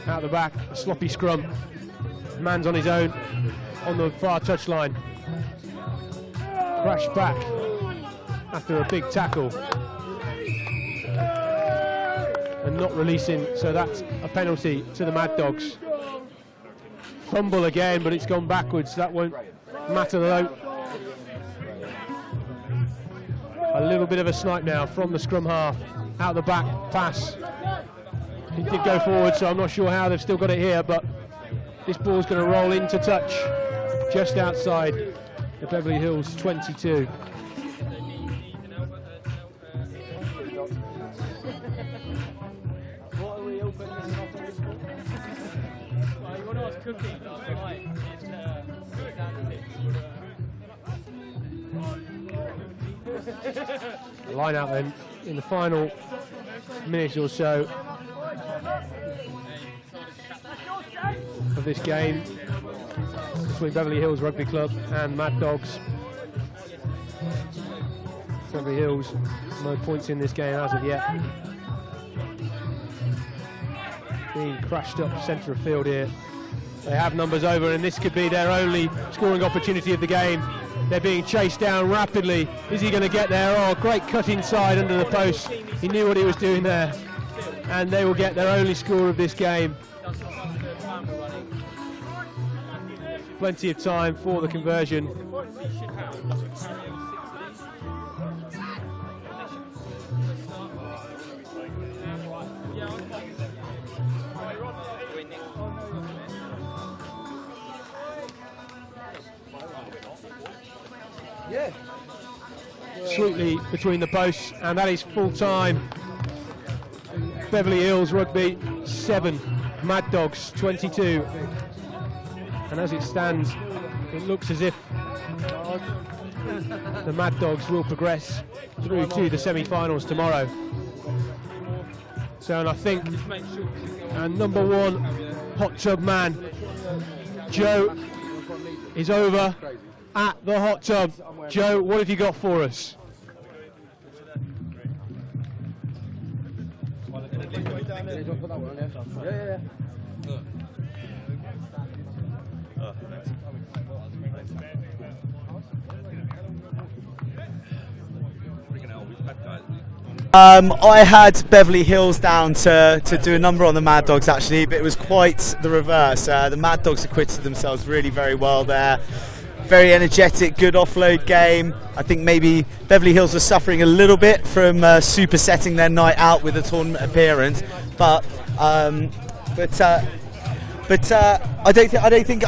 Out the back, a sloppy scrum. Man's on his own on the far touchline. Crashed back after a big tackle. And not releasing, so that's a penalty to the Mad Dogs. Fumble again, but it's gone backwards. That won't matter though. A little bit of a snipe now from the scrum half. Out the back, pass. It did go forward, so I'm not sure how they've still got it here, but this ball's going to roll into touch just outside the Beverly Hills 22. What are we opening this up for? Well, you want to ask Cookie, right? The line out then in the final minute or so of this game between Beverly Hills Rugby Club and Mad Dogs. Beverly Hills, no points in this game as of yet. Being crashed up centre of field here. They have numbers over, and this could be their only scoring opportunity of the game. They're being chased down rapidly. Is he going to get there? Oh, great cut inside under the post. He knew what he was doing there. And they will get their only score of this game. Plenty of time for the conversion. Sweetly between the posts, and that is full time. Beverly Hills Rugby 7, Mad Dogs 22. And as it stands, it looks as if the Mad Dogs will progress through to the semi-finals tomorrow. So, and I think number one hot tub man, Joe, is over at the hot tub. Joe, what have you got for us? I had Beverly Hills down to do a number on the Mad Dogs actually, but it was quite the reverse. The Mad Dogs acquitted themselves really very well there. Very energetic, good offload game. I think maybe Beverly Hills was suffering a little bit from supersetting their night out with a tournament appearance, but I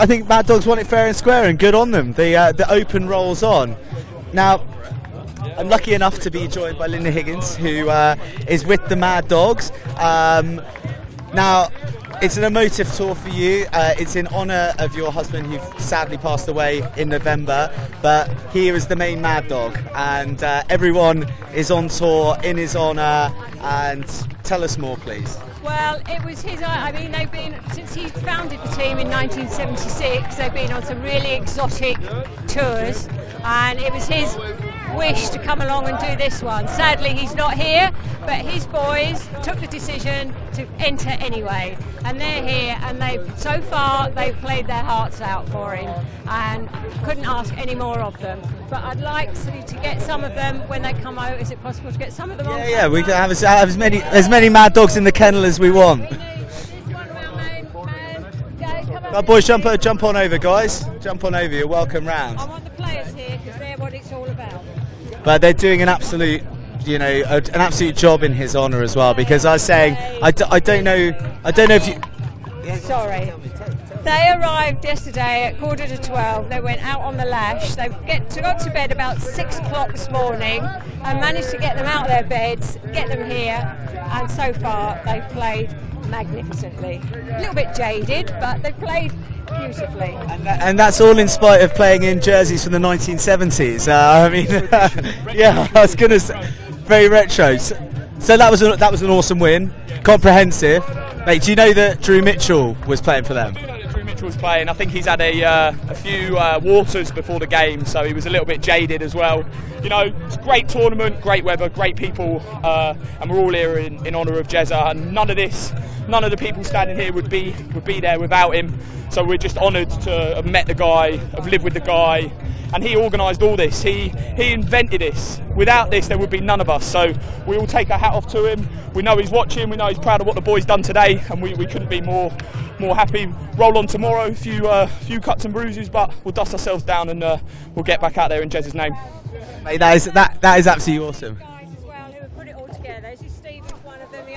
think Mad Dogs won it fair and square, and good on them. The open rolls on. Now, I'm lucky enough to be joined by Linda Higgins, who is with the Mad Dogs. Now, it's an emotive tour for you. It's in honour of your husband, who sadly passed away in November, but he is the main Mad Dog, and everyone is on tour in his honour. And tell us more, please. Well, it was his. I mean, they've been, since he founded the team in 1976, they've been on some really exotic tours, and it was his wish to come along and do this one. Sadly, he's not here, but his boys took the decision to enter anyway, and they're here, and so far they've played their hearts out for him, and couldn't ask any more of them. But I'd like to get some of them when they come out. Is it possible to get some of them on? Yeah, we can have as many mad dogs in the kennel as we want. Boys, jump on over, guys. Jump on over. You're welcome round. I want the players here because they're what it's all about. But they're doing an absolute, an absolute job in his honour as well. Because I was saying, I don't know if you. Sorry. They arrived yesterday at 11:45. They went out on the lash. They got to bed about 6 o'clock this morning and managed to get them out of their beds, get them here, and so far they've played magnificently. A little bit jaded, but they've played beautifully. And that's all in spite of playing in jerseys from the 1970s. I mean, yeah, I was going to say, very retro. So that was an awesome win, comprehensive. Mate, do you know that Drew Mitchell was playing for them? Drew Mitchell was playing. I think he's had a few waters before the game, so he was a little bit jaded as well. It's a great tournament, great weather, great people, and we're all here in honour of Jezza. And none of the people standing here would be there without him. So we're just honoured to have met the guy, have lived with the guy, and he organised all this. He invented this. Without this, there would be none of us. So we all take our hat off to him. We know he's watching. We know he's proud of what the boys done today, and we couldn't be more happy. Roll on tomorrow. A few cuts and bruises, but we'll dust ourselves down and we'll get back out there in Jez's name. Mate, that is absolutely awesome.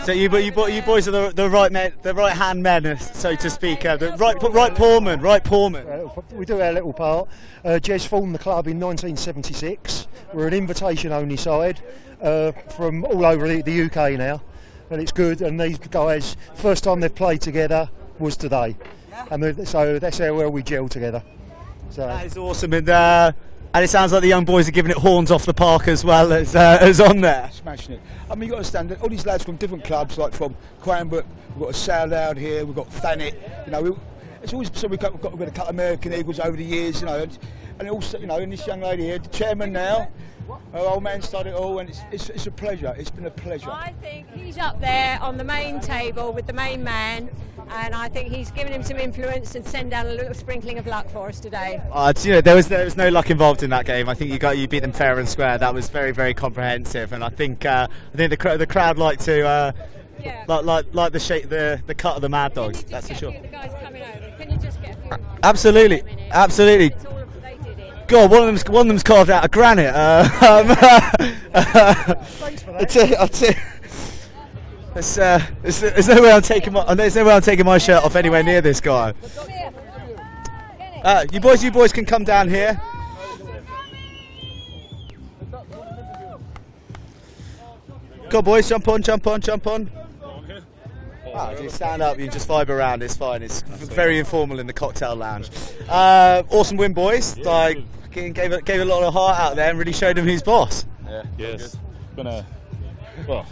So you boys are the right men, the right hand men, so to speak. The right Poorman. We do our little part. Jez formed the club in 1976. We're an invitation-only side from all over the UK now, and it's good. And these guys, first time they've played together was today, and so that's how well we gel together. So that is awesome, and it sounds like the young boys are giving it horns off the park as well as on there. Smashing it. I mean, you've got to understand that all these lads from different clubs, like from Cranbrook, we've got a Sale out here, we've got Thanet. It's always so we've got a couple of American Eagles over the years, and also, and this young lady here, the chairman now. Our old man started it all, and it's a pleasure. It's been a pleasure. I think he's up there on the main table with the main man, and I think he's given him some influence and send down a little sprinkling of luck for us today. There was no luck involved in that game. I think you beat them fair and square. That was very, very comprehensive, and I think the crowd like to like the cut of the Mad Dogs. That's for sure. The guys coming over. Can you just get a few? Absolutely. God, one of them's carved out of granite. There's no way I'm taking my shirt off anywhere near this guy. You boys can come down here. Go boys, jump on. Just stand up, you just vibe around, it's fine. It's very informal in the cocktail lounge. Awesome win, boys. Gave a lot of heart out there and really showed them who's boss. Yeah, yes. It's been a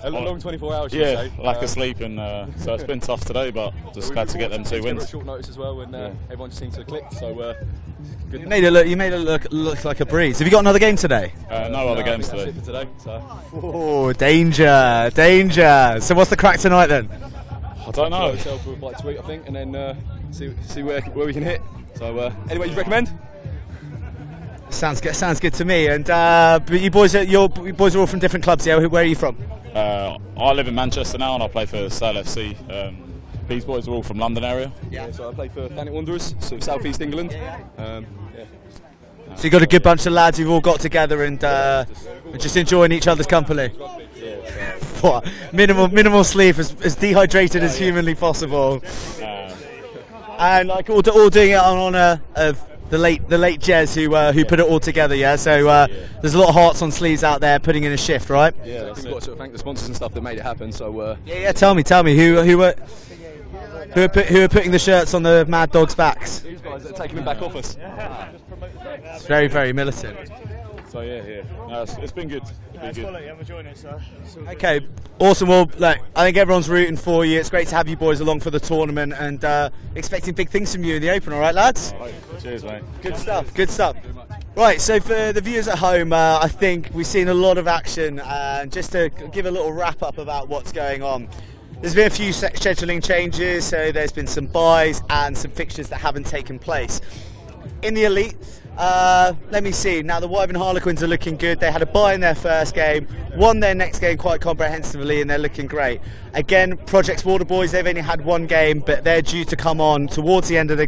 long 24 hours. Yeah, lack of sleep, and so it's been tough today, but just glad to get them 2 wins. Short notice as well, and everyone just seemed to have clicked. So good. You made it look like a breeze. Have you got another game today? No other games today. That's it for today. So. Oh, danger! So what's the crack tonight then? I don't know. Hotel for a bite to eat, I think, and then see where we can hit. So anyway, you recommend? Sounds good to me. And but you boys are all from different clubs. Yeah, where are you from? I live in Manchester now, and I play for Sale FC. These boys are all from London area. Yeah, so I play for Thanet Wanderers, so South East England. So you got a good bunch of lads who've all got together and just enjoying each other's company. What? Minimal sleep, as dehydrated as humanly possible, and like all doing it on honour of the late Jez who put it all together. Yeah, so there's a lot of hearts on sleeves out there putting in a shift, right? Yeah, I think we've got to sort of thank the sponsors and stuff that made it happen. So yeah, tell me who are putting the shirts on the Mad Dogs' backs? These guys that are taking them back off us. It's very, very militant. So yeah, no, it's been good. It's been good. I'm enjoying it, so. Okay, awesome. Well, look, I think everyone's rooting for you. It's great to have you boys along for the tournament and expecting big things from you in the Open. All right, lads? All right. Cheers, mate. Good stuff, good stuff. Right, so for the viewers at home, I think we've seen a lot of action. Just to give a little wrap up about what's going on. There's been a few scheduling changes, so there's been some buys and some fixtures that haven't taken place. In the Elite, let me see. Now the Wyvern Harlequins are looking good. They had a bye in their first game, won their next game quite comprehensively, and they're looking great. Again, Project's Water Boys, they've only had one game, but they're due to come on towards the end of the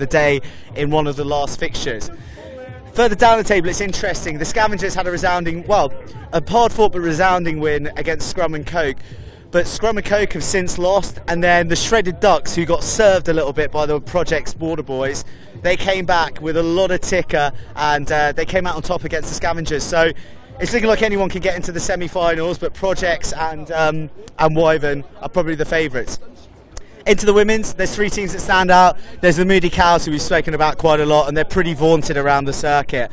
day in one of the last fixtures. Further down the table, it's interesting. The Scavengers had a resounding, well, a hard-fought but resounding win against Scrum and Coke. But Scrum and Coke have since lost, and then the Shredded Ducks, who got served a little bit by the Project's Water Boys, they came back with a lot of ticker, and they came out on top against the Scavengers. So it's looking like anyone can get into the semi-finals, but Projects and Wyvern are probably the favourites. Into the women's, there's three teams that stand out. There's the Moody Cows, who we've spoken about quite a lot, and they're pretty vaunted around the circuit.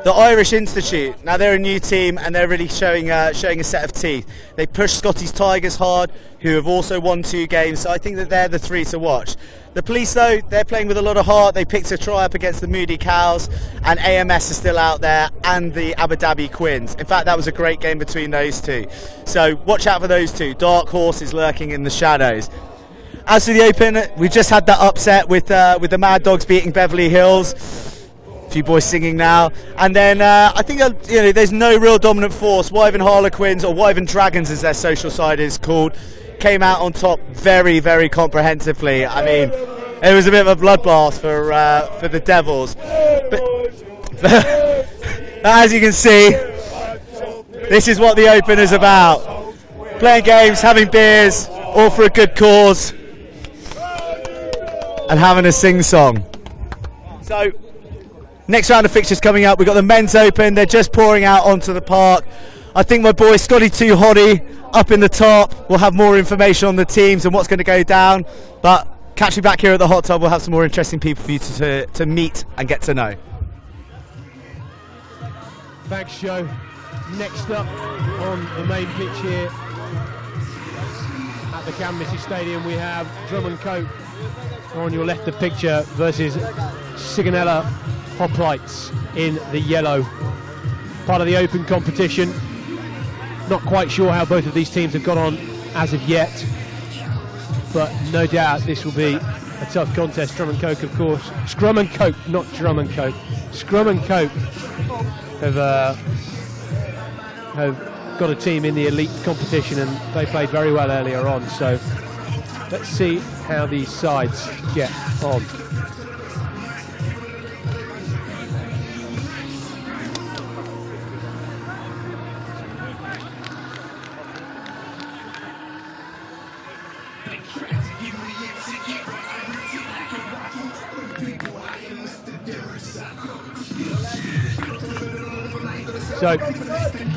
The Irish Institute, now they're a new team and they're really showing a set of teeth. They push Scotty's Tigers hard, who have also won 2 games, so I think that they're the 3 to watch. The Police, though, they're playing with a lot of heart. They picked a try up against the Moody Cows, and AMS is still out there, and the Abu Dhabi Quins. In fact, that was a great game between those two. So watch out for those two. Dark horses lurking in the shadows. As for the Open, we just had that upset with the Mad Dogs beating Beverly Hills. A few boys singing now, and then I think there's no real dominant force. Wyvern Harlequins, or Wyvern Dragons as their social side is called, came out on top very, very comprehensively. I mean, it was a bit of a bloodbath for the Devils. But as you can see, this is what the Open is about: playing games, having beers, all for a good cause, and having a sing-song. So, next round of fixtures coming up. We've got the Men's Open. They're just pouring out onto the park. I think my boy Scotty Too Hottie up in the top will have more information on the teams and what's going to go down. But catch me back here at the hot tub. We'll have some more interesting people for you to meet and get to know. Thanks, Joe. Next up on the main pitch here at the Canvasy Stadium, we have Drum and Coke on your left of picture versus Sigonella Hoplites in the yellow. Part of the Open competition. Not quite sure how both of these teams have got on as of yet, but no doubt this will be a tough contest. Drum and Coke, of course. Scrum and Coke, not Drum and Coke. Scrum and Coke have got a team in the elite competition, and they played very well earlier on. So let's see how these sides get on. So,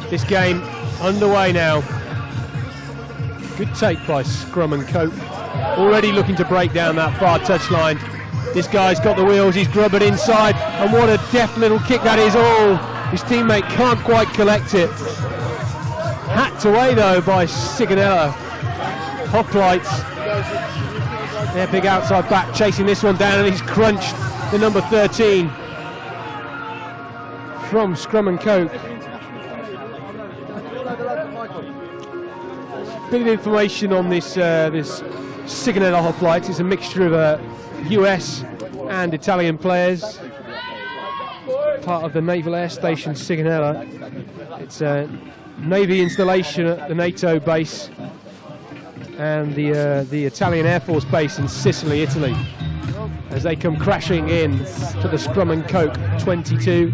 this game underway now. Good take by Scrum and Coke. Already looking to break down that far touchline. This guy's got the wheels, he's grubbered inside, and what a deft little kick that is. Oh, his teammate can't quite collect it. Hacked away though by Sigonella Hoplites. Their big outside back chasing this one down, and he's crunched the number 13 from Scrum and Coke. Bit of information on this Sigonella Hoplites. It's a mixture of US and Italian players. Part of the Naval Air Station Sigonella. It's a Navy installation at the NATO base and the Italian Air Force base in Sicily, Italy, as they come crashing in to the Scrum and Coke 22.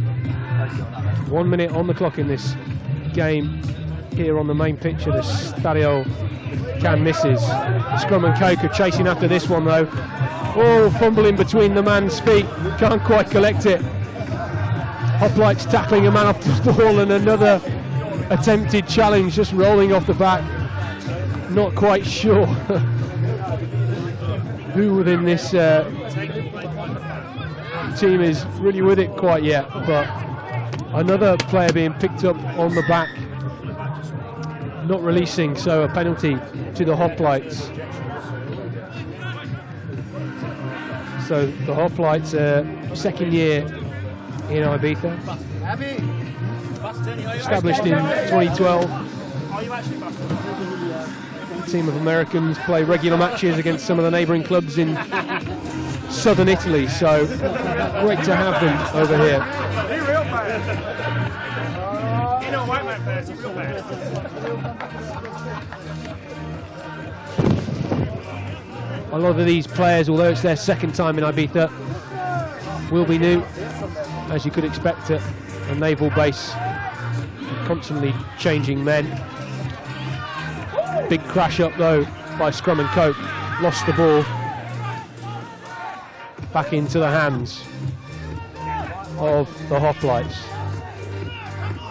1 minute on the clock in this game here on the main pitch of the Stadio Can Misses. Scrum and Coke are chasing after this one though. Oh, fumbling between the man's feet, can't quite collect it. Hoplites tackling a man off the ball, and another attempted challenge just rolling off the back. Not quite sure who within this team is really with it quite yet, but Another player being picked up on the back, not releasing, so a penalty to the Hoplites. So the Hoplites are second year in Ibiza, established in 2012. A team of Americans play regular matches against some of the neighbouring clubs in southern Italy, so great to have them over here. A lot of these players, although it's their second time in Ibiza, will be new, as you could expect at a naval base, constantly changing men. Big crash up though by Scrum and Cope, lost the ball, back into the hands of the Hoplites.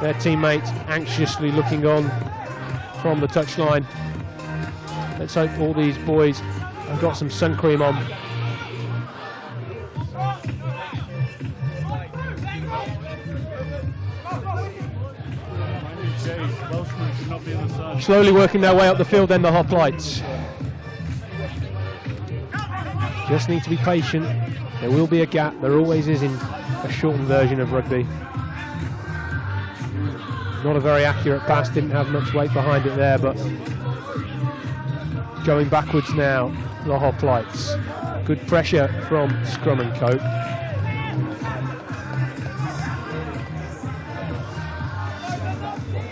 Their teammates anxiously looking on from the touchline. Let's hope all these boys have got some sun cream on. Slowly working their way up the field then, the Hoplites. Just need to be patient. There will be a gap, there always is in a shortened version of rugby. Not a very accurate pass, didn't have much weight behind it there, but going backwards now, the Hoplites. Good pressure from Scrum and Cope.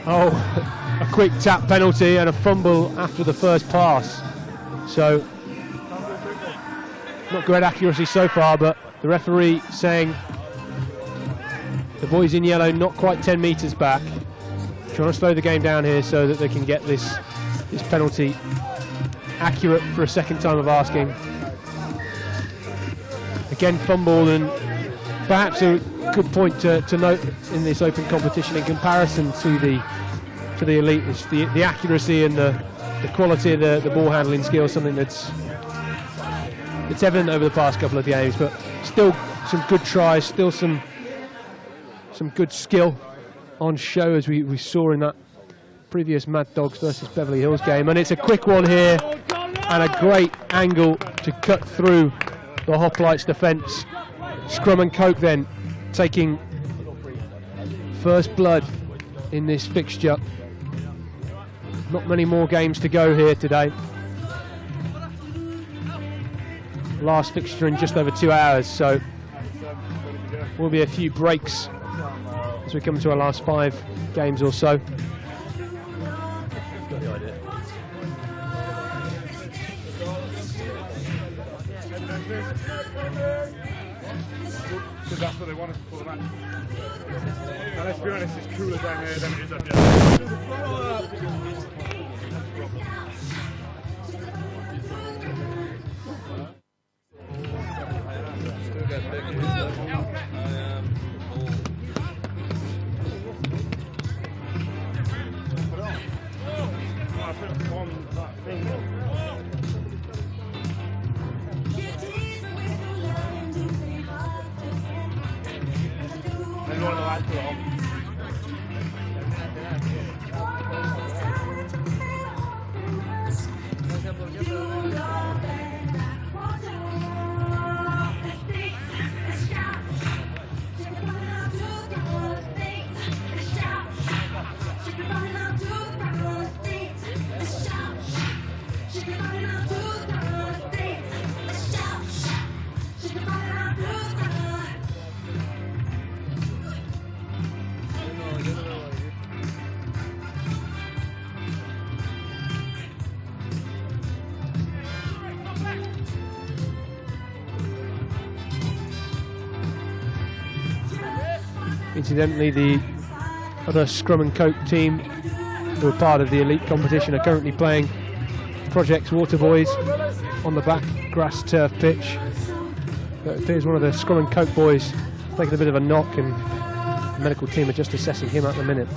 Oh, a quick tap penalty and a fumble after the first pass. So, not great accuracy so far, but the referee saying the boys in yellow not quite 10 metres back. Trying to slow the game down here so that they can get this penalty accurate for a second time of asking. Again, fumble, and perhaps a good point to note in this open competition in comparison to the elite is the accuracy and the quality of the ball handling skill, something that's evident over the past couple of games, but still some good tries, still some good skill on show, as we saw in that previous Mad Dogs versus Beverly Hills game. And it's a quick one here and a great angle to cut through the Hoplites defence. Scrum and Cope then taking first blood in this fixture. Not many more games to go here today. Last fixture in just over 2 hours, so will be a few breaks as we come to our last 5 games or so. Because that's what they wanted before the match. And let's be honest, it's cooler down here than it is up here. Incidentally, the other Scrum and Cope team who are part of the elite competition are currently playing Project's Waterboys on the back grass turf pitch. It appears one of the Scrum and Cope boys taking a bit of a knock, and the medical team are just assessing him at the minute.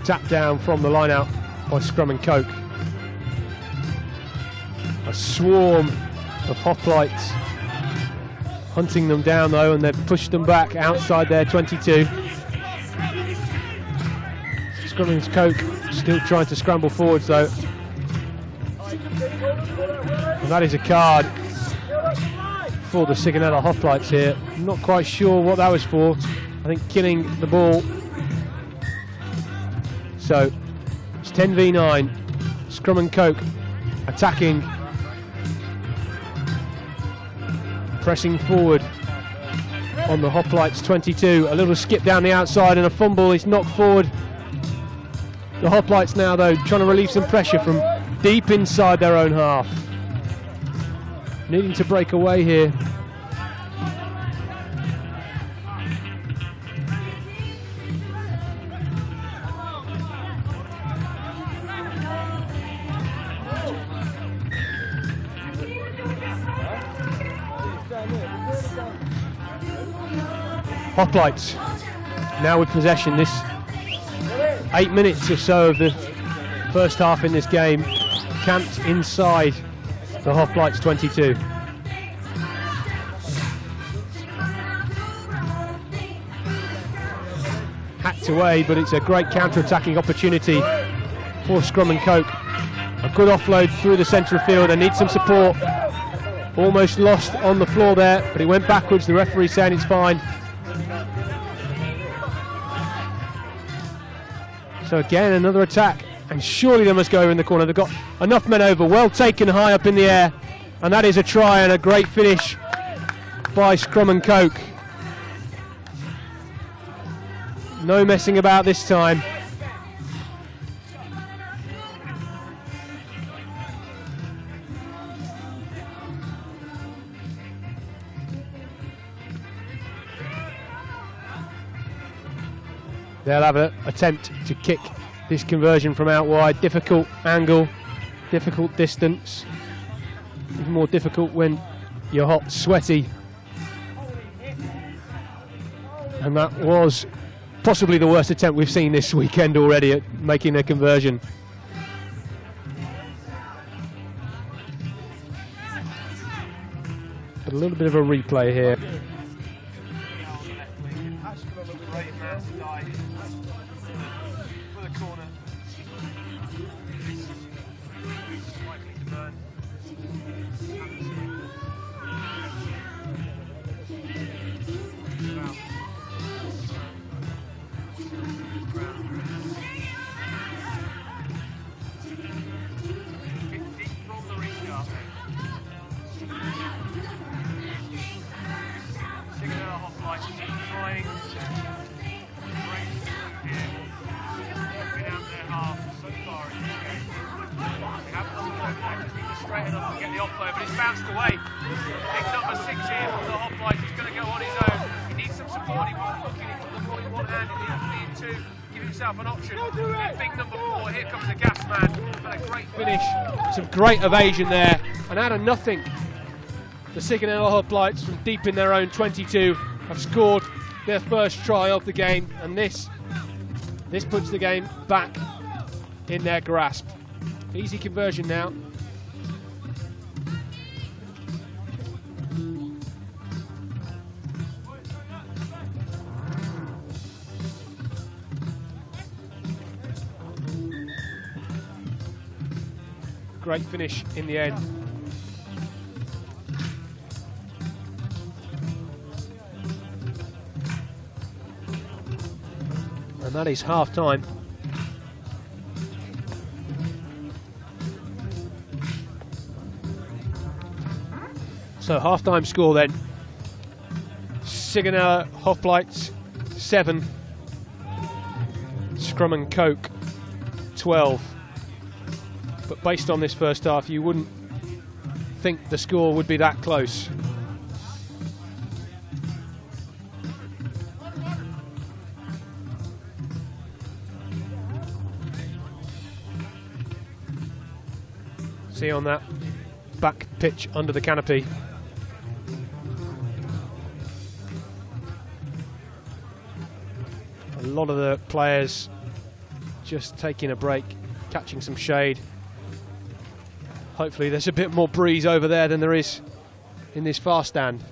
tap down from the line out by Scrum and Coke. A swarm of hoplites hunting them down though, and they've pushed them back outside their 22. Scrum and Coke still trying to scramble forwards though. And that is a card for the Sigonella hoplites here. I'm not quite sure what that was for. I think killing the ball. So it's 10v9. Scrum and Coke attacking, pressing forward on the hoplites 22. A little skip down the outside and a fumble. He's knocked forward. The hoplites now though trying to relieve some pressure from deep inside their own half. Needing to break away here. Hoplites now with possession. This 8 minutes or so of the first half in this game camped inside the hoplites 22. Hacked away, but it's a great counter-attacking opportunity for Scrum and Coke. A good offload through the centre of field. They need some support. Almost lost on the floor there, but it went backwards. The referee saying it's fine. So again, another attack, and surely they must go over in the corner. They've got enough men over, well taken high up in the air, and that is a try and a great finish by Scrum and Coke. No messing about this time. They'll have an attempt to kick this conversion from out wide. Difficult angle, difficult distance. Even more difficult when you're hot, sweaty. And that was possibly the worst attempt we've seen this weekend already at making a conversion. But a little bit of a replay here. Straight enough to get the offload, but it's bounced away. Big number 6 here from the hoplite. He's going to go on his own. He needs some support. He won't look at it from the point one hand. He needs to be in two. Give himself an option. Big number 4. Here comes the gas man. And a great finish. Some great evasion there. And out of nothing, the Sigonella hoplites from deep in their own 22 have scored their first try of the game. And this puts the game back in their grasp. Easy conversion now. Great finish in the end. And that is half time. So half-time score then. Sigonella hoplites 7, Scrum and Coke 12. But based on this first half, you wouldn't think the score would be that close. See on that back pitch under the canopy. A lot of the players just taking a break, catching some shade. Hopefully there's a bit more breeze over there than there is in this far stand.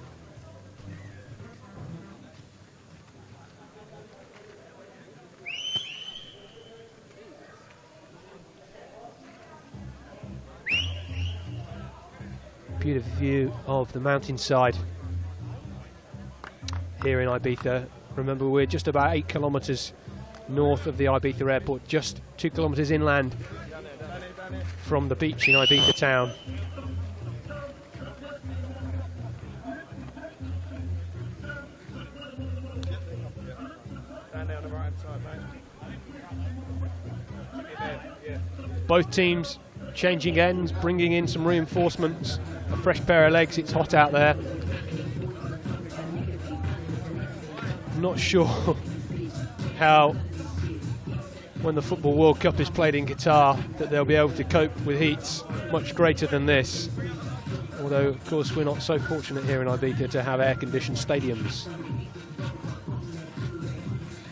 Beautiful view of the mountainside here in Ibiza. Remember, we're just about 8 kilometres north of the Ibiza airport, just 2 kilometres inland from the beach in Ibiza town. Both teams changing ends, bringing in some reinforcements, a fresh pair of legs. It's hot out there. Not sure how, when the Football World Cup is played in Qatar, that they'll be able to cope with heats much greater than this. Although, of course, we're not so fortunate here in Ibiza to have air-conditioned stadiums.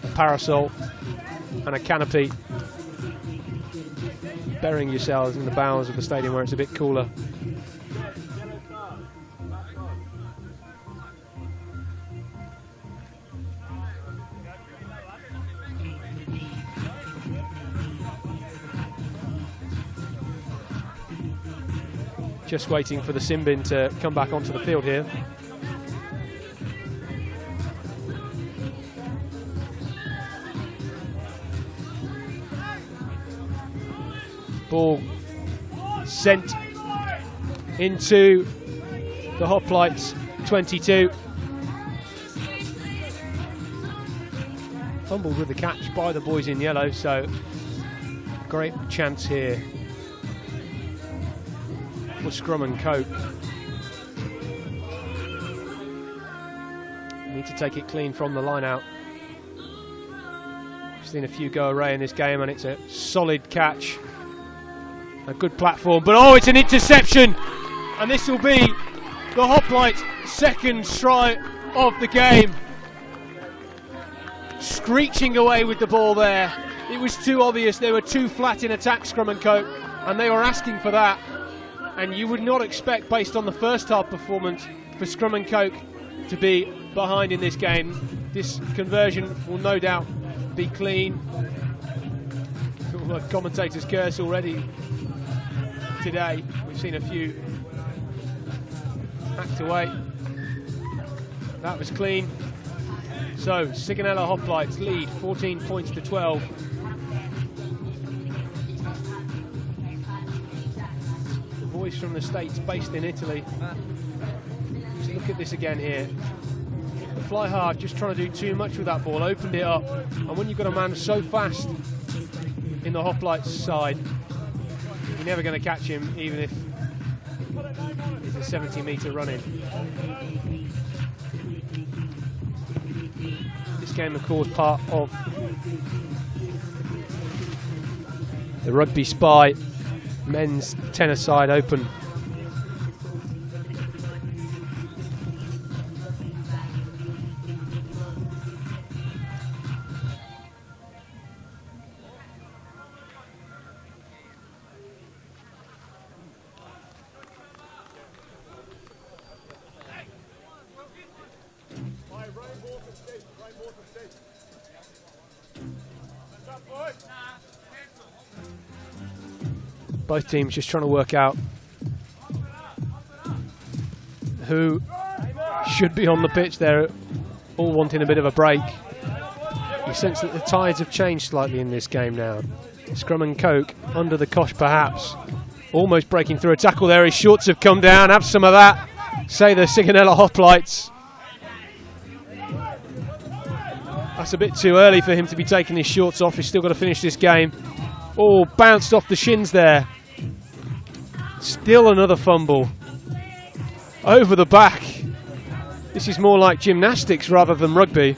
A parasol and a canopy, burying yourselves in the bowels of the stadium where it's a bit cooler. Just waiting for the Simbin to come back onto the field here. Ball sent into the Hoplites 22. Fumbled with the catch by the boys in yellow, so great chance here for Scrum and Coke. Need to take it clean from the line out. We've seen a few go away in this game, and it's a solid catch. A good platform, but oh, it's an interception! And this will be the Hoplites' second try of the game. Screeching away with the ball there. It was too obvious, they were too flat in attack, Scrum and Coke, and they were asking for that. And you would not expect, based on the first half performance, for Scrum and Coke to be behind in this game. This conversion will no doubt be clean. Commentators curse already today. We've seen a few hacked away. That was clean. So Sigonella Hoplites lead 14 points to 12. Boys from the States based in Italy. Just look at this again here. The fly half just trying to do too much with that ball, opened it up, and when you've got a man so fast in the Hoplites side, you're never going to catch him, even if it's a 70-metre run-in. This game, of course, part of the RugbySpy Men's 10-a-side Open. Both teams just trying to work out who should be on the pitch. They're all wanting a bit of a break. You sense that the tides have changed slightly in this game now. Scrum and Coke under the cosh perhaps. Almost breaking through a tackle there. His shorts have come down. Have some of that, say the Sigonella Hoplites. That's a bit too early for him to be taking his shorts off. He's still got to finish this game. Oh, bounced off the shins there. Still another fumble. Over the back. This is more like gymnastics rather than rugby.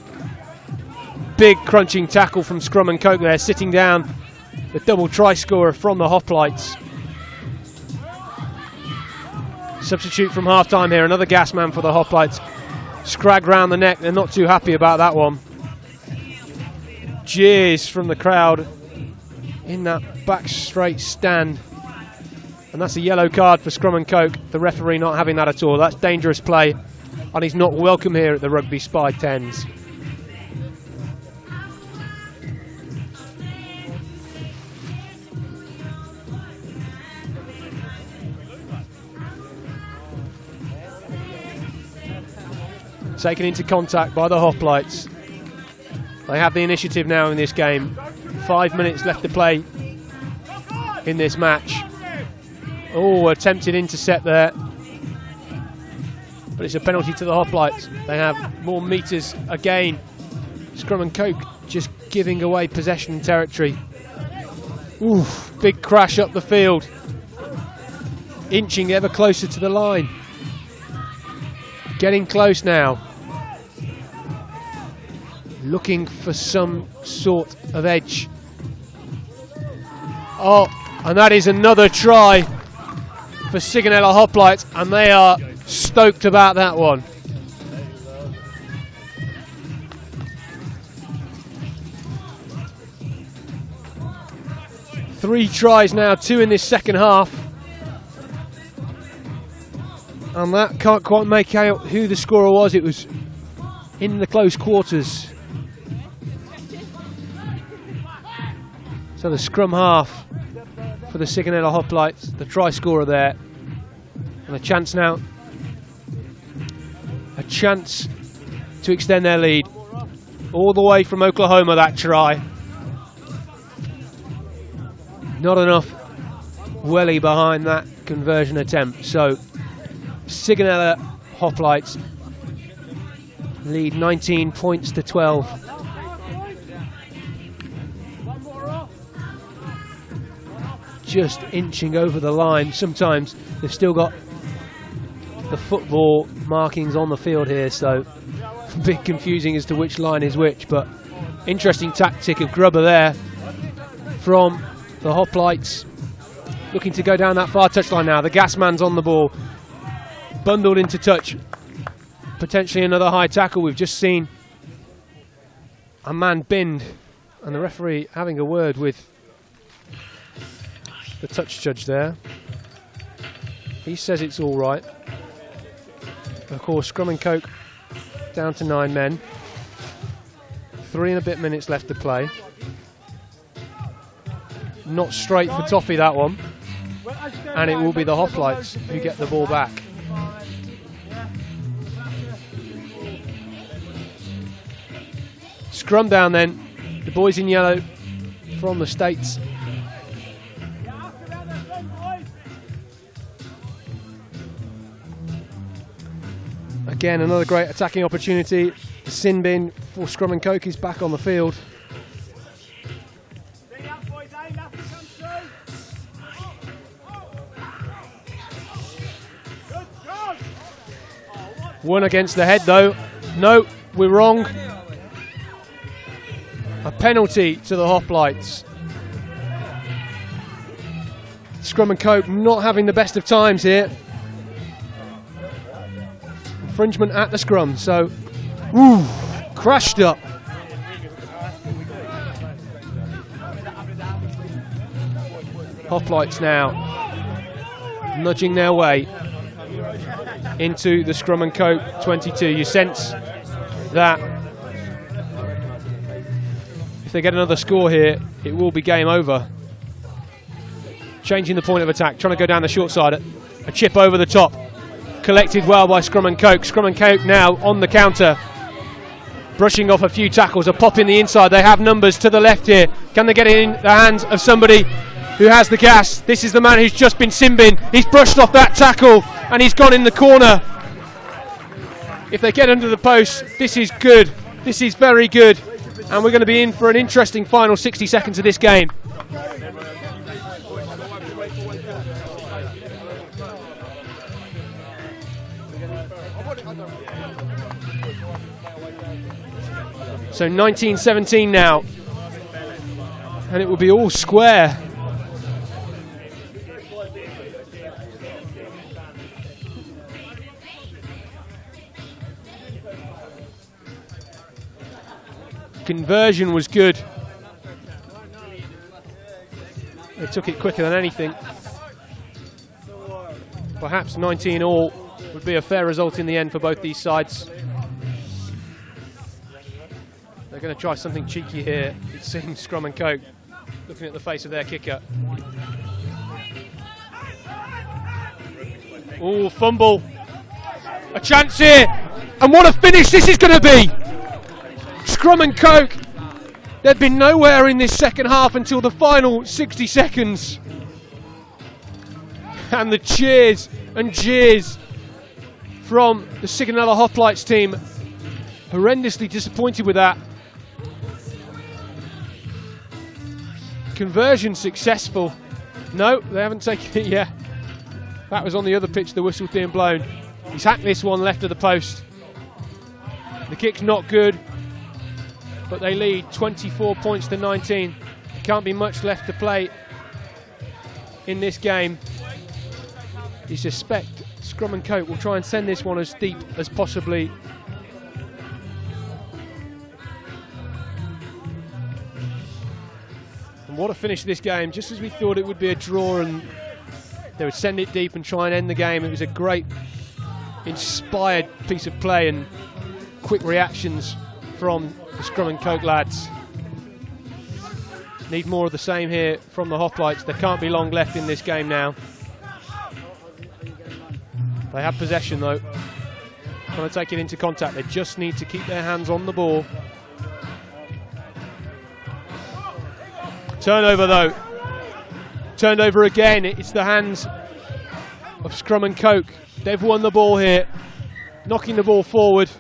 Big crunching tackle from Scrum and Coke there, sitting down the double try scorer from the Hoplites. Substitute from half-time here, another gas man for the Hoplites. Scrag round the neck, they're not too happy about that one. Jeers from the crowd in that back straight stand. And that's a yellow card for Scrum and Coke. The referee not having that at all. That's dangerous play. And he's not welcome here at the RugbySpy 10's. Taken into contact by the Hoplites. They have the initiative now in this game. 5 minutes left to play in this match. Oh, attempted intercept there. But it's a penalty to the Hoplites. They have more meters again. Scrum and Coke just giving away possession territory. Ooh, big crash up the field. Inching ever closer to the line. Getting close now. Looking for some sort of edge. Oh, and that is another try for Sigonella Hoplites, and they are stoked about that one. Three tries now, 2 in this second half. And that can't quite make out who the scorer was. It was in the close quarters. So the scrum half for the Sigonella Hoplites, the try scorer there. And a chance now. A chance to extend their lead. All the way from Oklahoma, that try. Not enough welly behind that conversion attempt. So Sigonella Hoplites lead 19 points to 12. Just inching over the line. Sometimes they've still got the football markings on the field here, so a bit confusing as to which line is which, but interesting tactic of Grubber there from the Hoplites, looking to go down that far touchline now. The gas man's on the ball, bundled into touch, potentially another high tackle. We've just seen a man binned, and the referee having a word with the touch judge there. He says it's all right. Of course, Scrum and Coke down to 9 men. 3 and a bit minutes left to play. Not straight for Toffee, that one. And it will be the Hoplites who get the ball back. Scrum down then. The boys in yellow from the States. Again, another great attacking opportunity. The sin bin for Scrum and Coke is back on the field. One against the head though. No, we're wrong. A penalty to the Hoplites. Scrum and Coke not having the best of times here. Infringement at the scrum, so crashed up. Hoplites now nudging their way into the Scrum and Coke 22. You sense that if they get another score here, it will be game over. Changing the point of attack, trying to go down the short side. A chip over the top. Collected well by Scrum and Coke. Scrum and Coke now on the counter. Brushing off a few tackles, a pop in the inside. They have numbers to the left here. Can they get it in the hands of somebody who has the gas? This is the man who's just been sin-bin. He's brushed off that tackle and he's gone in the corner. If they get under the post, this is good. This is very good. And we're going to be in for an interesting final 60 seconds of this game. So 19-17 now, and it will be all square. Conversion was good. They took it quicker than anything. Perhaps 19 all would be a fair result in the end for both these sides. They're going to try something cheeky here. It seems Scrum and Coke looking at the face of their kicker. Oh, fumble. A chance here. And what a finish this is going to be. Scrum and Coke. They'd been nowhere in this second half until the final 60 seconds. And the cheers and jeers from the Sigonella Hoplites team. Horrendously disappointed with that. Conversion successful. No, they haven't taken it yet. That was on the other pitch, the whistle being blown. He's hacked this one left of the post. The kick's not good, but they lead 24 points to 19. Can't be much left to play in this game. You suspect Scrum and Coke will try and send this one as deep as possibly. And what a finish to this game, just as we thought it would be a draw and they would send it deep and try and end the game. It was a great, inspired piece of play and quick reactions from the Scrum and Coke lads. Need more of the same here from the Hoplites. There can't be long left in this game now. They have possession though. Trying to take it into contact. They just need to keep their hands on the ball. Turnover though. Turned over again. It's the hands of Scrum and Coke. They've won the ball here. Knocking the ball forward.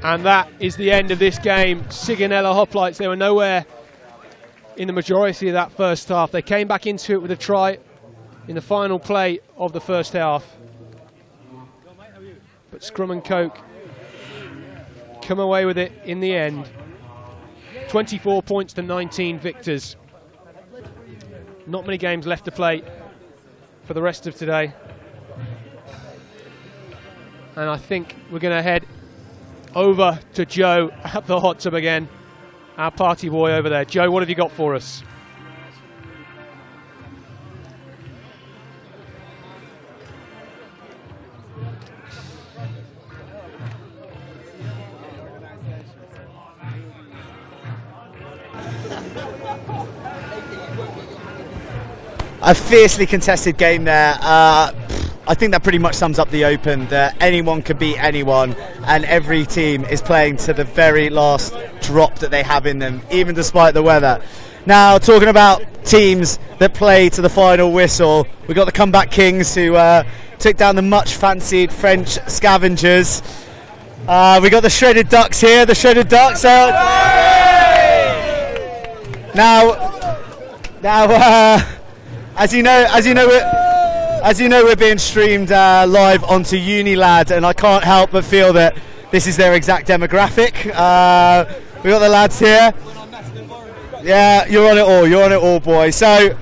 And that is the end of this game. Sigonella Hoplites, they were nowhere in the majority of that first half. They came back into it with a try in the final play of the first half. But Scrum and Coke come away with it in the end. 24 points to 19 victors. Not many games left to play for the rest of today. And I think we're going to head over to Joe at the hot tub again. Our party boy over there. Joe, what have you got for us? A fiercely contested game there. I think that pretty much sums up the Open, that anyone can beat anyone and every team is playing to the very last drop that they have in them, even despite the weather. Now, talking about teams that play to the final whistle, we've got the Comeback Kings who took down the much fancied French Scavengers. We've got the Shredded Ducks here, the Shredded Ducks out. Now, as you know, we're being streamed live onto Unilad, and I can't help but feel that this is their exact demographic. We got the lads here. Yeah, you're on it all, boys. So,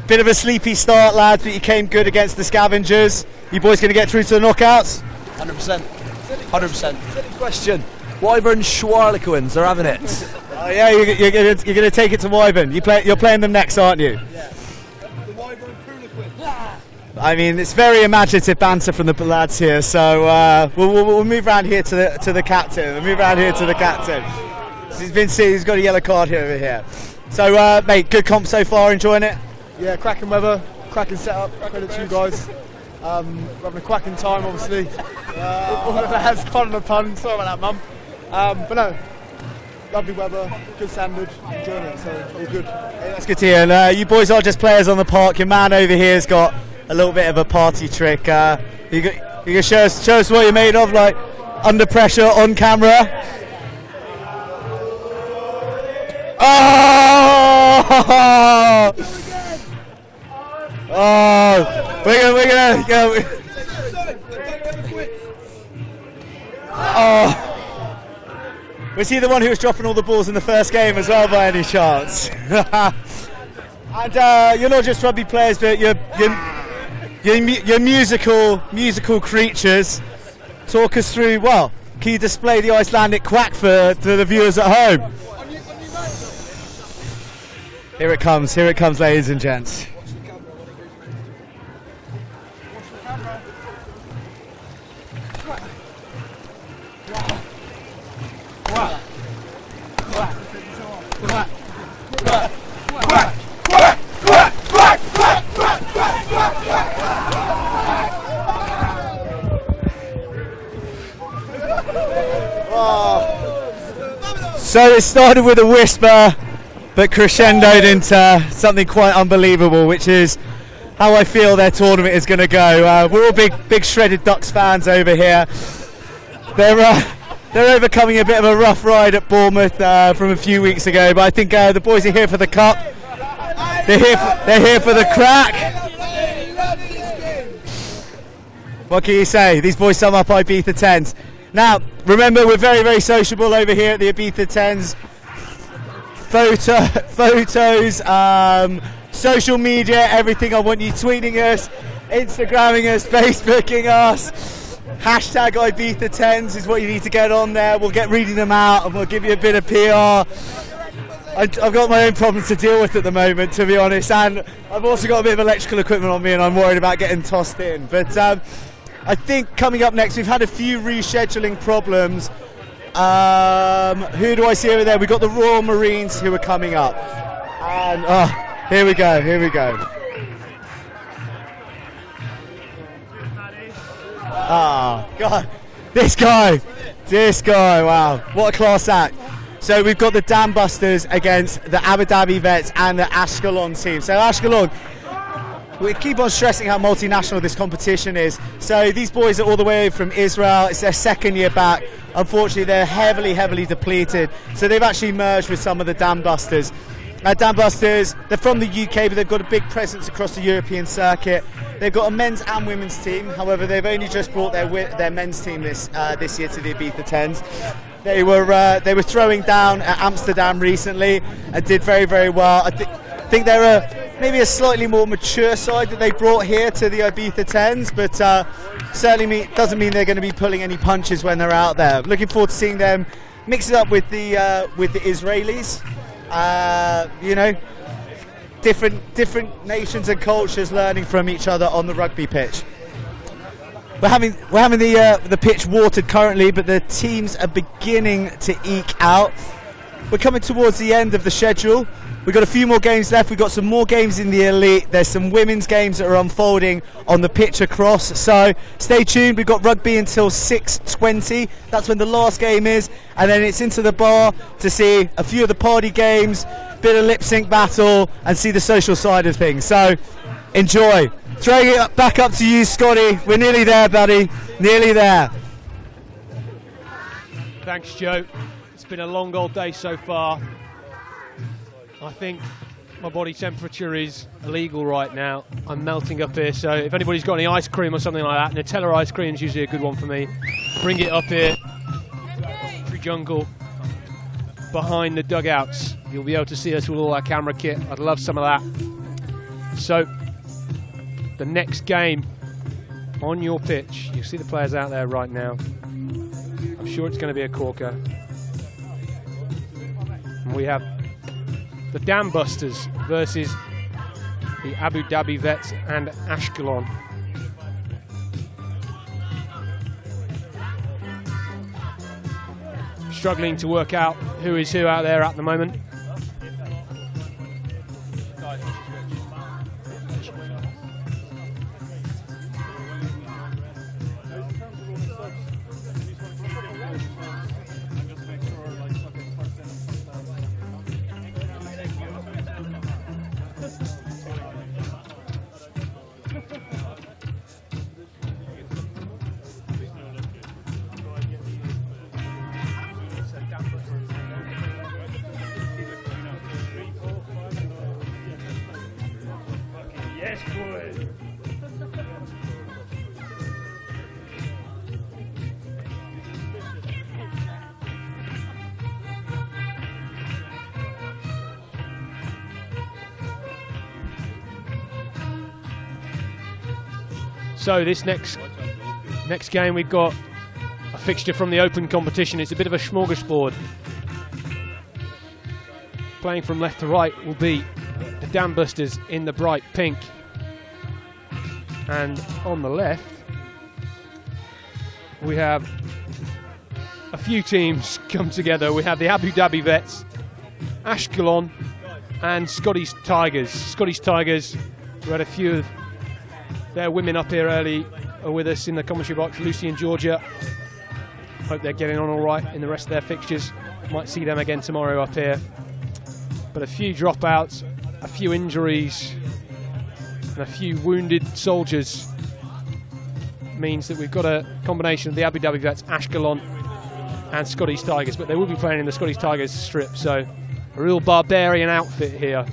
bit of a sleepy start, lads, but you came good against the Scavengers. You boys going to get through to the knockouts? 100%. 100%. Silly question. Wyvern Schwarlequins are having it. Oh yeah, you're going to take it to Wyvern. You're playing them next, aren't you? Yeah. I mean, it's very imaginative banter from the lads here, so we'll move around here to the captain. We'll move around here to the captain. He's got a yellow card over here. So, mate, good comp so far. Enjoying it? Yeah, cracking weather, cracking setup. Credit to you guys. We're having a cracking time, obviously. All the lads, pun the pun. Sorry about that, mum. But no, lovely weather, good standard. Enjoying it, so all good. Yeah, that's good to hear. And you boys are just players on the park. Your man over here's got a little bit of a party trick. You can show us what you're made of, like under pressure on camera. Oh! Oh! We're gonna go. Oh! Was he the one who was dropping all the balls in the first game as well, by any chance? And you're not just rugby players, but you're musical creatures. Talk us through, well, can you display the Icelandic quack for the viewers at home? Here it comes, ladies and gents. So it started with a whisper, but crescendoed into something quite unbelievable, which is how I feel their tournament is going to go. We're all big shredded Ducks fans over here. They're overcoming a bit of a rough ride at Bournemouth from a few weeks ago, but I think the boys are here for the cup. They're here for the crack. What can you say? These boys sum up Ibiza 10's. Now, remember, we're very, very sociable over here at the Ibiza 10's. Photos, social media, everything. I want you tweeting us, Instagramming us, Facebooking us. Hashtag Ibiza 10's is what you need to get on there. We'll get reading them out and we'll give you a bit of PR. I've got my own problems to deal with at the moment, to be honest, and I've also got a bit of electrical equipment on me and I'm worried about getting tossed in. But I think coming up next, we've had a few rescheduling problems. Who do I see over there? We've got the Royal Marines who are coming up. And here we go. God, this guy, wow, what a class act. So we've got the Dam Busters against the Abu Dhabi Vets and the Ashkelon team. So Ashkelon, we keep on stressing how multinational this competition is. So these boys are all the way from Israel. It's their second year back. Unfortunately, they're heavily depleted. So they've actually merged with some of the Dam Busters. Dam Busters, they're from the UK, but they've got a big presence across the European circuit. They've got a men's and women's team. However, they've only just brought their men's team this year to the Ibiza 10's. They were throwing down at Amsterdam recently and did very, very well. I think they're maybe a slightly more mature side that they brought here to the Ibiza 10's, but certainly doesn't mean they're going to be pulling any punches when they're out there. Looking forward to seeing them mix it up with the Israelis. Different nations and cultures learning from each other on the rugby pitch. We're having the pitch watered currently, but the teams are beginning to eke out. We're coming towards the end of the schedule. We've got a few more games left. We've got some more games in the elite. There's some women's games that are unfolding on the pitch across. So stay tuned. We've got rugby until 6:20. That's when the last game is. And then it's into the bar to see a few of the party games, bit of lip sync battle, and see the social side of things. So enjoy. Throwing it back up to you, Scotty. We're nearly there, buddy. Nearly there. Thanks, Joe. It's been a long old day so far. I think my body temperature is illegal right now. I'm melting up here, so if anybody's got any ice cream or something like that, Nutella ice cream is usually a good one for me. Bring it up here. Jungle behind the dugouts. You'll be able to see us with all our camera kit. I'd love some of that. So, the next game on your pitch, you see the players out there right now. I'm sure it's going to be a corker. And we have the Dam Busters versus the Abu Dhabi Vets and Ashkelon. Struggling to work out who is who out there at the moment. So this next game, we've got a fixture from the open competition. It's a bit of a smorgasbord. Playing from left to right will be Dam Busters in the bright pink. And on the left, we have a few teams come together. We have the Abu Dhabi Vets, Ashkelon, and Scottish Tigers. Scottish Tigers, we had a few of their women up here early, are with us in the commentary box. Lucy and Georgia. Hope they're getting on all right in the rest of their fixtures. Might see them again tomorrow up here. But a few dropouts, a few injuries, and a few wounded soldiers means that we've got a combination of the Abu Dhabi Vets, Ashkelon, and Scottish Tigers. But they will be playing in the Scottish Tigers strip, so a real barbarian outfit here.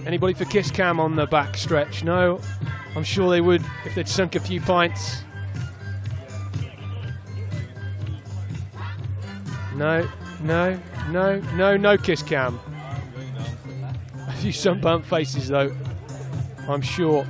Anybody for Kiss Cam on the back stretch? No, I'm sure they would if they'd sunk a few pints. No, no, no, no, no Kiss Cam. A few sunburnt faces though, I'm sure.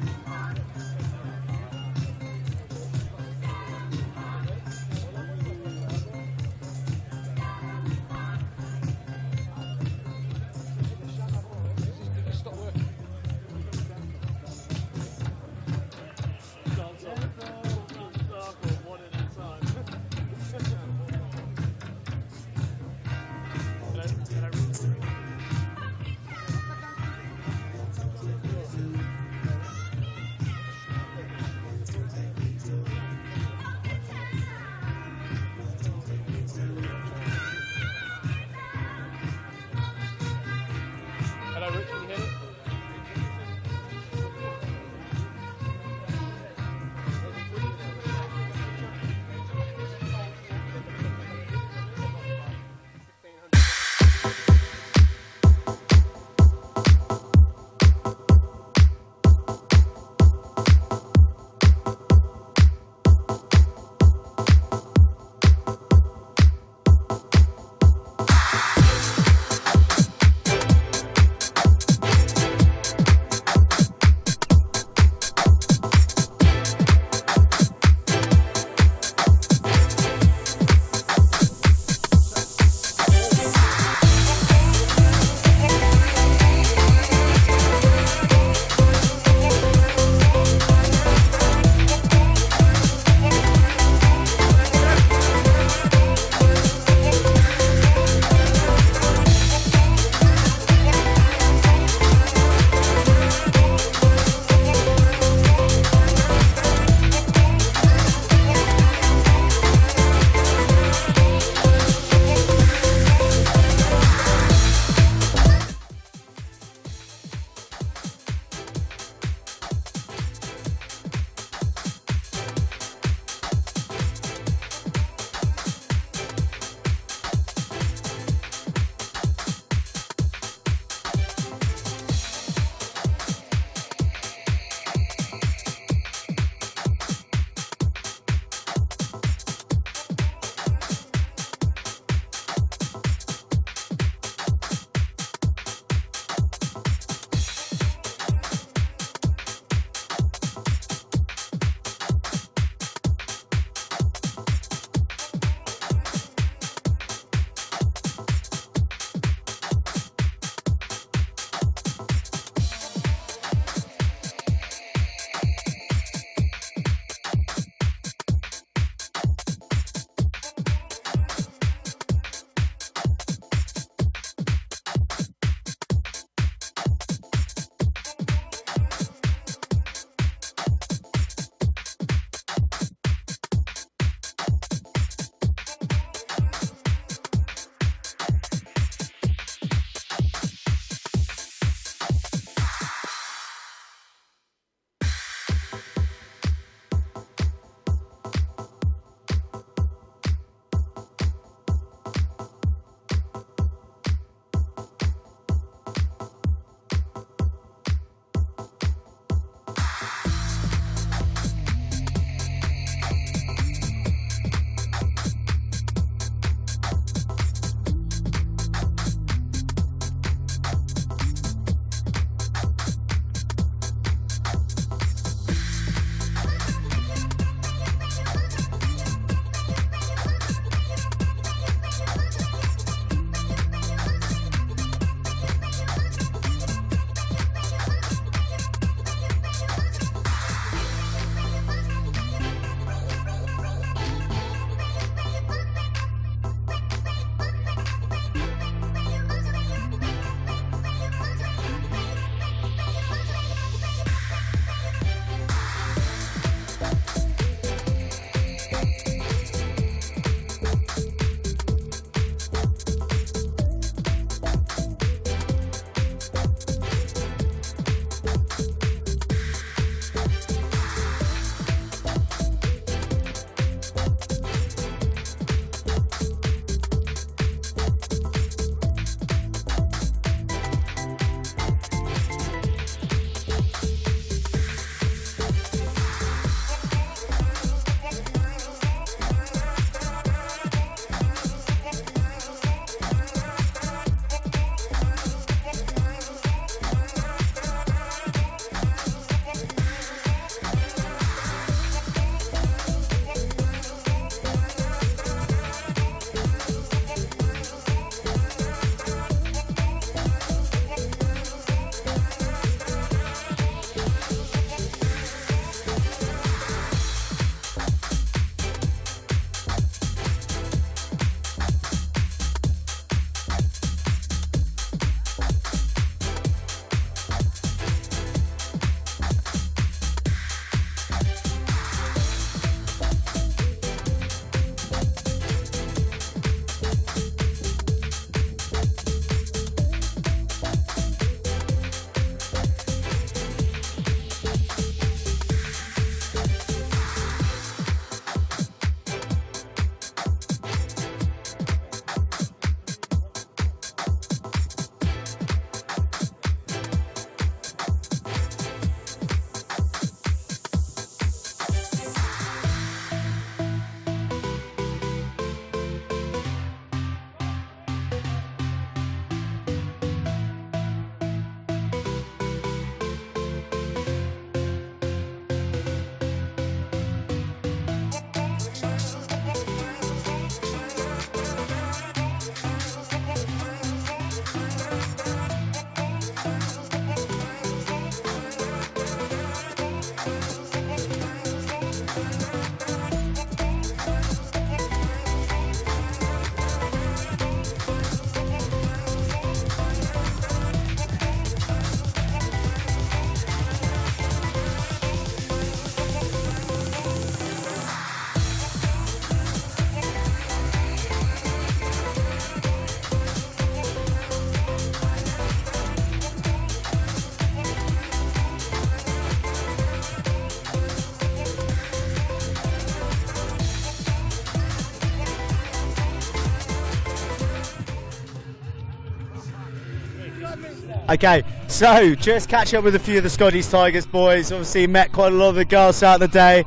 Okay, so just catch up with a few of the Scottish Tigers boys. Obviously met quite a lot of the girls throughout the day.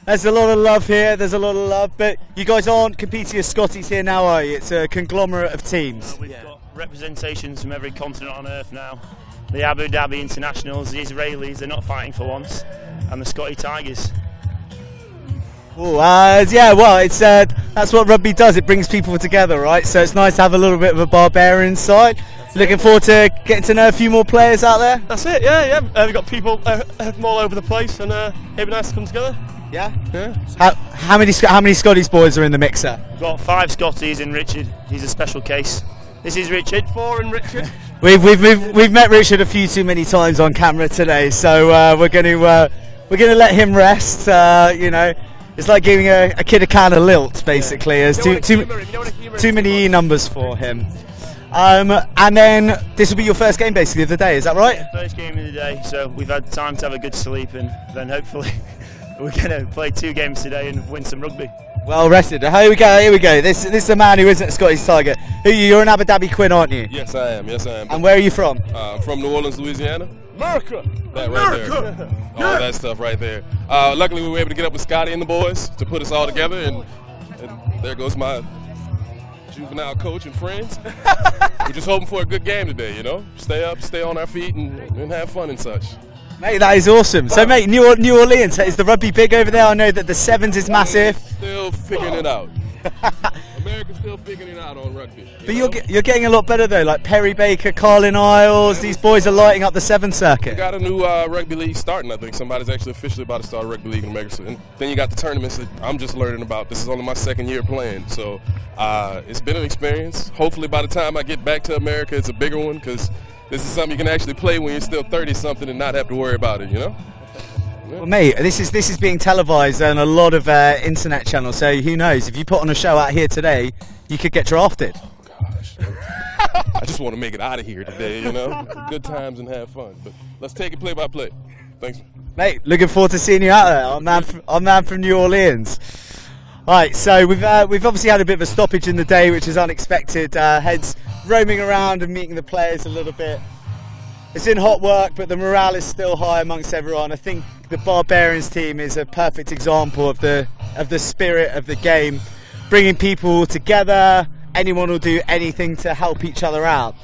There's a lot of love here, but you guys aren't competing as Scotties here now, are you? It's a conglomerate of teams. We've got representations from every continent on earth now. The Abu Dhabi Internationals, the Israelis, they're not fighting for once, and the Scotty Tigers. Well, it's that's what rugby does. It brings people together, right? So it's nice to have a little bit of a barbarian side. Looking forward to getting to know a few more players out there. That's it. Yeah. We've got people from all over the place, and it'd be nice to come together. Yeah. How many Scottish boys are in the mixer? We've got 5 Scotties and Richard. He's a special case. This is Richard. 4 and Richard. We've met Richard a few too many times on camera today, so we're going to let him rest. It's like giving a kid a can of lilt, basically. There's too many E numbers for him. And then this will be your first game, basically, of the day. Is that right? First game of the day, so we've had time to have a good sleep, and then hopefully we're going to play 2 games today and win some rugby. Well rested. Here we go. This is a man who isn't a Scottish Tiger. You're an Abu Dhabi Quinn, aren't you? Yes, I am. And where are you from? From New Orleans, Louisiana. America! That right there. All that stuff right there. Luckily, we were able to get up with Scotty and the boys to put us all together, and there goes my juvenile coach and friends. We're just hoping for a good game today, Stay up, stay on our feet, and have fun and such. Mate, that is awesome. So, mate, New Orleans, is the rugby big over there? I know that the 7's is massive. Still figuring it out. America's still figuring it out on rugby. But you're getting a lot better though, like Perry Baker, Carlin Isles. These boys are lighting up the 7 circuit. We got a new rugby league starting. I think somebody's actually officially about to start a rugby league in America. And then you got the tournaments that I'm just learning about. This is only my 2nd year playing, so it's been an experience. Hopefully, by the time I get back to America, it's a bigger one because this is something you can actually play when you're still 30-something and not have to worry about it. Well, mate, this is being televised on a lot of internet channels. So who knows? If you put on a show out here today, you could get drafted. Oh, gosh. I just want to make it out of here today, Good times and have fun. But let's take it play by play. Thanks. Mate, looking forward to seeing you out there. I'm man from New Orleans. All right, so we've obviously had a bit of a stoppage in the day, which is unexpected. Heads roaming around and meeting the players a little bit. It's in hot work, but the morale is still high amongst everyone. I think the Barbarians team is a perfect example of the spirit of the game, bringing people together. Anyone will do anything to help each other out.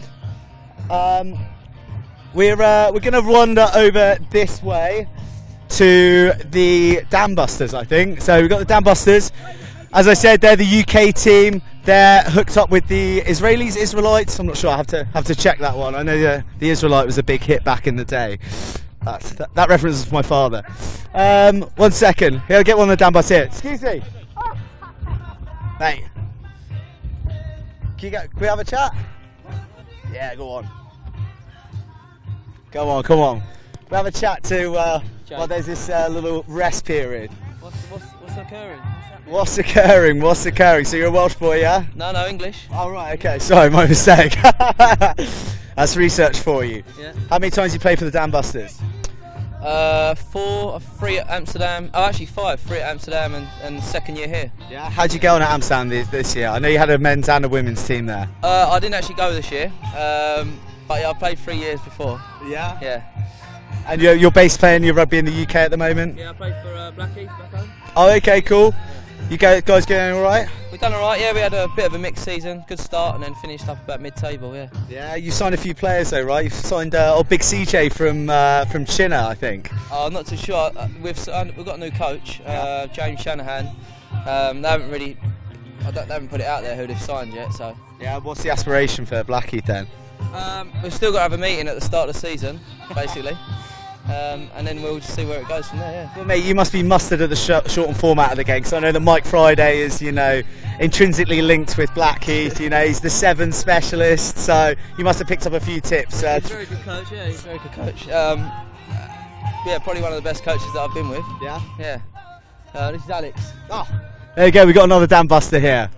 We're going to wander over this way to the Dam Busters, I think. So we've got the Dam Busters. As I said, they're the UK team. They're hooked up with the Israelites. I'm not sure. I have to check that one. I know the Israelite was a big hit back in the day. That reference is my father. 1 second. Here, I'll get one of the Dam Busters here. Excuse me. Mate. Can we have a chat? Yeah, go on. Come on. We'll have a chat to, there's this little rest period. What's occurring? What's occurring? So you're a Welsh boy, yeah? No, English. Oh, right, okay. Sorry, my mistake. That's research for you. Yeah. How many times you play for the Dam Busters? 4, 3 at Amsterdam. Oh, actually 5. 3 at Amsterdam and 2nd year here. Yeah. How'd you go on at Amsterdam this year? I know you had a men's and a women's team there. I didn't actually go this year, but yeah, I played 3 years before. Yeah. Yeah. And you're based playing your rugby in the UK at the moment? Yeah, I played for Blackie back home. Oh, okay, cool. You guys going all right? We've done all right. Yeah, we had a bit of a mixed season. Good start, and then finished up about mid-table. Yeah. Yeah, you signed a few players though, right? You've signed Big CJ from China, I think. Oh, I'm not too sure. We've got a new coach, James Shanahan. They haven't put it out there who they've signed yet. So. Yeah. What's the aspiration for Blackheath then? We've still got to have a meeting at the start of the season, basically. And then we'll just see where it goes from there. Yeah. Well, mate, you must be mustard at the shortened format of the game, because I know that Mike Friday is, intrinsically linked with Blackheath. He's the 7 specialist, so you must have picked up a few tips. He's a very good coach. Yeah, he's a very good coach. Yeah, probably one of the best coaches that I've been with. Yeah. Yeah. This is Alex. Oh. There you go. We've got another Dam Buster here.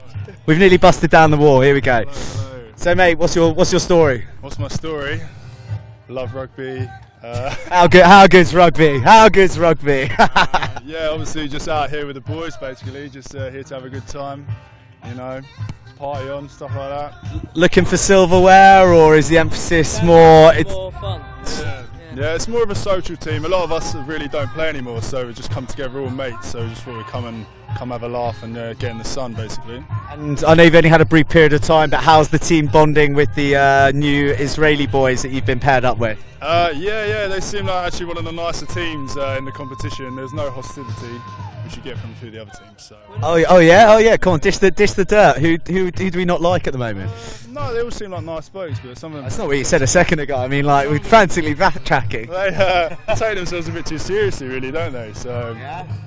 We've nearly busted down the wall. Here we go. Hello. So, mate, what's your story? What's my story? Love rugby. How good's rugby? Yeah, obviously just out here with the boys, basically, just here to have a good time. you know, party on, stuff like that. Looking for silverware, or is the emphasis more? It's more fun. Yeah, it's more of a social team. A lot of us really don't play anymore, so we just come together all mates. So we just thought we'd come have a laugh and get in the sun, basically. And I know you've only had a brief period of time, but how's the team bonding with the new Israeli boys that you've been paired up with? Yeah, they seem like actually one of the nicer teams in the competition. There's no hostility, which you get from a few of the other teams. So. Oh yeah. Come on, dish the dirt. Who do we not like at the moment? No, they all seem like nice blokes, but some of them. That's not what you said a second ago. I mean, like we're frantically backtracking. They take themselves a bit too seriously, really, don't they? So,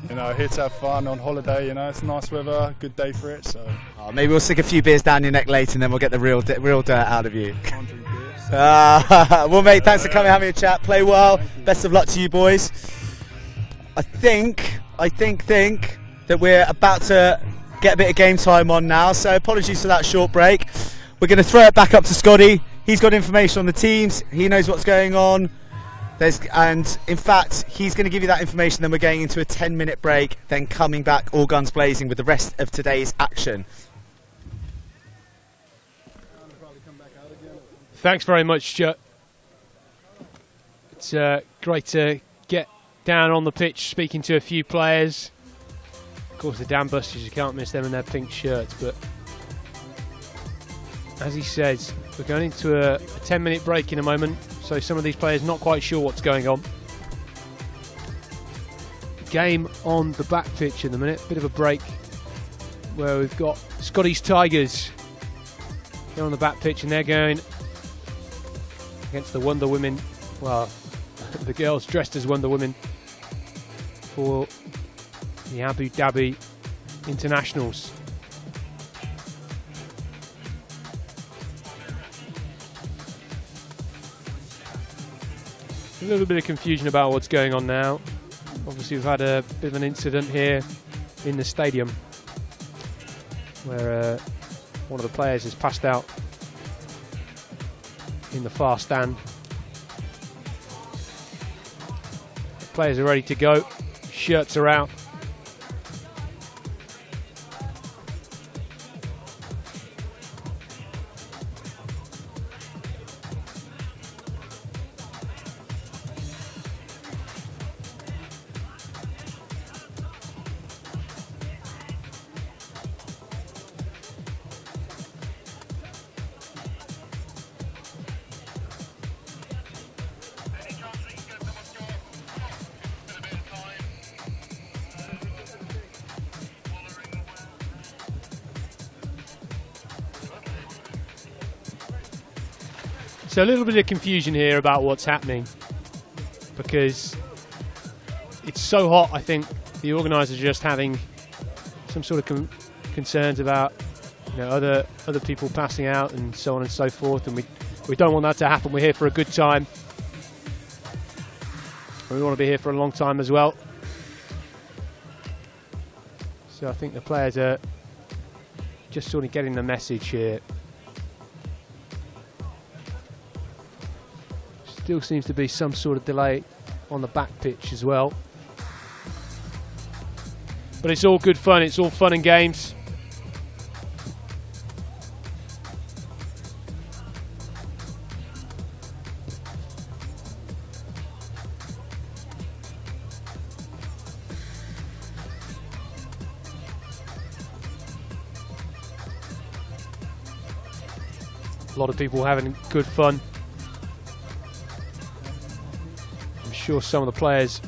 you know, here to have fun on holiday. You know, it's nice weather, good day for it. So. Maybe we'll stick a few beers down your neck later, and then we'll get the real dirt out of you. Well, mate, thanks for coming, having a chat. Play well. Best of luck to you boys. I think that we're about to get a bit of game time on now, so apologies for that short break. We're going to throw it back up to Scotty. He's got information on the teams. He knows what's going on. And in fact, he's going to give you that information. Then we're going into a 10-minute break, then coming back all guns blazing with the rest of today's action. Thanks very much, Stuart. It's great to get down on the pitch, speaking to a few players. Of course, the Dam Busters, you can't miss them in their pink shirts. But as he says, we're going into a 10-minute break in a moment. So some of these players not quite sure what's going on. Game on the back pitch in the minute. Bit of a break where we've got Scotty's Tigers. They're on the back pitch and they're going against the Wonder Women, well, the girls dressed as Wonder Women for the Abu Dhabi Internationals. A little bit of confusion about what's going on now. Obviously we've had a bit of an incident here in the stadium where one of the players has passed out in the far stand. The players are ready to go, shirts are out. So a little bit of confusion here about what's happening because it's so hot. I think the organisers are just having some sort of concerns about, you know, other people passing out and so on and so forth, and we don't want that to happen. We're here for a good time. And we want to be here for a long time as well. So I think the players are just sort of getting the message here. Still seems to be some sort of delay on the back pitch as well. But it's all good fun, it's all fun and games. A lot of people having good fun. I'm sure some of the players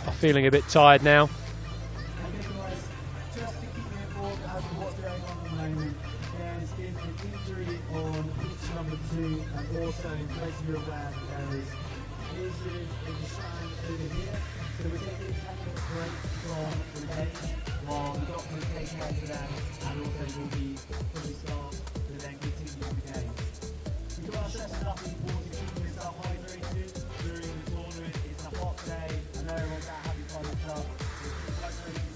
are feeling a bit tired now. Just to keep you informed as to what's going on at the moment, there's been an injury on pitch number 2, and also, in case you're aware, there is an incident in the stand over here. So we're taking a 10-minute break from the game while the doctors take care of them, and also will be fully staffed to then continue the game. We can't stress enough the importance of keeping yourself hydrated during the tournament. It's a hot day, and everyone's out having fun and stuff.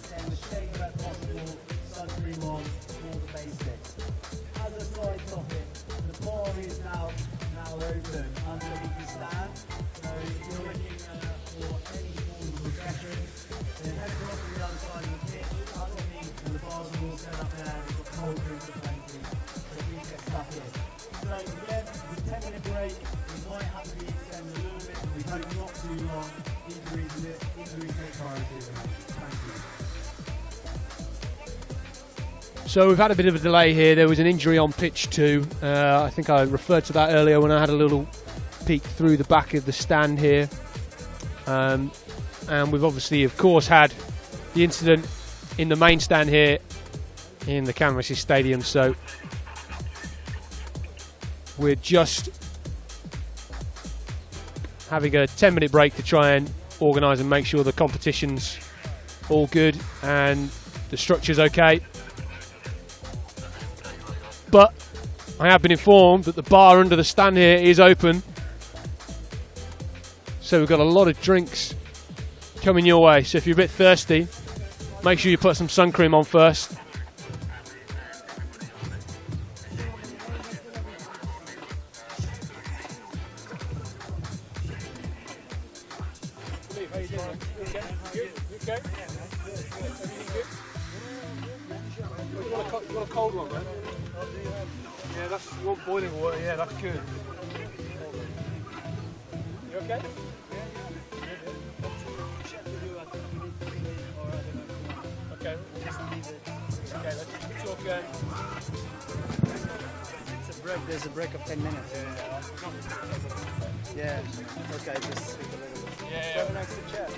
Stay in the shade where possible, sunscreen on, all the basics. As a side topic, the bar is now open underneath the stand. So if you're looking for any form of refreshment, then head across to the other side of the pitch, underneath, and the bars are all set up there. We've got cold drinks are plenty, so please get stuck in. So again, the 10-minute break, we might have to be extended a little bit, we hope not too long. Injuries take priority. Thank you. So we've had a bit of a delay here. There was an injury on pitch 2. I think I referred to that earlier when I had a little peek through the back of the stand here. And we've obviously, of course, had the incident in the main stand here in the Canvases Stadium. So we're just having a 10-minute break to try and organise and make sure the competition's all good and the structure's okay. But I have been informed that the bar under the stand here is open. So we've got a lot of drinks coming your way. So if you're a bit thirsty, make sure you put some sun cream on first. You want a cold one, man? Yeah, that's one boiling water. Yeah, that's good. You okay? Okay. Okay, let's talk. It's a break. There's a break of 10 minutes. Yeah. Okay, just speak a little bit. Yeah. Have an extra chair.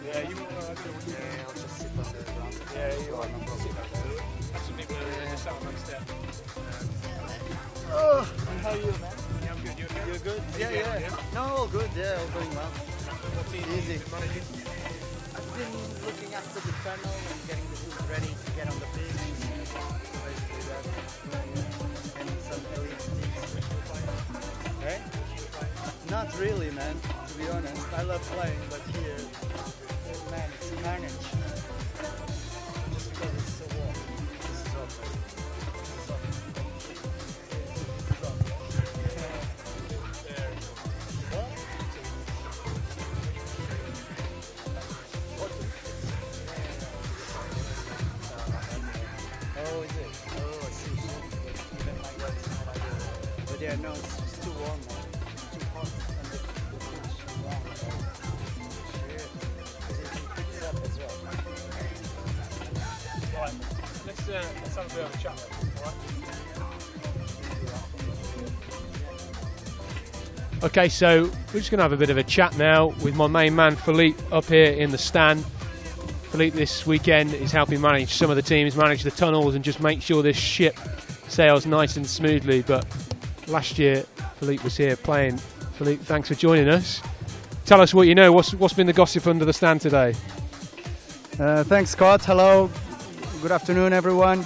Yeah, you. Yeah, I'll just sit on the ground. Yeah, you are. That's some people who sat amongst them. Oh, and how are you, man? Yeah, I'm good. You okay? You're good? Yeah. No, all good. Yeah, all going well. What team Easy. you managing? I've been looking after the tunnel and getting the food ready to get on the pitch. Basically that. Yeah. And some elite teams. Hey? Not really, man. To be honest, I love playing, but here, man, it's carnage. Just because it's so warm. This is awful. This is awful. Oh, is it? Oh, I see. Even like that, it's not ideal. But yeah, no, it's too warm, man. It's too hot. And the pitch is warm. Shit. Because it picks up as well. Right. Let's have a bit of a chat then. All right. Okay, so we're just going to have a bit of a chat now with my main man Philippe up here in the stand. Philippe this weekend is helping manage some of the teams, manage the tunnels and just make sure this ship sails nice and smoothly. But last year Philippe was here playing. Philippe, thanks for joining us. Tell us what you know. What's been the gossip under the stand today? Thanks, Scott. Hello. Good afternoon, everyone.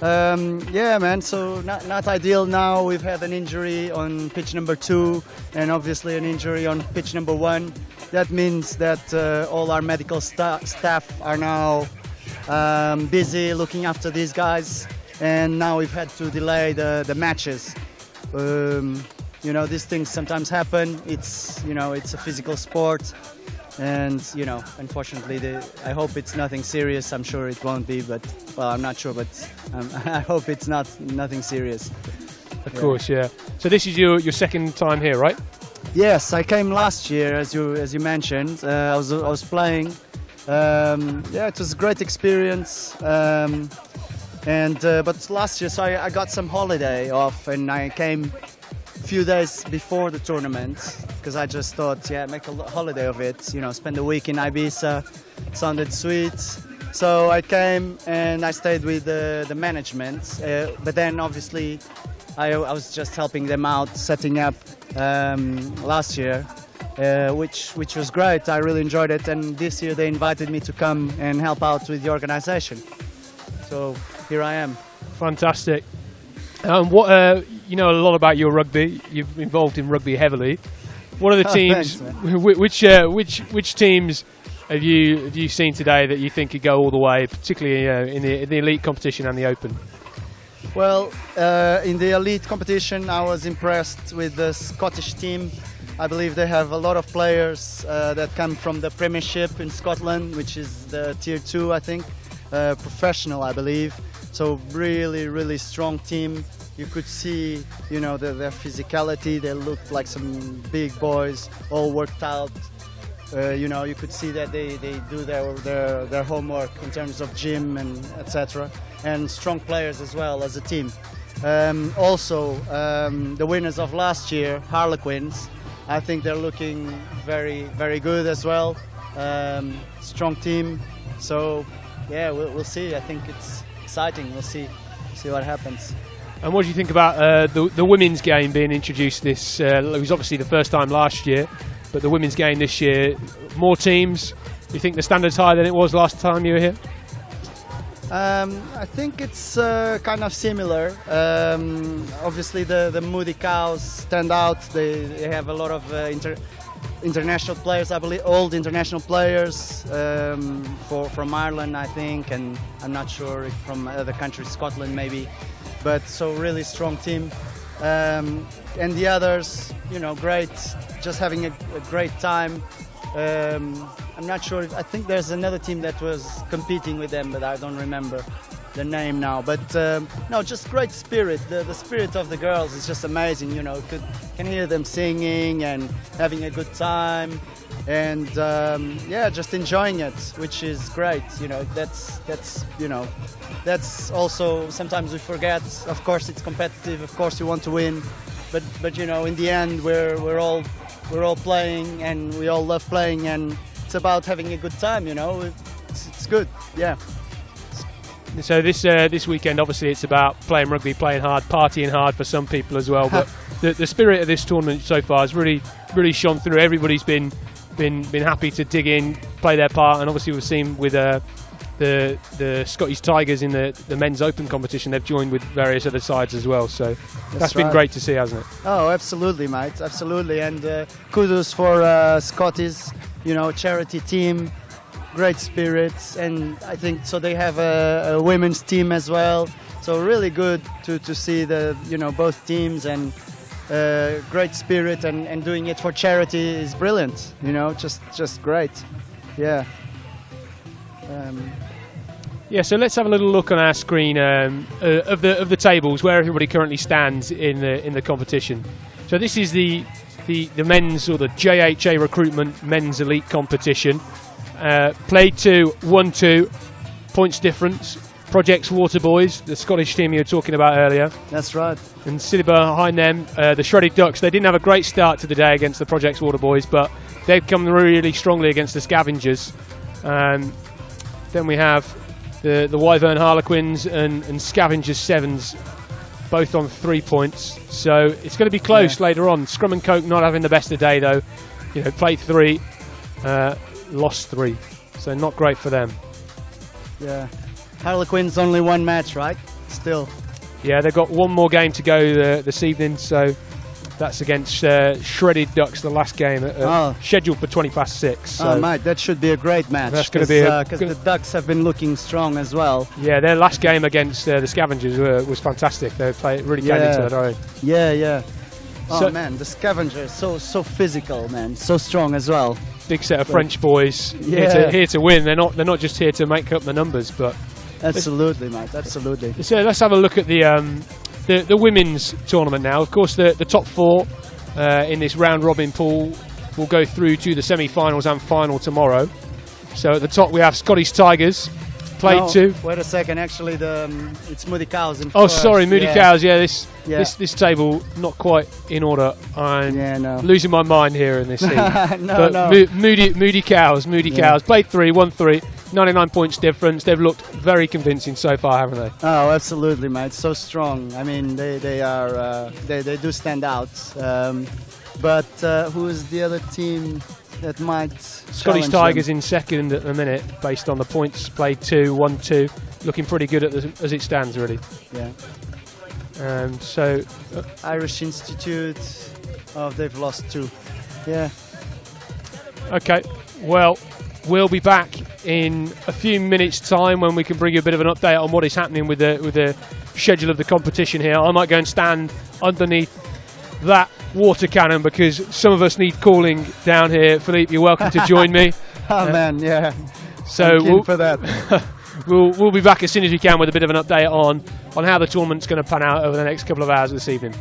Yeah, man, so not ideal now. We've had an injury on pitch number 2 and obviously an injury on pitch number 1. That means that all our medical staff are now busy looking after these guys, and now we've had to delay the matches. You know, these things sometimes happen. It's a physical sport. And unfortunately, I hope it's nothing serious. I'm sure it won't be, but well, I'm not sure. But I hope it's nothing serious. Of course, yeah. So this is your second time here, right? Yes, I came last year, as you mentioned. I was playing. Yeah, it was a great experience. But last year, so I got some holiday off, and I came a few days before the tournament because I just thought, yeah, make a holiday of it. Spend a week in Ibiza. Sounded sweet. So I came and I stayed with the management. But then obviously I was just helping them out, setting up last year, which was great. I really enjoyed it. And this year they invited me to come and help out with the organization. So here I am. Fantastic. You know a lot about your rugby. You're involved in rugby heavily. What are the teams? Thanks, which teams have you seen today that you think could go all the way, particularly in the elite competition and the open? Well, in the elite competition, I was impressed with the Scottish team. I believe they have a lot of players that come from the Premiership in Scotland, which is the Tier 2, I think. professional, I believe. So really strong team. You could see, you know, their physicality. They looked like some big boys, all worked out. You know, you could see that they do their homework in terms of gym and etc. And strong players as well as a team. Also, the winners of last year, Harlequins, I think they're looking very good as well. Strong team. So yeah, we'll see. I think it's exciting. We'll see what happens. And what do you think about the women's game being introduced this? It was obviously the first time last year, but the women's game this year, more teams. Do you think the standard's higher than it was last time you were here? I think it's kind of similar. Obviously, the Moody Cows stand out. They have a lot of international players, I believe, old international players from Ireland, I think, and I'm not sure if from other countries, Scotland maybe. But so really strong team. And the others, you know, great, just having a great time. I'm not sure, I think there's another team that was competing with them, but I don't remember the name now. But no, just great spirit. The spirit of the girls is just amazing, you know, can hear them singing and having a good time. And yeah, just enjoying it, which is great. You know, that's also sometimes we forget. Of course, it's competitive. Of course, you want to win, but you know, in the end, we're all playing, and we all love playing, and it's about having a good time. You know, it's good. Yeah. So this weekend, obviously, it's about playing rugby, playing hard, partying hard for some people as well. But the spirit of this tournament so far has really shone through. Everybody's been happy to dig in, play their part, and obviously we've seen with the Scottish Tigers in the men's open competition, they've joined with various other sides as well. So that's been great to see, hasn't it? Oh, absolutely, mate, absolutely. And kudos for Scottish, you know, charity team, great spirits, and I think so they have a women's team as well. So really good to see both teams, and great spirit, and doing it for charity is brilliant. You know, just great. Yeah. Yeah, so let's have a little look on our screen of the tables where everybody currently stands in the competition. So this is the men's, or the JHA recruitment men's elite competition. Played 2, 1-2, points difference. Projects Waterboys, the Scottish team you were talking about earlier. That's right. And sitting behind them, the Shredded Ducks. They didn't have a great start to the day against the Projects Waterboys, but they've come really strongly against the Scavengers. Then we have the Wyvern Harlequins and Scavengers Sevens, both on 3 points. So it's going to be close later on. Scrum and Coke not having the best of the day though. You know, played 3, lost 3. So not great for them. Yeah. Harlequins only 1 match, right? Still. Yeah, they've got 1 more game to go this evening, so that's against Shredded Ducks, the last game, scheduled for 6:20. So oh, mate, that should be a great match. That's going to be because the Ducks have been looking strong as well. Yeah, their last game against the Scavengers was fantastic. They really came into their own. Yeah. Oh man, the Scavengers so physical, man, so strong as well. Big set of French boys here to win. They're not just here to make up the numbers, but. Absolutely, mate. Absolutely. So let's have a look at the women's tournament now. Of course, the top 4 in this round robin pool will go through to the semi-finals and final tomorrow. So at the top we have Scottish Tigers, played 2. Wait a second. Actually, it's Moody Cows in first. Sorry, Moody Cows. Yeah, this table not quite in order. I'm losing my mind here in this scene. No. Moody Cows. Played 3, 1-3. 99 points difference. They've looked very convincing so far, haven't they? Oh, absolutely, mate. So strong. I mean, they do stand out. But who is the other team that might? Scottish Tigers in second at the minute, based on the points played. 2, 1-2, looking pretty good as it stands, really. Yeah. So Irish Institute. Oh, they've lost 2. Yeah. Okay. Well, we'll be back in a few minutes' time when we can bring you a bit of an update on what is happening with the schedule of the competition here. I might go and stand underneath that water cannon because some of us need cooling down here. Philippe, you're welcome to join me. Oh man, yeah. So for that. we'll be back as soon as we can with a bit of an update on how the tournament's going to pan out over the next couple of hours this evening.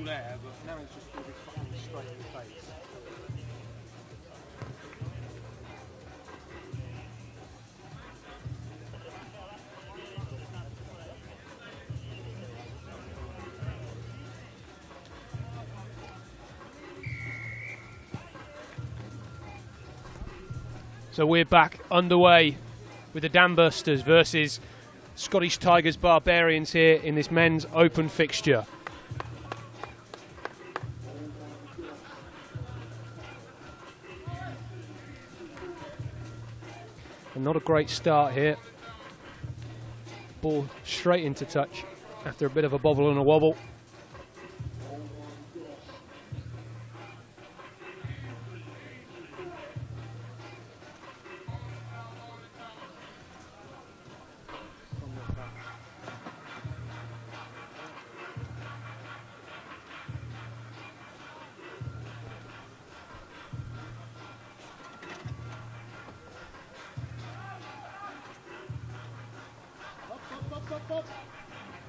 cool air, but now it's just going to be fucking straight in the face. So we're back underway with the Dam Busters versus Scottish Tigers Barbarians here in this men's open fixture. And not a great start here. Ball straight into touch after a bit of a bobble and a wobble.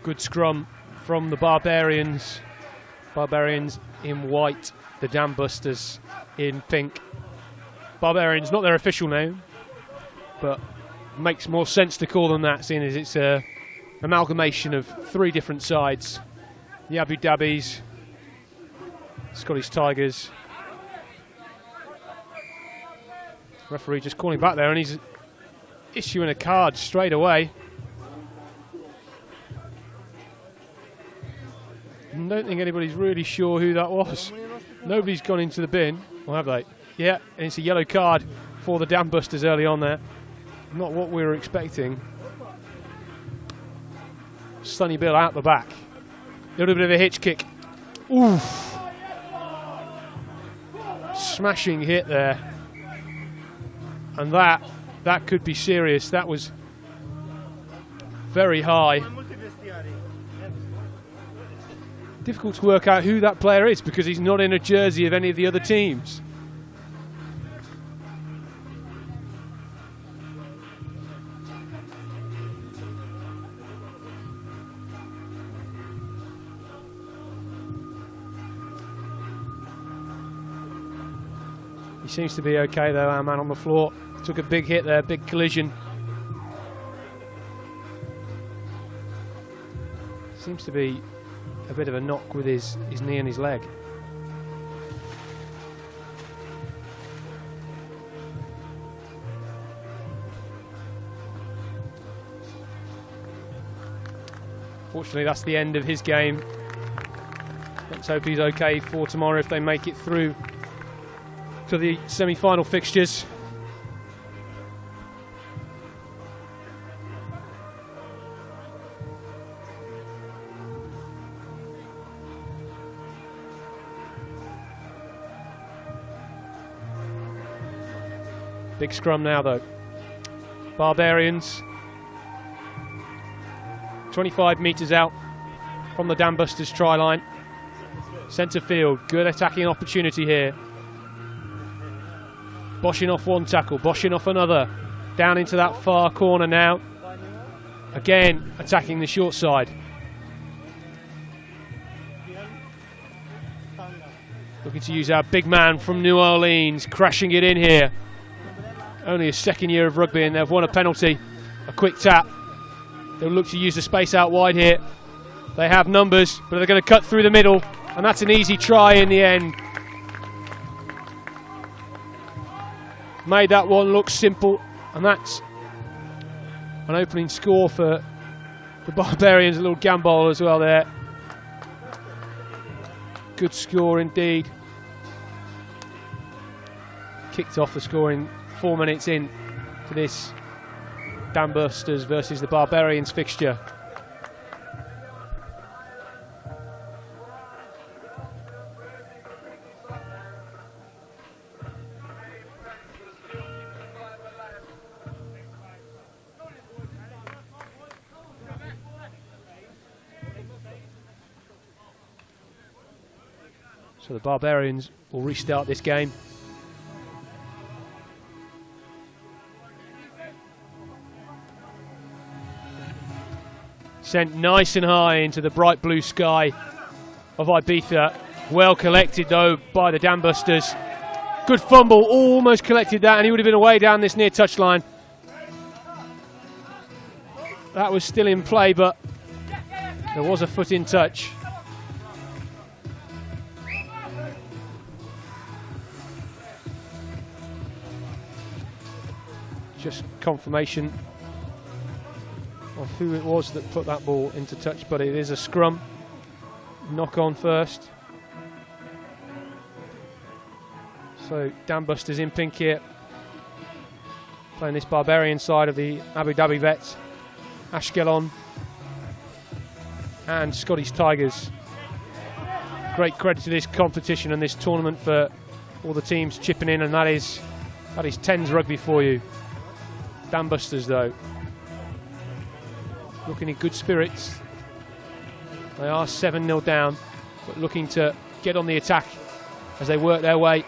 Good scrum from the Barbarians. Barbarians in white, the Dam Busters in pink. Barbarians, not their official name, but makes more sense to call them that, seeing as it's an amalgamation of 3 different sides. The Abu Dhabis, Scottish Tigers. Referee just calling back there, and he's issuing a card straight away. I don't think anybody's really sure who that was. Nobody's gone into the bin, or have they? Yeah, and it's a yellow card for the Dam Busters early on there. Not what we were expecting. Sonny Bill out the back. A little bit of a hitch kick. Oof. Smashing hit there. And that could be serious. That was very high. Difficult to work out who that player is because he's not in a jersey of any of the other teams. He seems to be okay though, our man on the floor. Took a big hit there, big collision. Seems to be a bit of a knock with his knee and his leg. Fortunately, that's the end of his game. Let's hope he's okay for tomorrow if they make it through to the semi-final fixtures. Big scrum now though. Barbarians 25 metres out from the Dam Busters try line. Centre field, good attacking opportunity here. Boshing off one tackle, boshing off another. Down into that far corner now. Again, attacking the short side. Looking to use our big man from New Orleans, crashing it in here. Only his second year of rugby and they've won a penalty. A quick tap. They'll look to use the space out wide here. They have numbers, but they're going to cut through the middle. And that's an easy try in the end. Made that one look simple. And that's an opening score for the Barbarians. A little gambol as well there. Good score indeed. Kicked off the scoring 4 minutes in to this Dam Busters versus the Barbarians fixture. So the Barbarians will restart this game. Sent nice and high into the bright blue sky of Ibiza. Well collected though by the Dam Busters. Good fumble, almost collected that and he would have been away down this near touchline. That was still in play, but there was a foot in touch. just confirmation of who it was that put that ball into touch, but it is a scrum. Knock on first. So Dan Busters in pink here, playing this Barbarian side of the Abu Dhabi Vets. Ashkelon and Scottish Tigers. Great credit to this competition and this tournament for all the teams chipping in, and that is 10's rugby for you. Dan Busters though, looking in good spirits. They are 7-0 down, but looking to get on the attack as they work their way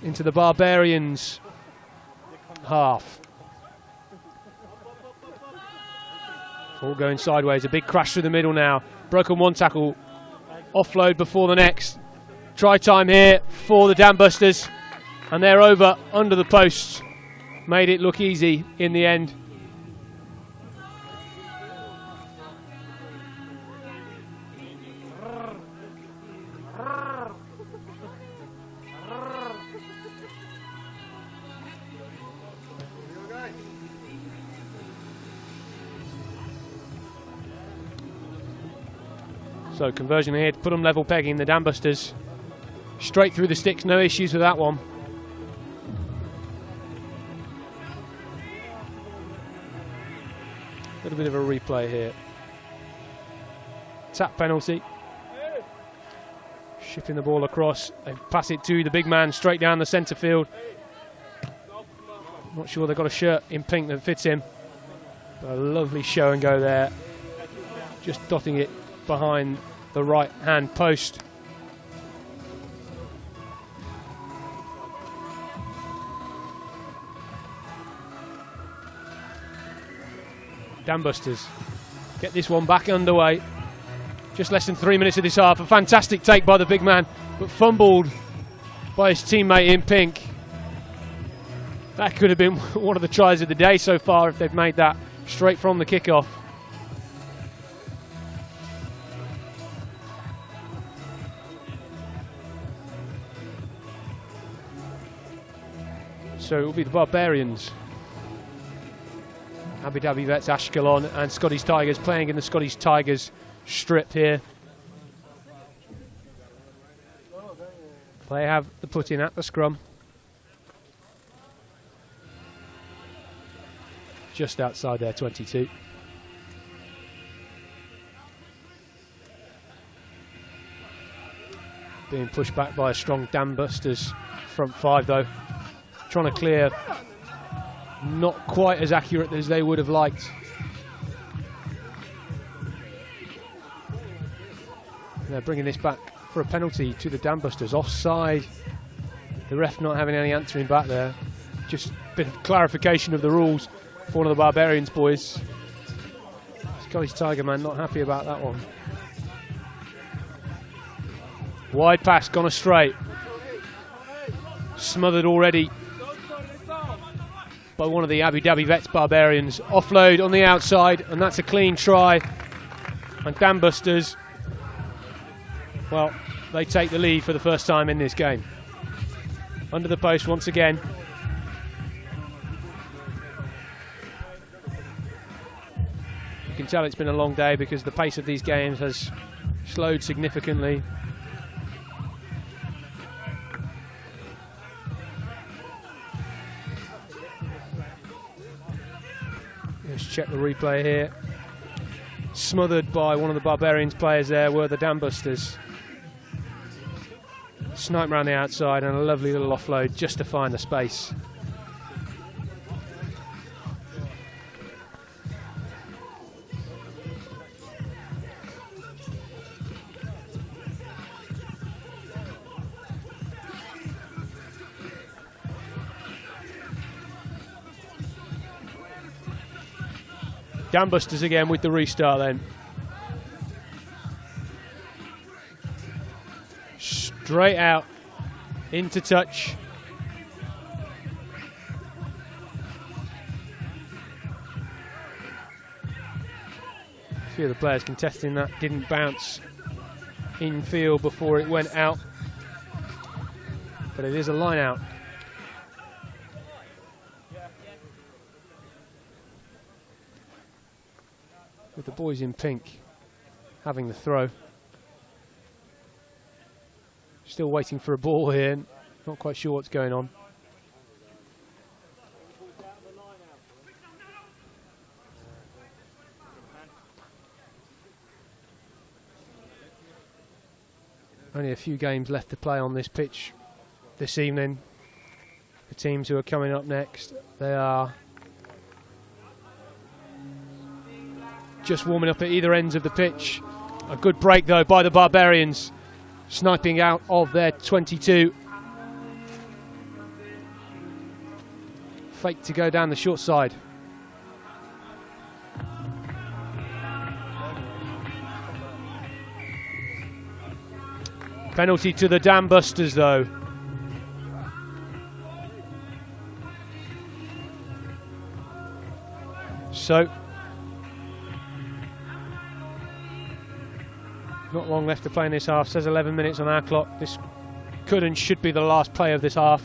into the Barbarians' half. All going sideways, a big crash through the middle now. Broken one tackle, offload before the next. Try time here for the Dan Busters, and they're over under the posts. Made it look easy in the end. So conversion here to put them level pegging, the Dan Busters. Straight through the sticks, no issues with that one. A little bit of a replay here. Tap penalty. Shipping the ball across and pass it to the big man straight down the centre field. Not sure they've got a shirt in pink that fits him. But a lovely show and go there. Just dotting it behind the right hand post. Dan Busters get this one back underway. Just less than 3 minutes of this half. A fantastic take by the big man, but fumbled by his teammate in pink. That could have been one of the tries of the day so far if they've made that straight from the kickoff. So it will be the Barbarians, Abu Dhabi Vets, Ashkelon and Scottish Tigers playing in the Scottish Tigers strip here. They have the put in at the scrum. Just outside their 22. Being pushed back by a strong Dan Busters front five though. Trying to clear, not quite as accurate as they would have liked. And they're bringing this back for a penalty to the Dan Busters. Offside. The ref not having any answering back there. Just a bit of clarification of the rules for one of the Barbarians boys. Scottish Tiger man not happy about that one. Wide pass gone astray. Smothered already by one of the Abu Dhabi Vets Barbarians. Offload on the outside, and that's a clean try. And Dan Busters, well, they take the lead for the first time in this game. Under the post once again. You can tell it's been a long day because the pace of these games has slowed significantly. Let's check the replay here. Smothered by one of the Barbarians players there were the Dan Busters. Snipe round the outside and a lovely little offload just to find the space. Dan Busters again with the restart then. Straight out into touch. A few of the players contesting that didn't bounce in field before it went out, but it is a line out. with the boys in pink having the throw. Still waiting for a ball here, not quite sure what's going on. Only a few games left to play on this pitch this evening. The teams who are coming up next, they are just warming up at either ends of the pitch. A good break though by the Barbarians, sniping out of their 22. Fake to go down the short side. Penalty to the Dam Busters though. So, not long left to play in this half. Says 11 minutes on our clock. This could and should be the last play of this half.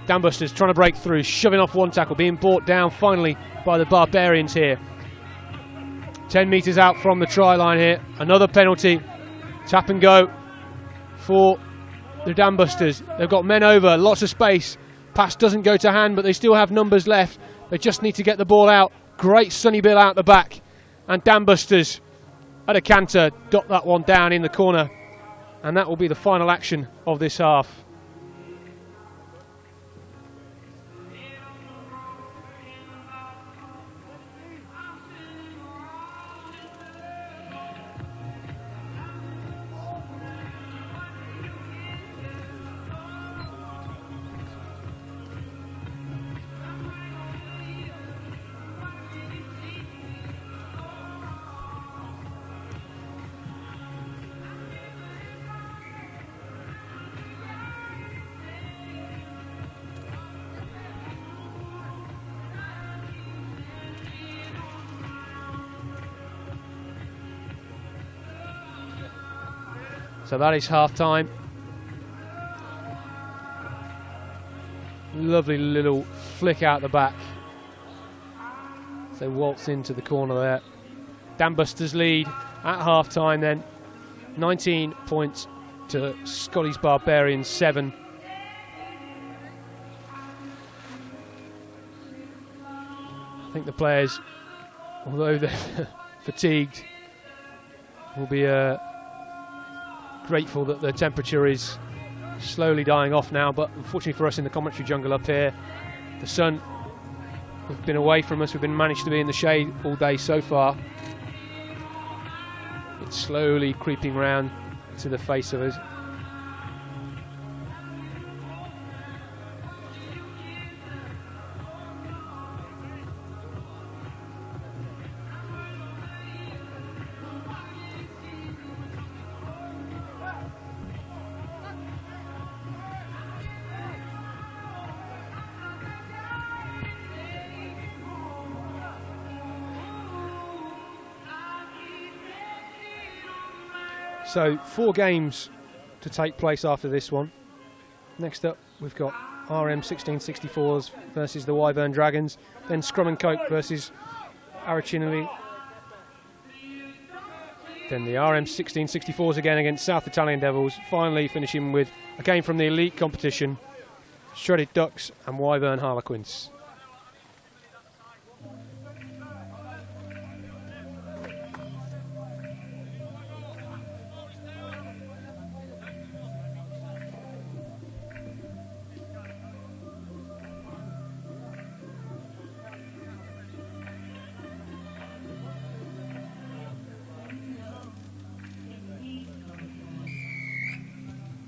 Dam Busters trying to break through, shoving off one tackle, being brought down finally by the Barbarians here. 10 metres out from the try line here. Another penalty. Tap and go for the Dam Busters. They've got men over, lots of space. Pass doesn't go to hand, but they still have numbers left. They just need to get the ball out. Great Sonny Bill out the back. And Dam Busters at a canter dot that one down in the corner. And that will be the final action of this half. So that is half time. Lovely little flick out the back. So waltz into the corner there. Dam Busters lead at half time then. 19 points to Scotty's Barbarians 7. I think the players, although they're fatigued, will be grateful that the temperature is slowly dying off now, but unfortunately for us in the commentary jungle up here, the sun has been away from us. We've been managed to be in the shade all day so far. It's slowly creeping round to the face of us. So 4 games to take place after this one. Next up we've got RM 1664s versus the Wyvern Dragons, then Scrum and Coke versus Arachinelli, then the RM 1664s again against South Italian Devils, finally finishing with a game from the elite competition, Shredded Ducks and Wyvern Harlequins.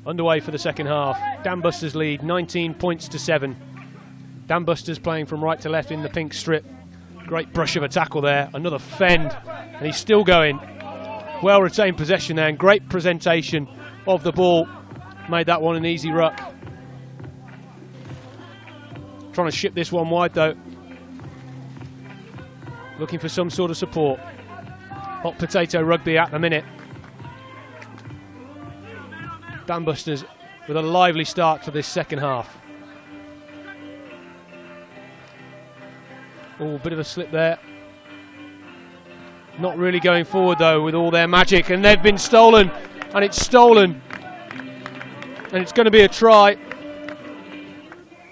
Underway for the second half. Dam Busters lead 19 points to 7. Dam Busters playing from right to left in the pink strip. Great brush of a tackle there. Another fend. And he's still going. Well retained possession there and great presentation of the ball. Made that one an easy ruck. Trying to ship this one wide though. Looking for some sort of support. Hot potato rugby at the minute. Dam Busters with a lively start to this second half. Oh, bit of a slip there. Not really going forward though with all their magic, and they've been stolen, and it's stolen, and it's going to be a try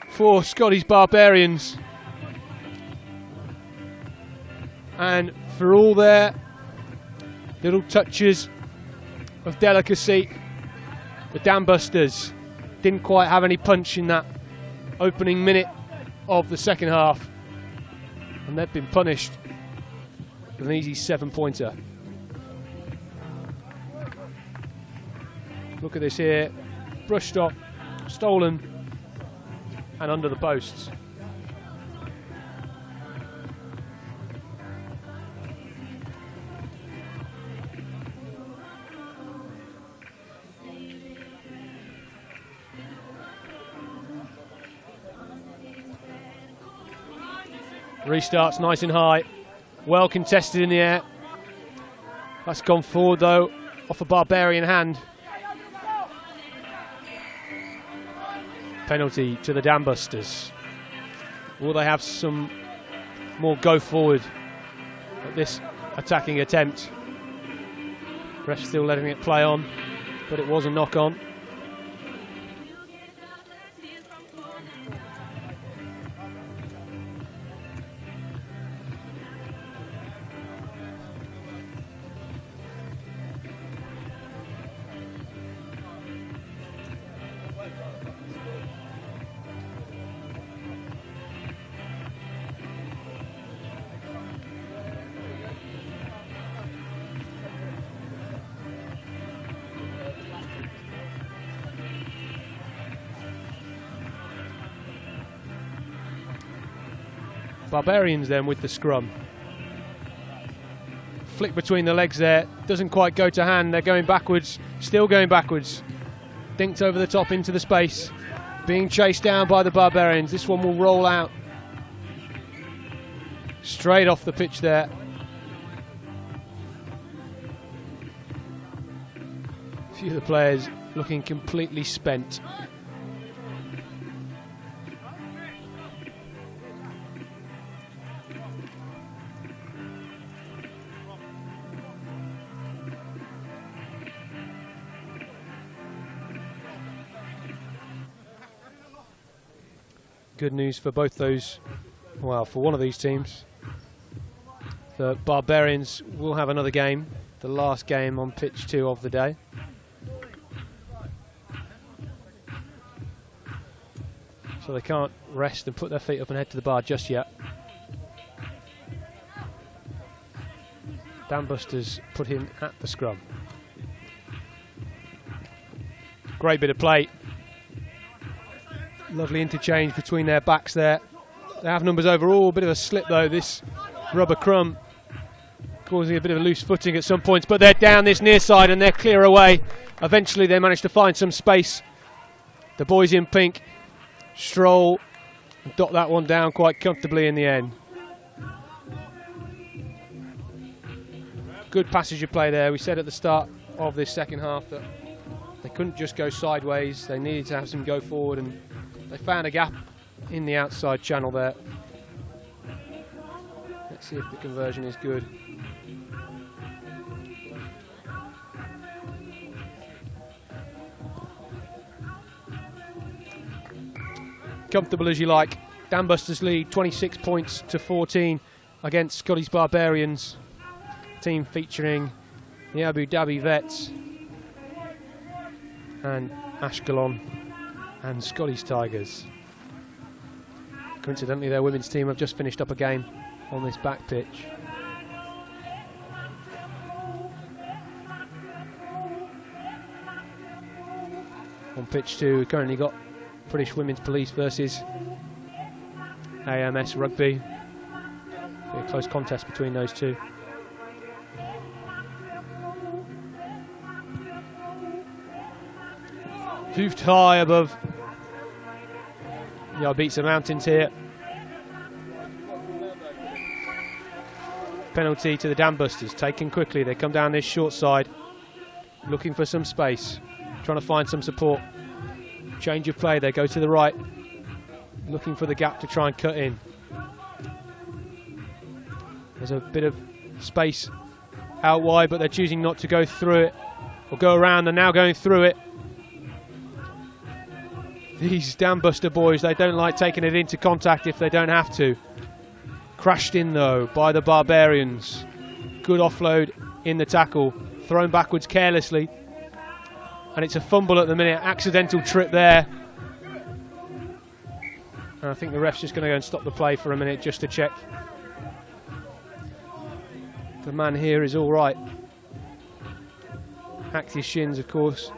for Scotty's Barbarians. And for all their little touches of delicacy, the Dam Busters didn't quite have any punch in that opening minute of the second half, and they've been punished with an easy 7-pointer. Look at this here, brushed off, stolen, and under the posts. Restarts nice and high, well contested in the air. That's gone forward though, off a Barbarian hand. Penalty to the Dam Busters. Will they have some more go forward at this attacking attempt? Ref still letting it play on, but it was a knock on. Barbarians then with the scrum. Flick between the legs there, doesn't quite go to hand, they're going backwards, still going backwards. Dinked over the top into the space, being chased down by the Barbarians. This one will roll out. Straight off the pitch there. A few of the players looking completely spent. Good news for both those, well, for one of these teams. The Barbarians will have another game, the last game on pitch 2 of the day. So they can't rest and put their feet up and head to the bar just yet. Dam Busters put him at the scrum. Great bit of play. Lovely interchange between their backs there. They have numbers overall, a bit of a slip though, this rubber crumb causing a bit of a loose footing at some points, but they're down this near side and they're clear away. Eventually they manage to find some space. The boys in pink stroll and dot that one down quite comfortably in the end. Good passage of play there. We said at the start of this second half that they couldn't just go sideways, they needed to have some go forward, and they found a gap in the outside channel there. Let's see if the conversion is good. Comfortable as you like. Dam Busters lead 26 points to 14 against Scotty's Barbarians. Team featuring the Abu Dhabi Vets and Ashkelon and Scotty's Tigers. Coincidentally, their women's team have just finished up a game on this back pitch. On pitch 2, we've currently got British Women's Police versus AMS Rugby. Be a close contest between those two. Hoofed high above the Ibiza Mountains here. Penalty to the Dam Busters, taken quickly. They come down this short side, looking for some space, trying to find some support. Change of play, they go to the right, looking for the gap to try and cut in. There's a bit of space out wide, but they're choosing not to go through it or go around. They're now going through it. These Dambuster boys, they don't like taking it into contact if they don't have to. Crashed in though by the Barbarians. Good offload in the tackle, thrown backwards carelessly, and it's a fumble at the minute. Accidental trip there, and I think the ref's just going to go and stop the play for a minute just to check the man here is all right. Hacked his shins, of course.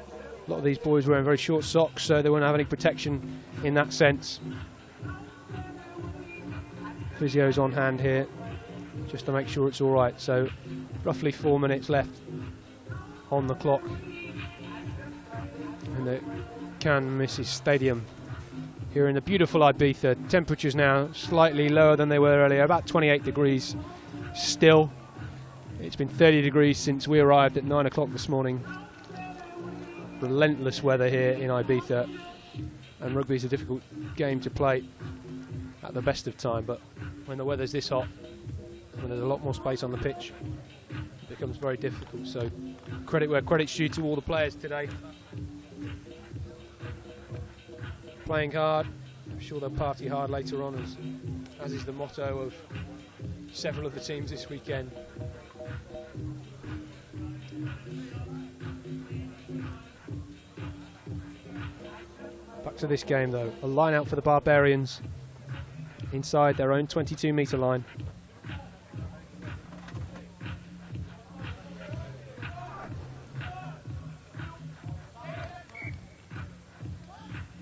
A lot of these boys wearing very short socks, so they won't have any protection in that sense. Physio's on hand here just to make sure it's all right. So roughly 4 minutes left on the clock in the Can Mrs. Stadium here in the beautiful Ibiza. Temperatures now slightly lower than they were earlier, about 28 degrees still. It's been 30 degrees since we arrived at 9 o'clock this morning. Relentless weather here in Ibiza, and rugby is a difficult game to play at the best of time, but when the weather's this hot, when there's a lot more space on the pitch, it becomes very difficult. So credit where credit's due to all the players today. Playing hard. I'm sure they'll party hard later on, as is the motto of several of the teams this weekend. Back to this game though, a line out for the Barbarians inside their own 22-metre line.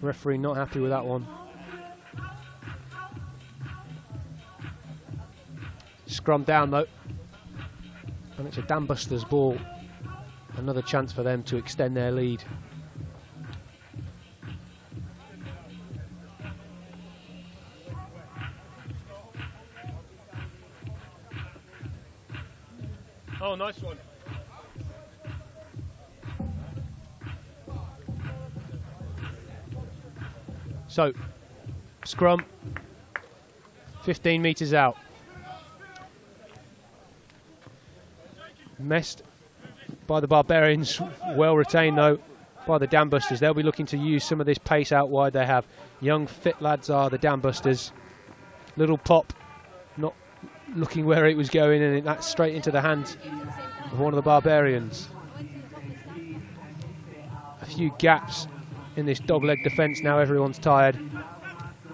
Referee not happy with that one. Scrum down though, and it's a Dambusters ball. Another chance for them to extend their lead. Oh, nice one. So, scrum, 15 metres out. Messed by the Barbarians, well retained though by the Dambusters. They'll be looking to use some of this pace out wide they have. Young, fit lads are the Dambusters. Little pop, not looking where it was going, and that's straight into the hands of one of the Barbarians. A few gaps in this dogleg defence now, everyone's tired.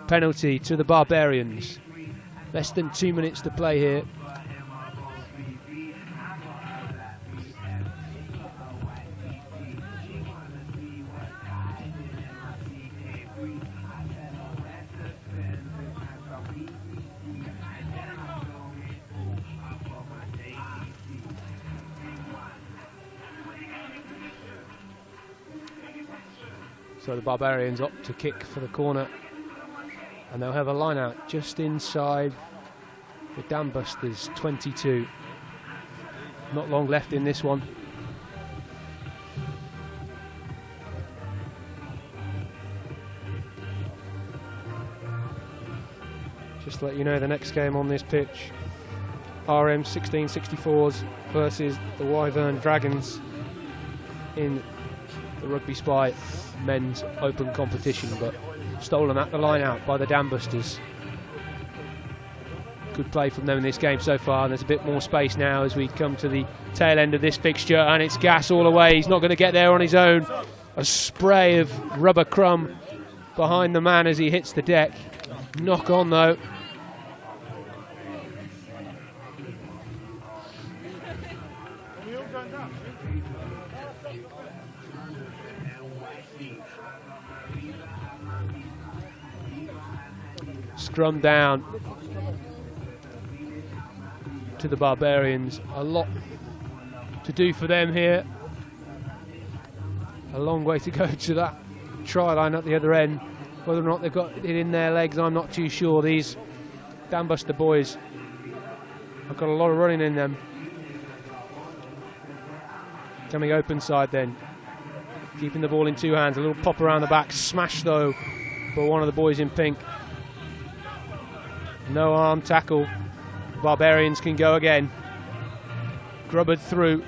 Penalty to the Barbarians. Less than 2 minutes to play here. So the Barbarians opt to kick for the corner, and they'll have a line out just inside the Dambusters 22. Not long left in this one. Just to let you know, the next game on this pitch, RM 1664s versus the Wyvern Dragons in the RugbySpy men's open competition, but stolen at the line out by the Dambusters. Good play from them in this game so far, and there's a bit more space now as we come to the tail end of this fixture, and it's gas all away. He's not going to get there on his own. A spray of rubber crumb behind the man as he hits the deck. Knock on though. Scrum down to the Barbarians. A lot to do for them here. A long way to go to that try line at the other end. Whether or not they've got it in their legs, I'm not too sure. These Dambuster boys have got a lot of running in them. Coming open side then. Keeping the ball in two hands. A little pop around the back. Smash though for one of the boys in pink. No arm tackle. Barbarians can go again. grubbered through,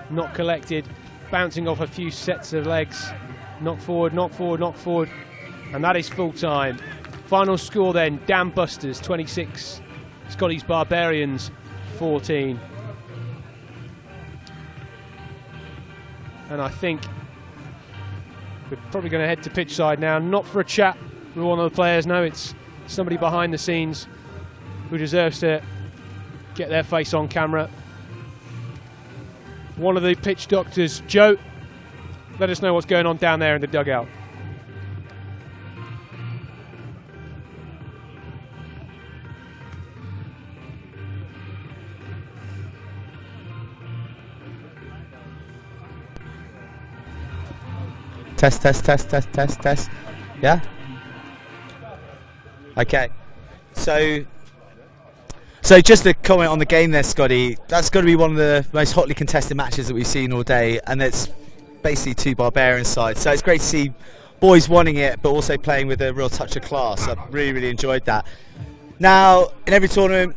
not collected, bouncing off a few sets of legs. Knock forward, knock forward, knock forward. And that is full time. Final score then, Dam Busters 26, Scotty's Barbarians 14. And I think we're probably going to head to pitch side now, not for a chat with one of the players. No, it's somebody behind the scenes who deserves to get their face on camera. One of the pitch doctors. Joe, let us know what's going on down there in the dugout. Test, test, test, test, test, test. Yeah? Okay. So just to comment on the game there, Scotty, that's got to be one of the most hotly contested matches that we've seen all day, and it's basically two Barbarian sides. So it's great to see boys wanting it, but also playing with a real touch of class. I've really, really enjoyed that. Now, in every tournament,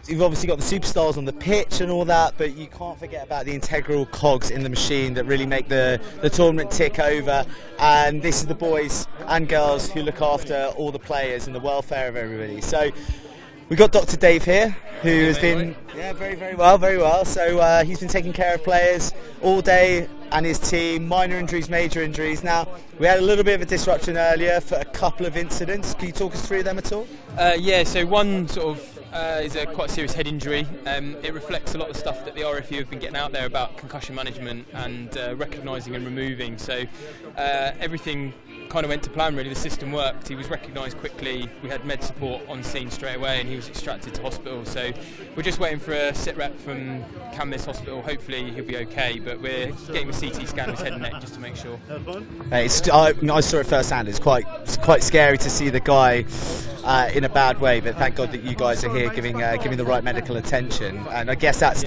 you've obviously got the superstars on the pitch and all that, but you can't forget about the integral cogs in the machine that really make the tournament tick over. And this is the boys and girls who look after all the players and the welfare of everybody. So we've got Dr. Dave here, who has been very, very well. So he's been taking care of players all day and his team, minor injuries, major injuries. Now, we had a little bit of a disruption earlier for a couple of incidents. Can you talk us through them at all? Yeah, so one sort of is a quite serious head injury. It reflects a lot of the stuff that the RFU have been getting out there about concussion management and recognising and removing. So everything kind of went to plan really. The system worked. He was recognised quickly. We had med support on scene straight away, and he was extracted to hospital. So we're just waiting for a sit rep from Canvas Hospital. Hopefully he'll be okay, but we're getting a CT scan of his head and neck just to make sure. I saw it firsthand. It's quite scary to see the guy in a bad way, but thank God that you guys are here giving the right medical attention. And I guess that's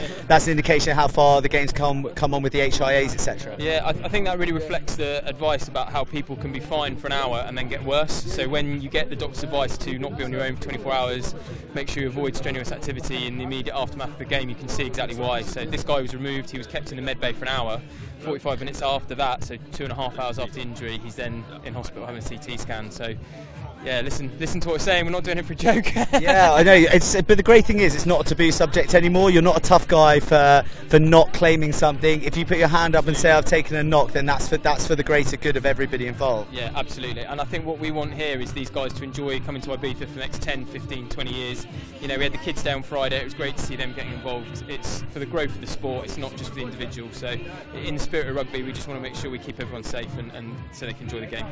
an indication of how far the game's come on with the HIAs, etc. Yeah, I think that really reflects the advice about how people can be fine for an hour and then get worse. So when you get the doctor's advice to not be on your own for 24 hours, make sure you avoid strenuous activity. In the immediate aftermath of the game, you can see exactly why. So this guy was removed. He was kept in the med bay for an hour. 45 minutes after that, so 2.5 hours after injury, he's then in hospital having a CT scan. So yeah, listen to what we're saying. We're not doing it for a joke. Yeah, I know. But the great thing is, it's not a taboo subject anymore. You're not a tough guy for not claiming something. If you put your hand up and say I've taken a knock, then that's for the greater good of everybody involved. Yeah, absolutely. And I think what we want here is these guys to enjoy coming to Ibiza for the next 10, 15, 20 years. You know, we had the kids down Friday. It was great to see them getting involved. It's for the growth of the sport. It's not just for the individual. So in the spirit of rugby, we just want to make sure we keep everyone safe and so they can enjoy the game.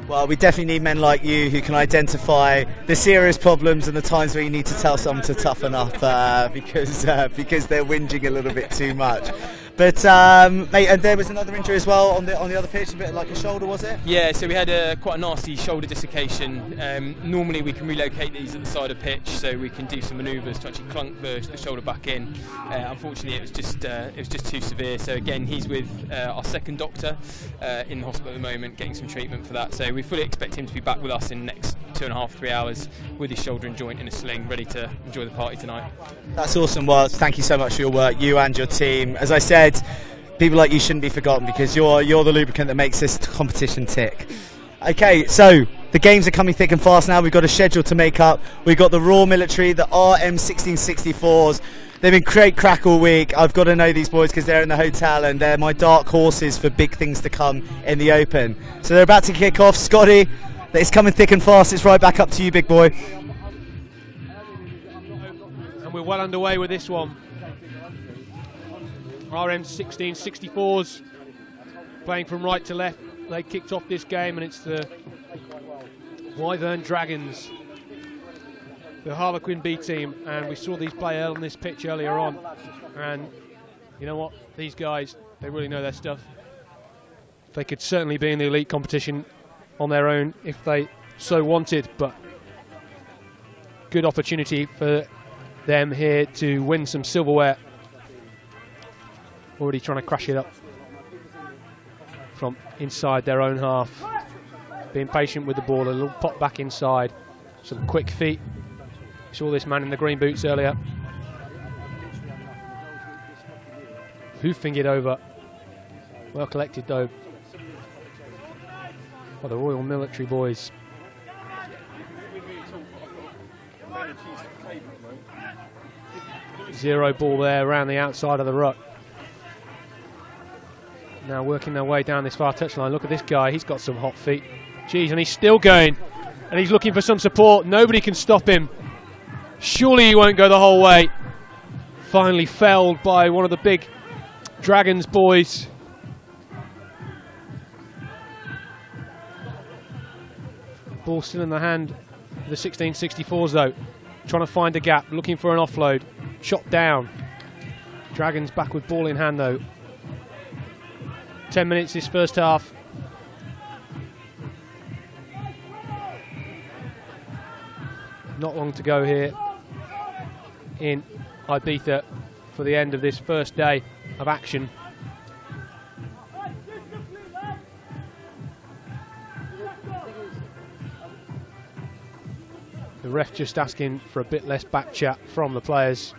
Well, we definitely need men like you who can identify the serious problems and the times where you need to tell someone to toughen up because they're whinging a little bit too much. But mate, and there was another injury as well on the other pitch, a bit like a shoulder, was it? Yeah, so we had quite a nasty shoulder dislocation. Normally we can relocate these at the side of pitch, so we can do some manoeuvres to actually clunk the shoulder back in. Unfortunately, it was just too severe. So again, he's with our second doctor in the hospital at the moment, getting some treatment for that. So we fully expect him to be back with us in the next 2.5, 3 hours with his shoulder and joint in a sling, ready to enjoy the party tonight. That's awesome. Well, thank you so much for your work, you and your team. As I said, people like you shouldn't be forgotten because you're the lubricant that makes this competition tick. Okay, so the games are coming thick and fast now. We've got a schedule to make up. We've got the Royal Military, the RM1664s. They've been great crack all week. I've got to know these boys because they're in the hotel and they're my dark horses for big things to come in the Open. So they're about to kick off. Scotty, it's coming thick and fast. It's right back up to you, big boy. And we're well underway with this one. RM1664s playing from right to left. They kicked off this game and it's the Wyvern Dragons, the Harlequin B team, and we saw these play on this pitch earlier on, and you know what, these guys, they really know their stuff. They could certainly be in the elite competition on their own if they so wanted, but good opportunity for them here to win some silverware. Already trying to crash it up from inside their own half. Being patient with the ball, a little pop back inside. Some quick feet. Saw this man in the green boots earlier. hoofing it over. Well collected though by the Royal Military boys. Zero ball there around the outside of the ruck. Now working their way down this far touchline. Look at this guy, he's got some hot feet. Jeez, and he's still going. And he's looking for some support. Nobody can stop him. Surely he won't go the whole way. Finally felled by one of the big Dragons boys. Ball still in the hand of the 1664s though. Trying to find a gap, looking for an offload. Shot down. Dragons back with ball in hand though. 10 minutes this first half. Not long to go here in Ibiza for the end of this first day of action. The ref just asking for a bit less back chat from the players.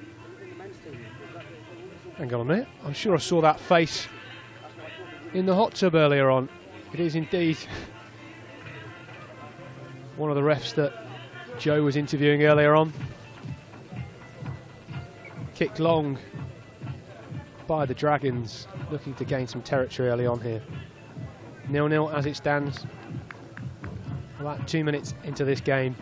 Hang on a minute, I'm sure I saw that face in the hot tub earlier on. It is indeed one of the refs that Joe was interviewing earlier on. Kicked long by the Dragons, looking to gain some territory early on here. 0-0 as it stands. About 2 minutes into this game.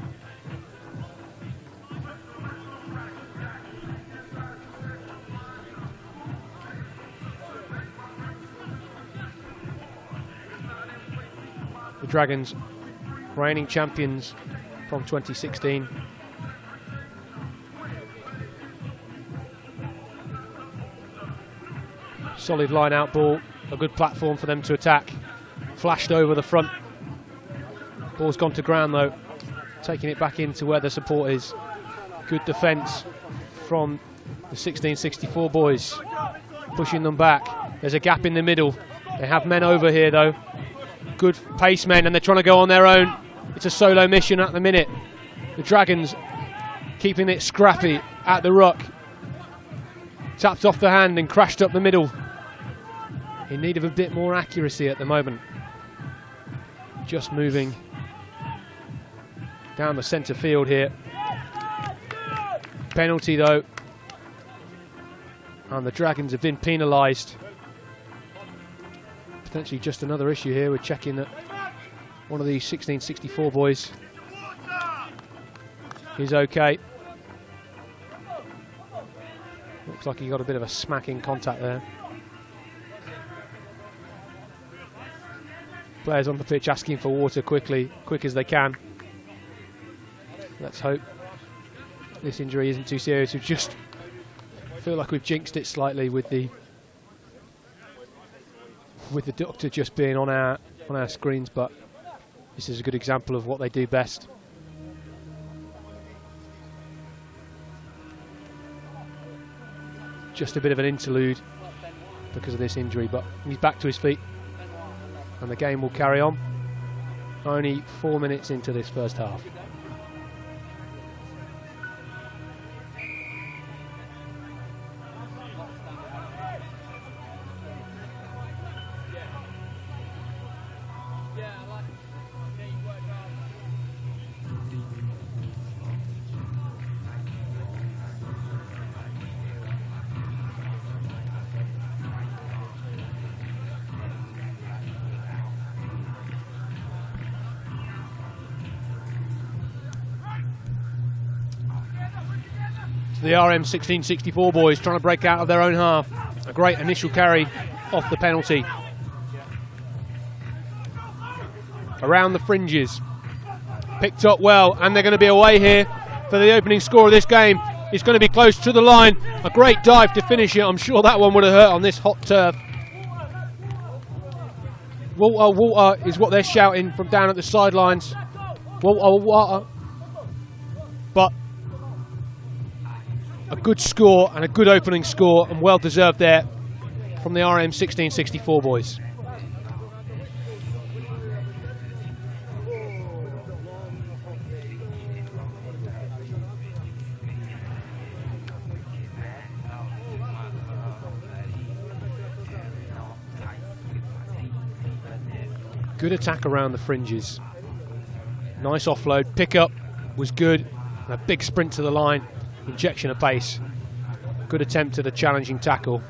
The Dragons, reigning champions from 2016. Solid line out ball, a good platform for them to attack. Flashed over the front. Ball's gone to ground though, taking it back into where the support is. Good defence from the 1664 boys, pushing them back. There's a gap in the middle. They have men over here though. Good pace men, and they're trying to go on their own. It's a solo mission at the minute. The Dragons keeping it scrappy at the ruck. Tapped off the hand and crashed up the middle. In need of a bit more accuracy at the moment. Just moving down the centre field here. Penalty though. And the Dragons have been penalised. Potentially just another issue here. We're checking that one of these 1664 boys is okay. Looks like he got a bit of a smacking contact there. Players on the pitch asking for water quick as they can. Let's hope this injury isn't too serious. We just feel like we've jinxed it slightly with the doctor just being on our screens, but this is a good example of what they do best. Just a bit of an interlude because of this injury, but he's back to his feet and the game will carry on. Only 4 minutes into this first half. The RM 1664 boys trying to break out of their own half. A great initial carry off the penalty. Around the fringes. Picked up well, and they're going to be away here for the opening score of this game. It's going to be close to the line. A great dive to finish it. I'm sure that one would have hurt on this hot turf. Walter, Walter is what they're shouting from down at the sidelines. Walter, Walter. But a good score and a good opening score, and well deserved there from the RM 1664 boys. Good attack around the fringes. Nice offload. Pick up was good. And a big sprint to the line. Injection of pace. Good attempt at a challenging tackle.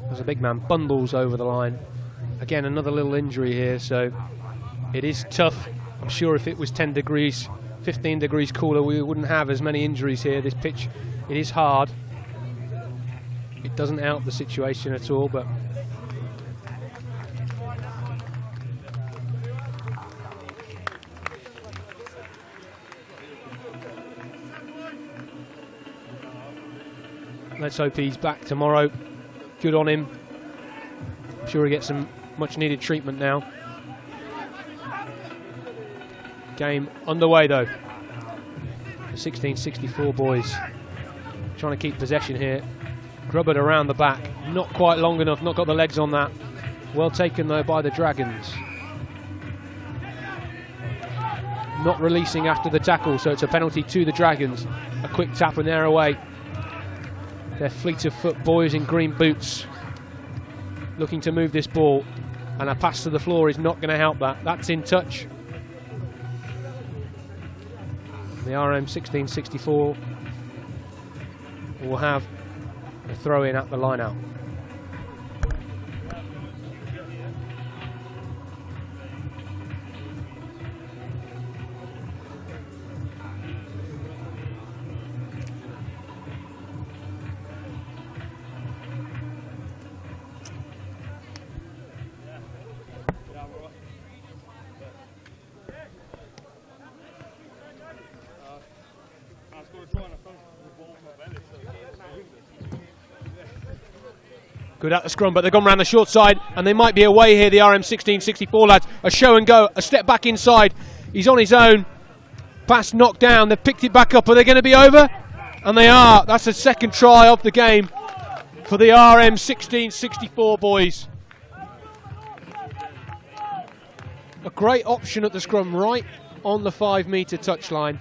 As a big man bundles over the line. Again, another little injury here, so it is tough. I'm sure if it was 10 degrees, 15 degrees cooler, we wouldn't have as many injuries here. This pitch, it is hard. It doesn't help the situation at all, but let's hope he's back tomorrow. Good on him. I'm sure he gets some much needed treatment now. Game underway though. The 1664 boys trying to keep possession here. Grubbard around the back, not quite long enough, not got the legs on that. Well taken though by the Dragons. Not releasing after the tackle, so it's a penalty to the Dragons. A quick tap and they're away. They're fleet of foot boys in green boots looking to move this ball, and a pass to the floor is not going to help that. That's in touch. The RM 1664 will have a throw in at the line out. Good at the scrum, but they've gone round the short side, and they might be away here, the RM 1664 lads. A show and go, a step back inside. He's on his own. Pass knocked down, they've picked it back up. Are they going to be over? And they are. That's the second try of the game for the RM 1664 boys. A great option at the scrum, right on the 5-metre touchline.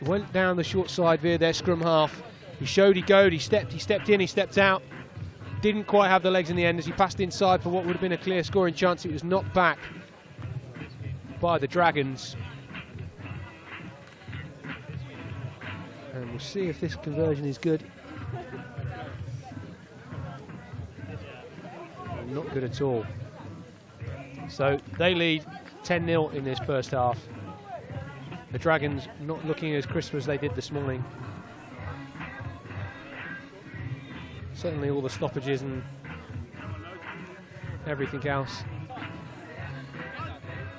Went down the short side via their scrum half. He showed, he goed, he stepped in, he stepped out. Didn't quite have the legs in the end as he passed inside for what would have been a clear scoring chance. It was knocked back by the Dragons. And we'll see if this conversion is good. Not good at all. So they lead 10-0 in this first half. The Dragons not looking as crisp as they did this morning. Certainly all the stoppages and everything else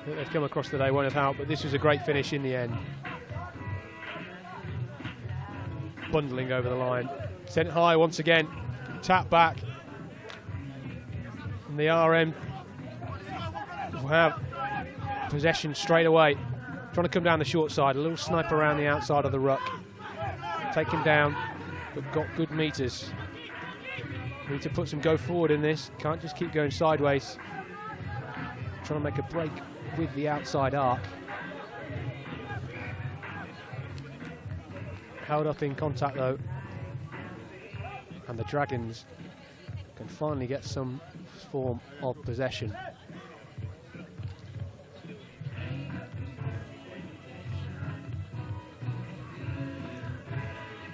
that they've come across today won't have helped, but this was a great finish in the end. Bundling over the line. Sent high once again. Tap back. And the RM will have possession straight away. Trying to come down the short side. A little sniper around the outside of the ruck. Taken down, but got good meters. Need to put some go forward in this. Can't just keep going sideways. Trying to make a break with the outside arc. Held up in contact though. And the Dragons can finally get some form of possession.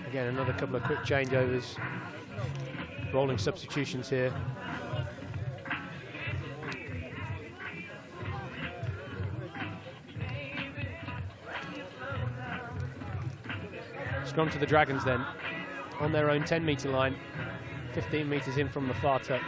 Again, another couple of quick changeovers. Rolling substitutions here. Scrum to the Dragons then, on their own 10-metre line, 15 metres in from the far touch.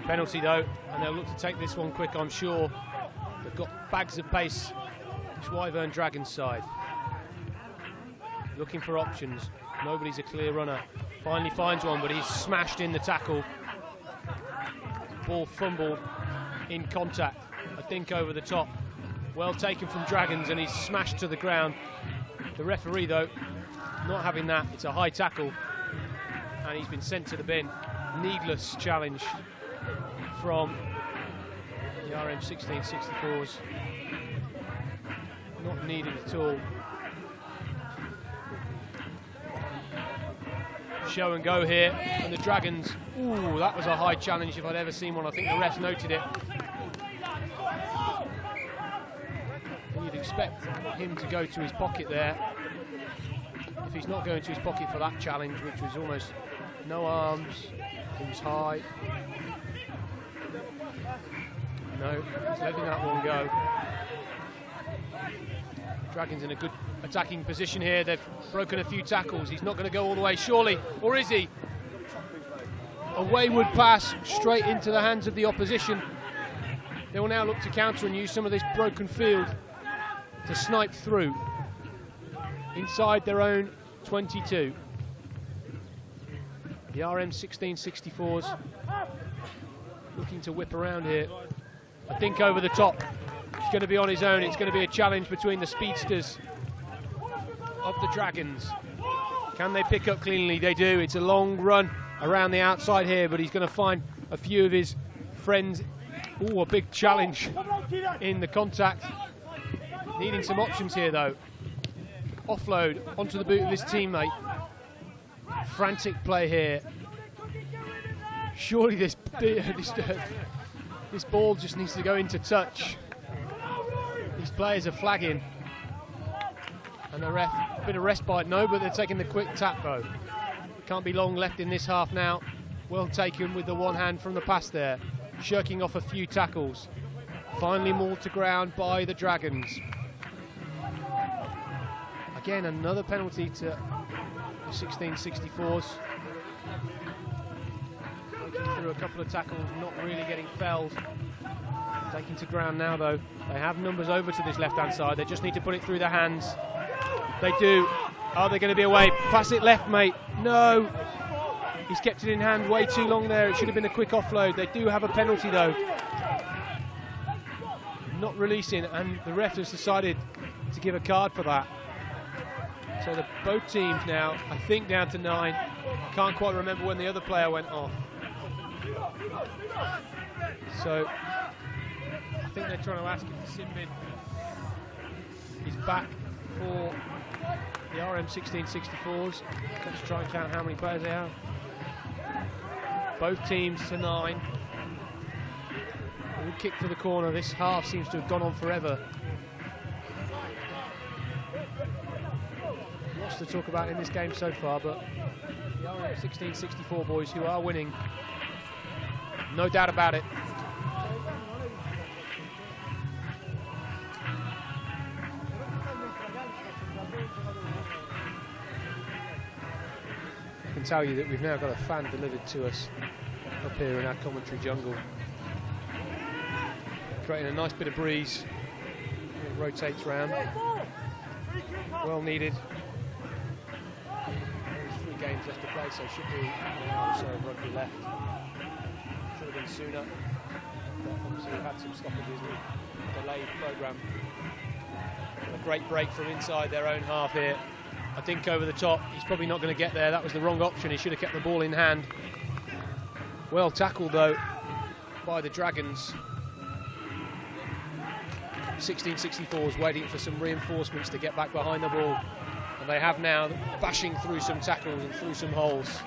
Penalty though, and they'll look to take this one quick, I'm sure. They've got bags of pace, this Wyvern Dragons side. Looking for options, nobody's a clear runner. Finally finds one, but he's smashed in the tackle. Ball fumbled in contact, a dink over the top. Well taken from Dragons, and he's smashed to the ground. The referee though, not having that, it's a high tackle, and he's been sent to the bin. Needless challenge from The RM 1664s not needed at all. Show and go here, and the Dragons, ooh, that was a high challenge if I'd ever seen one. I think the refs noted it. And you'd expect him to go to his pocket there. If he's not going to his pocket for that challenge, which was almost no arms, it was high. No, he's letting that one go. Dragons in a good attacking position here. They've broken a few tackles. He's not going to go all the way, surely, or is he? A wayward pass straight into the hands of the opposition. They will now look to counter and use some of this broken field to snipe through inside their own 22. The RM 1664s looking to whip around here. I think over the top. He's going to be on his own. It's going to be a challenge between the speedsters of the Dragons. Can they pick up cleanly? They do. It's a long run around the outside here, but he's going to find a few of his friends. Ooh, a big challenge in the contact. Needing some options here, though. Offload onto the boot of his teammate. Frantic play here. Surely this ball just needs to go into touch. These players are flagging. And the ref, a bit of respite, no, but they're taking the quick tap though. Can't be long left in this half now. Well taken with the one hand from the pass there. Shirking off a few tackles. Finally mauled to ground by the Dragons. Again, another penalty to the 1664s. Looking through a couple of tackles, not really getting felled. Taking to ground now though. They have numbers over to this left-hand side. They just need to put it through their hands. They do. Are they going to be away? Pass it left, mate. No. He's kept it in hand way too long there. It should have been a quick offload. They do have a penalty though. Not releasing, and the ref has decided to give a card for that. So both teams now, I think, down to 9. Can't quite remember when the other player went off. So I think they're trying to ask if Simbin is back for the RM 1664s. Let's try and count how many players they have. Both teams to 9. All kick for the corner. This half seems to have gone on forever. Lots to talk about in this game so far, but the RM 1664 boys who are winning, no doubt about it. I can tell you that we've now got a fan delivered to us up here in our commentary jungle, creating a nice bit of breeze. It rotates round, well needed. There's 3 games left to play, so should be an hour or so of rugby left. Should have been sooner, but obviously we've had some stoppages with delayed programme. A great break from inside their own half here. I think over the top, he's probably not going to get there. That was the wrong option. He should have kept the ball in hand. Well tackled though by the Dragons. 1664s waiting for some reinforcements to get back behind the ball. And they have now, bashing through some tackles and through some holes.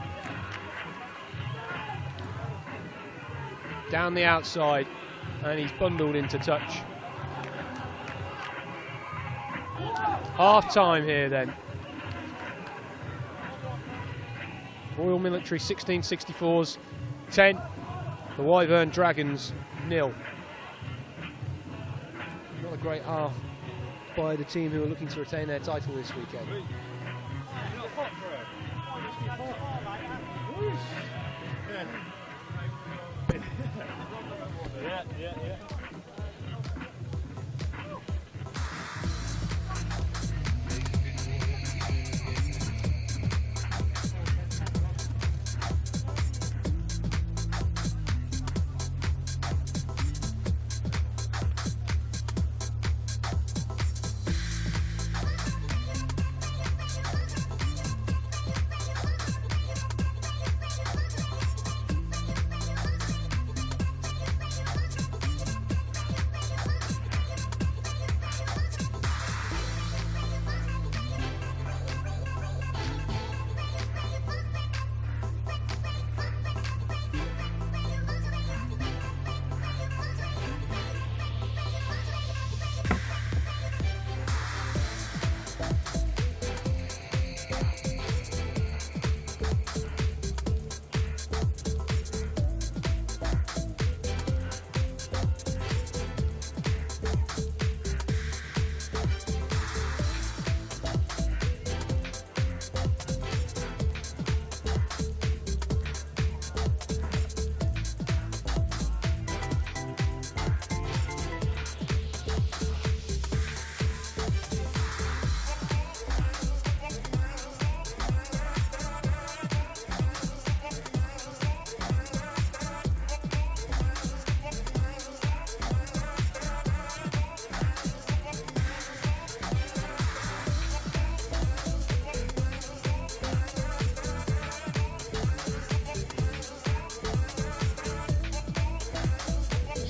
Down the outside, and he's bundled into touch. Half time here then. Royal Military 1664s 10, the Wyvern Dragons 0. Not a great half by the team who are looking to retain their title this weekend. Yeah.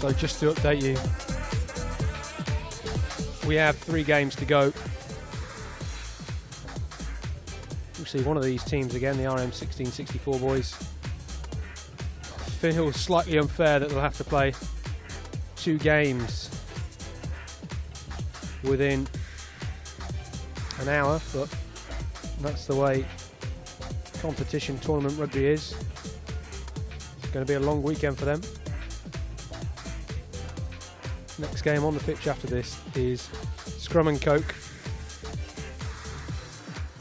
So just to update you, we have 3 games to go. We'll see one of these teams again, the RM1664 boys. Feels slightly unfair that they'll have to play 2 games within an hour, but that's the way competition tournament rugby is. It's going to be a long weekend for them. Next game on the pitch after this is Scrum and Coke.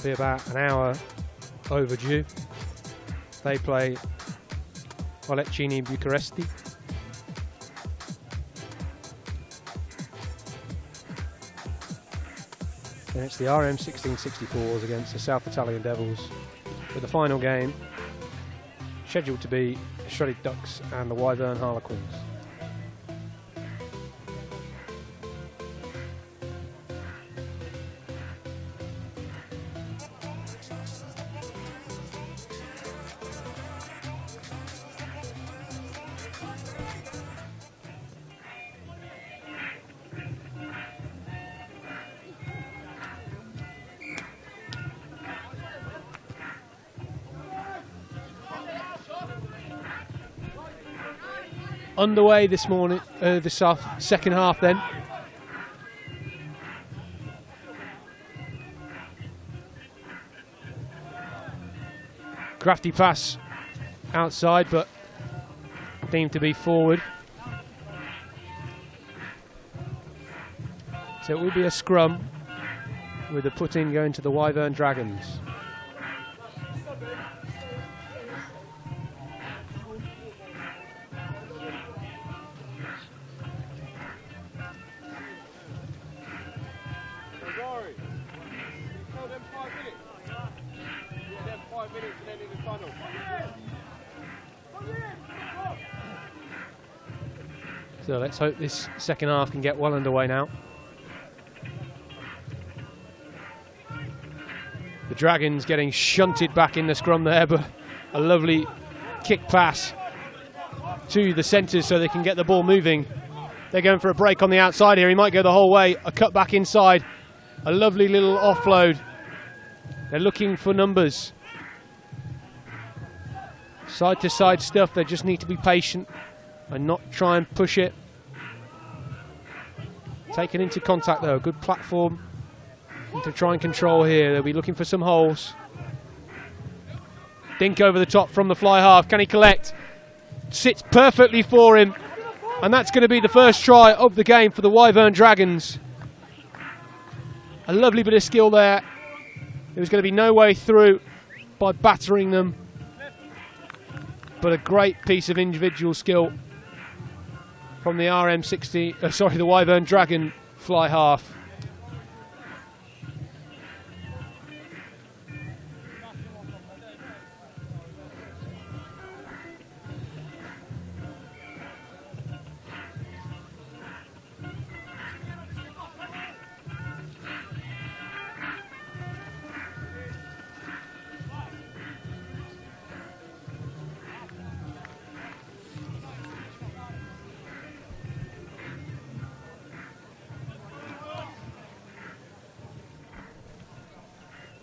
Be about an hour overdue. They play Olecchini Bucuresti. And it's the RM1664s against the South Italian Devils, with the final game scheduled to be Shredded Ducks and the Wyvern Harlequins. Underway this morning, this second half then. Crafty pass outside, but deemed to be forward. So it will be a scrum with the put-in going to the Wyvern Dragons. So let's hope this second half can get well underway now. The Dragons getting shunted back in the scrum there, but a lovely kick pass to the centres so they can get the ball moving. They're going for a break on the outside here. He might go the whole way. A cut back inside. A lovely little offload. They're looking for numbers. Side to side stuff. They just need to be patient and not try and push it. Taken into contact though, good platform to try and control here. They'll be looking for some holes. Dink over the top from the fly half. Can he collect? Sits perfectly for him. And that's going to be the first try of the game for the Wyvern Dragons. A lovely bit of skill there. There was going to be no way through by battering them. But a great piece of individual skill from the the Wyvern Dragon fly half.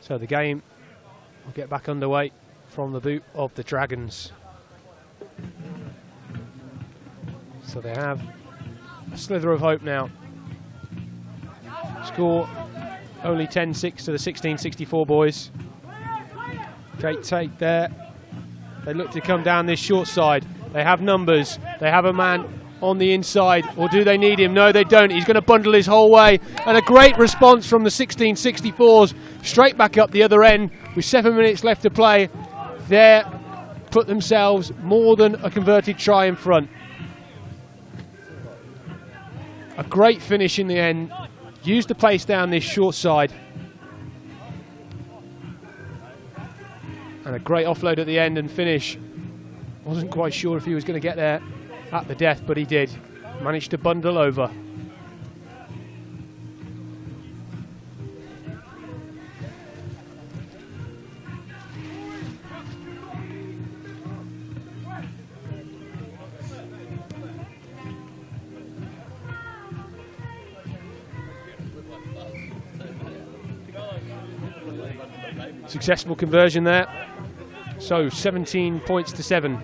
So the game will get back underway from the boot of the Dragons. So they have a slither of hope now. Score only 10-6 to the 1664 boys. Great take there. They look to come down this short side. They have numbers. They have a man on the inside, or do they need him? No, they don't. He's going to bundle his whole way, and a great response from the 1664s, straight back up the other end with 7 minutes left to play. They put themselves more than a converted try in front. A great finish in the end. Used the pace down this short side, and a great offload at the end and finish. Wasn't quite sure if he was going to get there at the death, but he did. Managed to bundle over. Successful conversion there. So 17 points to 7.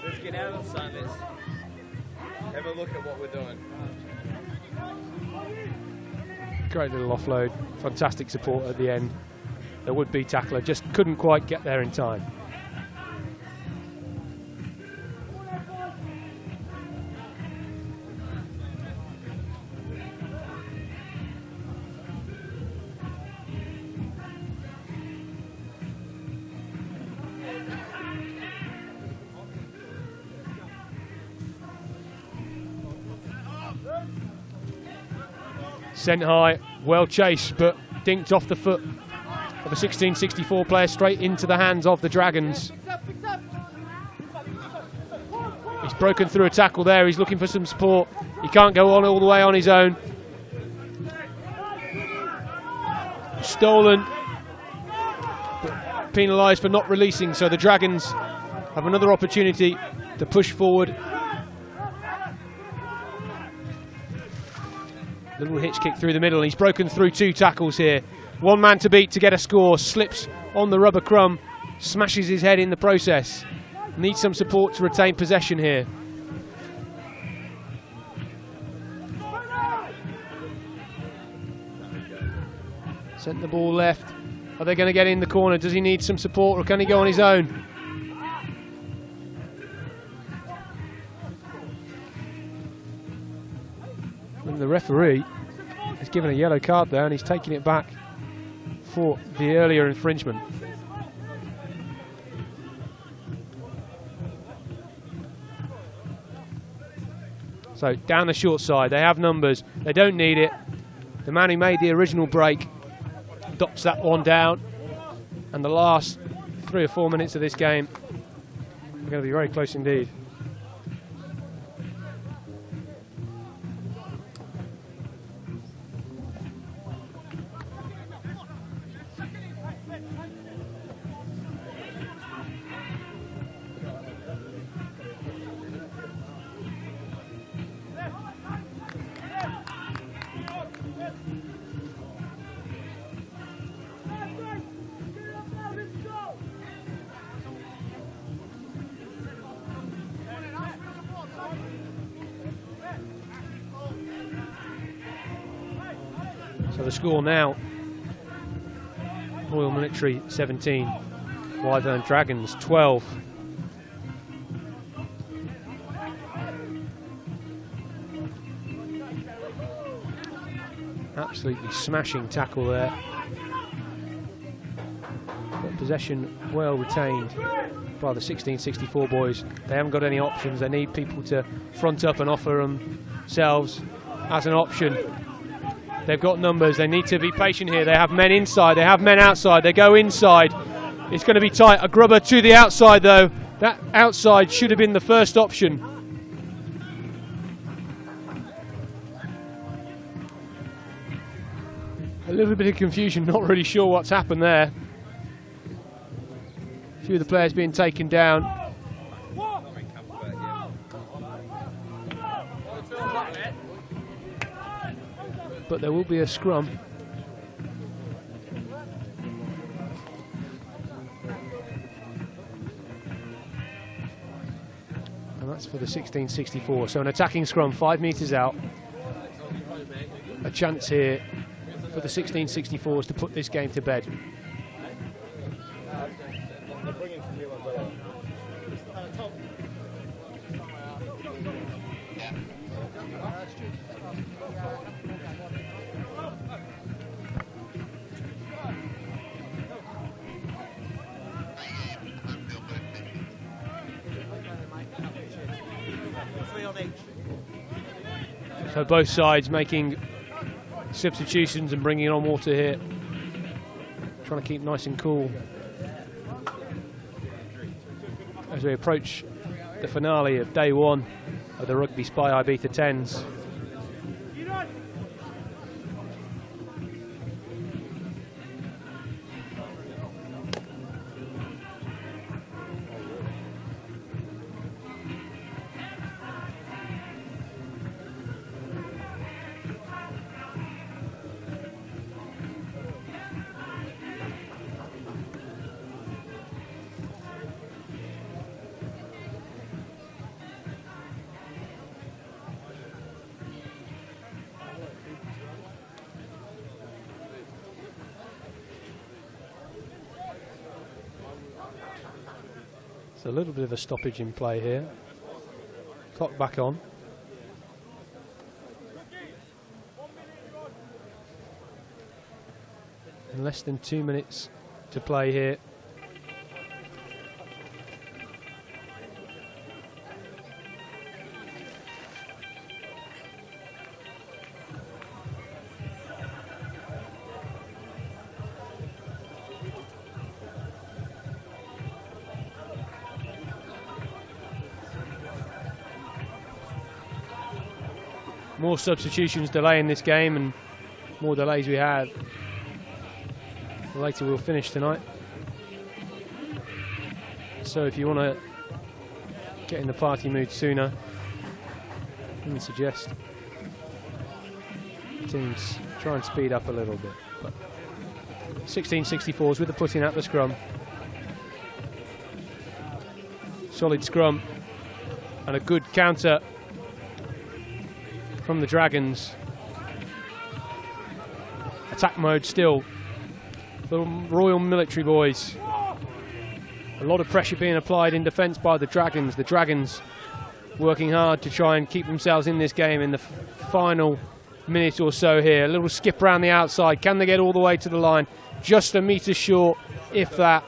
Let's get out of the sun. Let's have a look at what we're doing. Great little offload. Fantastic support at the end. The would-be tackler just couldn't quite get there in time. Sent high, well chased, but dinked off the foot of a 1664 player straight into the hands of the Dragons. He's broken through a tackle there. He's looking for some support. He can't go on all the way on his own. Stolen, but penalised for not releasing, so the Dragons have another opportunity to push forward. Little hitch kick through the middle, and he's broken through 2 tackles here. One man to beat to get a score, slips on the rubber crumb, smashes his head in the process. Needs some support to retain possession here. Sent the ball left. Are they going to get in the corner? Does he need some support, or can he go on his own? And the referee has given a yellow card there, and he's taking it back for the earlier infringement. So down the short side, they have numbers, they don't need it. The man who made the original break dots that one down, and the last 3 or 4 minutes of this game are going to be very close indeed. So the score now, Royal Military 17, Wyvern Dragons 12. Absolutely smashing tackle there. But possession well retained by the 1664 boys. They haven't got any options. They need people to front up and offer themselves as an option. They've got numbers. They need to be patient here. They have men inside. They have men outside. They go inside. It's going to be tight. A grubber to the outside, though. That outside should have been the first option. A little bit of confusion. Not really sure what's happened there. A few of the players being taken down. But there will be a scrum. And that's for the 1664. So an attacking scrum, 5 metres out. A chance here for the 1664s to put this game to bed. So both sides making substitutions and bringing on water here. Trying to keep nice and cool as we approach the finale of day 1 of the RugbySpy Ibiza 10's. So a little bit of a stoppage in play here. Clock back on. And less than 2 minutes to play here. More substitutions delaying this game, and more delays we have, the later we'll finish tonight. So if you want to get in the party mood sooner, let me suggest teams try and speed up a little bit. But 1664s with the put in at the scrum. Solid scrum and a good counter from the Dragons. Attack mode still. The Royal Military boys. A lot of pressure being applied in defence by the Dragons. The Dragons working hard to try and keep themselves in this game in the final minute or so here. A little skip around the outside. Can they get all the way to the line? Just a metre short, if that.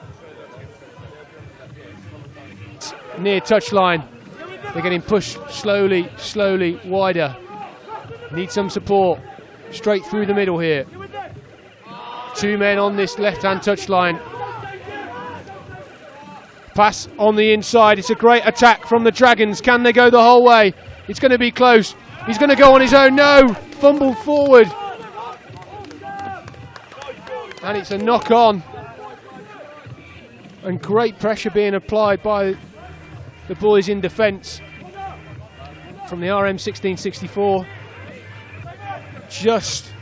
Near touchline. They're getting pushed slowly, slowly wider. Need some support. Straight through the middle here. 2 men on this left-hand touchline. Pass on the inside. It's a great attack from the Dragons. Can they go the whole way? It's going to be close. He's going to go on his own. No! Fumbled forward. And it's a knock-on. And great pressure being applied by the boys in defence from the RM 1664. Just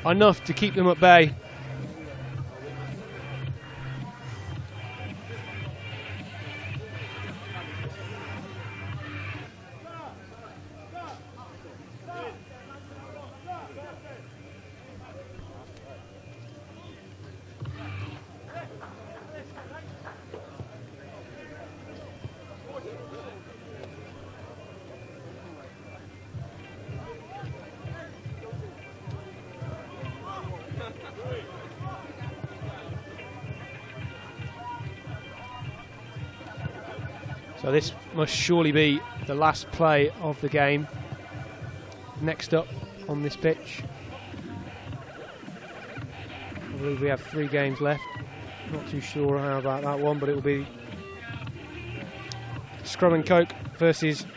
enough to keep them at bay. So this must surely be the last play of the game. Next up on this pitch. I believe we have 3 games left. Not too sure how about that one, but it will be Scrum and Coke versus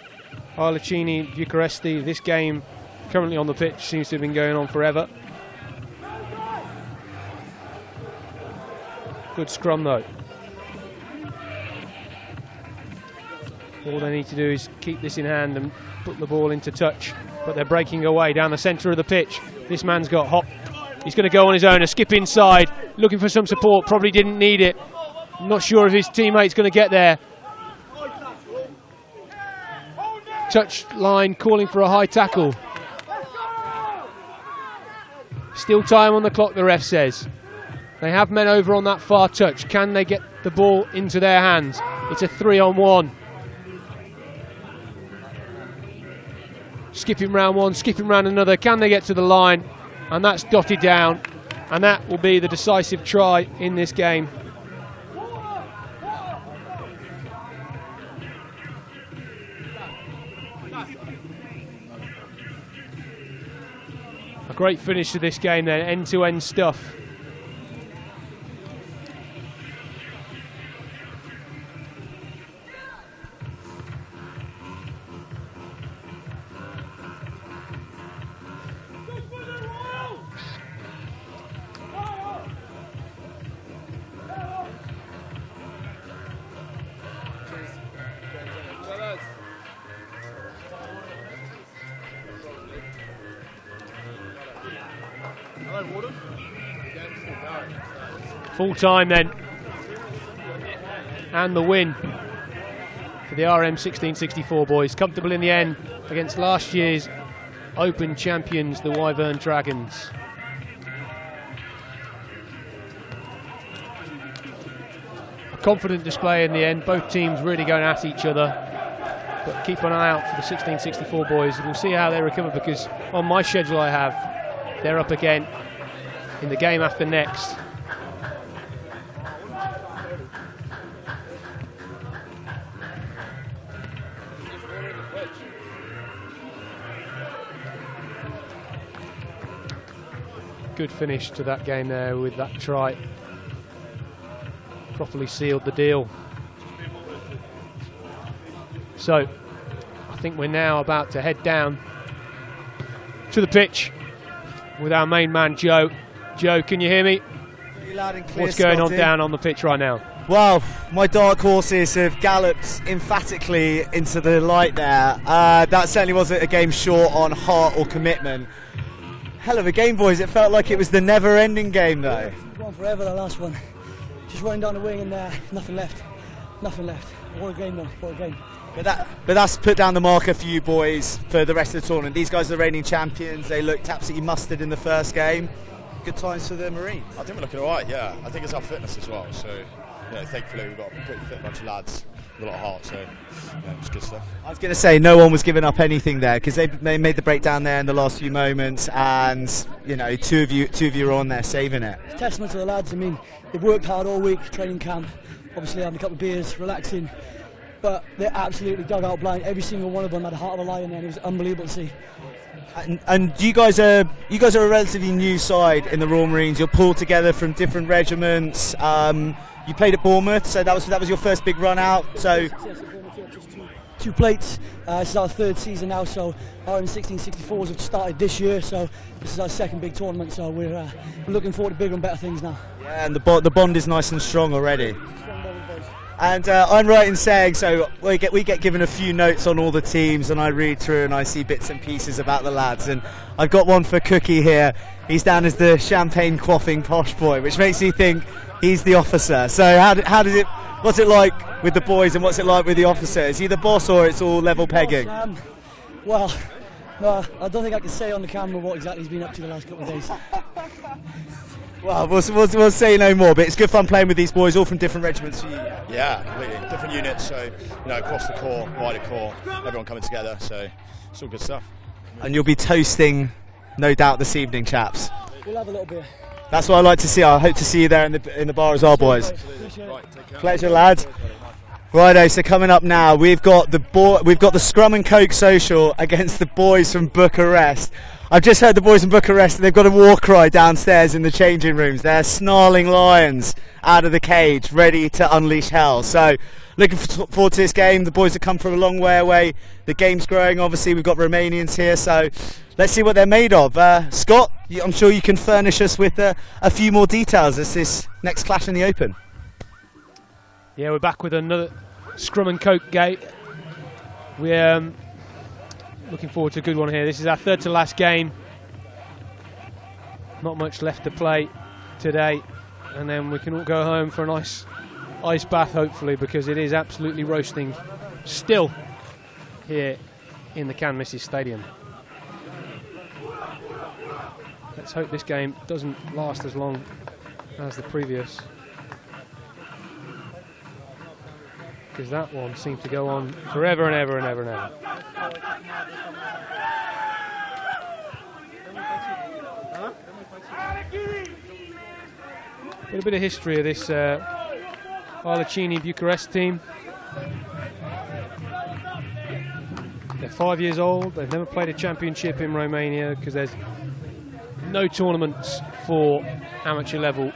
Arlecchini Bucuresti. This game currently on the pitch seems to have been going on forever. Good scrum though. All they need to do is keep this in hand and put the ball into touch. But they're breaking away down the centre of the pitch. This man's got hop. He's going to go on his own, a skip inside, looking for some support, probably didn't need it. I'm not sure if his teammate's going to get there. Touch line calling for a high tackle. Still time on the clock, the ref says. They have men over on that far touch. Can they get the ball into their hands? It's a 3-on-1. Skipping round one, skipping round another. Can they get to the line? And that's dotted down. And that will be the decisive try in this game. A great finish to this game then, end-to-end stuff. Full time then, and the win for the RM 1664 boys. Comfortable in the end against last year's Open champions, the Wyvern Dragons. A confident display in the end. Both teams really going at each other. But keep an eye out for the 1664 boys. We'll see how they recover, because on my schedule I have, they're up again in the game after next. Good finish to that game there with that try. Properly sealed the deal. So, I think we're now about to head down to the pitch with our main man, Joe. Joe, can you hear me? Loud and clear, What's going on Scotty. down on the pitch right now? Well, my dark horses have galloped emphatically into the light there. That certainly wasn't a game short on heart or commitment. Hell of a game, boys. It felt like it was the never-ending game, though. Gone forever, the last one. Just running down the wing and nothing left. Nothing left. What a game, though. What a game. But that's put down the marker for you boys for the rest of the tournament. These guys are the reigning champions. They looked absolutely mustard in the first game. Good times for the Marines. I think we're looking all right, yeah. I think it's our fitness as well. So, you know, thankfully we've got a pretty fit bunch of lads with a lot of heart. So, yeah, it's good stuff. I was going to say no one was giving up anything there, because they made the breakdown there in the last few moments, and you know, two of you are on there saving it. It's testament to the lads. I mean, they've worked hard all week, training camp, obviously having a couple of beers, relaxing, but they're absolutely dug out blind. Every single one of them had a heart of a lion, and it was unbelievable to see. And you guys are a relatively new side in the Royal Marines. You're pulled together from different regiments. You played at Bournemouth, so that was your first big run out. So yes, just two plates. This is our third season now, so our 1664s have started this year, so this is our second big tournament, so we're looking forward to bigger and better things now. Yeah, and the bond is nice and strong already. And I'm right in saying, so we get given a few notes on all the teams, and I read through and I see bits and pieces about the lads, and I've got one for Cookie here. He's down as the champagne quaffing posh boy, which makes me think he's the officer. So what's it like with the boys, and what's it like with the officer? Is he the we'll or it's all level pegging? Well, no, I don't think I can say on the camera what exactly he's been up to the last couple of days. Well, we'll say no more, but it's good fun playing with these boys, all from different regiments for you. Yeah, completely. Different units, so, you know, across the corps, wider corps, everyone coming together, so it's all good stuff. And you'll be toasting, no doubt, this evening, chaps. We'll have a little beer. That's what I like to see. I hope to see you there in the bar as well, boys. Pleasure, lads. Righto, so coming up now, we've got the Scrum and Coke social against the boys from Bucharest. I've just heard the boys from Bucharest, they've got a war cry downstairs in the changing rooms. They're snarling lions out of the cage, ready to unleash hell. So, looking forward to this game. The boys have come from a long way away. The game's growing, obviously. We've got Romanians here, so let's see what they're made of. Scott, I'm sure you can furnish us with a few more details as this next clash in the Open. Yeah, we're back with another Scrum and Coke game. We're looking forward to a good one here. This is our third to last game. Not much left to play today, and then we can all go home for a nice ice bath, hopefully, because it is absolutely roasting still here in the Can Mrs Stadium. Let's hope this game doesn't last as long as the previous, because that one seemed to go on forever and ever and ever and ever. A bit of history of this Arlecchini Bucharest team. They're 5 years old. They've never played a championship in Romania because there's no tournaments for amateur level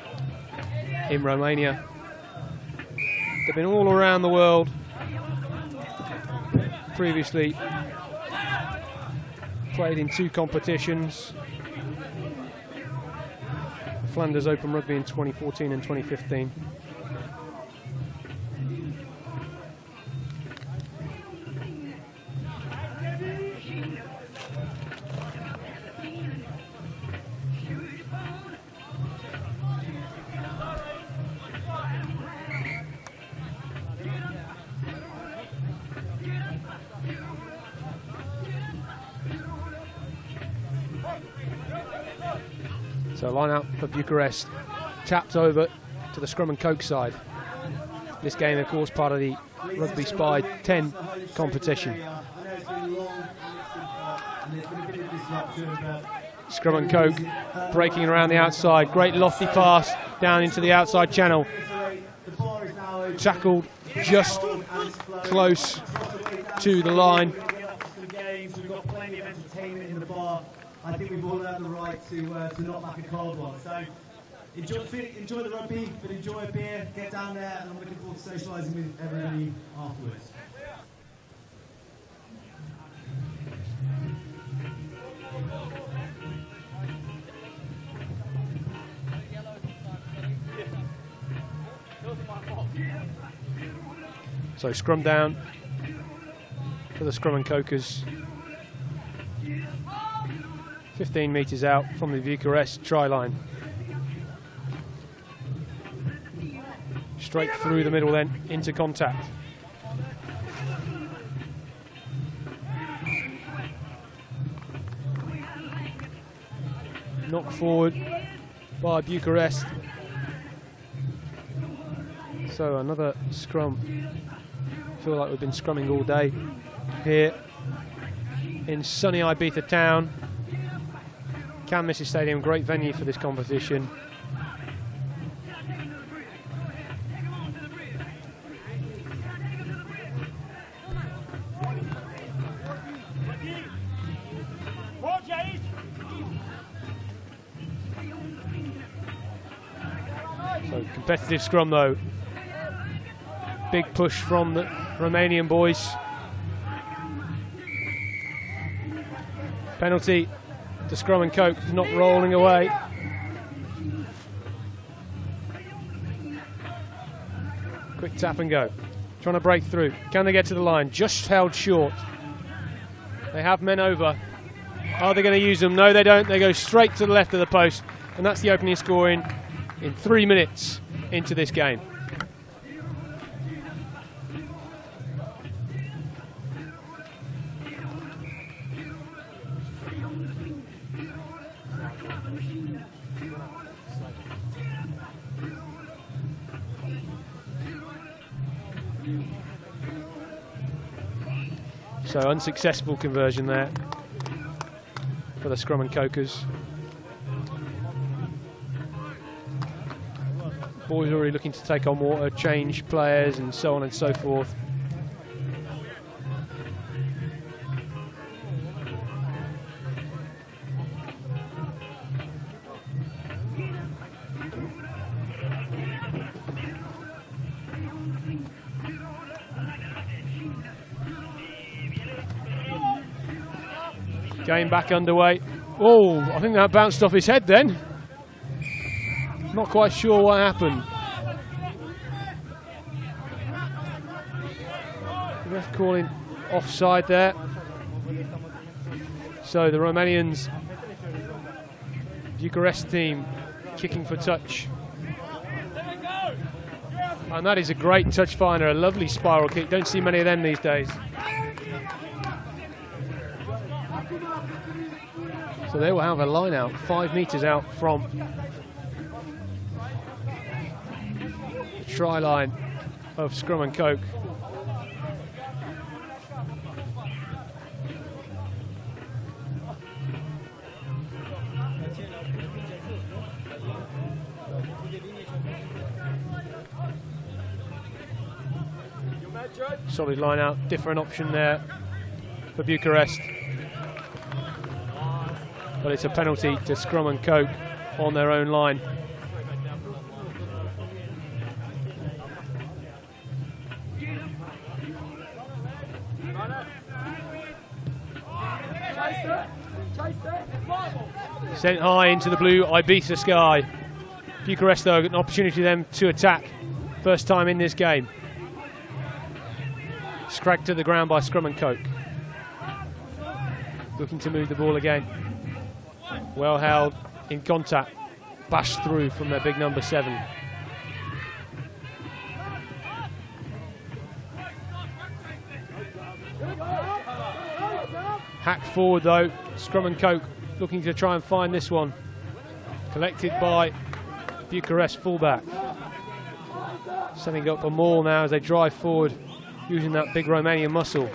in Romania. They've been all around the world previously, played in 2 competitions, Flanders Open Rugby in 2014 and 2015. So line out for Bucharest, tapped over to the Scrum and Coke side. This game, of course, part of the RugbySpy 10 competition. Scrum and Coke breaking around the outside. Great lofty pass down into the outside channel. Tackled just close to the line. We've got plenty of entertainment in the bar. I think we've all earned the right to knock back a cold one. So enjoy the rugby, but enjoy a beer, get down there, and I'm looking forward to socialising with everybody afterwards. So scrum down for the Scrum and Cokers. 15 metres out from the Bucharest try line. Straight through the middle then, into contact. Knocked forward by Bucharest. So another scrum. Feel like we've been scrumming all day here in sunny Ibiza town. Can Mrs Stadium, great venue for this competition. So competitive scrum though. Big push from the Romanian boys. Penalty to Scrum and Coke, not rolling away. Quick tap and go. Trying to break through. Can they get to the line? Just held short. They have men over. Are they going to use them? No, they don't. They go straight to the left of the post. And that's the opening scoring in 3 minutes into this game. So unsuccessful conversion there for the Scrum and Cokers. Boys already looking to take on water, change players and so on and so forth. Game back underway. Oh, I think that bounced off his head then. Not quite sure what happened. The ref calling offside there. So the Romanians, Bucharest team, kicking for touch. And that is a great touch finder, a lovely spiral kick. Don't see many of them these days. So they will have a line out, 5 metres out from the try line of Scrum and Coke. Solid line out, different option there for Bucharest. But it's a penalty to Scrum and Coke on their own line. Sent high into the blue Ibiza sky. Bucharest though, an opportunity then to attack. First time in this game. Scragged to the ground by Scrum and Coke. Looking to move the ball again. Well held, in contact, bashed through from their big number 7. Hacked forward though, Scrum and Coke looking to try and find this one. Collected by Bucharest fullback. setting up a maul now as they drive forward using that big Romanian muscle.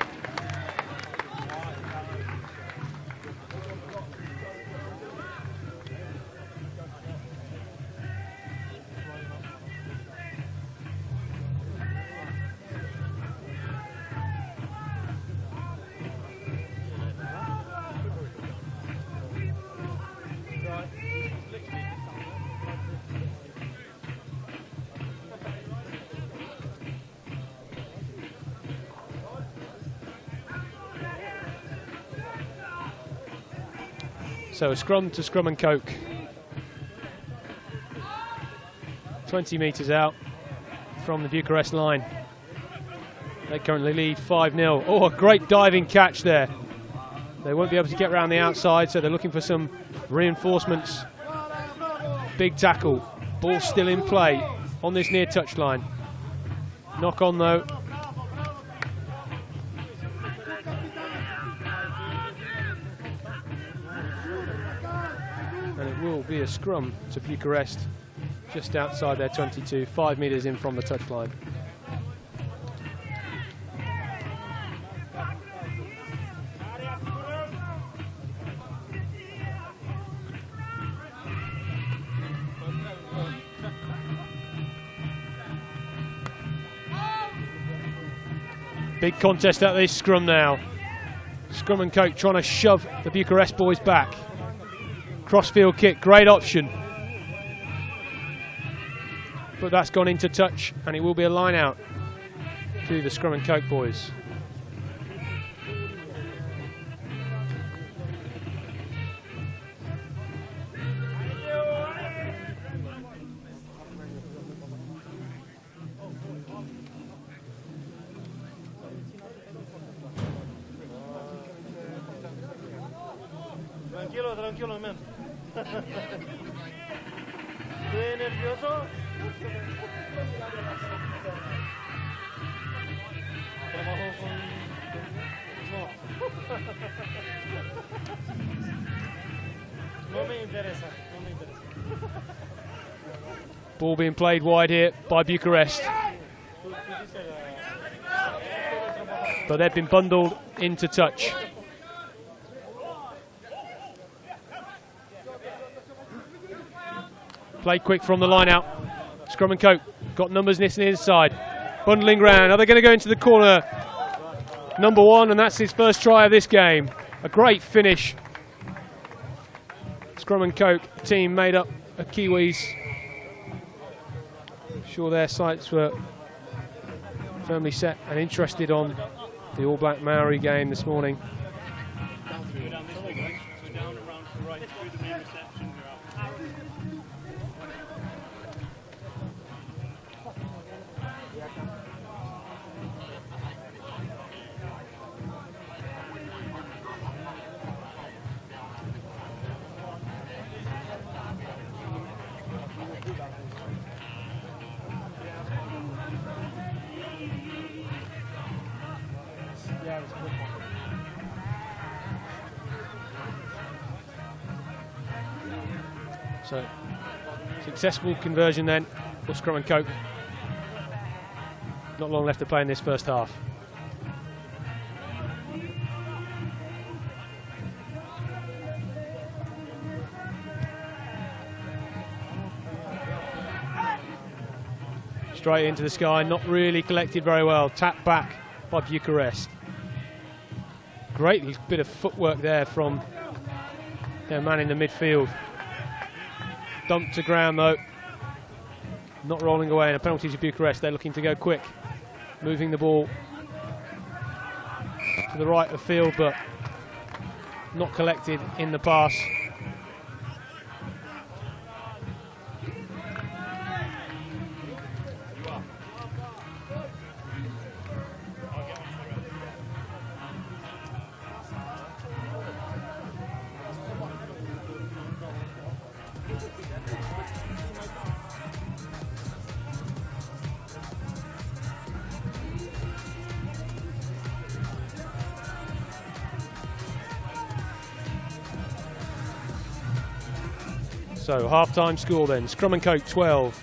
So scrum to scrum and coke. 20 metres out from the Bucharest line. They currently lead 5-0. Oh, a great diving catch there. They won't be able to get around the outside, so they're looking for some reinforcements. Big tackle. Ball still in play on this near touchline. Knock on though. And it will be a scrum to Bucharest just outside their 22, 5 metres in from the touchline. Big contest at this scrum now. Scrum and coke trying to shove the Bucharest boys back. Crossfield kick, great option. But that's gone into touch and it will be a line out to the scrum and coke boys. Tranquilo, tranquilo, man. ¿Estoy nervioso? Trabajo con... No. No me interesa, no me interesa. Ball being played wide here by Bucharest. But they've been bundled into touch. Played quick from the line out. Scrum and coke got numbers on the inside. Bundling round. Are they going to go into the corner? Number one, and that's his first try of this game. A great finish. Scrum and coke team made up of Kiwis. I'm sure their sights were firmly set and interested on the All Black Maori game this morning. So, successful conversion then for scrum and coke. Not long left to play in this first half. Straight into the sky, not really collected very well. Tapped back by Bucharest. Great bit of footwork there from their man in the midfield. Dumped to ground though. Not rolling away, and a penalty to Bucharest. They're looking to go quick. Moving the ball to the right of field, but not collected in the pass. So half-time score then. Scrum and coke 12.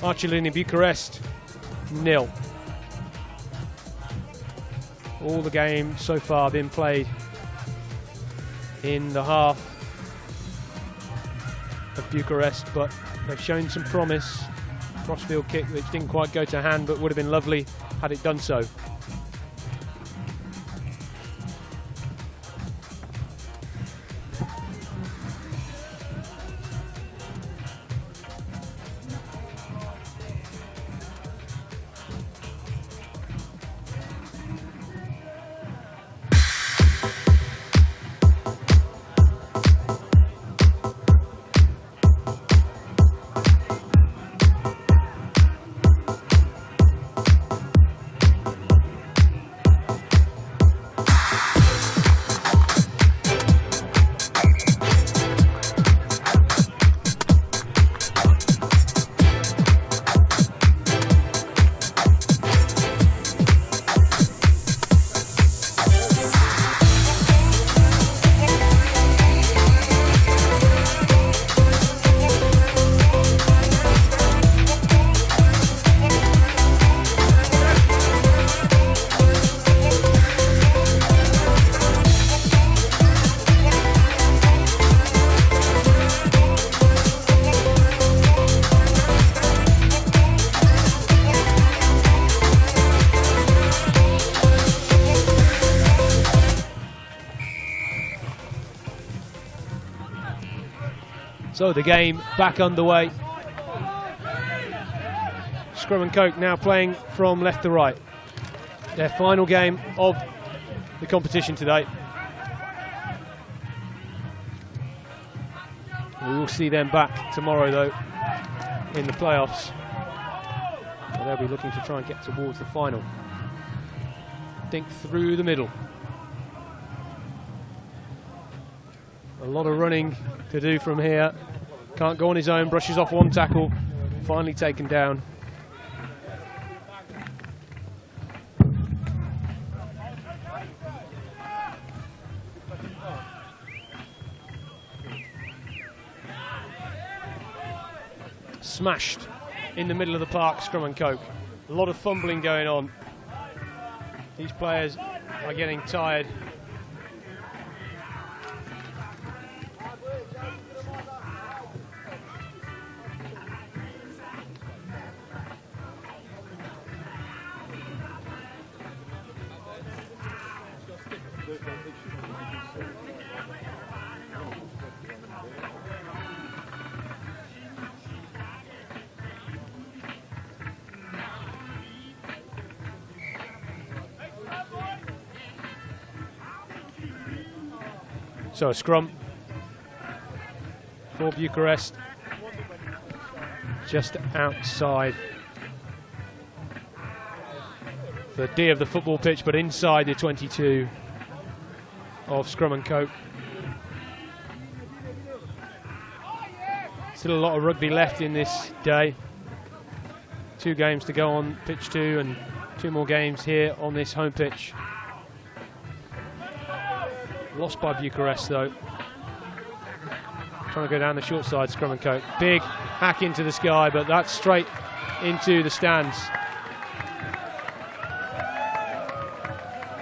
Archilini Bucharest 0. All the game so far been played in the half of Bucharest, but they've shown some promise. Crossfield kick which didn't quite go to hand, but would have been lovely had it done so. So the game back underway. Scrum and Coke now playing from left to right. Their final game of the competition today. We will see them back tomorrow though in the playoffs. So they'll be looking to try and get towards the final. Think through the middle. A lot of running to do from here. Can't go on his own, brushes off one tackle, finally taken down. Smashed in the middle of the park, Scrum and Coke. A lot of fumbling going on. These players are getting tired. So a scrum for Bucharest, just outside the D of the football pitch, but inside the 22 of Scrum and Coke. Still a lot of rugby left in this day. 2 games to go on pitch 2 and 2 more games here on this home pitch. Lost by Bucharest though. Trying to go down the short side, Scrum and Coke. Big hack into the sky, but that's straight into the stands.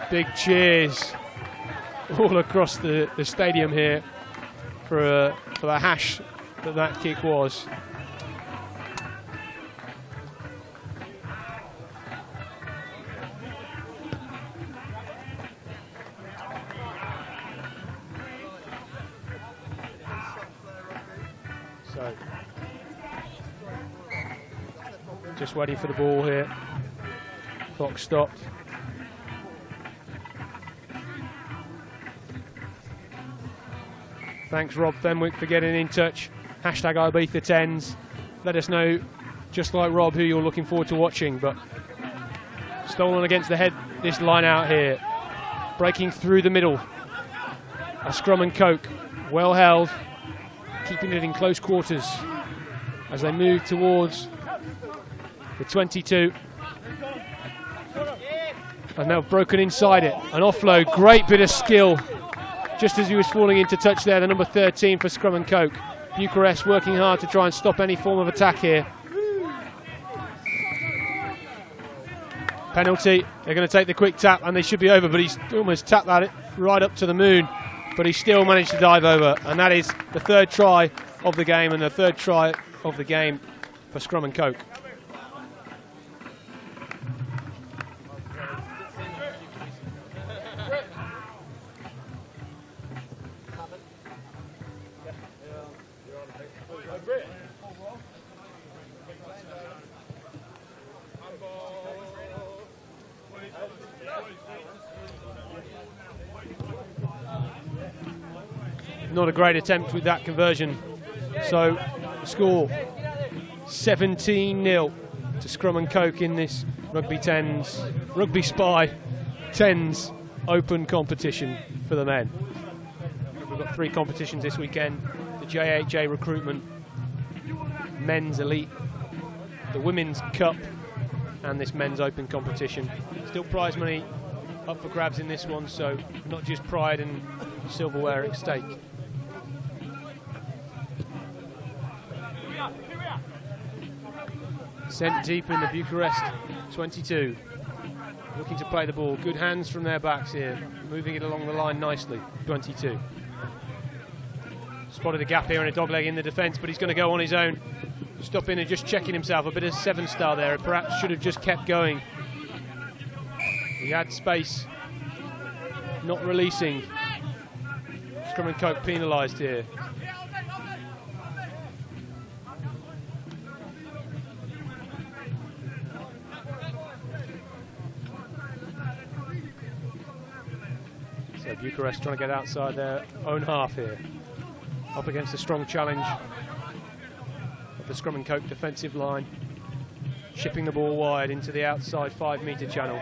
Big cheers all across the stadium here for the hash that kick was. So, just waiting for the ball here. Clock stopped. Thanks Rob Fenwick for getting in touch. Hashtag Ibiza 10’s. Let us know, just like Rob, who you're looking forward to watching. But stolen against the head, this line out here. Breaking through the middle. A Scrum and Coke, well held. Keeping it in close quarters as they move towards the 22. And now broken inside it. An offload, great bit of skill. Just as he was falling into touch there, the number 13 for Scrum and Coke. Bucharest working hard to try and stop any form of attack here. Penalty. They're going to take the quick tap, and they should be over, but he's almost tapped that right up to the moon, but he still managed to dive over, and that is the third try of the game, and the third try of the game for Scrum and Coke. Not a great attempt with that conversion. So score 17-0 to Scrum and Coke in this RugbySpy 10's open competition for the men. We've got 3 competitions this weekend: the JHA recruitment, men's elite, the women's cup, and this men's open competition. Still prize money up for grabs in this one, so not just pride and silverware at stake. Sent deep in the Bucharest 22. Looking to play the ball. Good hands from their backs here. Moving it along the line nicely. 22. Spotted a gap here and a dogleg in the defence, but he's going to go on his own. Stopping and just checking himself. A bit of 7-star there. Perhaps should have just kept going. He had space. Not releasing. Scrum and Coke penalised here. So Bucharest trying to get outside their own half here. Up against the strong challenge of the Scrum and Coke defensive line. Shipping the ball wide into the outside 5-metre channel.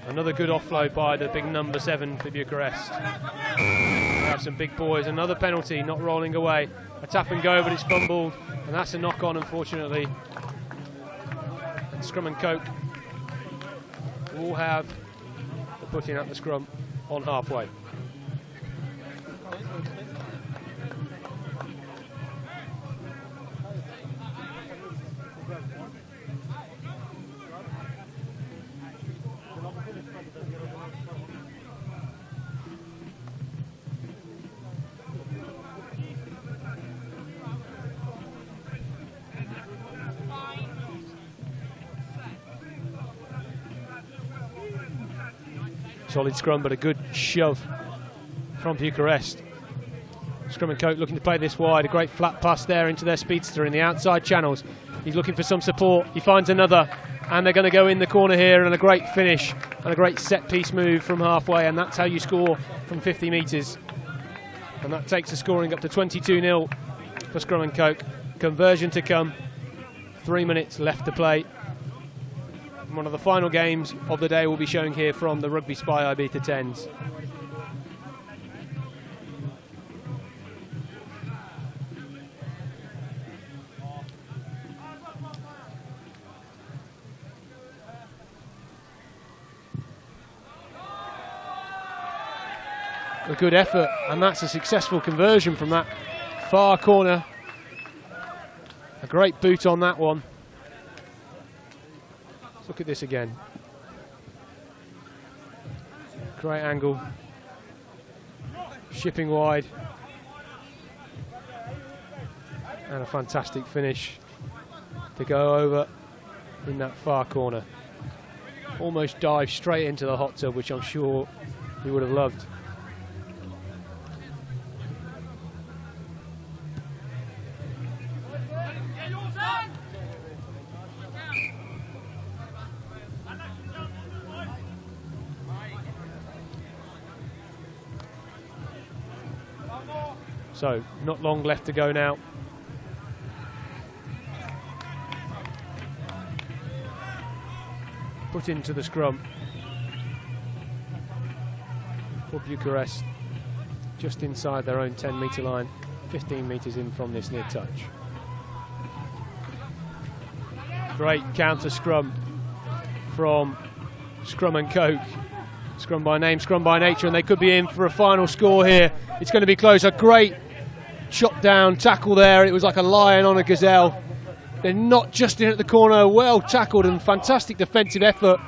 Another good offload by the big number 7 for Bucharest. They have some big boys. Another penalty, not rolling away. A tap and go, but it's fumbled. And that's a knock-on, unfortunately. And Scrum and Coke will have the putting at the scrum on halfway. Solid scrum, but a good shove from Bucharest. Scrum and Coke looking to play this wide. A great flat pass there into their speedster in the outside channels. He's looking for some support. He finds another, and they're going to go in the corner here, and a great finish and a great set-piece move from halfway, and that's how you score from 50 metres. And that takes the scoring up to 22-0 for Scrum and Coke. Conversion to come. 3 minutes left to play. One of the final games of the day will be showing here from the RugbySpy Ibiza 10's. A good effort, and that's a successful conversion from that far corner. A great boot on that one. Look at this again. Great angle. Shipping wide. And a fantastic finish to go over in that far corner. Almost dived straight into the hot tub, which I'm sure he would have loved. So, not long left to go now. Put into the scrum for Bucharest, just inside their own 10-metre line, 15 metres in from this near touch. Great counter scrum from Scrum and Coke. Scrum by name, scrum by nature, and they could be in for a final score here. It's going to be close. A great chop down tackle there. It was like a lion on a gazelle. They're not just in at the corner. Well tackled and fantastic defensive effort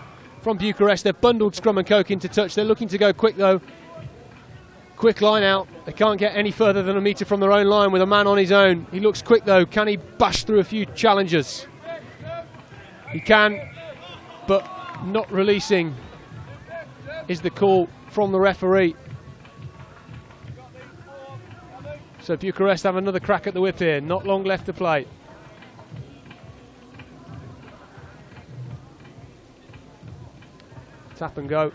from Bucharest. They've bundled Scrum and Coke into touch. They're looking to go quick though. Quick line out. They can't get any further than a metre from their own line with a man on his own. He looks quick though. Can he bash through a few challengers? He can, but not releasing is the call from the referee. So Bucharest have another crack at the whip here. Not long left to play. Tap and go.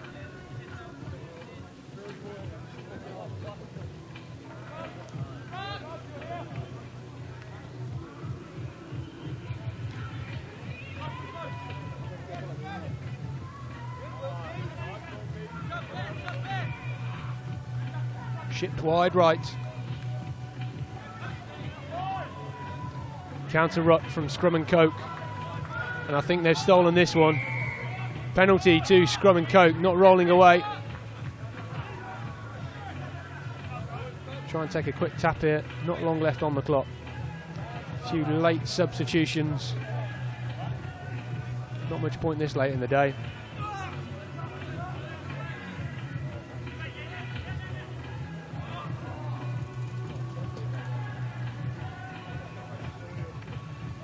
Shipped wide right. Counter ruck from Scrum and Coke. And I think they've stolen this one. Penalty to Scrum and Coke, not rolling away. Try and take a quick tap here. Not long left on the clock. A few late substitutions. Not much point this late in the day.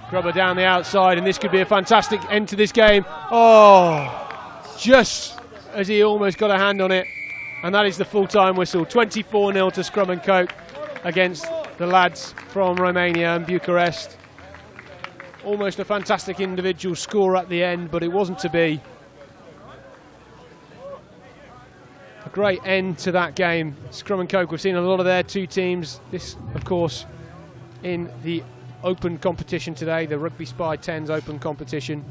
Grubber down the outside, and this could be a fantastic end to this game. Oh, just as he almost got a hand on it. And that is the full-time whistle. 24-0 to Scrum and Coke against the lads from Romania and Bucharest. Almost a fantastic individual score at the end, but it wasn't to be. A great end to that game. Scrum and Coke, we've seen a lot of their two teams. This, of course, in the open competition today, the RugbySpy 10's open competition.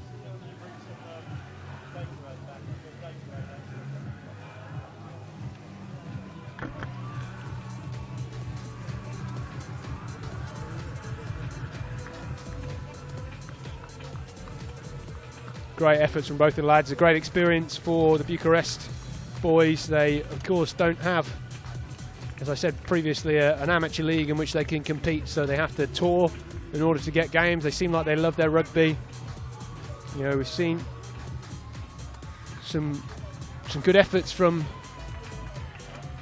Great efforts from both the lads, a great experience for the Bucharest boys. They, of course, don't have, as I said previously, an amateur league in which they can compete, so they have to tour in order to get games. They seem like they love their rugby. You know, we've seen some good efforts from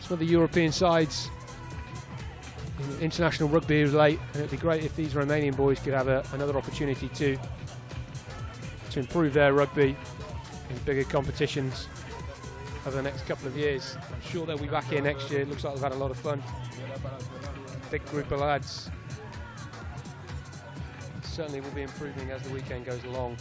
some of the European sides in international rugby of late, and it'd be great if these Romanian boys could have another opportunity to improve their rugby in bigger competitions over the next couple of years. I'm sure they'll be back here next year. It looks like they've had a lot of fun. Big group of lads. Certainly will be improving as the weekend goes along.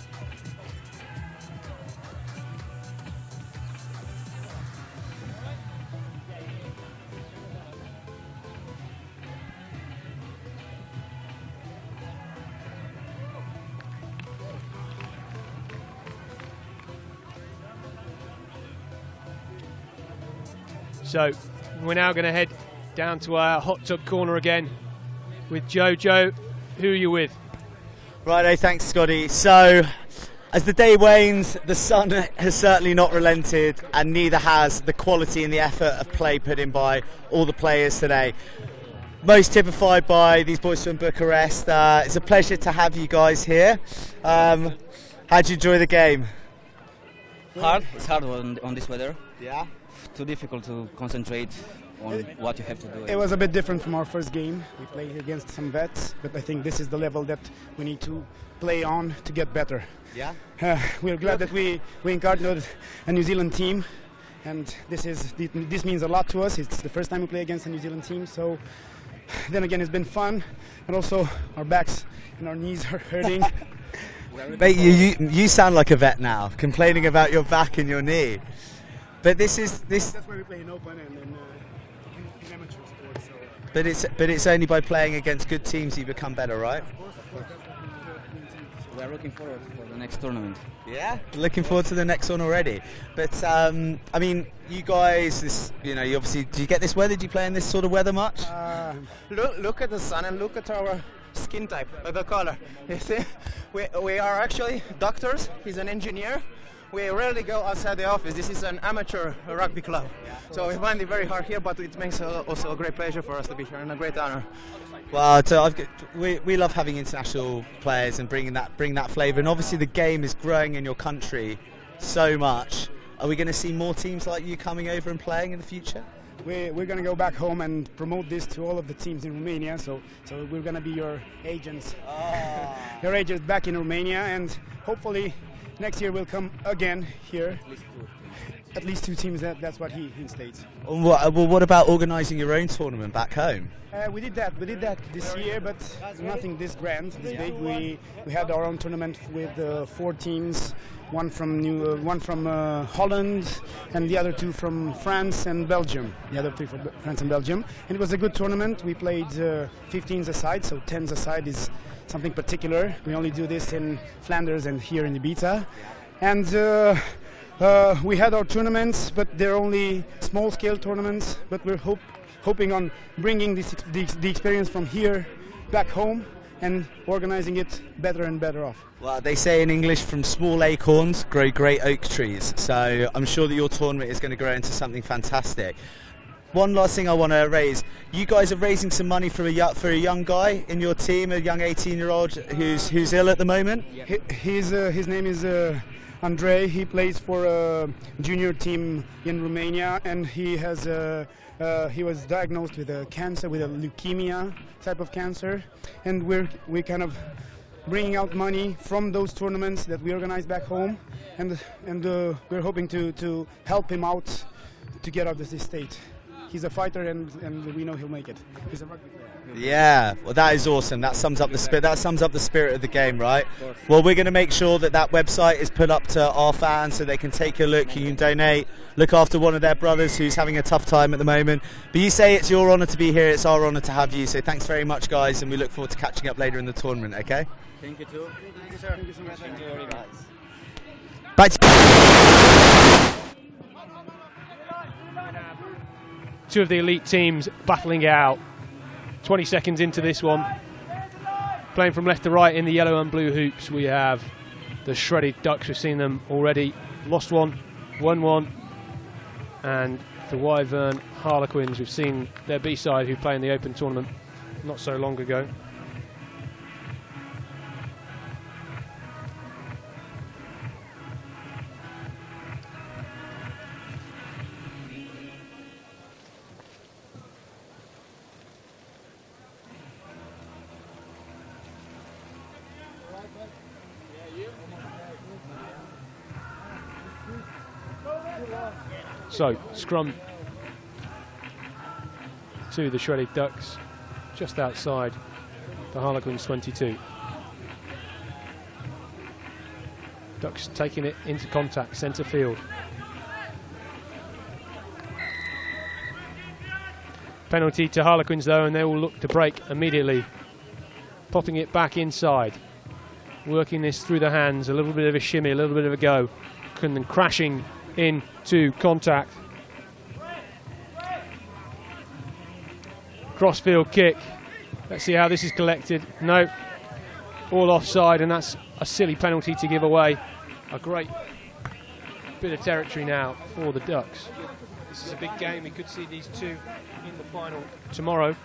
So we're now going to head down to our hot tub corner again with Joe. Joe, who are you with? Righto, thanks Scotty. So, as the day wanes, the sun has certainly not relented, and neither has the quality and the effort of play put in by all the players today. Most typified by these boys from Bucharest. It's a pleasure to have you guys here. How'd you enjoy the game? Hard. It's hard on this weather. Yeah. Too difficult to concentrate on what you have to do. It was a bit different from our first game. We played against some vets, but I think this is the level that we need to play on to get better. Yeah. We're glad that we encountered a New Zealand team, and this means a lot to us. It's the first time we play against a New Zealand team, so then again it's been fun, and also our backs and our knees are hurting. But you sound like a vet now, complaining about your back and your knee. But this. That's why we play in open and in amateur sports. So. But it's only by playing against good teams you become better, right? Of course. We are looking forward for the next tournament. Yeah, looking forward to the next one already. But I mean, you guys, you obviously, do you get this weather? Do you play in this sort of weather much? Look at the sun and look at our skin type, the color. You see, we are actually doctors. He's an engineer. We rarely go outside the office. This is an amateur rugby club. So we find it very hard here, but it makes also a great pleasure for us to be here and a great honor. Well, so we love having international players and bringing that flavour. And obviously the game is growing in your country so much. Are we going to see more teams like you coming over and playing in the future? We're going to go back home and promote this to all of the teams in Romania. So we're going to be your agents, your agents back in Romania, and hopefully next year we'll come again here. At least 2 teams. That's what he states. Well, what about organising your own tournament back home? We did that this year, but nothing this grand, this big. We had our own tournament with 4 teams, one from Holland, and the other 2 from France and Belgium. The other 3 from France and Belgium, and it was a good tournament. We played 15s aside, so 10s aside is something particular. We only do this in Flanders and here in Ibiza, and we had our tournaments, but they're only small-scale tournaments. But we're hoping on bringing the experience from here back home and organizing it better and better off. Well, they say in English, from small acorns grow great oak trees. So I'm sure that your tournament is going to grow into something fantastic. One last thing I want to raise: you guys are raising some money for a young guy in your team, a young 18-year-old who's ill at the moment. His name is Andrei. He plays for a junior team in Romania, and he was diagnosed with a cancer, with a leukemia type of cancer, and we're kind of bringing out money from those tournaments that we organize back home, and we're hoping to help him out to get out of this state. He's a fighter, and we know he'll make it. He's a rugby player. Yeah, well, that is awesome. That sums up the spirit. That sums up the spirit of the game, right? Well, we're going to make sure that website is put up to our fans so they can take a look. You can donate, look after one of their brothers who's having a tough time at the moment. But you say it's your honour to be here. It's our honour to have you. So thanks very much, guys, and we look forward to catching up later in the tournament. Okay? Thank you too. Thank you, sir. Thank you so much. Thank you very much. Bye. Two of the elite teams battling it out. 20 seconds into this one. Playing from left to right in the yellow and blue hoops, we have the Shredded Ducks. We've seen them already. Lost one, won one. And the Wyvern Harlequins, we've seen their B-side, who play in the Open tournament not so long ago. So, scrum to the Shredded Ducks, just outside the Harlequins 22. Ducks taking it into contact, centre field. Penalty to Harlequins though, and they will look to break immediately. Popping it back inside. Working this through the hands, a little bit of a shimmy, a little bit of a go. And then crashing into contact. Crossfield kick. Let's see how this is collected. No, all offside, and that's a silly penalty to give away. A great bit of territory now for the Ducks. This is a big game. We could see these two in the final tomorrow.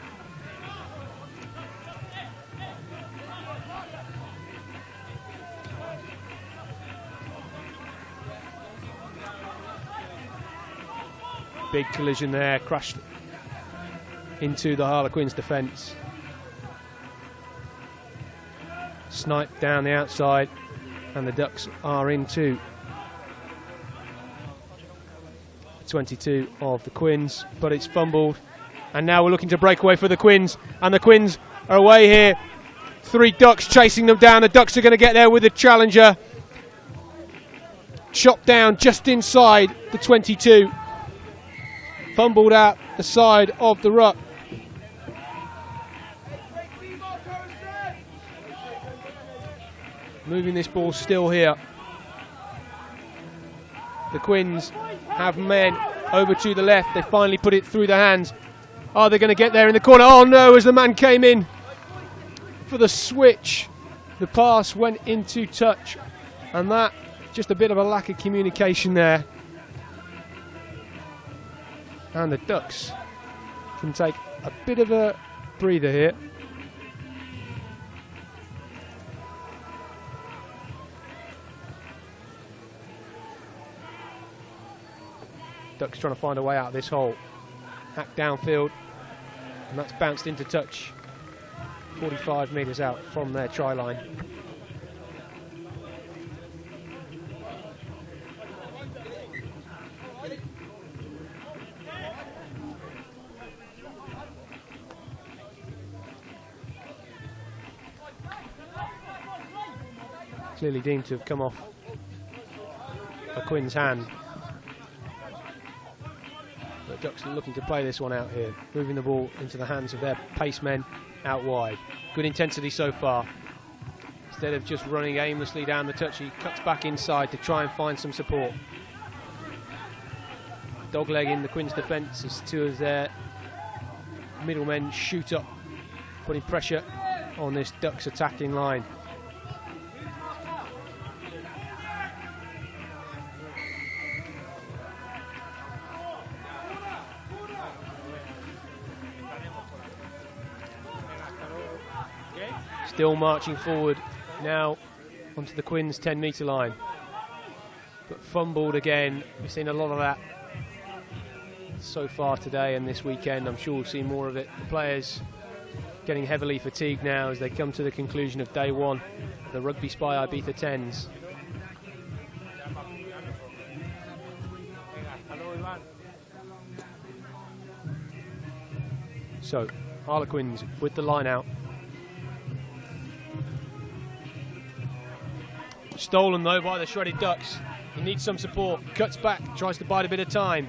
Big collision there, crashed into the Harlequins' defence. Sniped down the outside, and the Ducks are into 22 of the Quins, but it's fumbled. And now we're looking to break away for the Quins, and the Quins are away here. 3 Ducks chasing them down. The Ducks are going to get there with the challenger. Chopped down just inside the 22. Fumbled out the side of the ruck. Moving this ball still here. The Quins have men over to the left. They finally put it through the hands. Are they going to get there in the corner? Oh no, as the man came in for the switch. The pass went into touch. And that, just a bit of a lack of communication there. And the Ducks can take a bit of a breather here. Ducks trying to find a way out of this hole. Hack downfield, and that's bounced into touch 45 metres out from their try line. Clearly deemed to have come off a Quinn's hand. But Ducks are looking to play this one out here, moving the ball into the hands of their pace men out wide. Good intensity so far. Instead of just running aimlessly down the touch, he cuts back inside to try and find some support. Dogleg in the Quinn's defence as two of their middlemen shoot up, putting pressure on this Ducks attacking line. Still marching forward now onto the Quinn's 10-metre line. But fumbled again. We've seen a lot of that so far today and this weekend. I'm sure we'll see more of it. The players getting heavily fatigued now as they come to the conclusion of day one of the RugbySpy Ibiza 10's. So, Harlequins with the line out. Stolen though by the shredded Ducks. He needs some support. Cuts back, tries to bide a bit of time.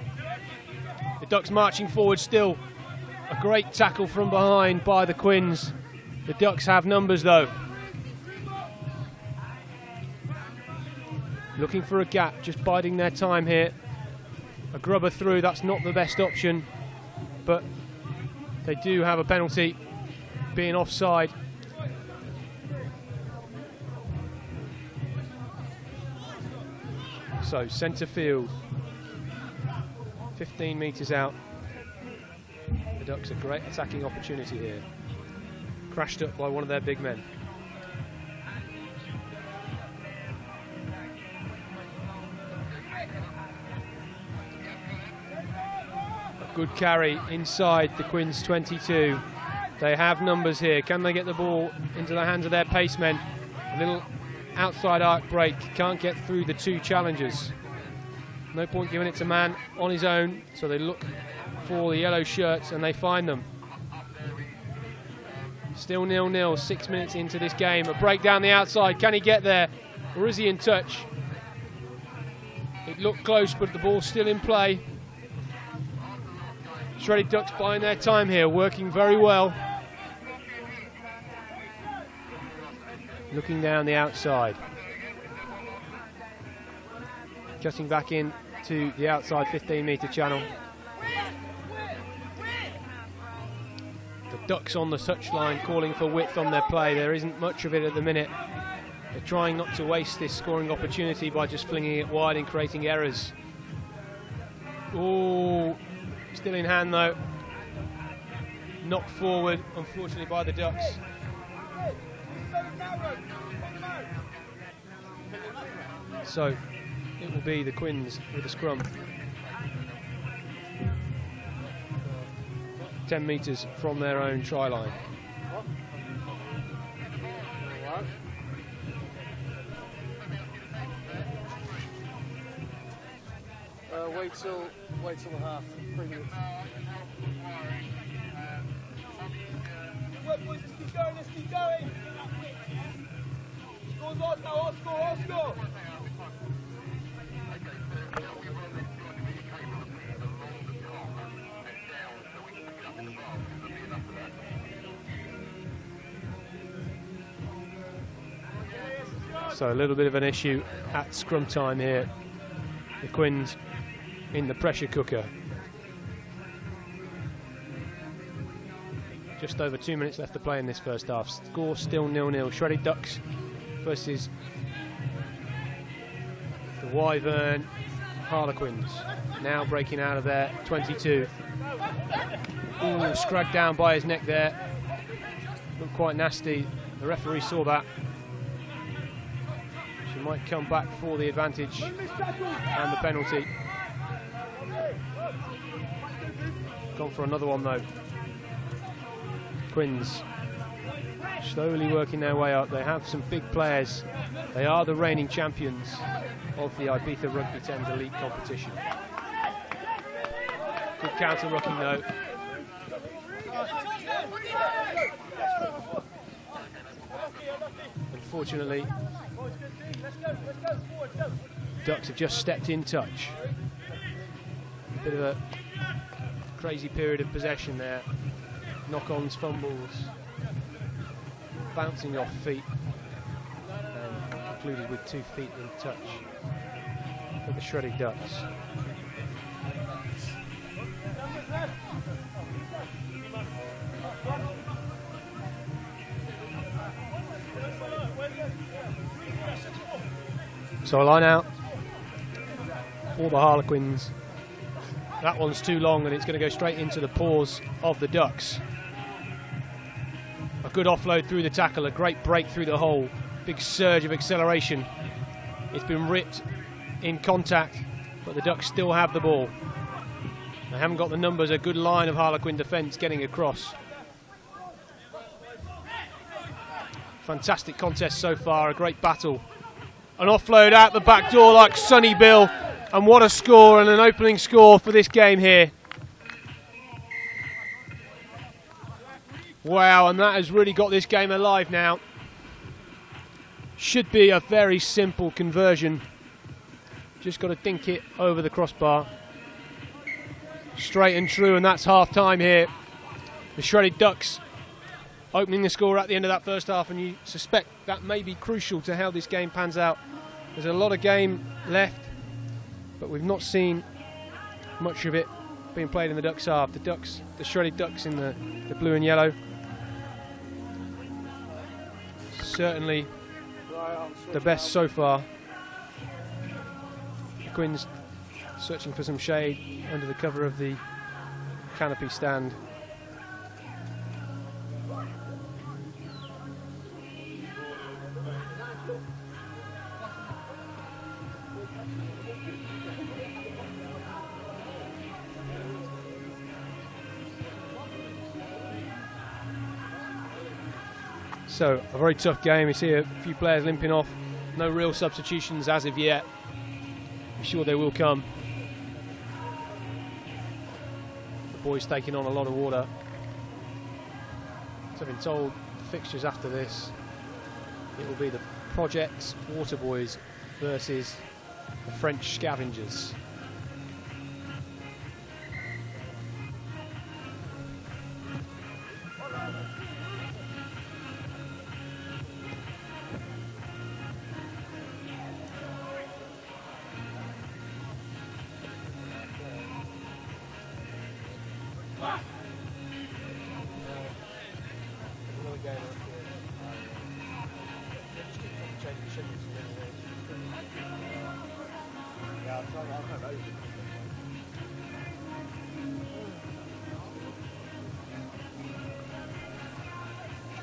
The Ducks marching forward still. A great tackle from behind by the Quins. The Ducks have numbers though. Looking for a gap, just biding their time here. A grubber through, that's not the best option. But they do have a penalty, being offside. So centre field, 15 metres out. The Ducks a great attacking opportunity here. Crashed up by one of their big men. A good carry inside the Quinn's 22. They have numbers here. Can they get the ball into the hands of their pacemen? A little outside arc break, can't get through the two challengers. No point giving it to man on his own, so they look for the yellow shirts and they find them. Still 0-0, 6 minutes into this game. A break down the outside, can he get there? Or is he in touch? It looked close, but the ball's still in play. Shredded Ducks buying their time here, working very well. Looking down the outside. Cutting back in to the outside 15-metre channel. The Ducks on the touchline calling for width on their play. There isn't much of it at the minute. They're trying not to waste this scoring opportunity by just flinging it wide and creating errors. Oh, still in hand though. Knocked forward, unfortunately, by the Ducks. So it will be the Quins with a scrum. 10 metres from their own try line. Wait till the half. 3 minutes. Well, boys, let's keep going, let's keep going. Scores off now, Oscar. So a little bit of an issue at scrum time here. The Quins in the pressure cooker. Just over 2 minutes left to play in this first half. Score still 0-0. Shredded Ducks versus the Wyvern Harlequins. Now breaking out of their 22. Ooh, scragged down by his neck there. Looked quite nasty. The referee saw that. She might come back for the advantage and the penalty. Gone for another one though. Quins slowly working their way up. They have some big players. They are the reigning champions of the Ibiza Rugby 10's elite competition. Good counter rocking though. Unfortunately, Ducks have just stepped in touch. A bit of a crazy period of possession there. Knock-ons, fumbles, bouncing off feet, and concluded with 2 feet in touch for the shredded Ducks. So a line out for the Harlequins. That one's too long and it's going to go straight into the paws of the Ducks. A good offload through the tackle, a great break through the hole, big surge of acceleration. It's been ripped in contact, but the Ducks still have the ball. They haven't got the numbers, a good line of Harlequin defence getting across. Fantastic contest so far, a great battle. An offload out the back door like Sonny Bill, and what a score and an opening score for this game here. Wow, and that has really got this game alive now. Should be a very simple conversion. Just got to dink it over the crossbar. Straight and true, and that's half time here. The Shredded Ducks opening the score at the end of that first half, and you suspect that may be crucial to how this game pans out. There's a lot of game left, but we've not seen much of it being played in the Ducks half. The Shredded Ducks in the blue and yellow. Certainly the best so far. The Quins searching for some shade under the cover of the canopy stand. So, a very tough game. You see a few players limping off. No real substitutions as of yet. I'm sure they will come. The boys taking on a lot of water. So I've been told the fixtures after this, it will be the Projects Water Boys versus the French Scavengers.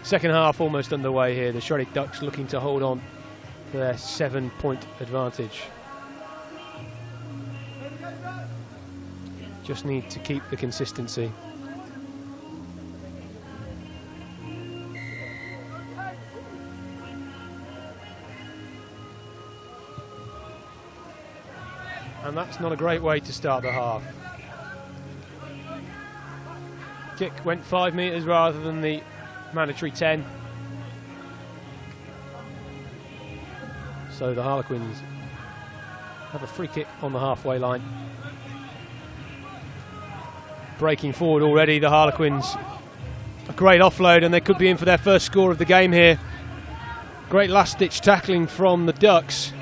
Second half almost underway here. The Shredded Ducks looking to hold on for their 7-point advantage. Just need to keep the consistency. And that's not a great way to start the half. Kick went 5 metres rather than the mandatory 10. So the Harlequins have a free kick on the halfway line. Breaking forward already, the Harlequins. A great offload, and they could be in for their first score of the game here. Great last-ditch tackling from the Ducks,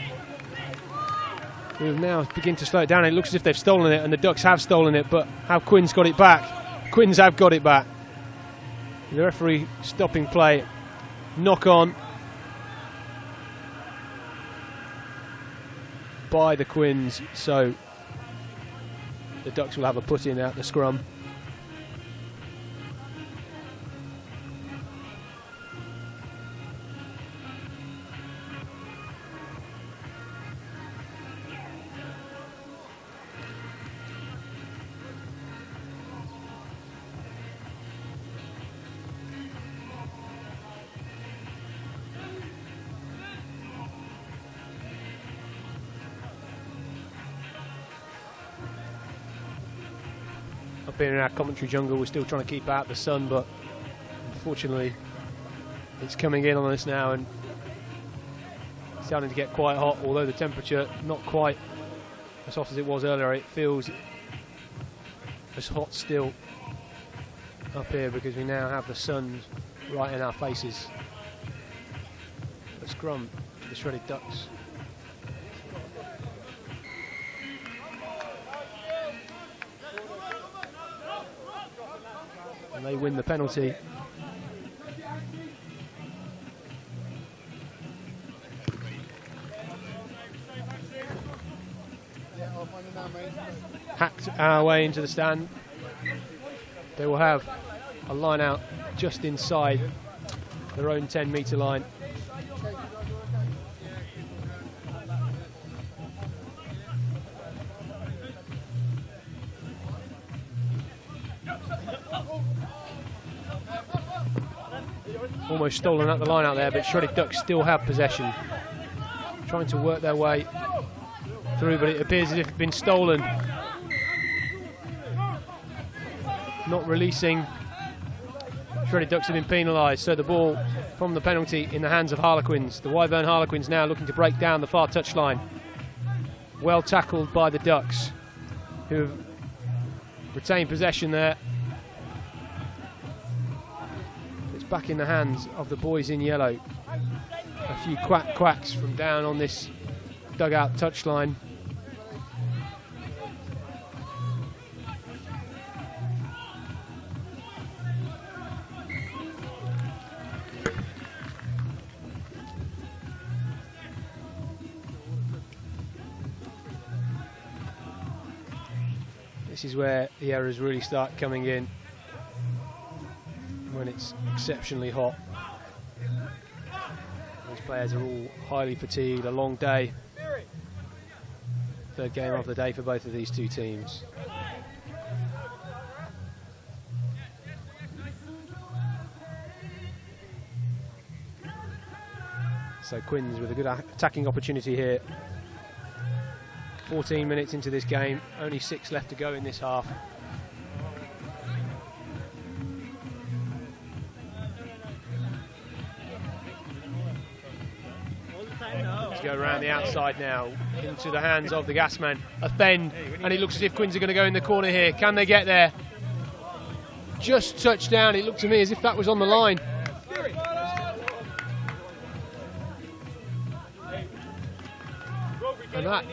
who now begin to slow it down. It looks as if they've stolen it, and the Ducks have stolen it, but have Quins got it back? Quins have got it back. The referee stopping play. Knock on by the Quins, so the Ducks will have a put in at the scrum. up here in our commentary jungle. We're still trying to keep out the sun, but unfortunately it's coming in on us now and it's starting to get quite hot, although the temperature not quite as hot as it was earlier. It feels as hot still up here because we now have the sun right in our faces. The scrum for the Shredded Ducks. And they win the penalty. Hacked our way into the stand. They will have a line out just inside their own 10-metre line. Almost stolen at the line out there, but Shredded Ducks still have possession. Trying to work their way through, but it appears as if it's been stolen. Not releasing. Shredded Ducks have been penalised, so the ball from the penalty in the hands of Harlequins. The Wyvern Harlequins now looking to break down the far touchline. Well tackled by the Ducks, who have retained possession there. It's back in the hands of the boys in yellow. A few quacks from down on this dugout touchline. This is where the errors really start coming in, when it's exceptionally hot. These players are all highly fatigued, a long day. Third game of the day for both of these two teams. So Quins with a good attacking opportunity here. 14 minutes into this game, only 6 left to go in this half. Let's go around the outside now, into the hands of the Gasman. A bend, and it looks as if Quins are going to go in the corner here. Can they get there? Just touched down, it looked to me as if that was on the line. And that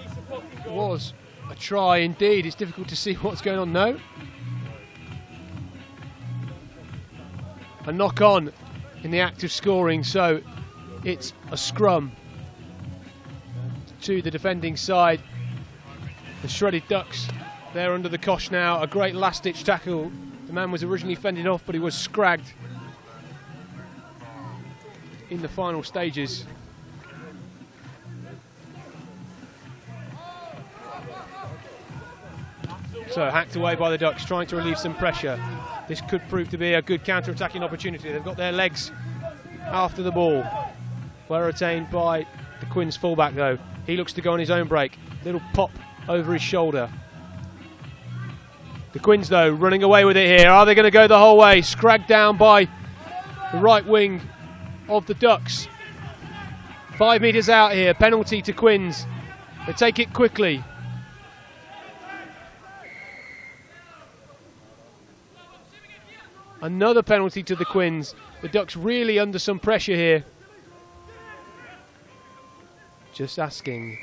was a try indeed. It's difficult to see what's going on now. A knock on in the act of scoring, so it's a scrum to the defending side. The Shredded Ducks, they're under the cosh now. A great last-ditch tackle. The man was originally fended off, but he was scragged in the final stages. So hacked away by the Ducks, trying to relieve some pressure. This could prove to be a good counter-attacking opportunity. They've got their legs after the ball. Well retained by the Quins fullback though. He looks to go on his own break. Little pop over his shoulder. The Quins though, running away with it here. Are they going to go the whole way? Scragged down by the right wing of the Ducks. 5 metres out here, penalty to Quins. They take it quickly. Another penalty to the Quins. The Ducks really under some pressure here. Just asking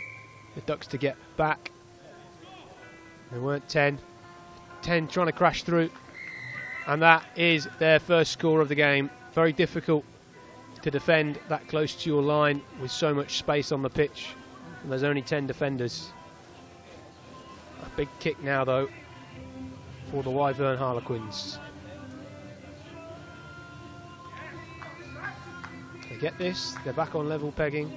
the Ducks to get back. They weren't 10. 10 trying to crash through. And that is their first score of the game. Very difficult to defend that close to your line with so much space on the pitch. And there's only 10 defenders. A big kick now though for the Wyvern Harlequins. They get this, they're back on level pegging.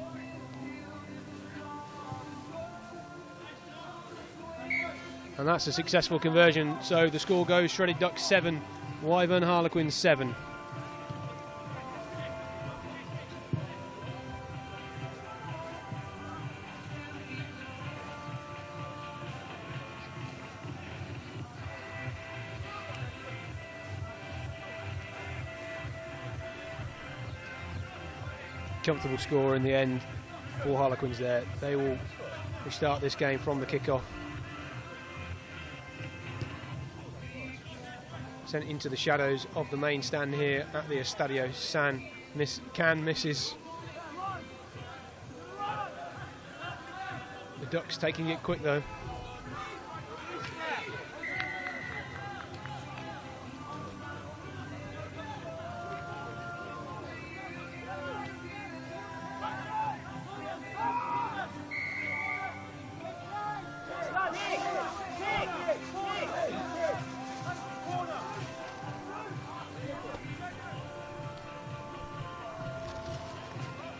And that's a successful conversion. So the score goes Shredded Ducks 7, Wyvern Harlequins 7. comfortable score in the end for Harlequins there. They will restart this game from the kickoff. Sent into the shadows of the main stand here at the Estadio San misses. The Ducks taking it quick though.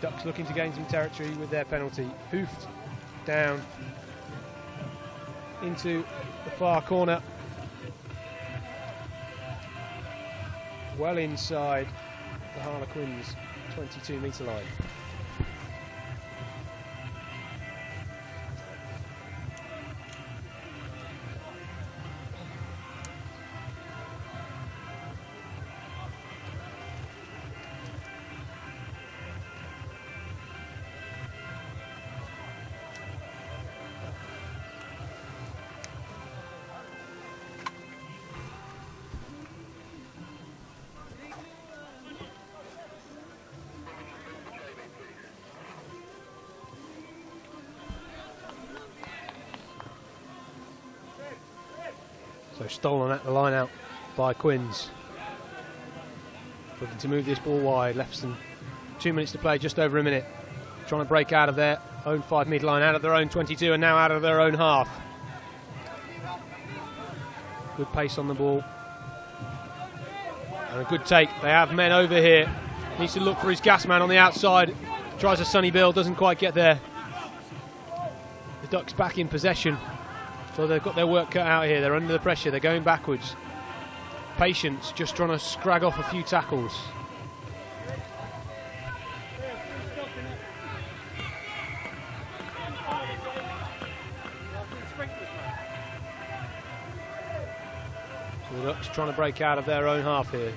Ducks looking to gain some territory with their penalty. Hoofed down into the far corner. Well inside the Harlequins' 22-metre line. So stolen at the line out by Quins. Looking to move this ball wide. Less than 2 minutes to play, just over a minute. Trying to break out of their own 5-metre line, out of their own 22 and now out of their own half. Good pace on the ball. And a good take. They have men over here. Needs to look for his gas man on the outside. Tries a Sonny Bill, doesn't quite get there. The Ducks back in possession. So they've got their work cut out here. They're under the pressure. They're going backwards. Patience, just trying to scrag off a few tackles. So the Ducks trying to break out of their own half here.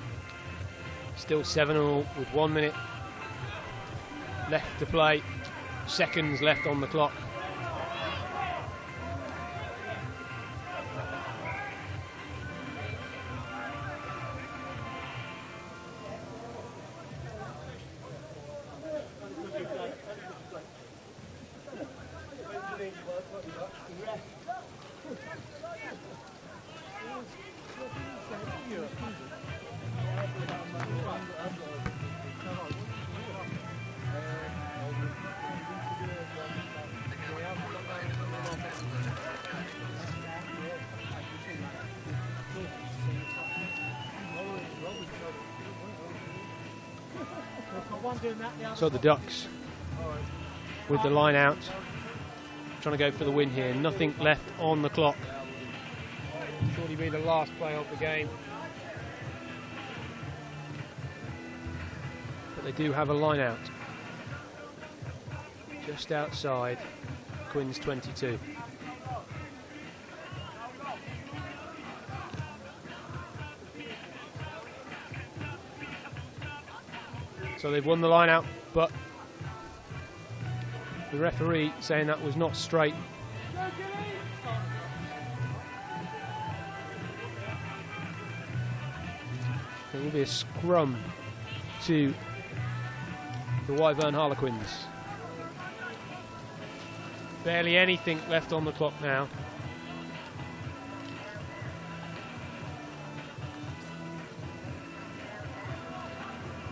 Still 7-all with 1 minute left to play. Seconds left on the clock. So the Ducks with the line out, trying to go for the win here. Nothing left on the clock. Thought he'd be the last play of the game. But they do have a line out. Just outside Quins 22. So they've won the line out, but the referee saying that was not straight. There will be a scrum to the Wyvern Harlequins. Barely anything left on the clock now.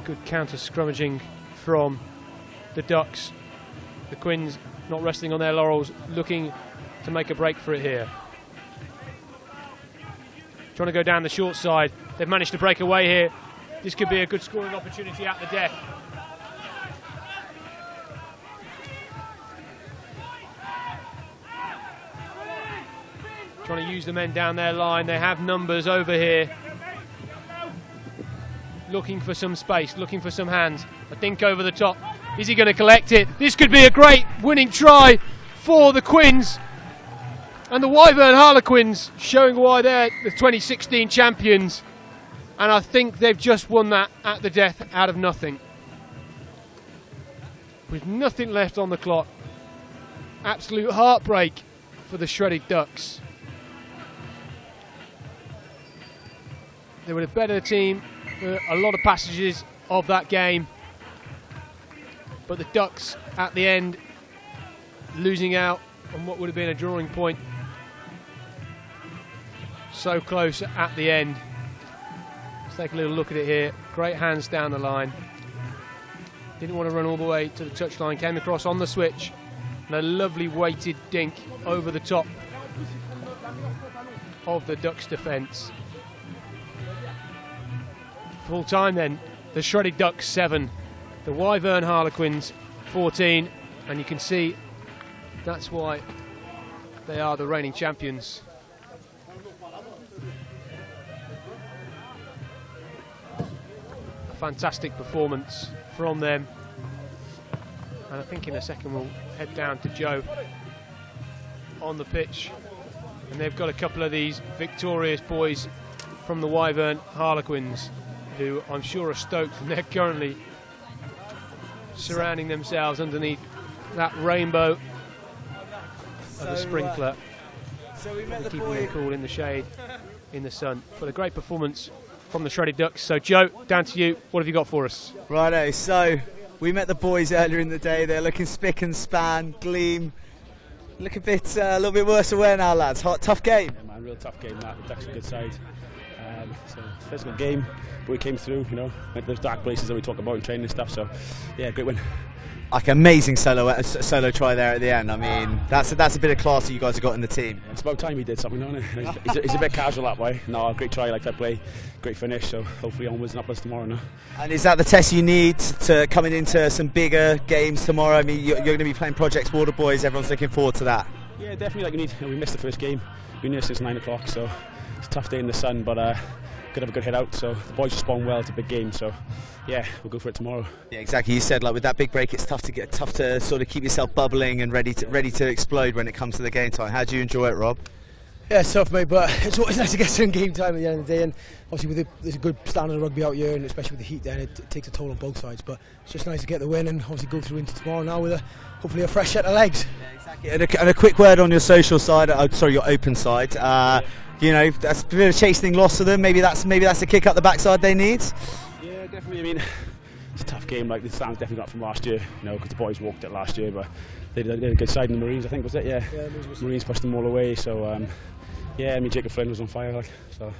Good counter-scrummaging from the Ducks. The Quins not resting on their laurels, looking to make a break for it here. Trying to go down the short side. They've managed to break away here. This could be a good scoring opportunity at the death. Trying to use the men down their line. They have numbers over here. Looking for some space, looking for some hands. I think over the top. Is he going to collect it? This could be a great winning try for the Quins. And the Wyvern Harlequins showing why they're the 2016 champions. And I think they've just won that at the death out of nothing. with nothing left on the clock. Absolute heartbreak for the shredded Ducks. They were the better team for a lot of passages of that game, but the Ducks at the end losing out on what would have been a drawing point. So close at the end. Let's take a little look at it here. Great hands down the line. Didn't want to run all the way to the touchline. Came across on the switch. And a lovely weighted dink over the top of the Ducks defence. Full time then, the Shredded Ducks 7, the Wyvern Harlequins 14, and you can see that's why they are the reigning champions. A fantastic performance from them, and I think in a second we'll head down to Joe on the pitch, and they've got a couple of these victorious boys from the Wyvern Harlequins who I'm sure are stoked, and they're currently surrounding themselves underneath that rainbow of a sprinkler. So we met the keeping boy. them cool in the shade, in the sun. But a great performance from the Shredded Ducks. So Joe, down to you. What have you got for us? Righto, so we met the boys earlier in the day. They're looking spick and span, gleam. Look a little bit worse away now, lads. Tough game. Yeah, man, real tough game. That the Ducks are a good side. So it's a physical game, but we came through. You know, went to those dark places that we talk about in training and stuff. So yeah, great win. Like amazing solo try there at the end. I mean, that's a bit of class that you guys have got in the team. It's about time he did something, don't it? He's a bit casual that way. No, great try, like that play, great finish. So hopefully onwards and upwards tomorrow now. And is that the test you need to coming into some bigger games tomorrow? I mean, you're going to be playing Projects Water Boys. Everyone's looking forward to that. Yeah, definitely. Like we missed the first game. We've been here since 9 o'clock, so it's a tough day in the sun, but could have a good head out. So the boys respond well. It's a big game, so yeah, we'll go for it tomorrow. Yeah, exactly. You said like with that big break, it's tough to sort of keep yourself bubbling and ready to explode when it comes to the game time. How do you enjoy it, Rob? Yeah, it's tough, mate, but it's always nice to get some game time at the end of the day. And obviously, there's a good standard of rugby out here, and especially with the heat, then it takes a toll on both sides. But it's just nice to get the win and obviously go through into tomorrow now with hopefully a fresh set of legs. Yeah, exactly. And a quick word on your social side. Sorry, your open side. You know, that's a bit of a chastening loss to them. Maybe that's a kick up the backside they need. Yeah, definitely. I mean, it's a tough game. Like the stand's definitely got from last year. You know, because the boys walked it last year, but they did a good side in the Marines. I think was it? Yeah. Marines pushed them all away. So yeah, I mean Jacob Flynn was on fire. Like so.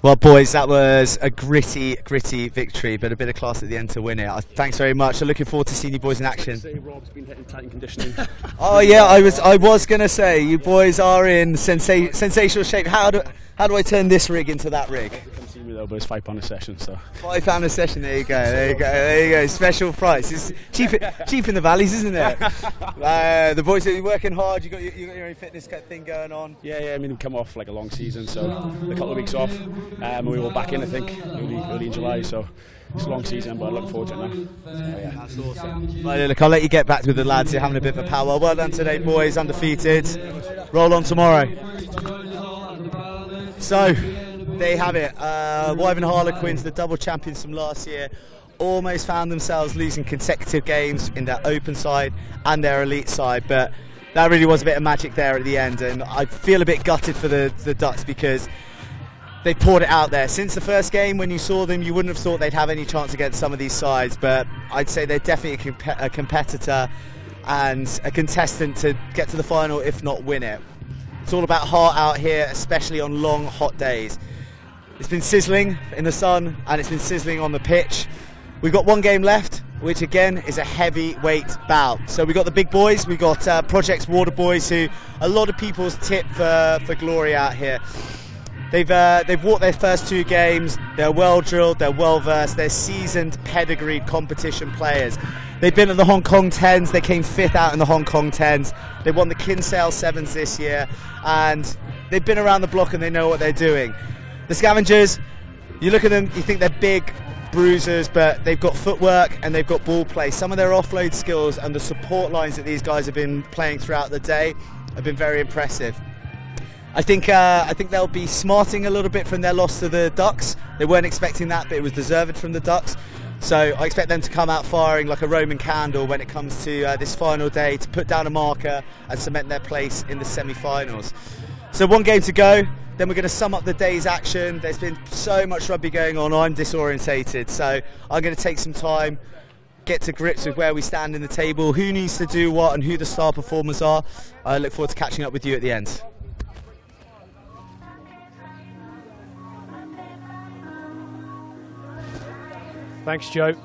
Well, boys, that was a gritty victory, but a bit of class at the end to win it. Thanks very much. I'm looking forward to seeing you boys in action. Say Rob's been hitting tight and conditioning. Oh yeah, I was gonna say you boys are in sensational shape. How do I turn this rig into that rig? Come see me though, but it's £5 a session. So £5 a session. There you go. Special price. It's cheap in the valleys, isn't it? The boys are working hard. You got your own fitness thing going on. Yeah. I mean, we come off like a long season, so a couple of weeks off, and we were back in. I think early in July. So it's a long season, but I look forward to it now. Yeah, that's awesome. Right, look, I'll let you get back with the lads. You're having a bit of a powwow. Well done today, boys. Undefeated. Roll on tomorrow. So, there you have it. Wyvern Harlequins, the double champions from last year, almost found themselves losing consecutive games in their open side and their elite side, but that really was a bit of magic there at the end, and I feel a bit gutted for the Ducks because they poured it out there. Since the first game, when you saw them, you wouldn't have thought they'd have any chance against some of these sides, but I'd say they're definitely a competitor and a contestant to get to the final, if not win it. It's all about heart out here, especially on long, hot days. It's been sizzling in the sun and it's been sizzling on the pitch. We've got one game left, which again is a heavyweight bout. So we've got the big boys, we've got Projects Water Boys, who a lot of people's tip for glory out here. They've walked their first 2 games. They're well drilled, they're well versed, they're seasoned, pedigreed competition players. They've been at the Hong Kong 10's, they came 5th out in the Hong Kong 10's. They won the Kinsale 7's this year, and they've been around the block and they know what they're doing. The Scavengers, you look at them, you think they're big bruisers, but they've got footwork and they've got ball play. Some of their offload skills and the support lines that these guys have been playing throughout the day have been very impressive. I think they'll be smarting a little bit from their loss to the Ducks. They weren't expecting that, but it was deserved from the Ducks. So I expect them to come out firing like a Roman candle when it comes to this final day to put down a marker and cement their place in the semi-finals. So 1 game to go, then we're going to sum up the day's action. There's been so much rugby going on, I'm disorientated. So I'm going to take some time, get to grips with where we stand in the table, who needs to do what and who the star performers are. I look forward to catching up with you at the end. Thanks, Joe.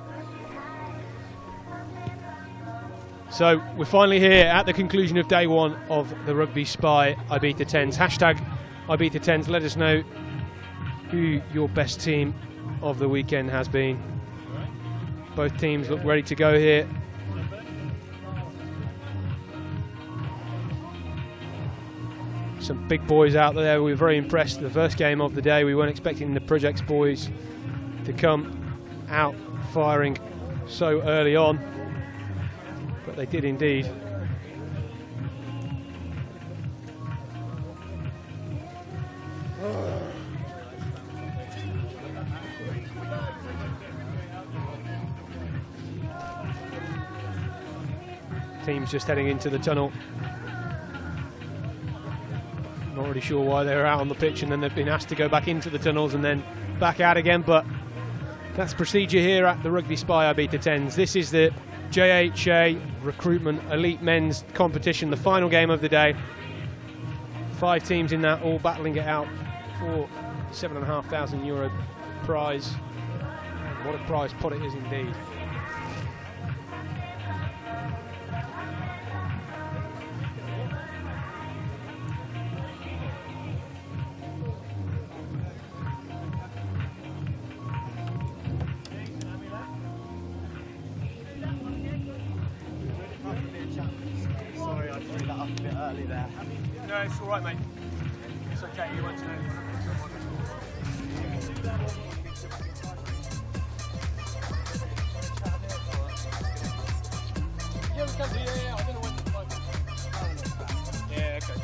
So we're finally here at the conclusion of day 1 of the RugbySpy Ibiza 10’s. Hashtag Ibiza 10’s. Let us know who your best team of the weekend has been. Both teams look ready to go here. Some big boys out there. We were very impressed. The first game of the day, we weren't expecting the Projects boys to come out firing so early on, but they did indeed. Teams just heading into the tunnel. Not really sure why they were out on the pitch and then they've been asked to go back into the tunnels and then back out again, but that's procedure here at the RugbySpy Ibiza 10’s. This is the JHA Recruitment Elite Men's Competition, the final game of the day. 5 teams in that, all battling it out for €7,500 prize. What a prize pot it is indeed. Sorry, I threw that up a bit early there. No, it's all right, mate. It's okay, you want to know. Yeah, we can do, yeah, I don't know when to play. Yeah, okay.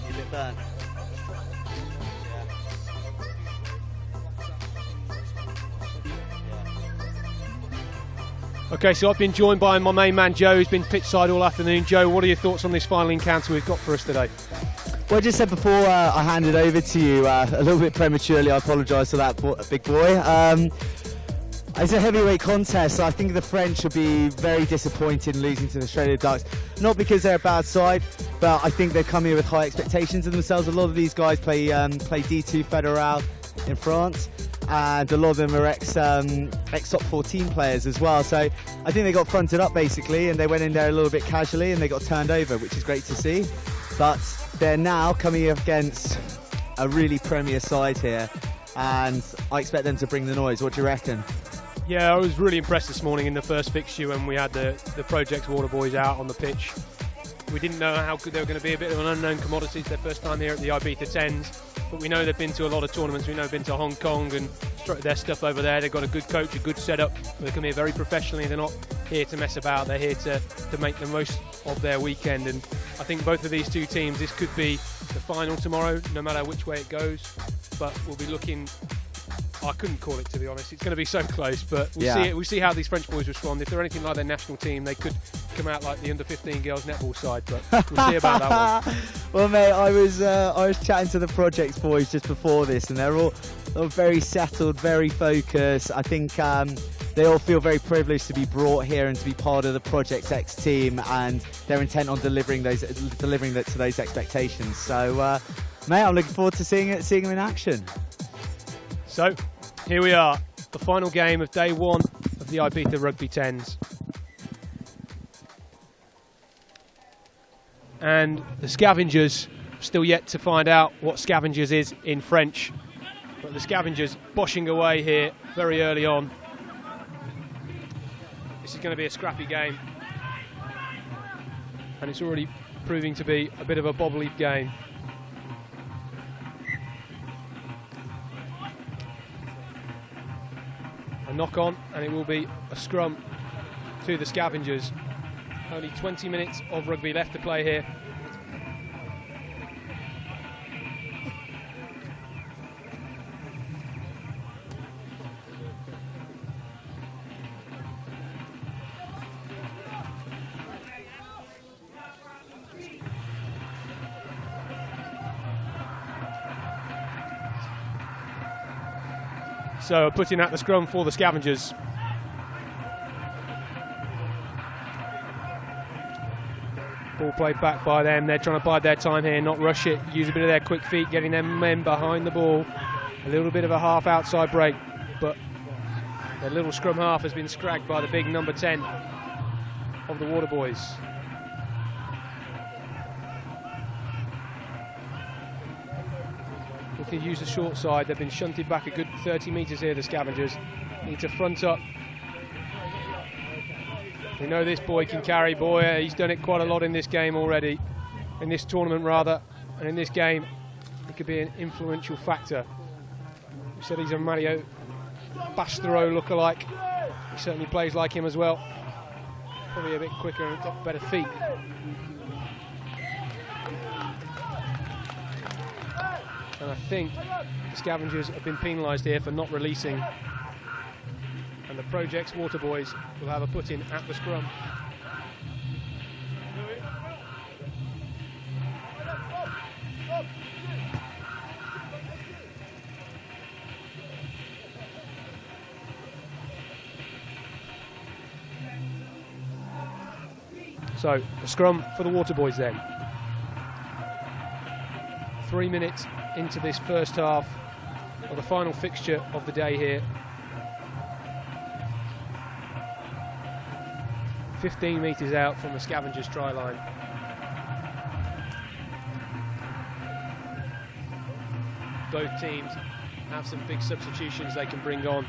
You bit burnt. Okay, so I've been joined by my main man Joe, who's been pitch side all afternoon. Joe, what are your thoughts on this final encounter we've got for us today? Well, I just said before I handed over to you a little bit prematurely. I apologise for that, big boy. It's a heavyweight contest. I think the French will be very disappointed in losing to the Australia Ducks. Not because they're a bad side, but I think they've come here with high expectations of themselves. A lot of these guys play D2 Fédéral in France, and a lot of them are ex-top 14 players as well. So I think they got fronted up basically, and they went in there a little bit casually, and they got turned over, which is great to see. But they're now coming up against a really premier side here, and I expect them to bring the noise. What do you reckon? Yeah, I was really impressed this morning in the first fixture when we had the Projects Water boys out on the pitch. We didn't know how good they were going to be, a bit of an unknown commodity. It's their first time here at the Ibiza 10’s, but we know they've been to a lot of tournaments. We know they've been to Hong Kong and started their stuff over there. They've got a good coach, a good setup. They come here very professionally. They're not here to mess about. They're here to make the most of their weekend. And I think both of these two teams, this could be the final tomorrow, no matter which way it goes. But we'll be looking. I couldn't call it, to be honest. It's going to be so close, but we'll see it. We'll see how these French boys respond. If they're anything like their national team, they could come out like the under-15 girls netball side, but we'll see about that one. Well, mate, I was chatting to the Projects boys just before this, and they're all very settled, very focused. I think they all feel very privileged to be brought here and to be part of the Projects X team, and they're intent on delivering to those expectations. So, mate, I'm looking forward to seeing them in action. So, here we are, the final game of day 1 of the Ibiza Rugby 10’s. And the Scavengers, still yet to find out what Scavengers is in French. But the Scavengers boshing away here very early on. This is going to be a scrappy game. And it's already proving to be a bit of a bobbly game. A knock on, and it will be a scrum to the Scavengers. Only 20 minutes of rugby left to play here. So putting out the scrum for the Scavengers. Ball played back by them. They're trying to bide their time here, not rush it, use a bit of their quick feet, getting their men behind the ball. A little bit of a half outside break, but their little scrum half has been scragged by the big number 10 of the Waterboys. Looking to use the short side. They've been shunted back a good 30 metres here, the Scavengers. Need to front up. We know this boy can carry. Boy, he's done it quite a lot in this game already, in this tournament rather, and in this game he could be an influential factor. We said he's a Mario Bastero lookalike. He certainly plays like him as well. Probably a bit quicker and got better feet. And I think the Scavengers have been penalised here for not releasing. And the Project's Waterboys will have a put-in at the scrum. So, a scrum for the Waterboys then. 3 minutes into this first half of the final fixture of the day here. 15 metres out from the Scavengers try line. Both teams have some big substitutions they can bring on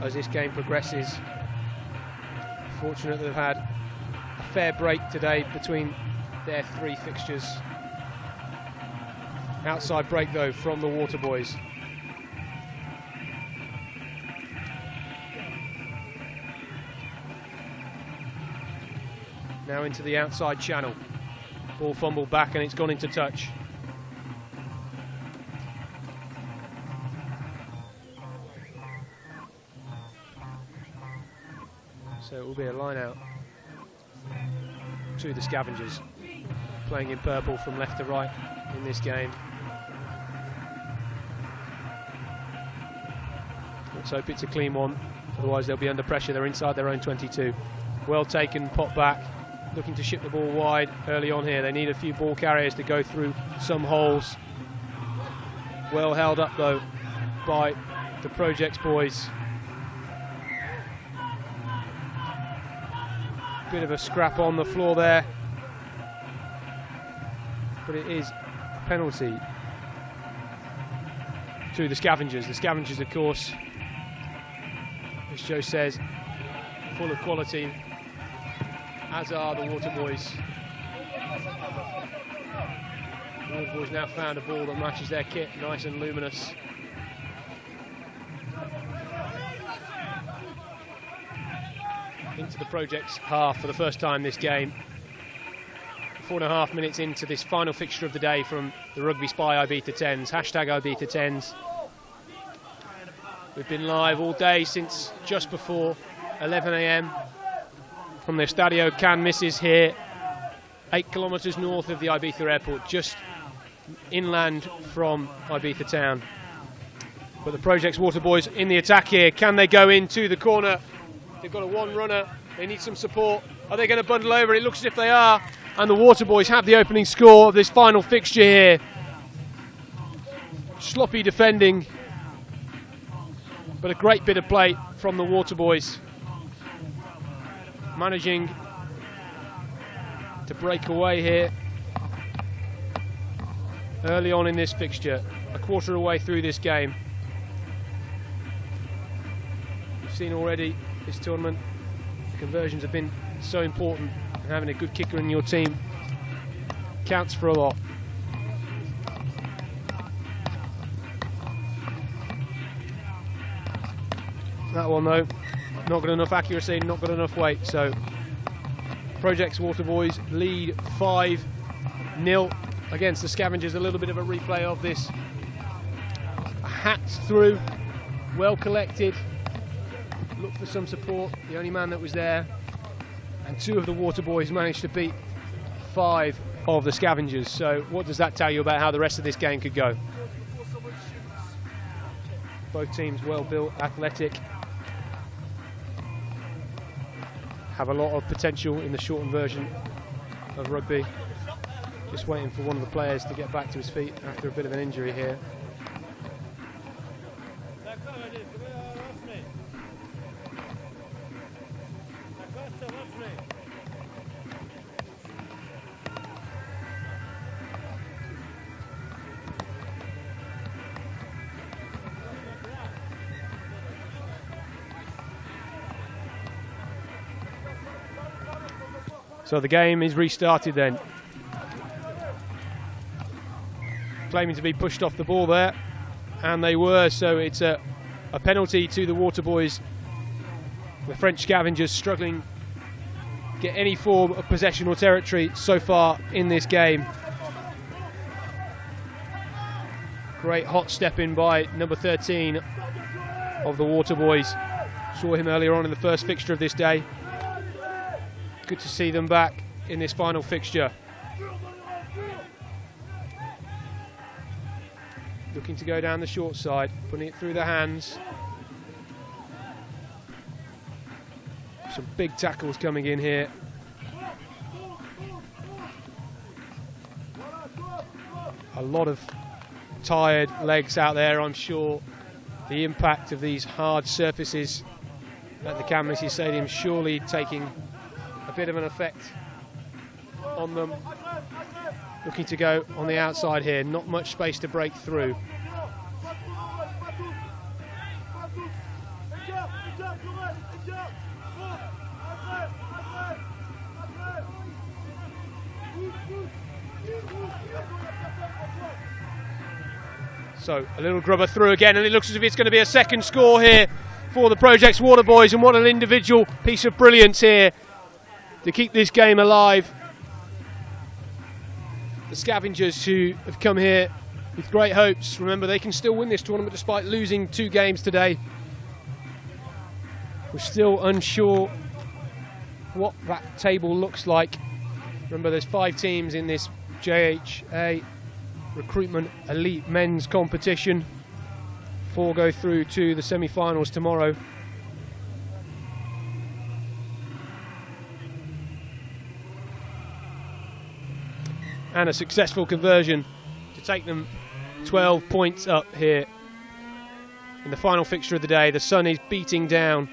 as this game progresses. Fortunate that they've had a fair break today between their 3 fixtures. Outside break though from the Waterboys. Now into the outside channel. Ball fumbled back and it's gone into touch. So it will be a line out to the Scavengers. Playing in purple from left to right in this game. Let's hope it's a clean one, otherwise they'll be under pressure. They're inside their own 22. Well taken, pop back. Looking to ship the ball wide early on here. They need a few ball carriers to go through some holes. Well held up though by the Projects boys. Bit of a scrap on the floor there, but it is a penalty to the Scavengers. The Scavengers, of course, as Joe says, full of quality, as are the Waterboys. The Waterboys now found a ball that matches their kit, nice and luminous. Into the Projects half for the first time this game. 4.5 minutes into this final fixture of the day from the RugbySpy Ibiza 10’s, hashtag Ibiza 10’s. We've been live all day since just before 11 AM from the Estadio Can Misses here, 8 kilometres north of the Ibiza airport, just inland from Ibiza town. But the Projects Waterboys in the attack here. Can they go into the corner? They've got a one runner. They need some support. Are they going to bundle over? It looks as if they are. And the Waterboys have the opening score of this final fixture here. Sloppy defending, but a great bit of play from the Waterboys. Managing to break away here early on in this fixture. A quarter away through this game. You've seen already this tournament, the conversions have been so important, and having a good kicker in your team counts for a lot. That one though, not got enough accuracy, not got enough weight, so Projects Waterboys lead 5-0 against the Scavengers. A little bit of a replay of this. Hats through, well collected. Looked for some support, the only man that was there, and 2 of the Waterboys managed to beat 5 of the Scavengers. So what does that tell you about how the rest of this game could go? Both teams well built, athletic, have a lot of potential in the shortened version of rugby. Just waiting for one of the players to get back to his feet after a bit of an injury here. So the game is restarted then. Claiming to be pushed off the ball there, and they were, so it's a penalty to the Waterboys. The French Scavengers struggling to get any form of possession or territory so far in this game. Great hot step in by number 13 of the Waterboys. Saw him earlier on in the first fixture of this day. Good to see them back in this final fixture. Looking to go down the short side, putting it through the hands. Some big tackles coming in here. A lot of tired legs out there, I'm sure. The impact of these hard surfaces at the Canmissy Stadium surely taking a bit of an effect on them. Looking to go on the outside here, not much space to break through. So a little grubber through again, and it looks as if it's going to be a second score here for the Project's Waterboys, and what an individual piece of brilliance here to keep this game alive. The Scavengers, who have come here with great hopes, remember they can still win this tournament despite losing 2 games today. We're still unsure what that table looks like. Remember, there's 5 teams in this JHA Recruitment Elite Men's competition. 4 go through to the semi-finals tomorrow. And a successful conversion to take them 12 points up here in the final fixture of the day. The sun is beating down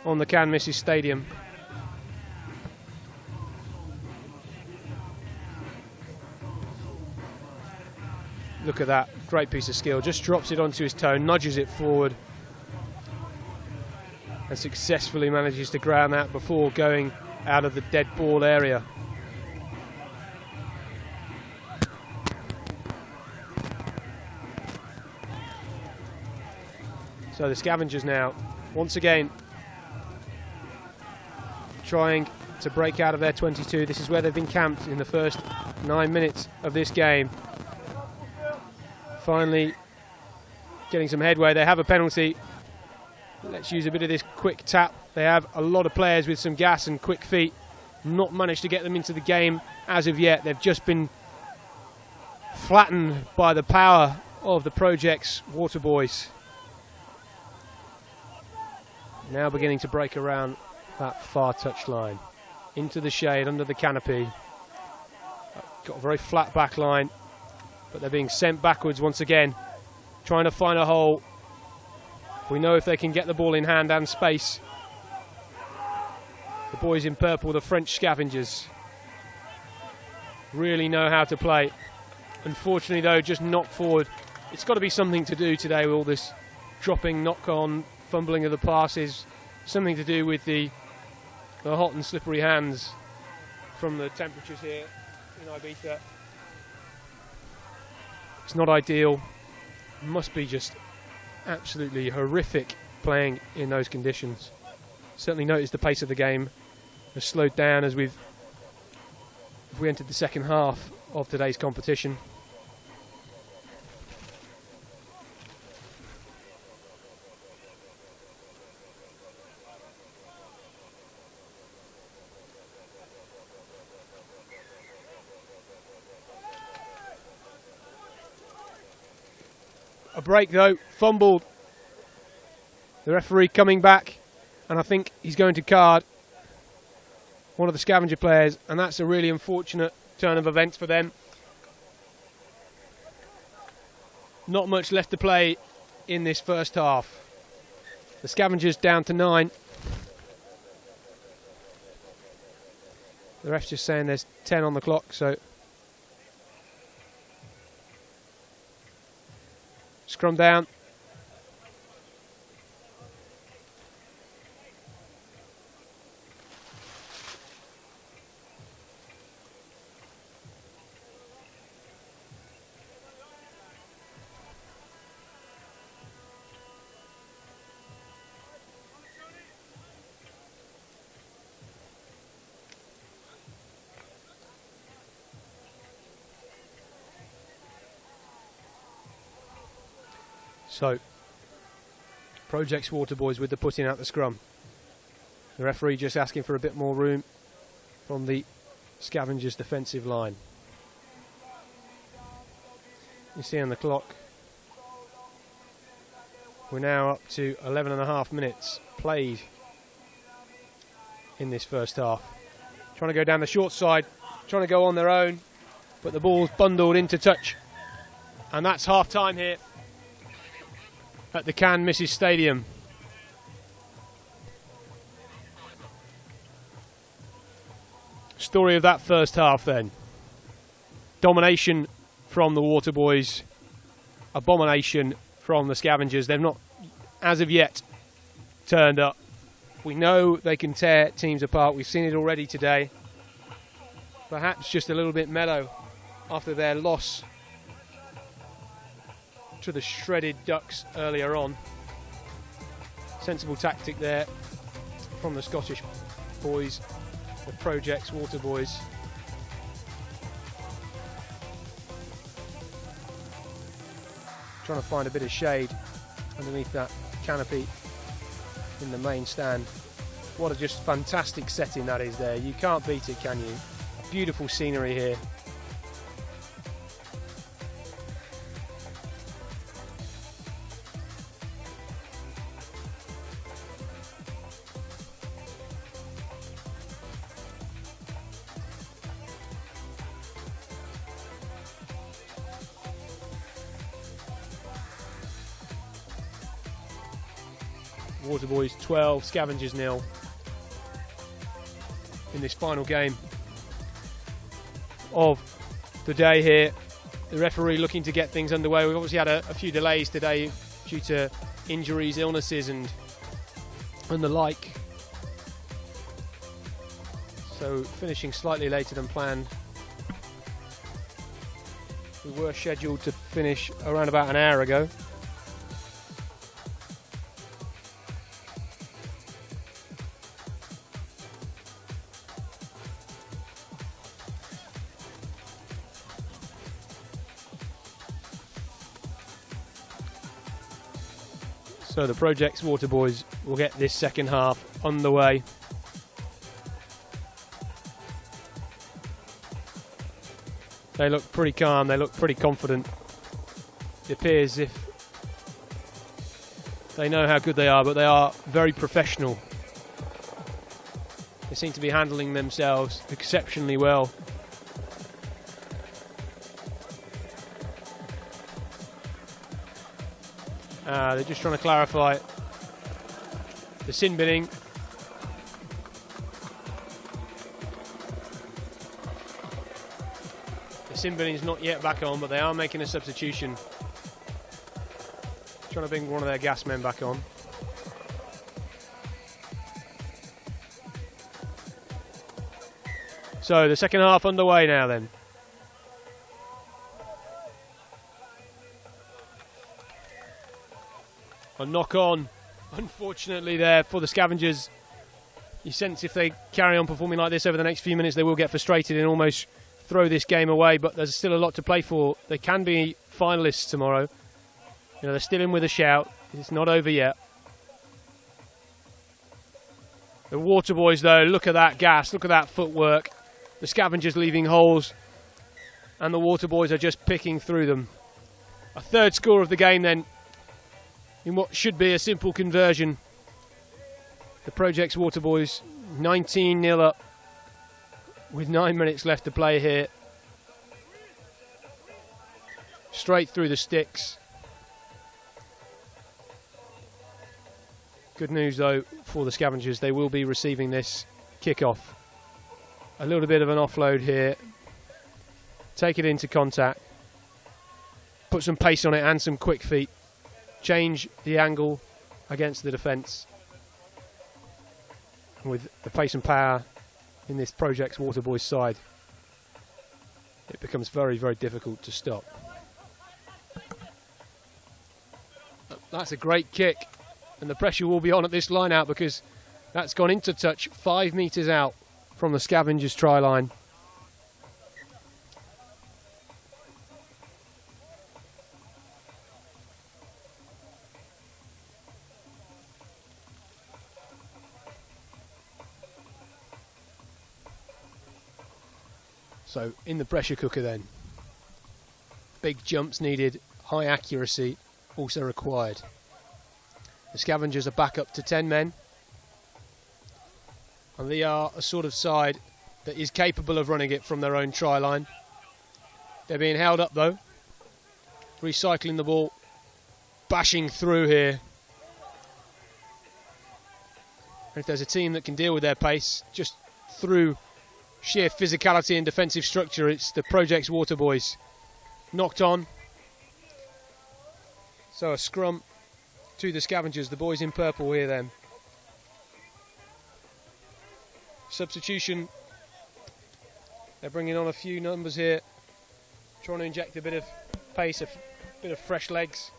on the Canmissy Stadium. Look at that, great piece of skill. Just drops it onto his toe, nudges it forward, and successfully manages to ground that before going out of the dead ball area. So the Scavengers now, once again, trying to break out of their 22. This is where they've been camped in the first 9 minutes of this game. Finally getting some headway. They have a penalty. Let's use a bit of this quick tap. They have a lot of players with some gas and quick feet. Not managed to get them into the game as of yet. They've just been flattened by the power of the Project's Waterboys. Now beginning to break around that far touchline. Into the shade, under the canopy. Got a very flat back line, but they're being sent backwards once again, trying to find a hole. We know if they can get the ball in hand and space. The boys in purple, the French Scavengers, really know how to play. Unfortunately though, just knocked forward. It's got to be something to do today with all this dropping, knock-on, fumbling of the passes. Something to do with the hot and slippery hands from the temperatures here in Ibiza. It's not ideal. It must be just absolutely horrific playing in those conditions. Certainly noticed the pace of the game has slowed down as we entered the second half of today's competition. A break though, fumbled The referee coming back, and I think he's going to card one of the scavenger players, and that's a really unfortunate turn of events for them. Not much left to play in this first half. The Scavengers down to 9. The ref's just saying there's 10 on the clock, so scrum down. So, Projects Waterboys with the putting out the scrum. The referee just asking for a bit more room from the Scavengers defensive line. You see on the clock, we're now up to 11.5 minutes played in this first half. Trying to go down the short side, trying to go on their own, but the ball's bundled into touch. And that's half time here at the Cannes Misses Stadium. Story of that first half then. Domination from the Waterboys, abomination from the Scavengers. They've not, as of yet, turned up. We know they can tear teams apart. We've seen it already today. Perhaps just a little bit mellow after their loss to the shredded Ducks earlier on. Sensible tactic there from the Scottish boys, the Projects Waterboys. Trying to find a bit of shade underneath that canopy in the main stand. What a just fantastic setting that is there. You can't beat it, can you? Beautiful scenery here. Waterboys 12, Scavengers 0 in this final game of the day here. The referee looking to get things underway. We've obviously had a few delays today due to injuries, illnesses and the like. So finishing slightly later than planned. We were scheduled to finish around about an hour ago. So the Projects Waterboys will get this second half underway. They look pretty calm, they look pretty confident. It appears as if they know how good they are, but they are very professional. They seem to be handling themselves exceptionally well. They're just trying to clarify the sin binning. The sin binning is not yet back on, but they are making a substitution. Trying to bring one of their gas men back on. So the second half underway now then. A knock on, unfortunately, there for the Scavengers. You sense if they carry on performing like this over the next few minutes, they will get frustrated and almost throw this game away, but there's still a lot to play for. They can be finalists tomorrow. You know, they're still in with a shout. It's not over yet. The Waterboys, though, look at that gas, look at that footwork. The Scavengers leaving holes, and the Waterboys are just picking through them. A third score of the game then in what should be a simple conversion. The Projects Waterboys 19-0 up with 9 minutes left to play here. Straight through the sticks. Good news though for the Scavengers, they will be receiving this kick-off. A little bit of an offload here. Take it into contact. Put some pace on it and some quick feet. Change the angle against the defence. With the pace and power in this Projects Waterboys side, it becomes very, very difficult to stop. That's a great kick, and the pressure will be on at this line out because that's gone into touch 5 metres out from the Scavengers try line. So in the pressure cooker then, big jumps needed, high accuracy also required. The Scavengers are back up to 10 men, and they are a sort of side that is capable of running it from their own try line. They're being held up though, recycling the ball, bashing through here. And if there's a team that can deal with their pace just through sheer physicality and defensive structure, it's the Projects Waterboys. Knocked on. So a scrum to the Scavengers, the boys in purple here then. Substitution. They're bringing on a few numbers here, trying to inject a bit of pace, a bit of fresh legs.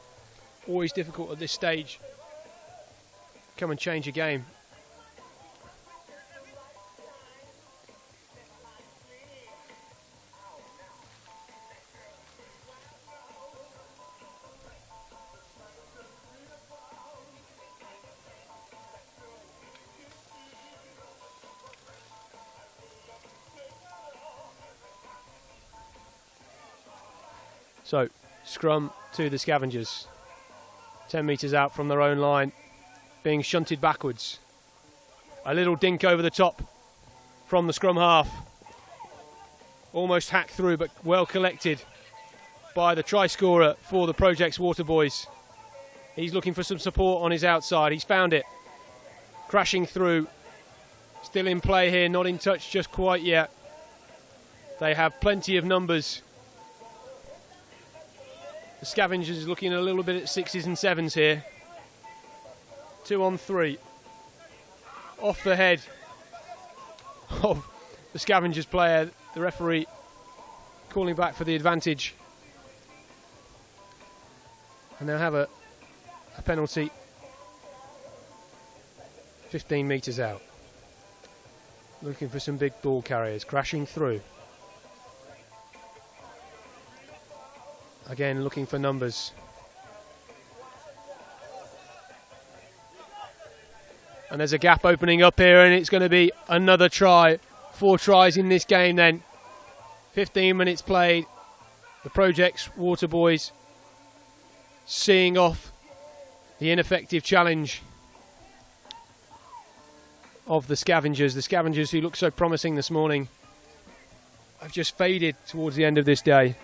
Always difficult at this stage. Come and change a game. So, scrum to the Scavengers. 10 metres out from their own line, being shunted backwards. A little dink over the top from the scrum half. Almost hacked through, but well collected by the try scorer for the Projects Waterboys. He's looking for some support on his outside. He's found it. Crashing through. Still in play here, not in touch just quite yet. They have plenty of numbers. The Scavengers is looking a little bit at 6s and 7s here. 2 on 3. Off the head of the Scavengers player. The referee calling back for the advantage. And they'll have a penalty 15 metres out. Looking for some big ball carriers, crashing through. Again, looking for numbers. And there's a gap opening up here, and it's going to be another try. 4 tries in this game then. 15 minutes played. The Projects Waterboys seeing off the ineffective challenge of the Scavengers. The Scavengers, who looked so promising this morning, have just faded towards the end of this day.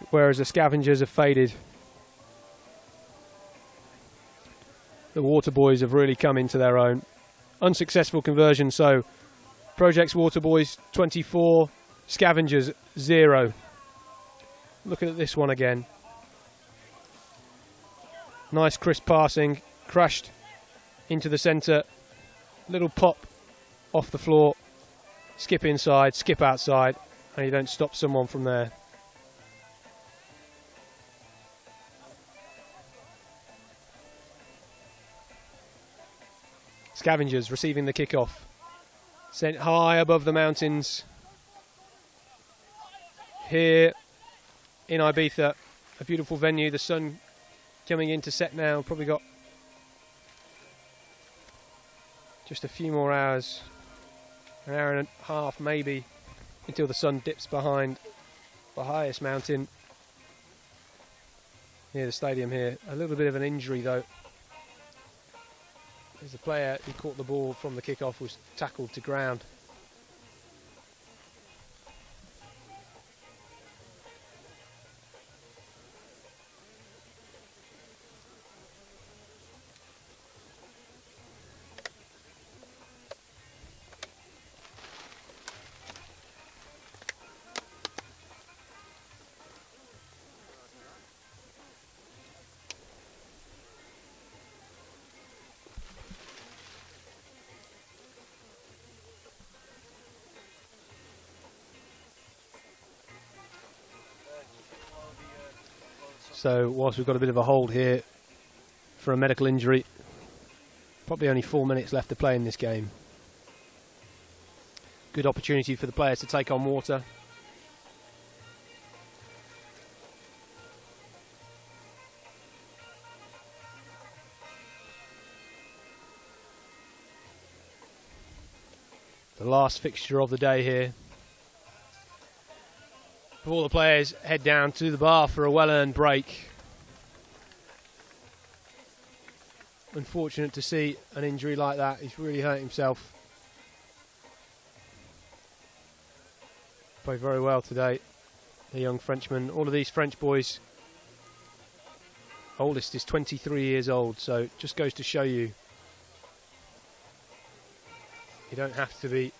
Whereas the Scavengers have faded. The Waterboys have really come into their own. Unsuccessful conversion, so Projects Waterboys 24, Scavengers 0. Looking at this one again. Nice crisp passing, crashed into the centre. Little pop off the floor, skip inside, skip outside, and you don't stop someone from there. Scavengers receiving the kick-off. Sent high above the mountains. Here in Ibiza, a beautiful venue. The sun coming in to set now. Probably got just a few more hours an hour and a half maybe until the sun dips behind the highest mountain near the stadium here. A little bit of an injury though, as the player who caught the ball from the kickoff was tackled to ground. So whilst we've got a bit of a hold here for a medical injury, probably only 4 minutes left to play in this game. Good opportunity for the players to take on water. The last fixture of the day here, before the players head down to the bar for a well-earned break. Unfortunate to see an injury like that. He's really hurt himself. Played very well today, the young Frenchman. All of these French boys, oldest is 23 years old, so it just goes to show you, you don't have to be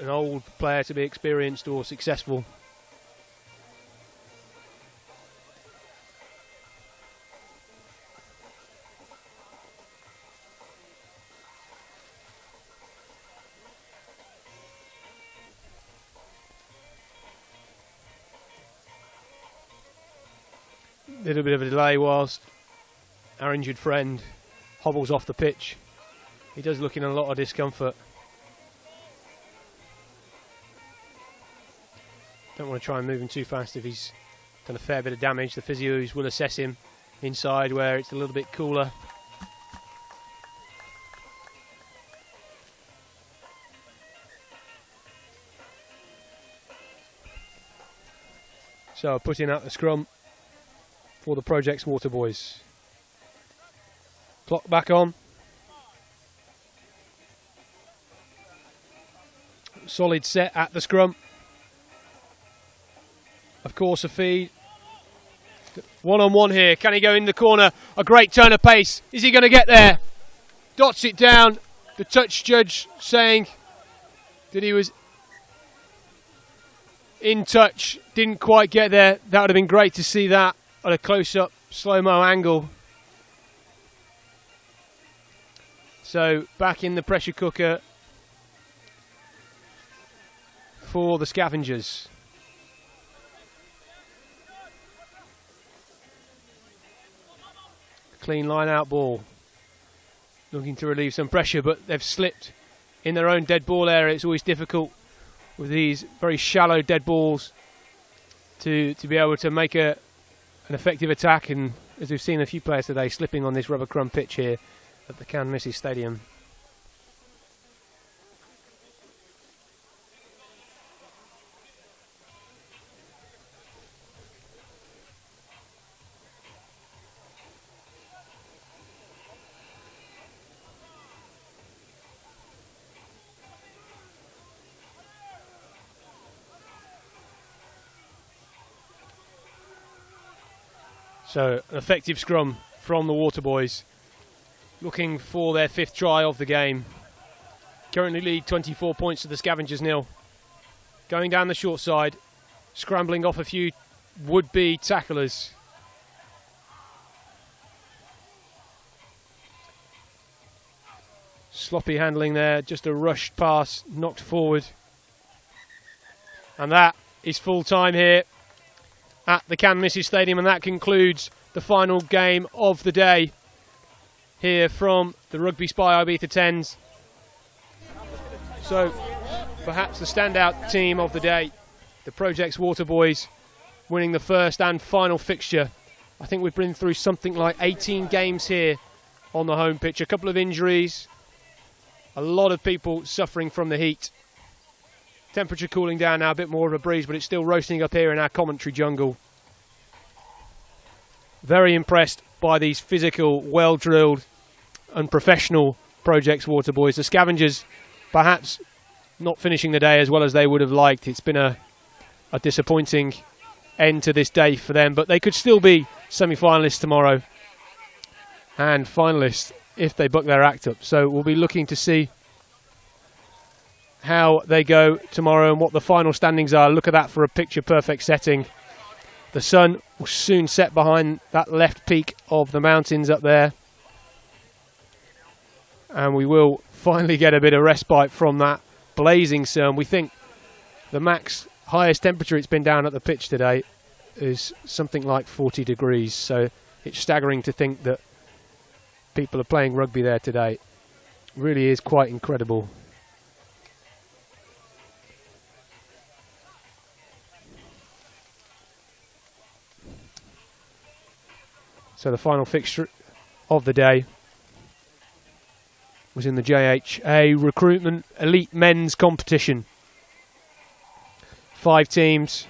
an old player to be experienced or successful. Little bit of a delay whilst our injured friend hobbles off the pitch. He does look in a lot of discomfort. Don't want to try and move him too fast if he's done a fair bit of damage. The physios will assess him inside where it's a little bit cooler. So putting out the scrum for the Projects Water Boys. Clock back on. Solid set at the scrum. Of course, a feed. One-on-one here. Can he go in the corner? A great turn of pace. Is he going to get there? Dots it down. The touch judge saying that he was in touch. Didn't quite get there. That would have been great to see that at a close-up, slow-mo angle. So back in the pressure cooker for the Scavengers. Clean line-out ball. Looking to relieve some pressure, but they've slipped in their own dead ball area. It's always difficult with these very shallow dead balls to be able to make an effective attack. And as we've seen a few players today slipping on this rubber crumb pitch here at the Cannes Stadium. So an effective scrum from the Water Boys, looking for their 5th try of the game. Currently lead 24 points to the Scavengers 0. Going down the short side, scrambling off a few would-be tacklers. Sloppy handling there, just a rushed pass, knocked forward. And that is full time here at the Cannes Stadium, and that concludes the final game of the day here from the RugbySpy Ibiza 10's. So perhaps the standout team of the day, the Projects Water Boys, winning the first and final fixture. I think we've been through something like 18 games here on the home pitch. A couple of injuries, A lot of people suffering from the heat. Temperature cooling down now, a bit more of a breeze, but it's still roasting up here in our commentary jungle. Very impressed by these physical, well-drilled and professional Projects Water boys. The Scavengers perhaps not finishing the day as well as they would have liked. It's been a disappointing end to this day for them, but they could still be semi-finalists tomorrow and finalists if they buck their act up. So we'll be looking to see how they go tomorrow and what the final standings are. Look at that for a picture-perfect setting. The sun will soon set behind that left peak of the mountains up there. And we will finally get a bit of respite from that blazing sun. We think the max highest temperature it's been down at the pitch today is something like 40 degrees. So it's staggering to think that people are playing rugby there today. It really is quite incredible. So the final fixture of the day was in the JHA Recruitment Elite Men's Competition. 5 teams.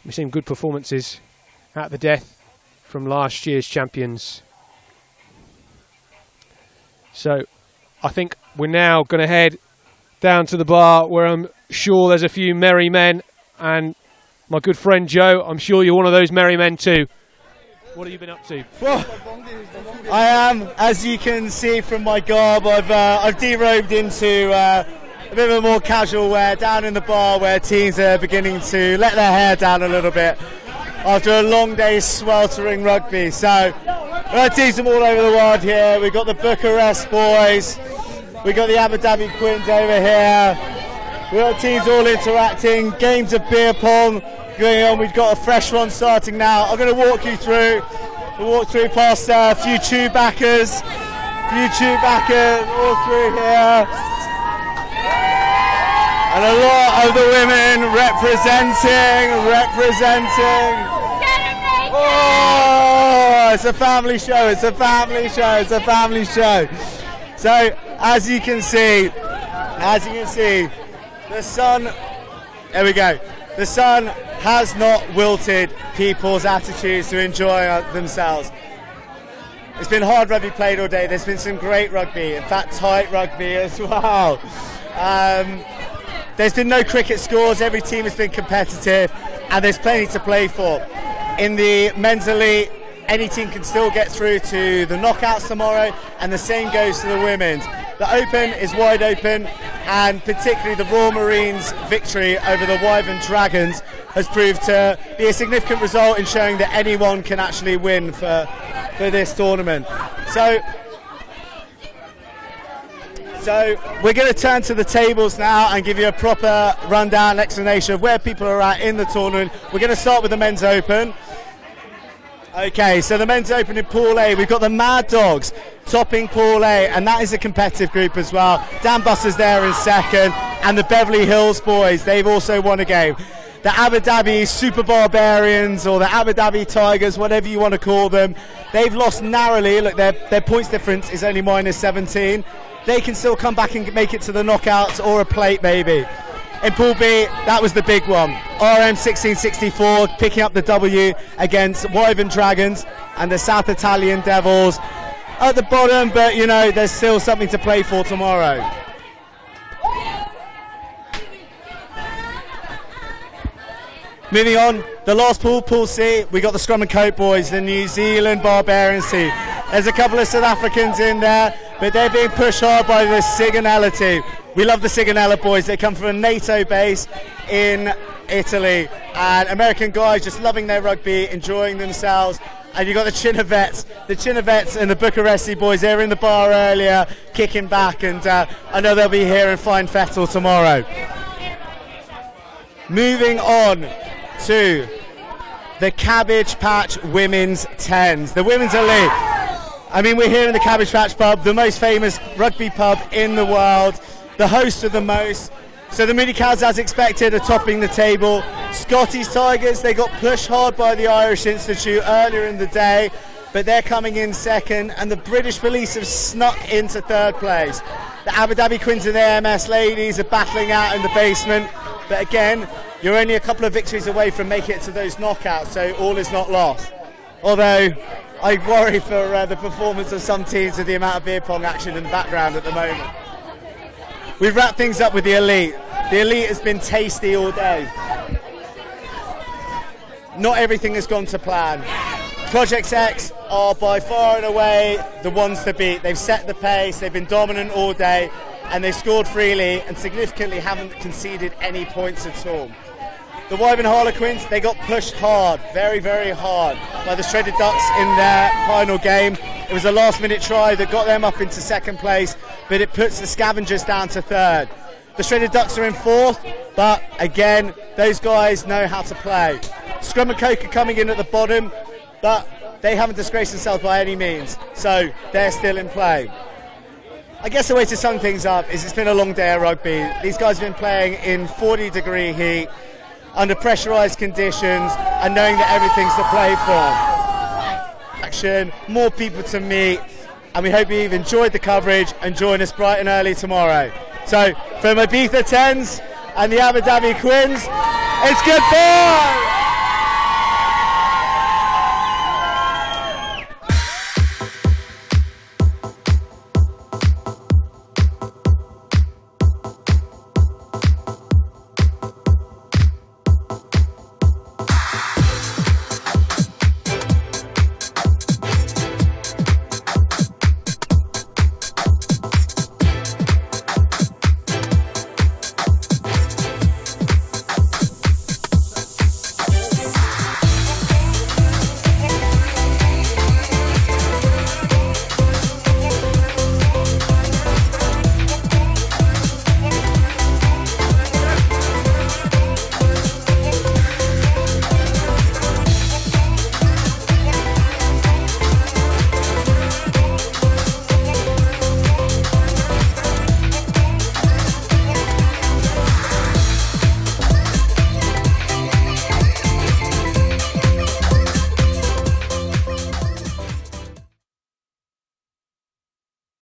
We've seen good performances at the death from last year's champions. So I think we're now going to head down to the bar where I'm sure there's a few merry men, and my good friend Joe, I'm sure you're one of those merry men too. What have you been up to? Well, I am, as you can see from my garb, I've derobed into a bit of a more casual wear down in the bar where teams are beginning to let their hair down a little bit after a long day's sweltering rugby. So we've got teams from all over the world here. We've got the Bucharest boys, we've got the Abu Dhabi Quins over here, we've got teams all interacting, games of beer pong going on. We've got a fresh one starting now. I'm going to walk you through. We'll walk through past a few Chewbaccas all through here, and a lot of the women representing. Oh, it's a family show. It's a family show. So as you can see, the sun. There we go. The sun has not wilted people's attitudes to enjoy themselves. It's been hard rugby played all day. There's been some great rugby, in fact tight rugby as well. There's been no cricket scores. Every team has been competitive, and there's plenty to play for. In the men's elite, any team can still get through to the knockouts tomorrow, and the same goes to the women's. The Open is wide open, and particularly the Royal Marines' victory over the Wyvern Dragons has proved to be a significant result in showing that anyone can actually win for this tournament. So we're going to turn to the tables now and give you a proper rundown explanation of where people are at in the tournament. We're going to start with the Men's Open. Okay, so the Men's Open in Pool A, we've got the Mad Dogs topping Pool A, and that is a competitive group as well. Dan Busser's there in second, and the Beverly Hills boys, they've also won a game. The Abu Dhabi Super Barbarians, or the Abu Dhabi Tigers, whatever you want to call them, they've lost narrowly. Look, their points difference is only -17. They can still come back and make it to the knockouts or a plate maybe. In Pool B, that was the big one. RM 1664 picking up the W against Wyvern Dragons and the South Italian Devils at the bottom, but you know, there's still something to play for tomorrow. Moving on, the last pool, Pool C, we got the Scrum and Coat boys, the New Zealand Barbarians team. There's a couple of South Africans in there, but they're being pushed hard by the Sigonella team. We love the Sigonella boys. They come from a NATO base in Italy, and American guys just loving their rugby, enjoying themselves. And you've got the Chinovets and the Bucharesti boys. They were in the bar earlier, kicking back, and I know they'll be here in fine fettle tomorrow. Moving on to the Cabbage Patch Women's 10s, the Women's Elite. I mean, we're here in the Cabbage Patch pub, the most famous rugby pub in the world, the host of the most. So the Moody Cows, as expected, are topping the table. Scottish Tigers, they got pushed hard by the Irish Institute earlier in the day, but they're coming in second, and the British Police have snuck into third place. The Abu Dhabi Quins and the AMS ladies are battling out in the basement. But again, you're only a couple of victories away from making it to those knockouts, so all is not lost. Although, I worry for the performance of some teams with the amount of beer pong action in the background at the moment. We've wrapped things up with the Elite. The Elite has been tasty all day. Not everything has gone to plan. Project X are by far and away the ones to beat. They've set the pace, they've been dominant all day, and they've scored freely and significantly haven't conceded any points at all. The Wyvern Harlequins, they got pushed hard, very, very hard, by the Shredded Ducks in their final game. It was a last-minute try that got them up into second place, but it puts the Scavengers down to third. The Shredded Ducks are in fourth, but again, those guys know how to play. Scrum and Coke are coming in at the bottom, but they haven't disgraced themselves by any means, so they're still in play. I guess the way to sum things up is it's been a long day of rugby. These guys have been playing in 40-degree heat, under pressurised conditions, and knowing that everything's to play for. Action, more people to meet, and we hope you've enjoyed the coverage and join us bright and early tomorrow. So, from Ibiza 10's and the Abu Dhabi Quins, it's goodbye!